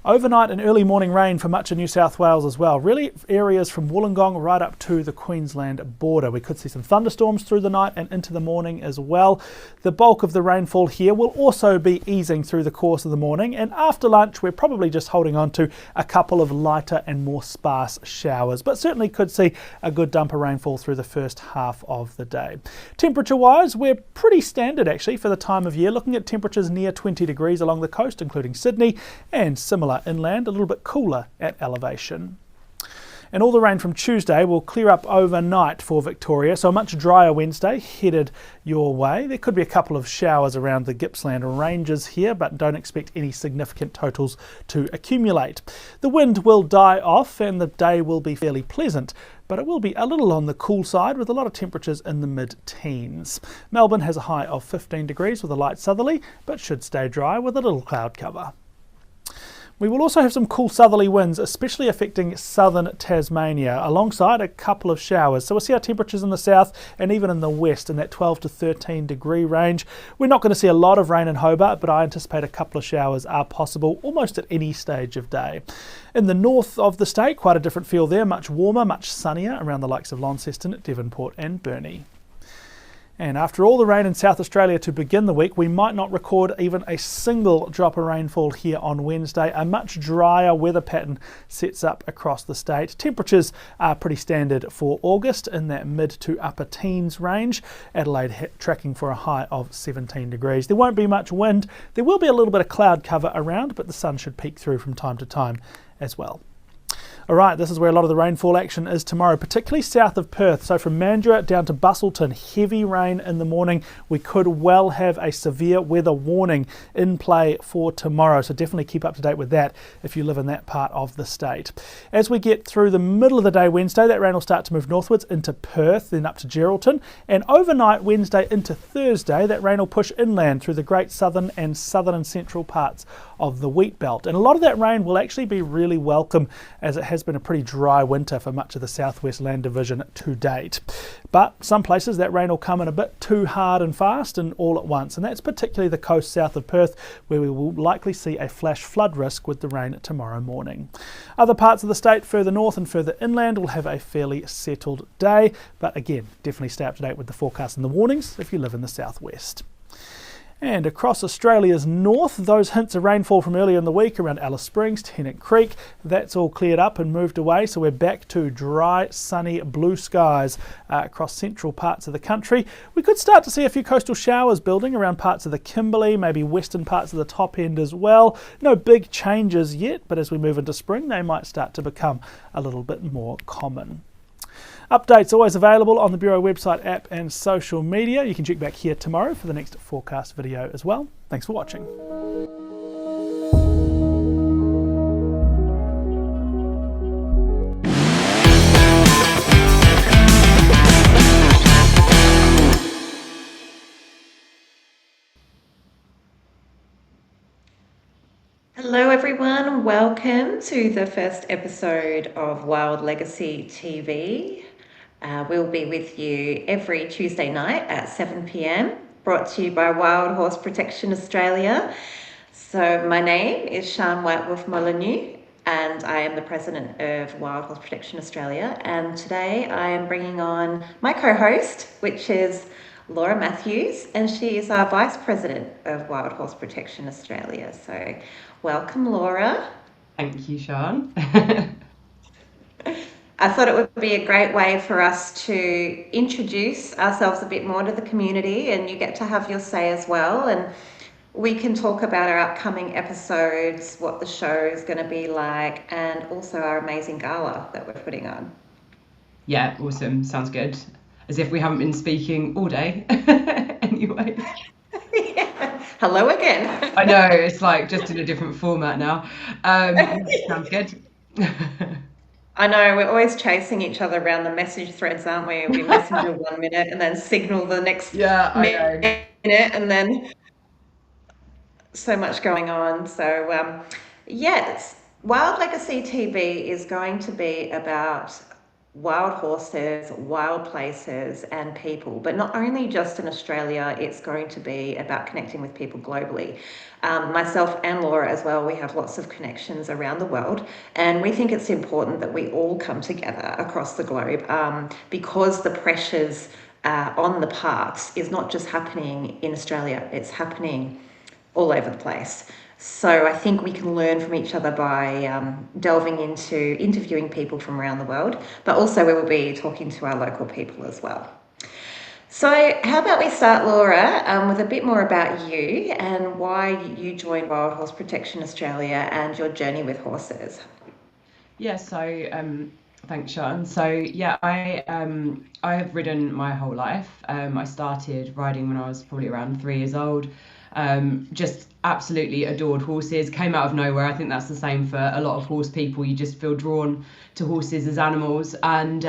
Overnight and early morning rain for much of New South Wales as well. Really areas from Wollongong right up to the Queensland border. We could see some thunderstorms through the night and into the morning as well. The bulk of the rainfall here will also be easing through the course of the morning, and after lunch we're probably just holding on to a couple of lighter and more sparse showers, but certainly could see a good dump of rainfall through the first half of the day. Temperature wise, we're pretty standard actually for the time of year, looking at temperatures near 20 degrees along the coast including Sydney, and similar inland, a little bit cooler at elevation. And all the rain from Tuesday will clear up overnight for Victoria, so a much drier Wednesday headed your way. There could be a couple of showers around the Gippsland ranges here, but don't expect any significant totals to accumulate. The wind will die off and the day will be fairly pleasant, but it will be a little on the cool side with a lot of temperatures in the mid-teens. Melbourne has a high of 15 degrees with a light southerly, but should stay dry with a little cloud cover. We will also have some cool southerly winds, especially affecting southern Tasmania, alongside a couple of showers. So we'll see our temperatures in the south and even in the west in that 12 to 13 degree range. We're not going to see a lot of rain in Hobart, but I anticipate a couple of showers are possible almost at any stage of day. In the north of the state, quite a different feel there, much warmer, much sunnier around the likes of Launceston, Devonport and Burnie. And after all the rain in South Australia to begin the week, we might not record even a single drop of rainfall here on Wednesday. A much drier weather pattern sets up across the state. Temperatures are pretty standard for August in that mid to upper teens range. Adelaide tracking for a high of 17 degrees. There won't be much wind. There will be a little bit of cloud cover around, but the sun should peek through from time to time as well. Alright, this is where a lot of the rainfall action is tomorrow, particularly south of Perth. So from Mandurah down to Busselton, heavy rain in the morning. We could well have a severe weather warning in play for tomorrow, so definitely keep up to date with that if you live in that part of the state. As we get through the middle of the day Wednesday, that rain will start to move northwards into Perth, then up to Geraldton, and overnight Wednesday into Thursday, that rain will push inland through the great southern and central parts of the wheat belt. And a lot of that rain will actually be really welcome, as it has been a pretty dry winter for much of the southwest land division to date. But some places that rain will come in a bit too hard and fast and all at once, and that's particularly the coast south of Perth, where we will likely see a flash flood risk with the rain tomorrow morning. Other parts of the state further north and further inland will have a fairly settled day, but again, definitely stay up to date with the forecast and the warnings if you live in the southwest. And across Australia's north, those hints of rainfall from earlier in the week around Alice Springs, Tennant Creek, that's all cleared up and moved away. So we're back to dry, sunny, blue skies across central parts of the country. We could start to see a few coastal showers building around parts of the Kimberley, maybe western parts of the top end as well. No big changes yet, but as we move into spring, they might start to become a little bit more common. Updates always available on the Bureau website, app and social media. You can check back here tomorrow for the next forecast video as well. Thanks for watching. Hello everyone, welcome to the first episode of Wild Legacy TV. We'll be with you every Tuesday night at 7 p.m, brought to you by Wild Horse Protection Australia. So my name is Shan Whitewolf Molyneux, and I am the president of Wild Horse Protection Australia. And today I am bringing on my co-host, which is Laura Matthews, and she is our vice president of Wild Horse Protection Australia. So welcome, Laura. Thank you, Shan. I thought it would be a great way for us to introduce ourselves a bit more to the community, and you get to have your say as well. And we can talk about our upcoming episodes, what the show is going to be like, and also our amazing gala that we're putting on. Yeah, awesome. Sounds good. As if we haven't been speaking all day. Anyway. Yeah. Hello again. I know, it's like just in a different format now. Sounds good. I know, we're always chasing each other around the message threads, aren't we? We messenger 1 minute and then signal the next minute, and then so much going on. So yes, Wild Legacy TV is going to be about wild horses, wild places, and people. But not only just in Australia, it's going to be about connecting with people globally. Myself and Laura as well, we have lots of connections around the world, and we think it's important that we all come together across the globe because the pressures on the parks is not just happening in Australia, it's happening all over the place. So I think we can learn from each other by delving into interviewing people from around the world, but also we will be talking to our local people as well. So how about we start, Laura, with a bit more about you and why you joined Wild Horse Protection Australia and your journey with horses. Yeah, so thanks, Sean. So yeah, I have ridden my whole life. I started riding when I was probably around 3 years old. Just absolutely adored horses, came out of nowhere. I think that's the same for a lot of horse people. You just feel drawn to horses as animals, and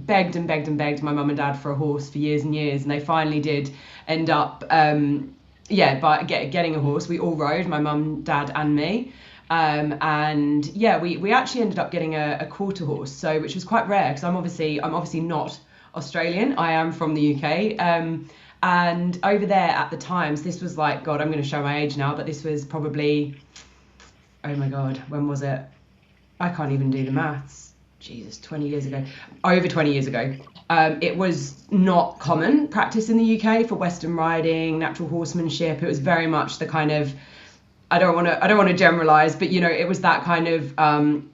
begged and begged and begged my mum and dad for a horse for years and years, and they finally did end up by getting a horse. We all rode, my mum, dad and me. And yeah, we actually ended up getting a quarter horse, so which was quite rare because I'm obviously not Australian. I am from the UK. And over there at the times, this was like, God, I'm going to show my age now, but this was probably, oh my God, when was it? I can't even do the maths. Jesus, 20 years ago. Over 20 years ago. It was not common practice in the UK for Western riding, natural horsemanship. It was very much the kind of, I don't want to generalize, but it was that kind of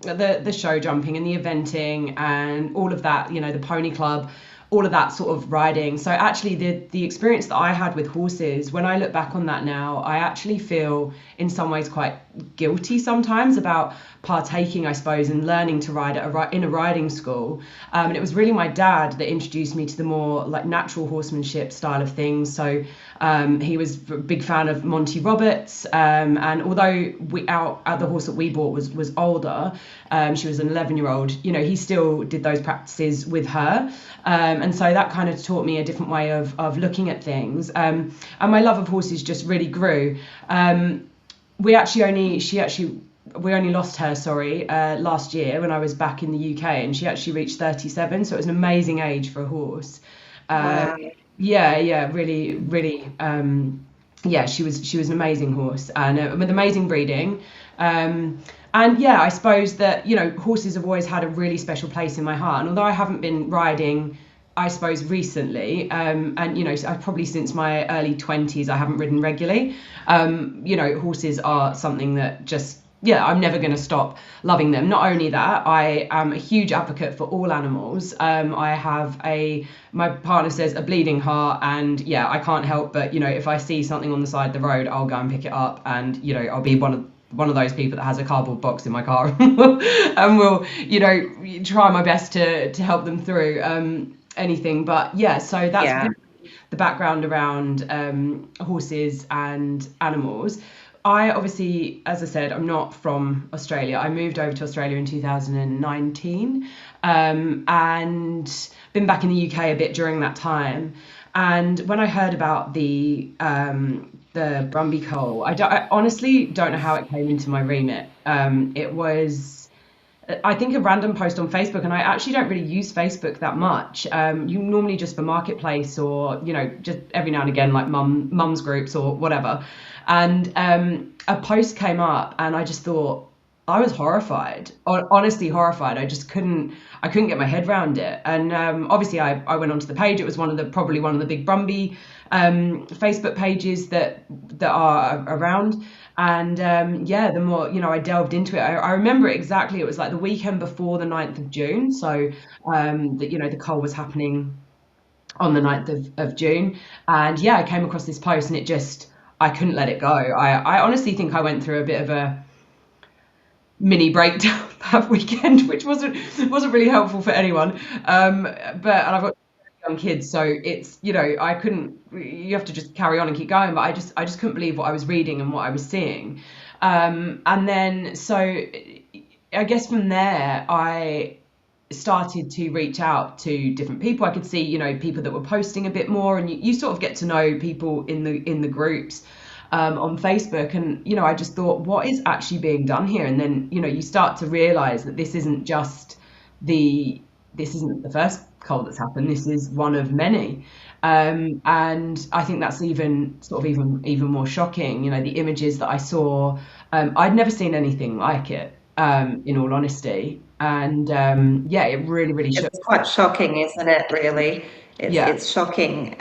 the show jumping and the eventing and all of that, the pony club, all of that sort of riding. So actually the experience that I had with horses, when I look back on that now, I actually feel in some ways quite guilty sometimes about partaking, I suppose, and learning to ride in a riding school. And it was really my dad that introduced me to the more like natural horsemanship style of things. So he was a big fan of Monty Roberts, and although the horse that we bought was older, she was an 11-year-old, he still did those practices with her. And so that kind of taught me a different way of looking at things. And my love of horses just really grew. We only lost her, last year when I was back in the UK, and she actually reached 37. So it was an amazing age for a horse. Wow. Yeah, really, really. She was an amazing horse and with amazing breeding. And yeah, I suppose that, horses have always had a really special place in my heart. And although I haven't been riding, I suppose, recently, I've probably since my early 20s, I haven't ridden regularly. Horses are something that just, I'm never going to stop loving them. Not only that, I am a huge advocate for all animals. I have my partner says a bleeding heart, and I can't help but, if I see something on the side of the road, I'll go and pick it up, and, I'll be one of those people that has a cardboard box in my car and will, try my best to help them through anything. But so that's the background around horses and animals. I obviously, as I said, I'm not from Australia. I moved over to Australia in 2019 and been back in the UK a bit during that time. And when I heard about the Brumby Coal, I honestly don't know how it came into my remit. It was, I think, a random post on Facebook, and I actually don't really use Facebook that much. You normally just for marketplace or, just every now and again, like mums groups or whatever. And a post came up and I just thought, I was horrified, honestly horrified. I couldn't get my head around it. And obviously I went onto the page. It was probably one of the big Brumby Facebook pages that are around. And the more, I delved into it, I remember it exactly. It was like the weekend before the 9th of June. So, the cull was happening on the 9th of June. And I came across this post and I couldn't let it go. I honestly think I went through a bit of a mini breakdown that weekend, which wasn't really helpful for anyone. And I've got young kids, so it's, I couldn't, you have to just carry on and keep going. But I just couldn't believe what I was reading and what I was seeing. And then, so I guess from there, I started to reach out to different people. I could see, people that were posting a bit more, and you sort of get to know people in the groups on Facebook. And, I just thought, what is actually being done here? And then, you start to realize that this isn't just the this isn't the first cull that's happened. This is one of many. And I think that's even more shocking. You know, the images that I saw, I'd never seen anything like it, in all honesty. And it really shook. It's quite shocking, isn't it, really? Yeah. It's shocking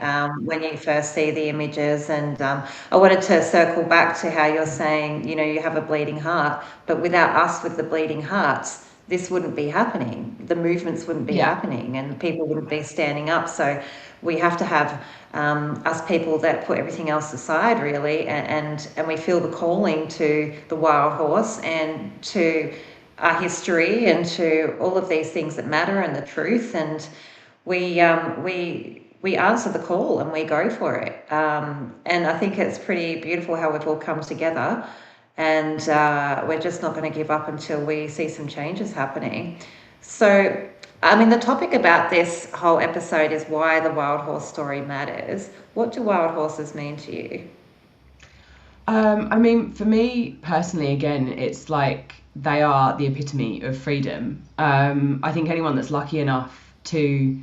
when you first see the images. And I wanted to circle back to how you're saying, you know, you have a bleeding heart, but without us with the bleeding hearts, this wouldn't be happening. The movements wouldn't be happening, and people wouldn't be standing up. So we have to have us people that put everything else aside, really, and we feel the calling to the wild horse and to our history and to all of these things that matter and the truth, and we answer the call and we go for it. And I think it's pretty beautiful how we've all come together, and we're just not going to give up until we see some changes happening. So, I mean, the topic about this whole episode is why the wild horse story matters. What do wild horses mean to you? I mean, for me personally, again, it's like they are the epitome of freedom. I think anyone that's lucky enough to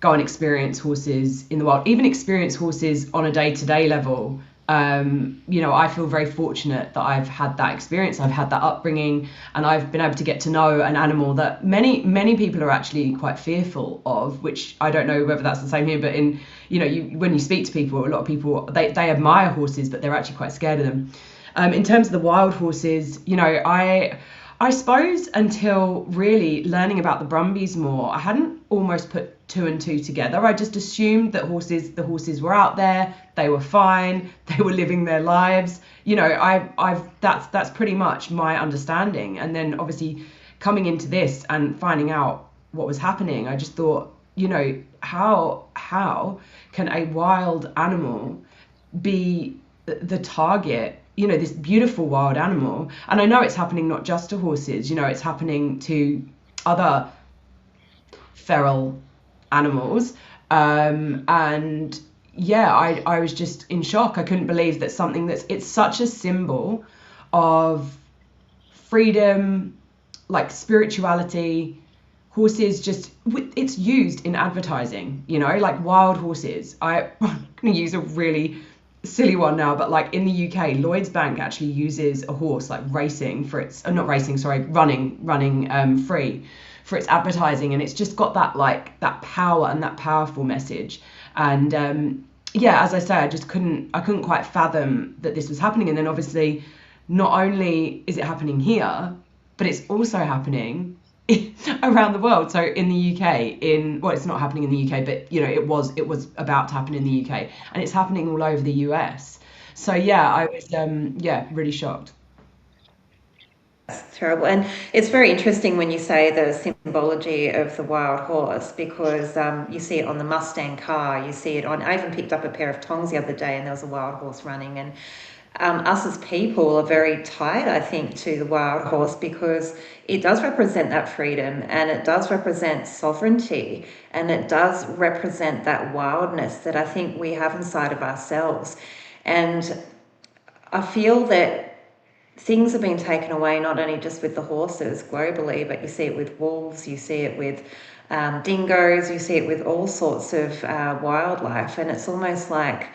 go and experience horses in the wild, even experience horses on a day-to-day level, you know, I feel very fortunate that I've had that experience, I've had that upbringing, and I've been able to get to know an animal that many people are actually quite fearful of, which I don't know whether that's the same here, but in, you know, when you speak to people, a lot of people, they admire horses, but they're actually quite scared of them. In terms of the wild horses, you know, I suppose until really learning about the Brumbies more, I hadn't almost put two and two together. I just assumed that the horses were out there, they were fine, they were living their lives. You know, that's pretty much my understanding. And then obviously coming into this and finding out what was happening, I just thought, you know, how can a wild animal be the target? You know, this beautiful wild animal. And I know it's happening not just to horses, you know, it's happening to other feral animals. And yeah, I was just in shock. I couldn't believe that something it's such a symbol of freedom, like spirituality. Horses it's used in advertising, you know, like wild horses. I'm going to use a really silly one now, but like in the UK, Lloyd's Bank actually uses a horse like racing for its running free for its advertising, and it's just got that power and that powerful message. And as I say, I couldn't quite fathom that this was happening. And then obviously not only is it happening here, but it's also happening around the world. So in the UK, it's not happening in the UK, but you know, it was about to happen in the UK, and it's happening all over the US. So yeah, I was really shocked. That's terrible. And it's very interesting when you say the symbology of the wild horse, because you see it on the Mustang car, you see it on, I even picked up a pair of tongs the other day and there was a wild horse running, and us as people are very tied, I think, to the wild horse, because it does represent that freedom, and it does represent sovereignty, and it does represent that wildness that I think we have inside of ourselves. And I feel that things have been taken away, not only just with the horses globally, but you see it with wolves, you see it with dingoes, you see it with all sorts of wildlife. And it's almost like,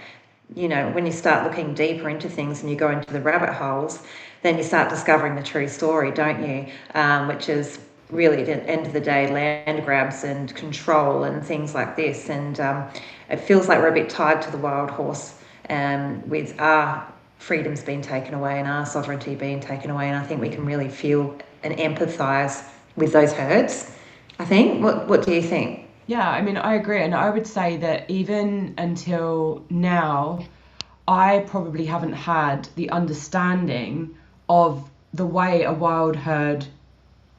you know, when you start looking deeper into things and you go into the rabbit holes, then you start discovering the true story, don't you? Which is really, at the end of the day, land grabs and control and things like this. And it feels like we're a bit tied to the wild horse, with our freedoms being taken away and our sovereignty being taken away. And I think we can really feel and empathise with those herds, I think. What do you think? Yeah, I mean, I agree. And I would say that even until now, I probably haven't had the understanding of the way a wild herd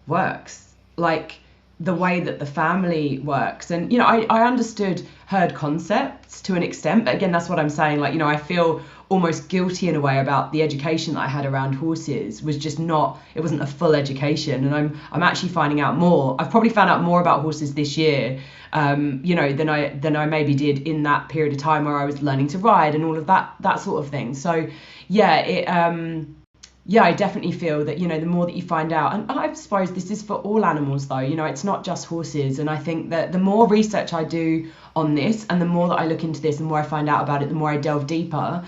works, like the way that the family works. And, you know, I understood herd concepts to an extent, but again, that's what I'm saying. Like, you know, I feel almost guilty in a way about the education that I had around horses was just not, it wasn't a full education. And I'm actually finding out more. I've probably found out more about horses this year, you know, than I maybe did in that period of time where I was learning to ride and all of that sort of thing. So yeah, yeah, I definitely feel that, the more that you find out, and I suppose this is for all animals though, it's not just horses. And I think that the more research I do on this and the more that I look into this, the more I find out about it, the more I delve deeper,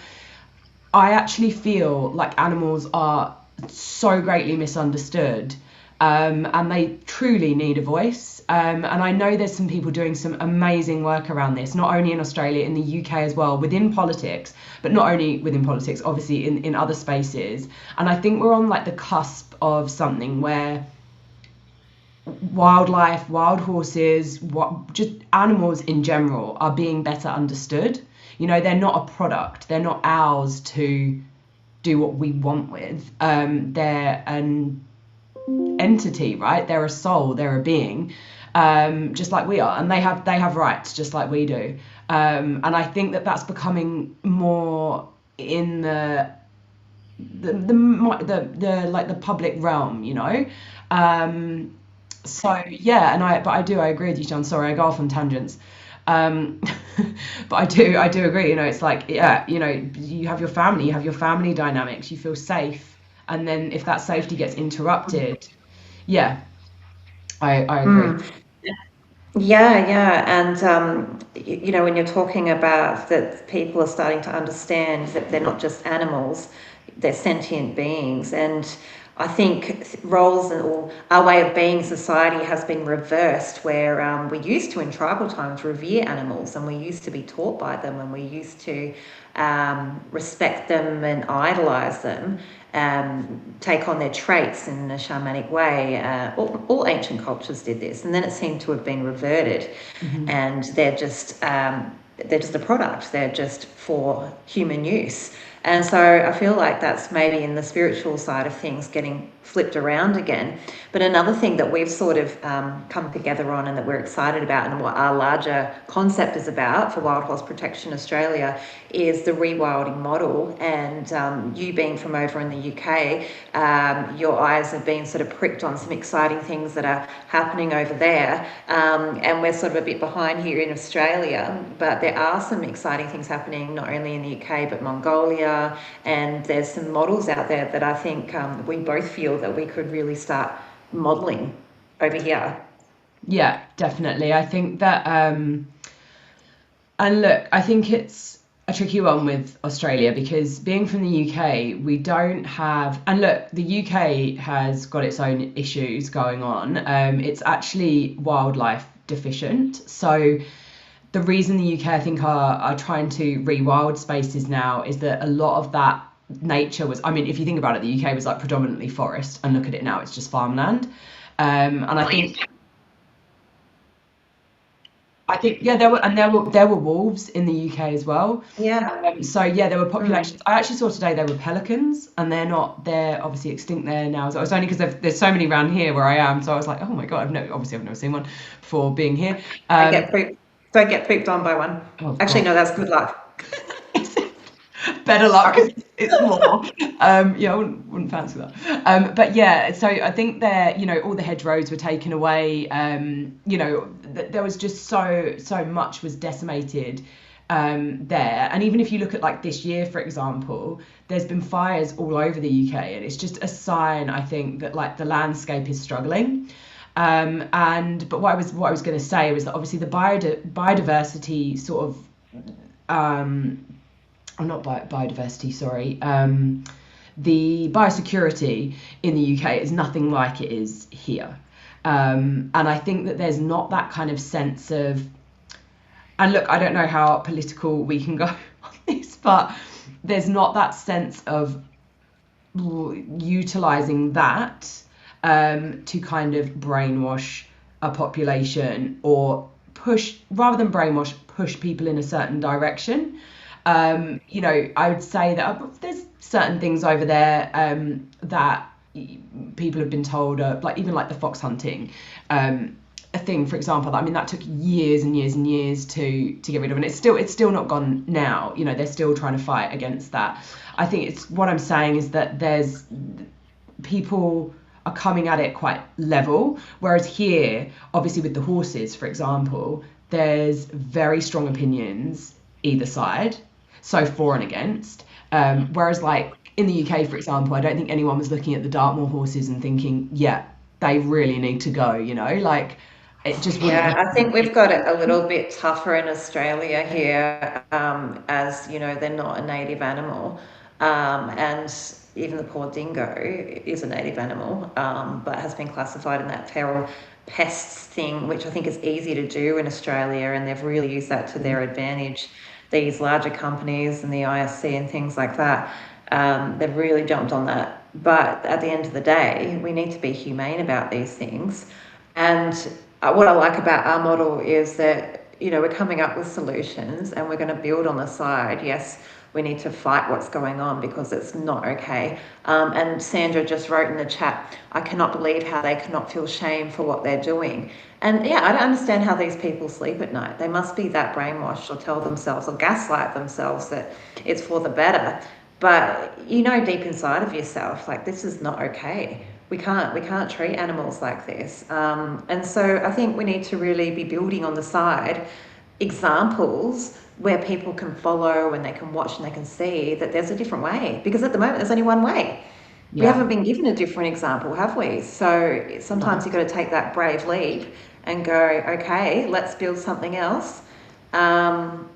I actually feel like animals are so greatly misunderstood, and they truly need a voice. And I know there's some people doing some amazing work around this, not only in Australia, in the UK as well, within politics, but not only within politics, obviously in other spaces. And I think we're on like the cusp of something where wildlife, wild horses, just animals in general are being better understood. They're not a product. They're not ours to do what we want with. They're an entity, right? They're a soul. They're a being, just like we are, and they have rights just like we do. And I think that that's becoming more in the like the public realm, So yeah, but I agree with you, John. Sorry, I go off on tangents. But I do agree, it's like, yeah, you have your family dynamics, you feel safe, and then if that safety gets interrupted, yeah, I agree. Yeah, and when you're talking about that, people are starting to understand that they're not just animals, they're sentient beings. And I think roles or our way of being in society has been reversed, where we used to in tribal times revere animals, and we used to be taught by them, and we used to respect them and idolize them, take on their traits in a shamanic way. All ancient cultures did this, and then it seemed to have been reverted. And they're just a product. They're just for human use. And so I feel like that's maybe in the spiritual side of things getting flipped around again. But another thing that we've sort of come together on and that we're excited about, and what our larger concept is about for Wild Horse Protection Australia, is the rewilding model. And you being from over in the UK, your eyes have been sort of pricked on some exciting things that are happening over there. And we're sort of a bit behind here in Australia, but there are some exciting things happening not only in the UK but Mongolia, and there's some models out there that I think we both feel that we could really start modelling over here. Yeah, definitely. I think that, and look, I think it's a tricky one with Australia, because being from the UK, we don't have, and look, the UK has got its own issues going on. It's actually wildlife deficient. So the reason the UK, I think, are trying to rewild spaces now is that a lot of that nature was, I mean, if you think about it, the UK was like predominantly forest, and look at it now, it's just farmland. And I think yeah, there were wolves in the UK as well. Yeah. So yeah, there were populations. I actually saw today there were pelicans, and they're obviously extinct there now. So it's only because there's so many around here where I am. So I was like, oh my god, I've never seen one before being here. Don't get pooped on by one. Oh, actually, no, that's good luck. Better luck. It's more. Yeah, I wouldn't fancy that. But yeah, so I think all the hedgerows were taken away. There was just so much was decimated there. And even if you look at like this year, for example, there's been fires all over the UK, and it's just a sign, I think, that like the landscape is struggling. But what I was going to say was that obviously the biodiversity sort of not biodiversity, sorry. The biosecurity in the UK is nothing like it is here. And I think that there's not that kind of sense of, and look, I don't know how political we can go on this, but there's not that sense of utilising that to kind of brainwash a population, or rather than brainwash, push people in a certain direction. I would say that there's certain things over there that people have been told, like even like the fox hunting a thing, for example. I mean, that took years and years and years to get rid of, and it's still not gone now. They're still trying to fight against that. I think what I'm saying is that there's people are coming at it quite level, whereas here, obviously with the horses, for example, there's very strong opinions either side, so for and against, whereas like in the UK, for example, I don't think anyone was looking at the Dartmoor horses and thinking, yeah, they really need to go, you know, like it just wouldn't. Yeah, I think we've got it a little bit tougher in Australia here, as you know, they're not a native animal, and even the poor dingo is a native animal, but has been classified in that feral pests thing, which I think is easy to do in Australia, and they've really used that to their advantage. These larger companies and the ISC and things like that, they've really jumped on that. But at the end of the day, we need to be humane about these things. And what I like about our model is that, you know, we're coming up with solutions and we're going to build on the side. Yes, we need to fight what's going on because it's not okay. And Sandra just wrote in the chat, I cannot believe how they cannot feel shame for what they're doing. And yeah, I don't understand how these people sleep at night. They must be that brainwashed or tell themselves or gaslight themselves that it's for the better. But you know deep inside of yourself, like, this is not okay. We can't treat animals like this. And so I think we need to really be building on the side examples where people can follow and they can watch and they can see that there's a different way. Because at the moment, there's only one way. We haven't been given a different example, have we? So sometimes you've got to take that brave leap and go, okay, let's build something else. And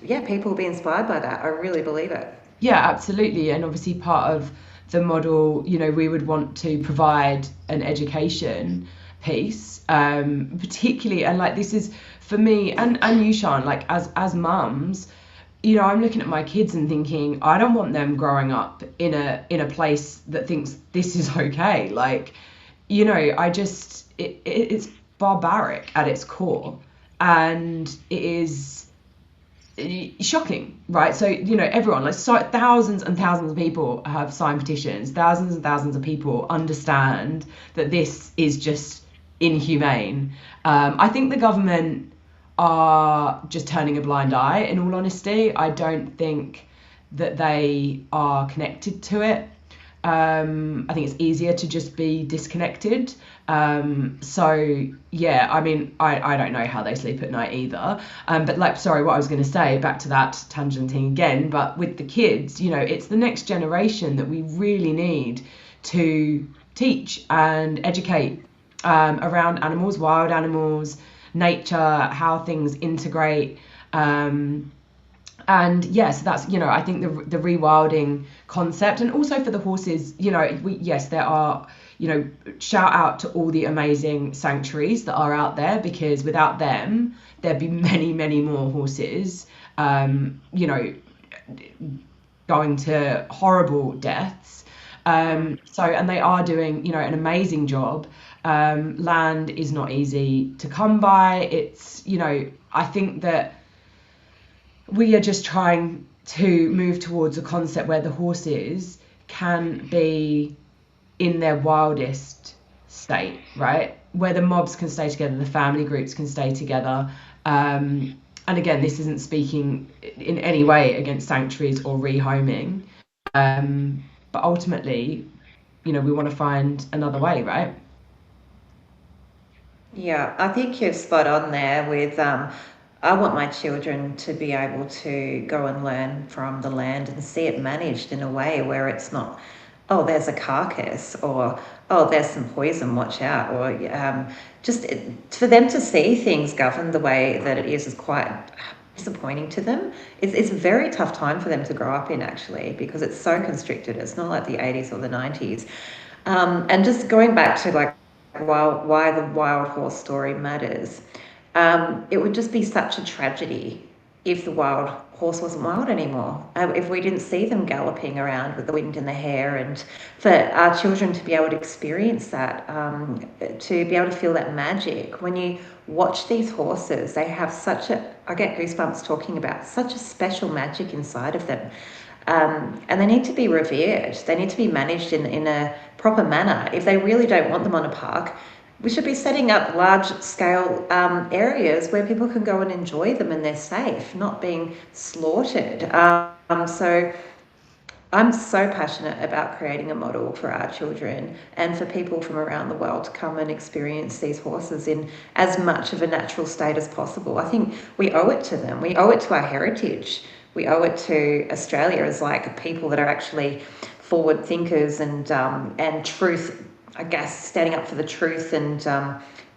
yeah, people will be inspired by that. I really believe it. Yeah, absolutely. And obviously part of the model, you know, we would want to provide an education piece, particularly, and like, this is for me and you, Sean, like as mums, you know, I'm looking at my kids and thinking, I don't want them growing up in a place that thinks this is okay. Like, you know, it's barbaric at its core, and it is shocking, right? So, you know, everyone, like, so thousands and thousands of people have signed petitions, thousands and thousands of people understand that this is just inhumane. I think the government are just turning a blind eye, in all honesty. I don't think that they are connected to it. I think it's easier to just be disconnected. So yeah, I mean, I don't know how they sleep at night either. But like, sorry, what I was going to say, back to that tangenting again, but with the kids, you know, it's the next generation that we really need to teach and educate around animals, wild animals, nature, how things integrate. And yes, that's, you know, I think the rewilding concept, and also for the horses, you know, yes, there are, you know, shout out to all the amazing sanctuaries that are out there, because without them, there'd be many, many more horses, you know, going to horrible deaths. So, and they are doing, you know, an amazing job. Land is not easy to come by. It's, you know, I think that we are just trying to move towards a concept where the horses can be in their wildest state, right? Where the mobs can stay together, the family groups can stay together. And again, this isn't speaking in any way against sanctuaries or rehoming. But ultimately, you know, we want to find another way, right? Yeah, I think you're spot on there with, I want my children to be able to go and learn from the land and see it managed in a way where it's not, oh, there's a carcass, or, oh, there's some poison, watch out, or just for them to see things governed the way that it is quite disappointing to them. It's a very tough time for them to grow up in, actually, because it's so constricted. It's not like the 80s or the 90s. And just going back to like why the wild horse story matters, it would just be such a tragedy if the wild horse wasn't wild anymore, if we didn't see them galloping around with the wind in their hair, and for our children to be able to experience that, to be able to feel that magic. When you watch these horses, they have such I get goosebumps talking about such a special magic inside of them. And they need to be revered. They need to be managed in a proper manner. If they really don't want them on a park, we should be setting up large-scale areas where people can go and enjoy them and they're safe, not being slaughtered. So I'm so passionate about creating a model for our children and for people from around the world to come and experience these horses in as much of a natural state as possible. I think we owe it to them. We owe it to our heritage. we owe it to Australia as like people that are actually forward thinkers and truth, I guess, standing up for the truth and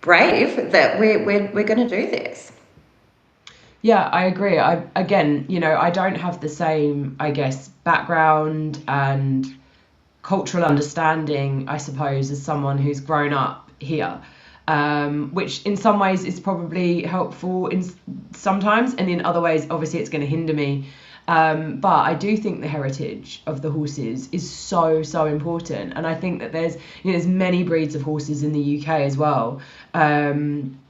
brave, that we're going to do this. Yeah, I agree. I don't have the same, I guess, background and cultural understanding, I suppose, as someone who's grown up here, which in some ways is probably helpful sometimes, and in other ways, obviously, it's going to hinder me. But I do think the heritage of the horses is so, so important. And I think that there's many breeds of horses in the UK as well,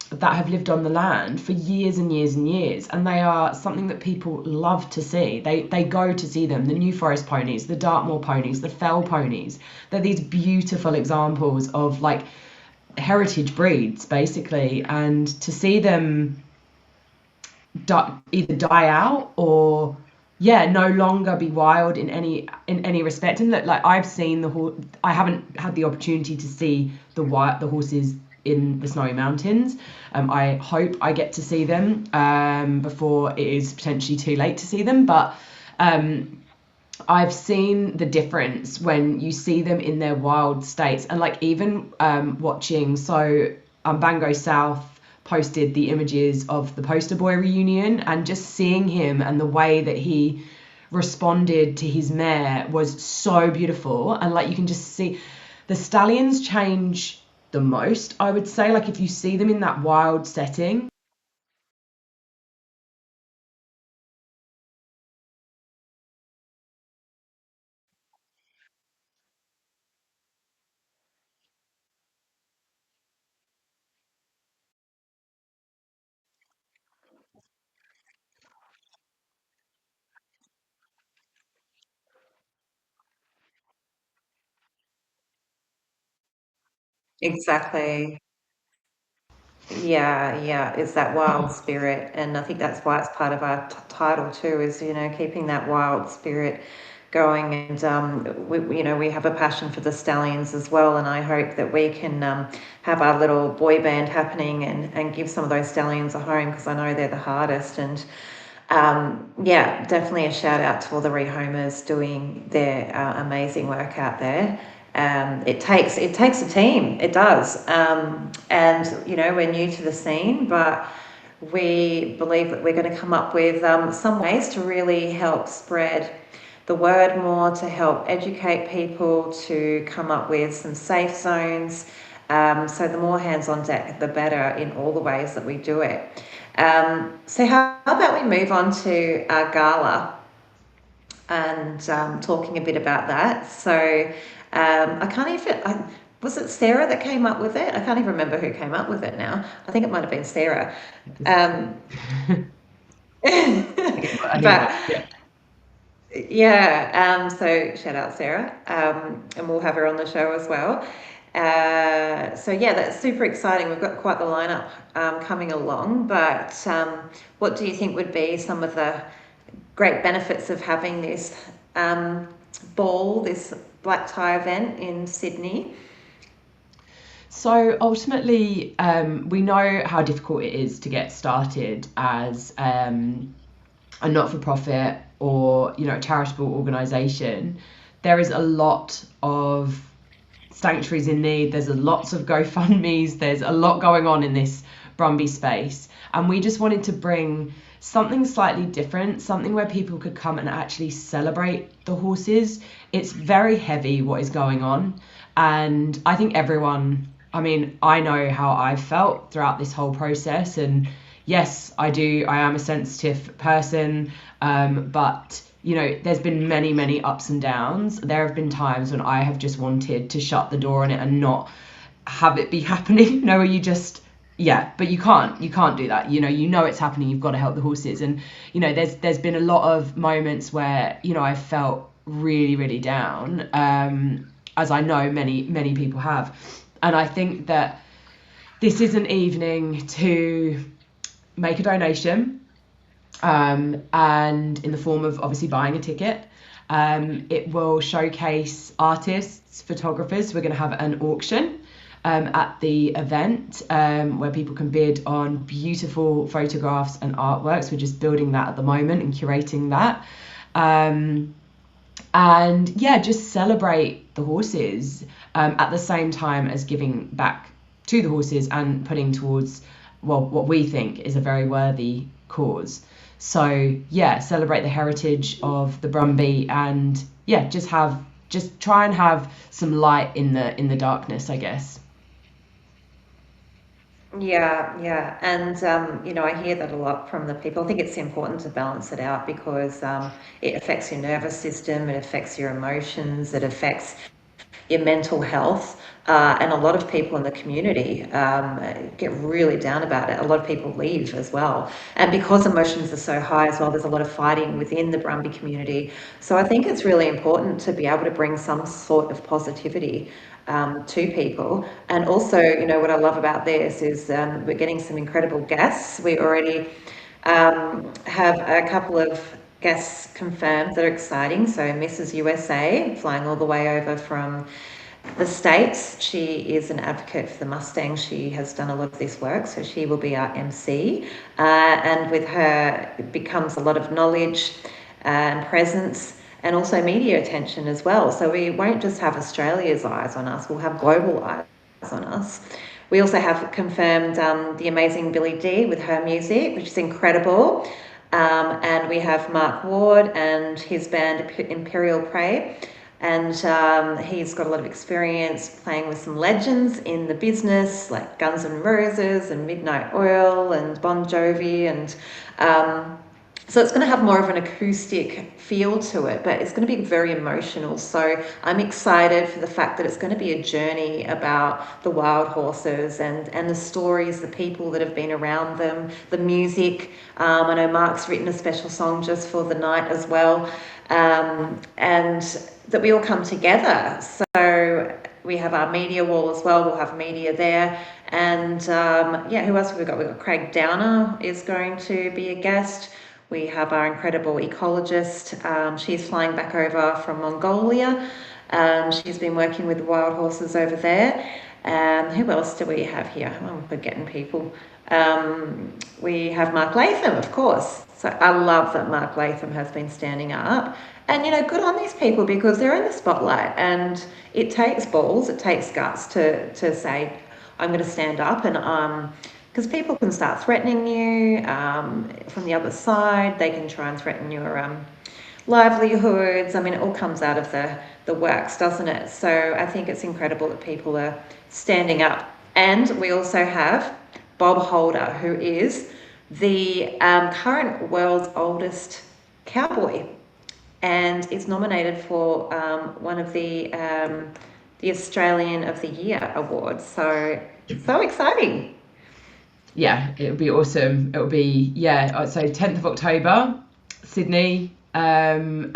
that have lived on the land for years and years and years, and they are something that people love to see. They go to see them. The New Forest ponies, the Dartmoor ponies, the Fell ponies. They're these beautiful examples of like heritage breeds, basically, and to see them either die out or no longer be wild in any respect. And that, like, I've seen I haven't had the opportunity to see the horses in the Snowy Mountains. I hope I get to see them before it is potentially too late to see them. But I've seen the difference when you see them in their wild states. And like even watching, Bango South posted the images of the poster boy reunion, and just seeing him and the way that he responded to his mare was so beautiful. And like you can just see the stallions change the most, I would say. Like if you see them in that wild setting, Exactly. Yeah, it's that wild spirit, and I think that's why it's part of our title too, is, keeping that wild spirit going. And we have a passion for the stallions as well, and I hope that we can have our little boy band happening and give some of those stallions a home, because I know they're the hardest. And definitely a shout out to all the rehomers doing their amazing work out there. It takes a team, it does. And we're new to the scene, but we believe that we're going to come up with some ways to really help spread the word more, to help educate people, to come up with some safe zones. So the more hands on deck, the better in all the ways that we do it. So how about we move on to our gala and talking a bit about that. So I can't even, was it Sarah that came up with it? I can't even remember who came up with it now. I think it might have been Sarah. So shout out Sarah, and we'll have her on the show as well. That's super exciting. We've got quite the lineup coming along, but what do you think would be some of the great benefits of having this ball, this black tie event in Sydney? So ultimately, we know how difficult it is to get started as a not-for-profit or a charitable organisation. There is a lot of sanctuaries in need. There's lots of GoFundMes. There's a lot going on in this Brumby space, and we just wanted to bring something slightly different, something where people could come and actually celebrate the horses. It's very heavy what is going on, and I think I know how I've felt throughout this whole process, and yes, I am a sensitive person, but there's been many, many ups and downs. There have been times when I have just wanted to shut the door on it and not have it be happening, where you just, but you can't do that. It's happening. You've got to help the horses. And, there's been a lot of moments where, I felt really, really down, as I know many, many people have. And I think that this is an evening to make a donation, and in the form of obviously buying a ticket. It will showcase artists, photographers. We're going to have an auction at the event, where people can bid on beautiful photographs and artworks. We're just building that at the moment and curating that. And yeah, just celebrate the horses at the same time as giving back to the horses and putting towards, well, what we think is a very worthy cause. So yeah, celebrate the heritage of the Brumby, and yeah, just try and have some light in the darkness, I guess. Yeah. And, I hear that a lot from the people. I think it's important to balance it out because it affects your nervous system, it affects your emotions, it affects your mental health. And a lot of people in the community get really down about it. A lot of people leave as well. And because emotions are so high as well, there's a lot of fighting within the Brumby community. So I think it's really important to be able to bring some sort of positivity to people. And also, what I love about this is we're getting some incredible guests. We already have a couple of guests confirmed that are exciting. So Mrs. USA, flying all the way over from the States. She is an advocate for the Mustang. She has done a lot of this work, so she will be our MC. And with her, it becomes a lot of knowledge and presence, and also media attention as well. So we won't just have Australia's eyes on us, we'll have global eyes on us. We also have confirmed the amazing Billy D with her music, which is incredible. And we have Mark Ward and his band Imperial Prey. And he's got a lot of experience playing with some legends in the business, like Guns N' Roses and Midnight Oil and Bon Jovi. And so it's going to have more of an acoustic feel to it, but it's going to be very emotional. So I'm excited for the fact that it's going to be a journey about the wild horses and the stories, the people that have been around them, the music. I know Mark's written a special song just for the night as well. And that we all come together. So we have our media wall as well. We'll have media there. And who else have we got? We've got Craig Downer is going to be a guest. We have our incredible ecologist. She's flying back over from Mongolia. She's been working with the wild horses over there. Who else do we have here? I'm forgetting people. We have Mark Latham, of course. So I love that Mark Latham has been standing up. And, good on these people because they're in the spotlight, and it takes balls, it takes guts to say, I'm going to stand up. And because people can start threatening you from the other side. They can try and threaten your livelihoods. I mean, it all comes out of the works, doesn't it? So I think it's incredible that people are standing up. And we also have Bob Holder, who is the current world's oldest cowboy, and is nominated for one of the Australian of the Year awards. So exciting. Yeah, it would be awesome. It will be, so 10th of October, Sydney. And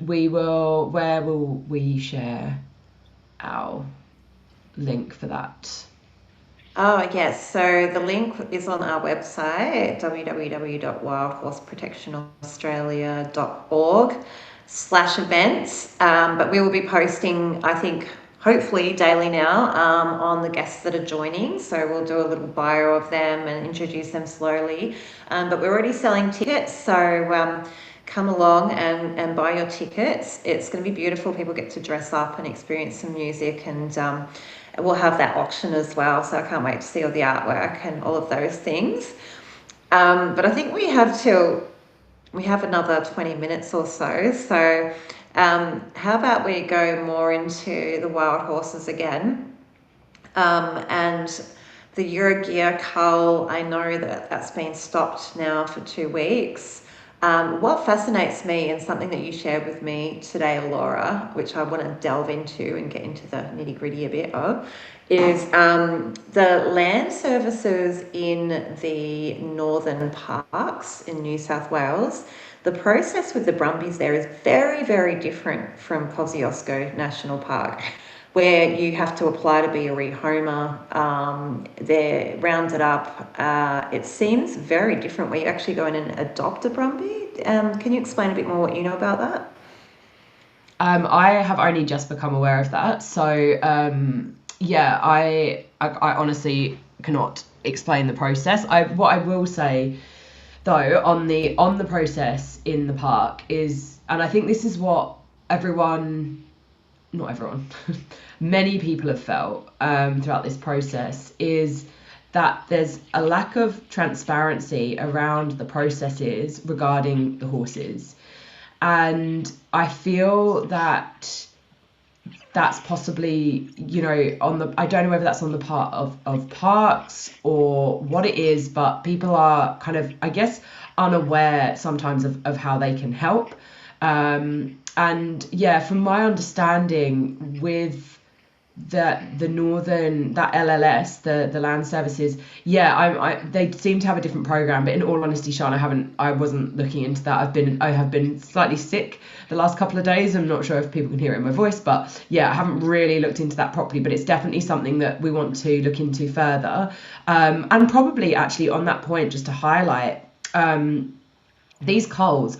where will we share our link for that? Oh, yes. So the link is on our website, www.wildhorseprotectionaustralia.org/events. But we will be posting, I think, hopefully daily now on the guests that are joining. So we'll do a little bio of them and introduce them slowly. But we're already selling tickets. So come along and buy your tickets. It's going to be beautiful. People get to dress up and experience some music, and we'll have that auction as well. So I can't wait to see all the artwork and all of those things. But I think we have another 20 minutes or so. So how about we go more into the wild horses again? And the Eurogear cull, I know that's been stopped now for 2 weeks. What fascinates me, and something that you shared with me today, Laura, which I want to delve into and get into the nitty-gritty a bit of, is the land services in the northern parks in New South Wales. The process with the Brumbies there is very, very different from Kosciuszko National Park, where you have to apply to be a rehomer. They're rounded up. It seems very different, where you actually go in and adopt a Brumby. Can you explain a bit more what you know about that? I have only just become aware of that. So yeah, I honestly cannot explain the process. What I will say though on the process in the park is, and I think this is what not everyone, many people have felt throughout this process, is that there's a lack of transparency around the processes regarding the horses. And I feel that that's possibly, I don't know whether that's on the part of parks or what it is, but people are kind of, I guess, unaware sometimes of how they can help. And yeah, from my understanding with the northern, that LLS, the land services, they seem to have a different program, but in all honesty, Sean, I wasn't looking into that. I have been slightly sick the last couple of days. I'm not sure if people can hear it in my voice, but yeah, I haven't really looked into that properly, but it's definitely something that we want to look into further. And probably actually on that point, just to highlight, these culls,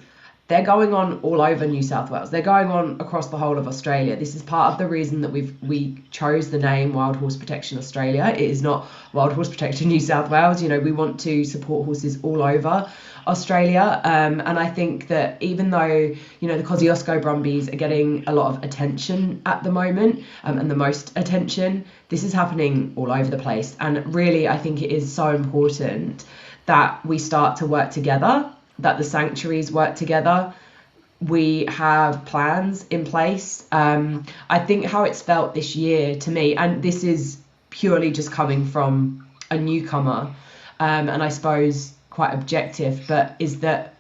they're going on all over New South Wales. They're going on across the whole of Australia. This is part of the reason that we chose the name Wild Horse Protection Australia. It is not Wild Horse Protection New South Wales. We want to support horses all over Australia. And I think that even though, the Kosciuszko Brumbies are getting a lot of attention at the moment, and the most attention, this is happening all over the place. And really, I think it is so important that we start to work together, that the sanctuaries work together. We have plans in place. I think how it's felt this year to me, and this is purely just coming from a newcomer, and I suppose quite objective, but is that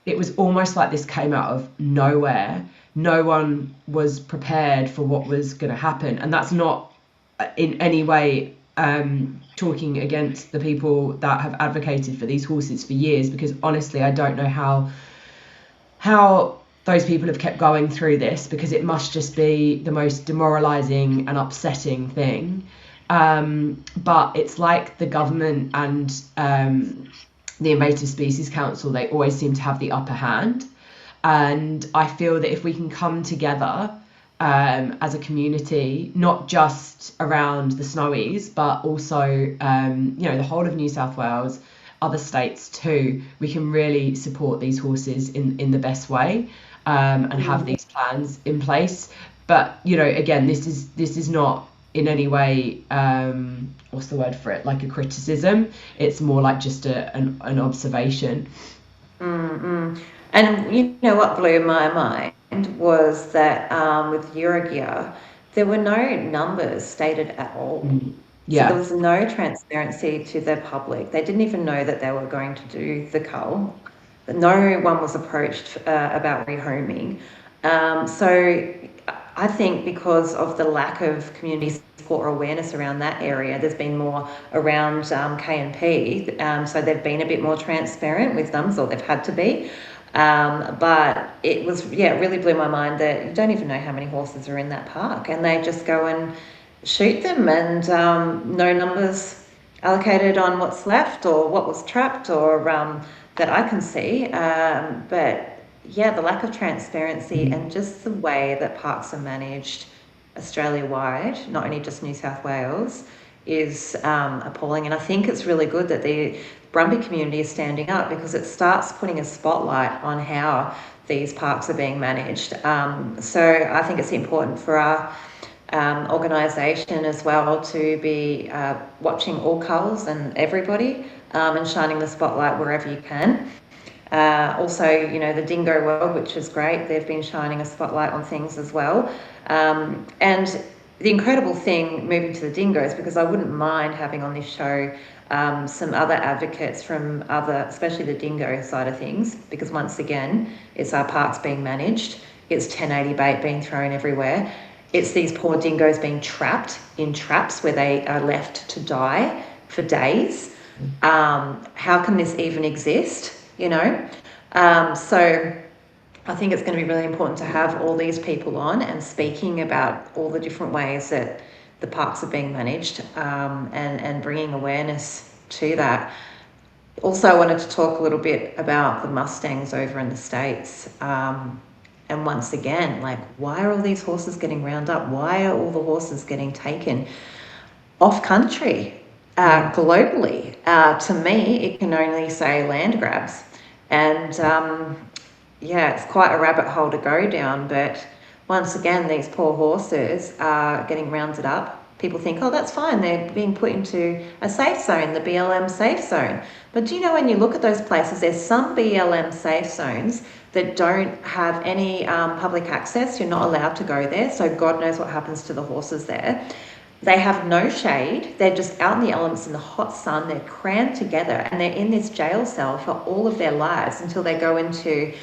it was almost like this came out of nowhere. No one was prepared for what was going to happen. And that's not in any way talking against the people that have advocated for these horses for years, because honestly, I don't know how those people have kept going through this, because it must just be the most demoralizing and upsetting thing. But it's like the government and the Invasive Species Council, they always seem to have the upper hand. And I feel that if we can come together as a community, not just around the Snowies, but also, the whole of New South Wales, other states too, we can really support these horses in the best way, and have these plans in place. But, again, this is not in any way, what's the word for it, like a criticism. It's more like just an observation. Mm-hmm. And what blew my mind was that with Eurogear, there were no numbers stated at all. Yeah. So there was no transparency to the public. They didn't even know that they were going to do the cull. No one was approached about rehoming. So I think because of the lack of community support or awareness around that area, there's been more around K&P. So they've been a bit more transparent with them, so they've had to be. But it was, it really blew my mind that you don't even know how many horses are in that park, and they just go and shoot them, and no numbers allocated on what's left or what was trapped or that I can see. But the lack of transparency and just the way that parks are managed Australia-wide, not only just New South Wales, is appalling. And I think it's really good that the Brumby community is standing up, because it starts putting a spotlight on how these parks are being managed. So I think it's important for our organisation as well to be watching all culls and everybody, and shining the spotlight wherever you can. Also, the dingo world, which is great, they've been shining a spotlight on things as well. And the incredible thing, moving to the dingoes, because I wouldn't mind having on this show some other advocates from especially the dingo side of things, because once again, it's our parks being managed, it's 1080 bait being thrown everywhere, it's these poor dingoes being trapped in traps where they are left to die for days. How can this even exist, So I think it's going to be really important to have all these people on and speaking about all the different ways that the parks are being managed, and bringing awareness to that. Also, I wanted to talk a little bit about the mustangs over in the States, and And once again, like, why are all these horses getting round up? Why are all the horses getting taken off country, globally? To me, it can only say land grabs. And it's quite a rabbit hole to go down. But once again, these poor horses are getting rounded up. People think, oh, that's fine. They're being put into a safe zone, the BLM safe zone. But do you know, when you look at those places, there's some BLM safe zones that don't have any public access. You're not allowed to go there. So God knows what happens to the horses there. They have no shade. They're just out in the elements in the hot sun. They're crammed together and they're in this jail cell for all of their lives until they go into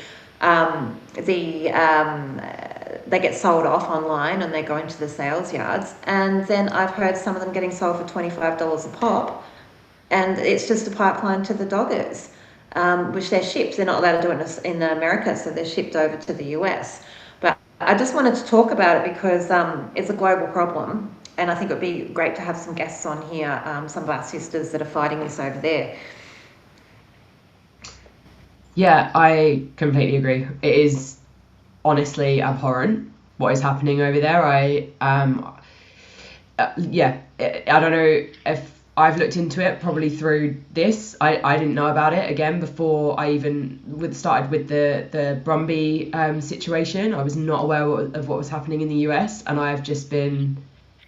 they get sold off online and they go into the sales yards. And then I've heard some of them getting sold for $25 a pop. And it's just a pipeline to the doggers, which they're shipped. They're not allowed to do it in America, so they're shipped over to the US. But I just wanted to talk about it because it's a global problem. And I think it would be great to have some guests on here, some of our sisters that are fighting this over there. Yeah, I completely agree. It is honestly abhorrent what is happening over there. I don't know if I've looked into it probably through this. I didn't know about it again before I even started with the Brumby situation. I was not aware of what was happening in the US, and I've just been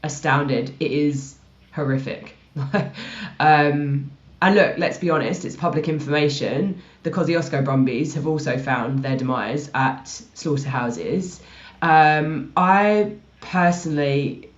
astounded. It is horrific. And look, let's be honest, it's public information. The Kosciuszko Brumbies have also found their demise at slaughterhouses. I personally,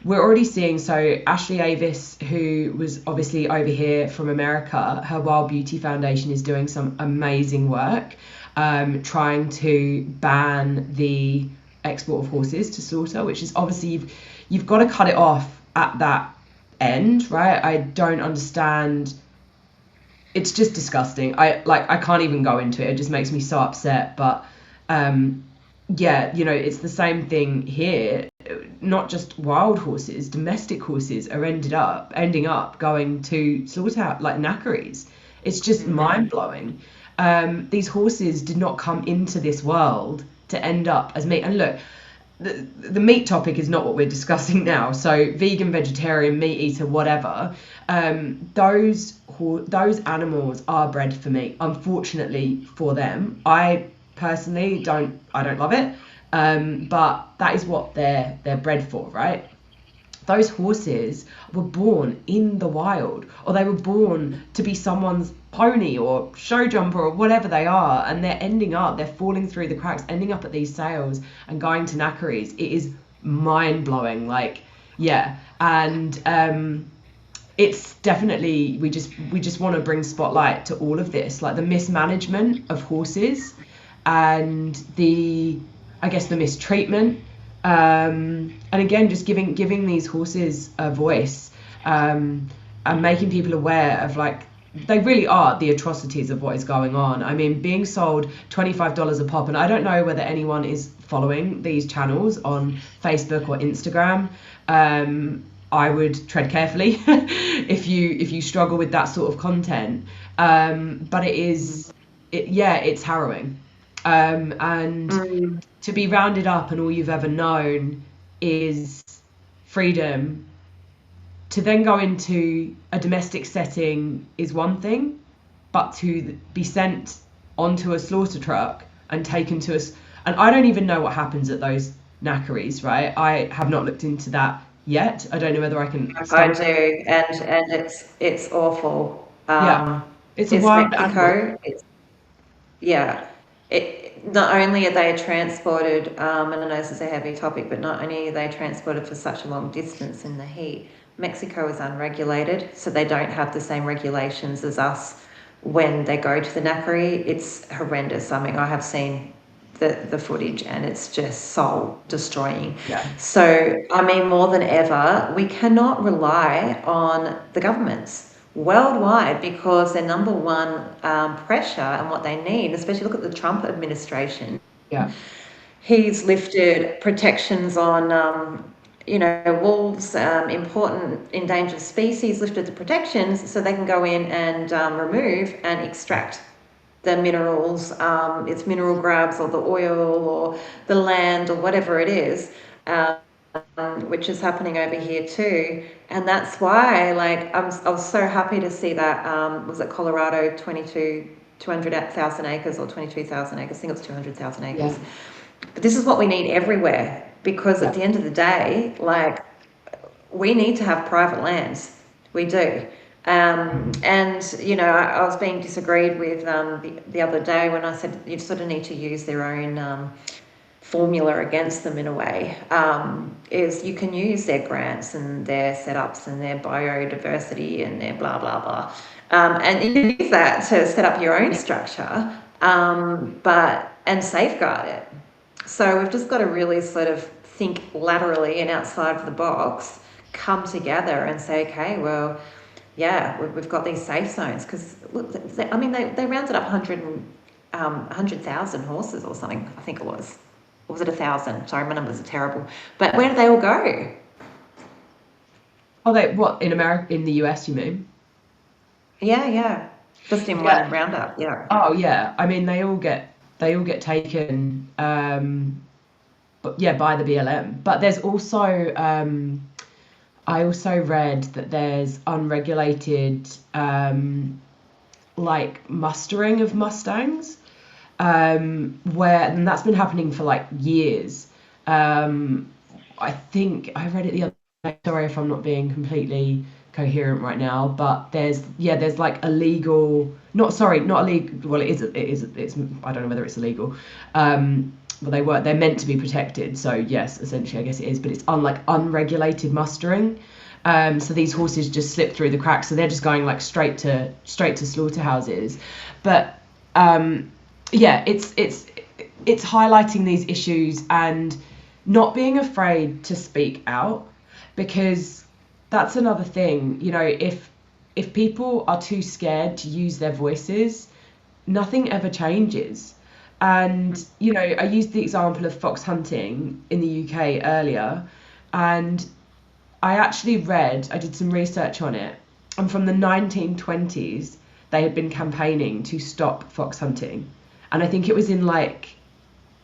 we're already seeing, so Ashley Avis, who was obviously over here from America, her Wild Beauty Foundation is doing some amazing work, trying to ban the export of horses to slaughter, which is obviously, you've got to cut it off at that end, right? I don't understand. It's just disgusting. I can't even go into it. It just makes me so upset. But it's the same thing here. Not just wild horses, domestic horses are ending up going to slaughterhouse, like knackeries. It's just mind-blowing. These horses did not come into this world to end up as meat. And look, the meat topic is not what we're discussing now. So vegan, vegetarian, meat eater, whatever, those animals are bred for meat, unfortunately for them. I personally don't love it, but that is what they're bred for, right? Those horses were born in the wild, or they were born to be someone's pony or show jumper or whatever they are, and they're falling through the cracks, ending up at these sales and going to knackeries. It is mind-blowing, and it's definitely, we just want to bring spotlight to all of this, like the mismanagement of horses and the mistreatment, and again, just giving these horses a voice, and making people aware of, like, they really are the atrocities of what is going on. Being sold $25 a pop, and I don't know whether anyone is following these channels on Facebook or Instagram. I would tread carefully if you struggle with that sort of content. But it's harrowing. And to be rounded up and all you've ever known is freedom, to then go into a domestic setting is one thing, but to be sent onto a slaughter truck and taken to us, and I don't even know what happens at those knackeries, right? I have not looked into that yet. I don't know whether I can. I do, and it's awful. It's a wild Mexico. Not only are they transported, and I know this is a heavy topic, but not only are they transported for such a long distance in the heat, Mexico is unregulated, so they don't have the same regulations as us when they go to the knackery. It's horrendous. I have seen the footage and it's just soul destroying. So, more than ever, we cannot rely on the governments worldwide, because their number one pressure and what they need, especially look at the Trump administration. He's lifted protections on wolves, important endangered species, lifted the protections so they can go in and remove and extract the minerals, it's mineral grabs or the oil or the land or whatever it is, which is happening over here too. And that's why, like, I was so happy to see that, was it Colorado, 200,000 acres or 22,000 acres? I think it's 200,000 acres. Yeah. But this is what we need everywhere, because at the end of the day, like, we need to have private lands. We do. And, you know, I was being disagreed with the other day when I said you sort of need to use their own formula against them in a way, is you can use their grants and their setups and their biodiversity and their blah, blah, blah. And you can use that to set up your own structure, and safeguard it. So we've just got to really sort of think laterally and outside of the box, come together and say, okay, well, yeah, we've got these safe zones, because I mean, they rounded up 100,000 horses or something, I think it was. Or was it 1,000? Sorry, my numbers are terrible. But where did they all go? Oh, what, in America, in the US, you mean? Yeah. Just in one roundup, yeah. Oh yeah, I mean, they all get taken, but yeah, by the BLM. But there's also, I also read that there's unregulated, like, mustering of Mustangs, and that's been happening for like years. I think I read it the other day. Sorry if I'm not being completely coherent right now, but there's like illegal, not illegal. Well, it's I don't know whether it's illegal. Well, they're meant to be protected. So yes, essentially, I guess it is, but it's unregulated mustering. So these horses just slip through the cracks. So they're just going like straight to slaughterhouses. But yeah, it's highlighting these issues and not being afraid to speak out, because that's another thing. You know, if people are too scared to use their voices, nothing ever changes. And, you know, I used the example of fox hunting in the UK earlier, and I did some research on it, and from the 1920s, they had been campaigning to stop fox hunting. And I think it was in, like,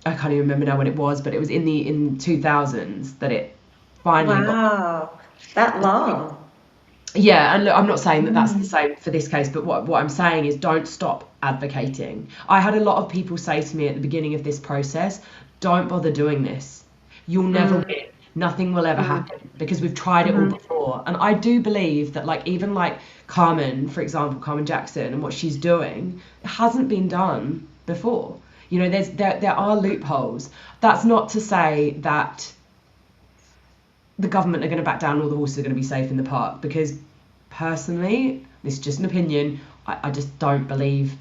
I can't even remember now when it was, but it was in 2000s that it finally Wow, that long. Yeah, and look, I'm not saying that that's the same for this case, but what I'm saying is don't stop advocating. I had a lot of people say to me at the beginning of this process, don't bother doing this. You'll never win. Nothing will ever happen, because we've tried it all before. And I do believe that, like, even like Carmen, for example, Carmen Jackson, and what she's doing, it hasn't been done before. You know, there are loopholes. That's not to say that the government are going to back down, all the horses are going to be safe in the park, because personally, this is just an opinion, I just don't believe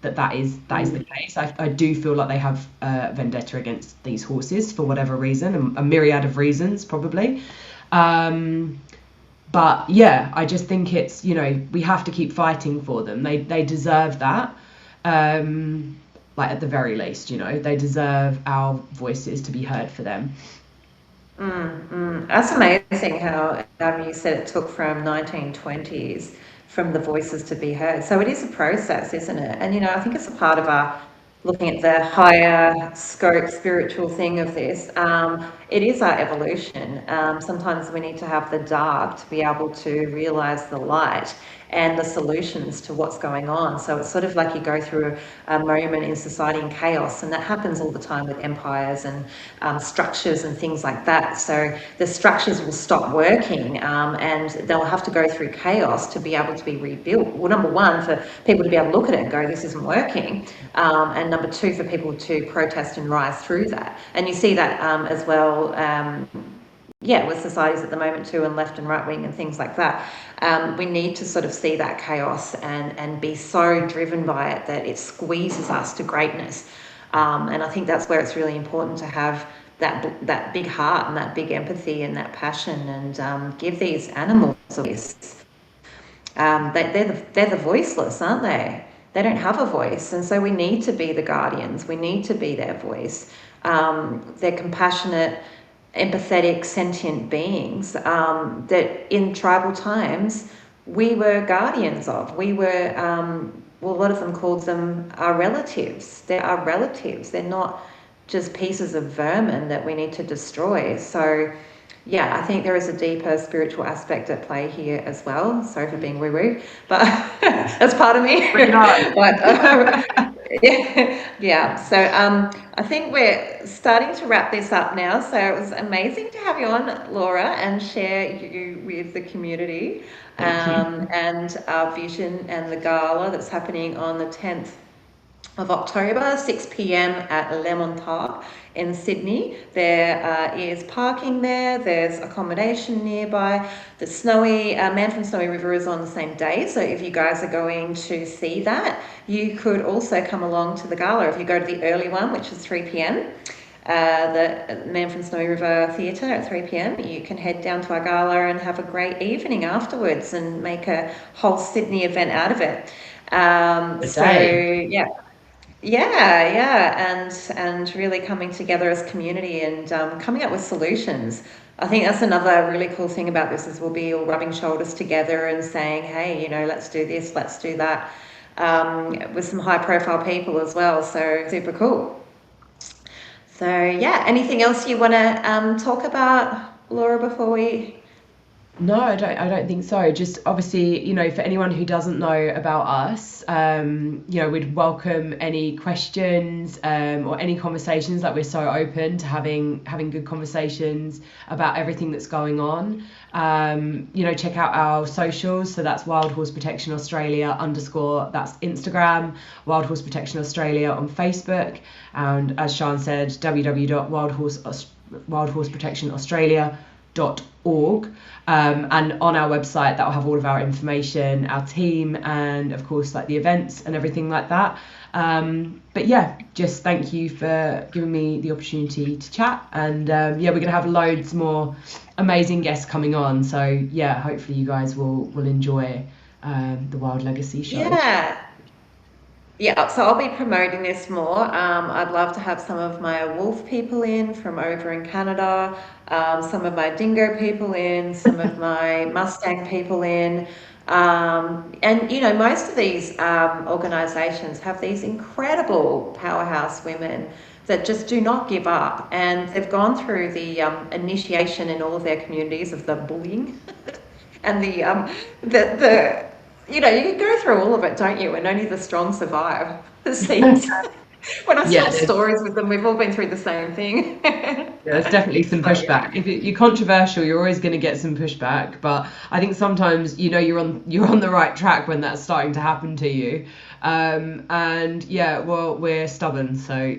that is the case. I do feel like they have vendetta against these horses for whatever reason, a myriad of reasons probably. But yeah, I just think it's, you know, we have to keep fighting for them. They deserve that. Like, at the very least, you know, they deserve our voices to be heard for them. That's amazing how you said it took from 1920s from the voices to be heard. So it is a process, isn't it? And, you know, I think it's a part of our looking at the higher scope spiritual thing of this. It is our evolution. Sometimes we need to have the dark to be able to realize the light and the solutions to what's going on. So it's sort of like you go through a moment in society in chaos, and that happens all the time with empires and structures and things like that. So the structures will stop working, and they'll have to go through chaos to be able to be rebuilt. Well, number one, for people to be able to look at it and go, this isn't working. And number two, for people to protest and rise through that. And you see that as well, with societies at the moment too, and left and right wing and things like that. We need to sort of see that chaos and be so driven by it that it squeezes us to greatness. And I think that's where it's really important to have that big heart and that big empathy and that passion, and give these animals a voice. They're the voiceless, aren't they? They don't have a voice, and so we need to be the guardians. We need to be their voice. They're compassionate, empathetic, sentient beings that in tribal times we were guardians of. We were well, a lot of them called them our relatives. They're our relatives. They're not just pieces of vermin that we need to destroy. So, yeah, I think there is a deeper spiritual aspect at play here as well. Sorry for being woo-woo, but that's part of me. But, yeah. So I think we're starting to wrap this up now. So it was amazing to have you on, Laura, and share you with the community and our vision and the gala that's happening on the 10th of October, 6 p.m. at Le Montagne in Sydney. There is parking there, there's accommodation nearby. The Man from Snowy River is on the same day, so if you guys are going to see that, you could also come along to the gala. If you go to the early one, which is 3 p.m, the Man from Snowy River Theatre at 3 p.m, you can head down to our gala and have a great evening afterwards and make a whole Sydney event out of it. And really coming together as community and coming up with solutions. I think that's another really cool thing about this is we'll be all rubbing shoulders together and saying, hey, let's do this, let's do that, with some high profile people as well. So super cool. So yeah, anything else you want to talk about, Laura, before we... No, I don't think so. Just obviously, for anyone who doesn't know about us, we'd welcome any questions or any conversations. Like, we're so open to having good conversations about everything that's going on. Check out our socials. So that's Wild Horse Protection Australia _ that's Instagram, Wild Horse Protection Australia on Facebook, and as Sian said, www.wildhorseprotectionaustralia.org. And on our website that will have all of our information, our team, and of course like the events and everything like that. But yeah, just thank you for giving me the opportunity to chat, and we're going to have loads more amazing guests coming on, so yeah, hopefully you guys will enjoy the Wild Legacy show. So I'll be promoting this more. I'd love to have some of my wolf people in from over in Canada, some of my dingo people in, some of my Mustang people in. And most of these organisations have these incredible powerhouse women that just do not give up, and they've gone through the initiation in all of their communities of the bullying and the you go through all of it, don't you? And only the strong survive. It seems. When I tell stories with them, we've all been through the same thing. There's definitely some pushback. If you're controversial, you're always going to get some pushback. But I think sometimes you're on the right track when that's starting to happen to you. We're stubborn, so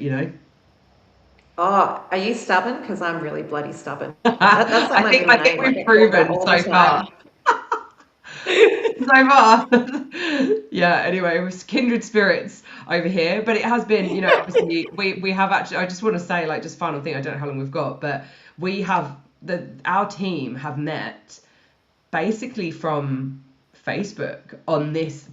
Oh, are you stubborn? Because I'm really bloody stubborn. I think we've proven so far. Anyway, it was kindred spirits over here, but it has been, obviously we have actually, I just want to say, like, just final thing, I don't know how long we've got, but our team have met basically from Facebook on this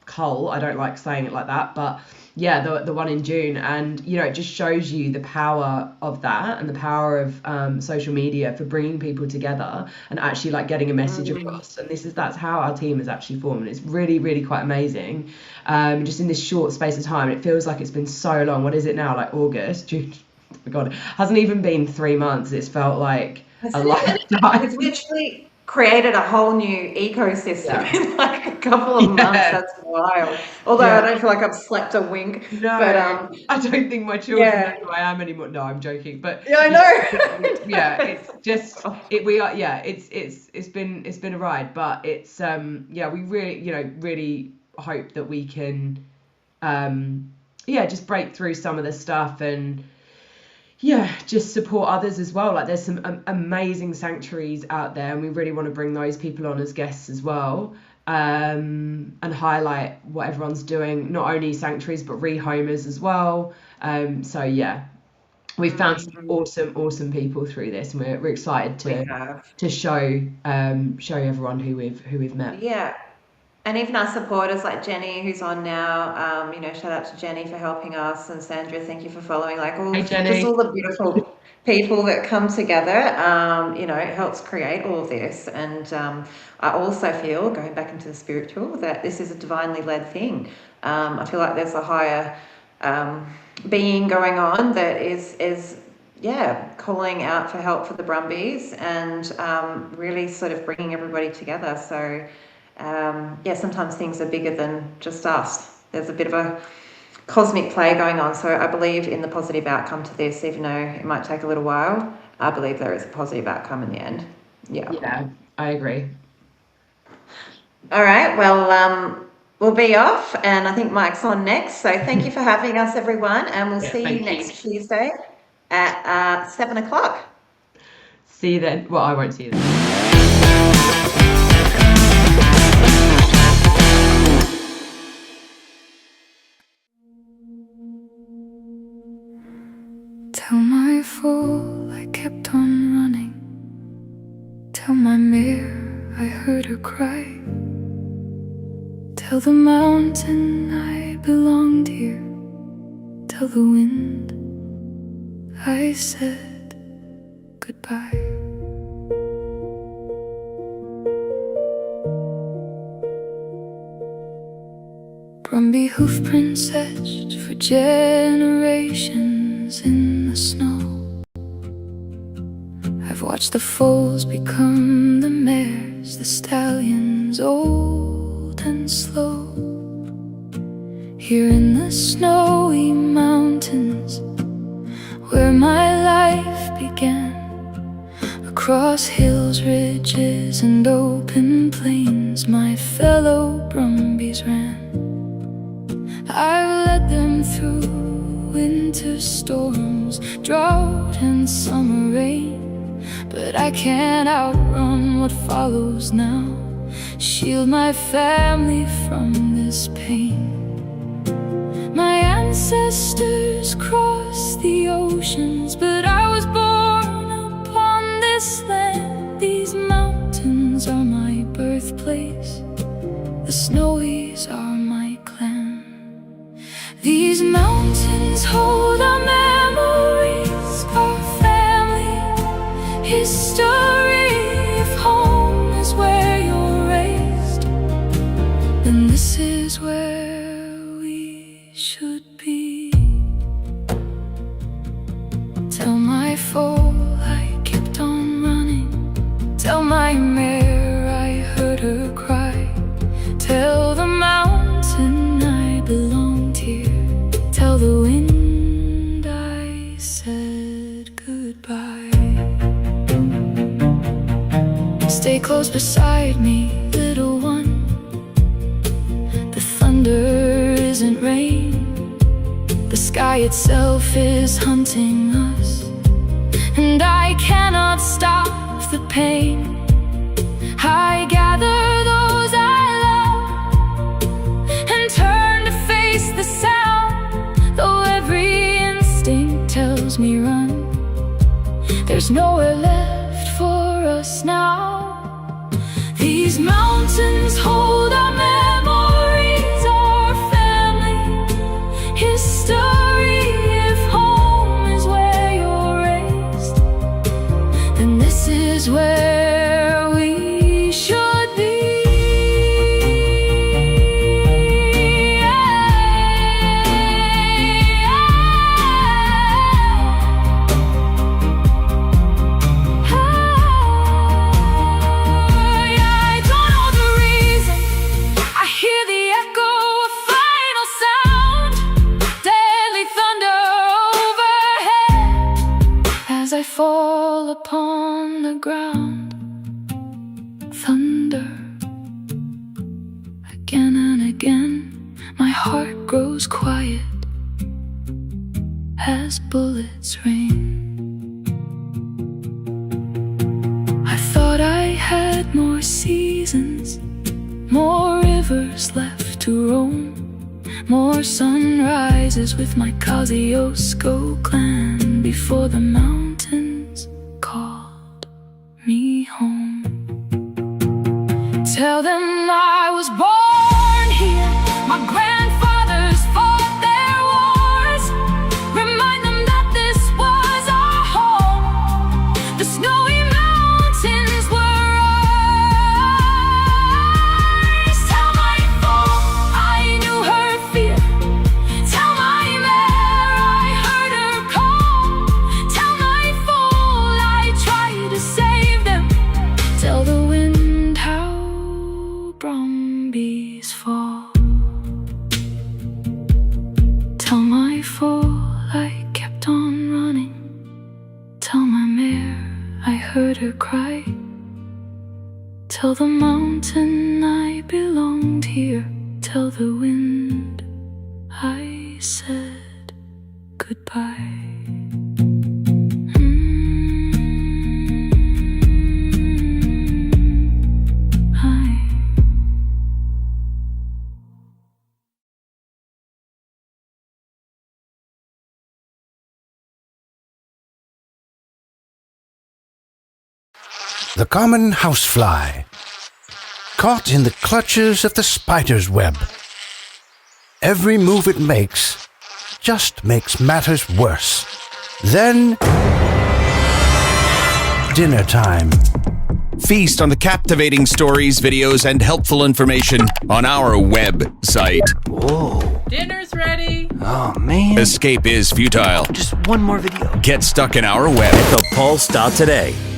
cull. I don't like saying it like that, but yeah, the one in June, and it just shows you the power of that and the power of social media for bringing people together and actually like getting a message across. And that's how our team is actually formed, and it's really, really quite amazing. Just in this short space of time, it feels like it's been so long. What is it now, like August, June? Oh my god, it hasn't even been 3 months. It's felt like a lifetime. It's literally created a whole new ecosystem in like a couple of months. That's wild. Although I don't feel like I've slept a wink. No, but I don't think my children know who I am anymore. No, I'm joking. But I know. It's just it's been a ride, but it's we really really hope that we can just break through some of the stuff and just support others as well. Like, there's some amazing sanctuaries out there, and we really want to bring those people on as guests as well, and highlight what everyone's doing, not only sanctuaries but rehomers as well. We've found some awesome people through this, and we're excited to show everyone who we've met. And even our supporters like Jenny, who's on now, shout out to Jenny for helping us, and Sandra, thank you for following. Like Hey, Jenny. just all the beautiful people that come together, it helps create all of this. And I also feel, going back into the spiritual, that this is a divinely led thing. I feel like there's a higher being going on that is calling out for help for the Brumbies and really sort of bringing everybody together. So sometimes things are bigger than just us. There's a bit of a cosmic play going on. So I believe in the positive outcome to this, even though it might take a little while. I believe there is a positive outcome in the end. Yeah, I agree. All right, well, we'll be off, and I think Mike's on next. So thank you for having us, everyone, and we'll see you next Tuesday at 7 o'clock. See you then. Well, I won't see you then. Tell my fool I kept on running. Tell my mare I heard her cry. Tell the mountain I belonged here. Tell the wind I said goodbye. Brumby hoofprints etched for generations in the snow. I've watched the foals become the mares, the stallions old and slow. Here in the snowy mountains where my life began, across hills, ridges and open plains my fellow Brumbies ran. I've led them through winter storms, drought and summer rain, but I can't outrun what follows now. Shield my family from this pain. My ancestors crossed the oceans, but I was born upon this land. These mountains are my birthplace, the Snowies are my clan. These mountains hold our memories, our family history. If home is where you're raised, then this is where we should be. Tell my foal I kept on running. Tell my mare I heard her cry. Tell the mountain I belonged here. Tell the wind I said goodbye. Stay close beside me, little one. The thunder isn't rain. The sky itself is hunting us, and I cannot stop the pain. I gather those I love and turn to face the sound. Though every instinct tells me run, there's nowhere left for us now. These mountains hold our memories, our family history. If home is where you're raised, then this is where we should be. I don't know the reason. I hear the echo of final sound, deadly thunder overhead as I fall upon the ground. Thunder again and again. My heart grows quiet as bullets rain. I thought I had more seasons, more rivers left to roam, more sunrises with my Kosciuszko clan before the mountains called me home. Tell them I was born all, I kept on running. Tell my mare I heard her cry. Tell the mountain I belonged here. Tell the wind I said goodbye. The common housefly, caught in the clutches of the spider's web. Every move it makes just makes matters worse. Then, dinner time. Feast on the captivating stories, videos, and helpful information on our website. Whoa. Dinner's ready. Oh, man. Escape is futile. Just one more video. Get stuck in our web. Thepulse.today.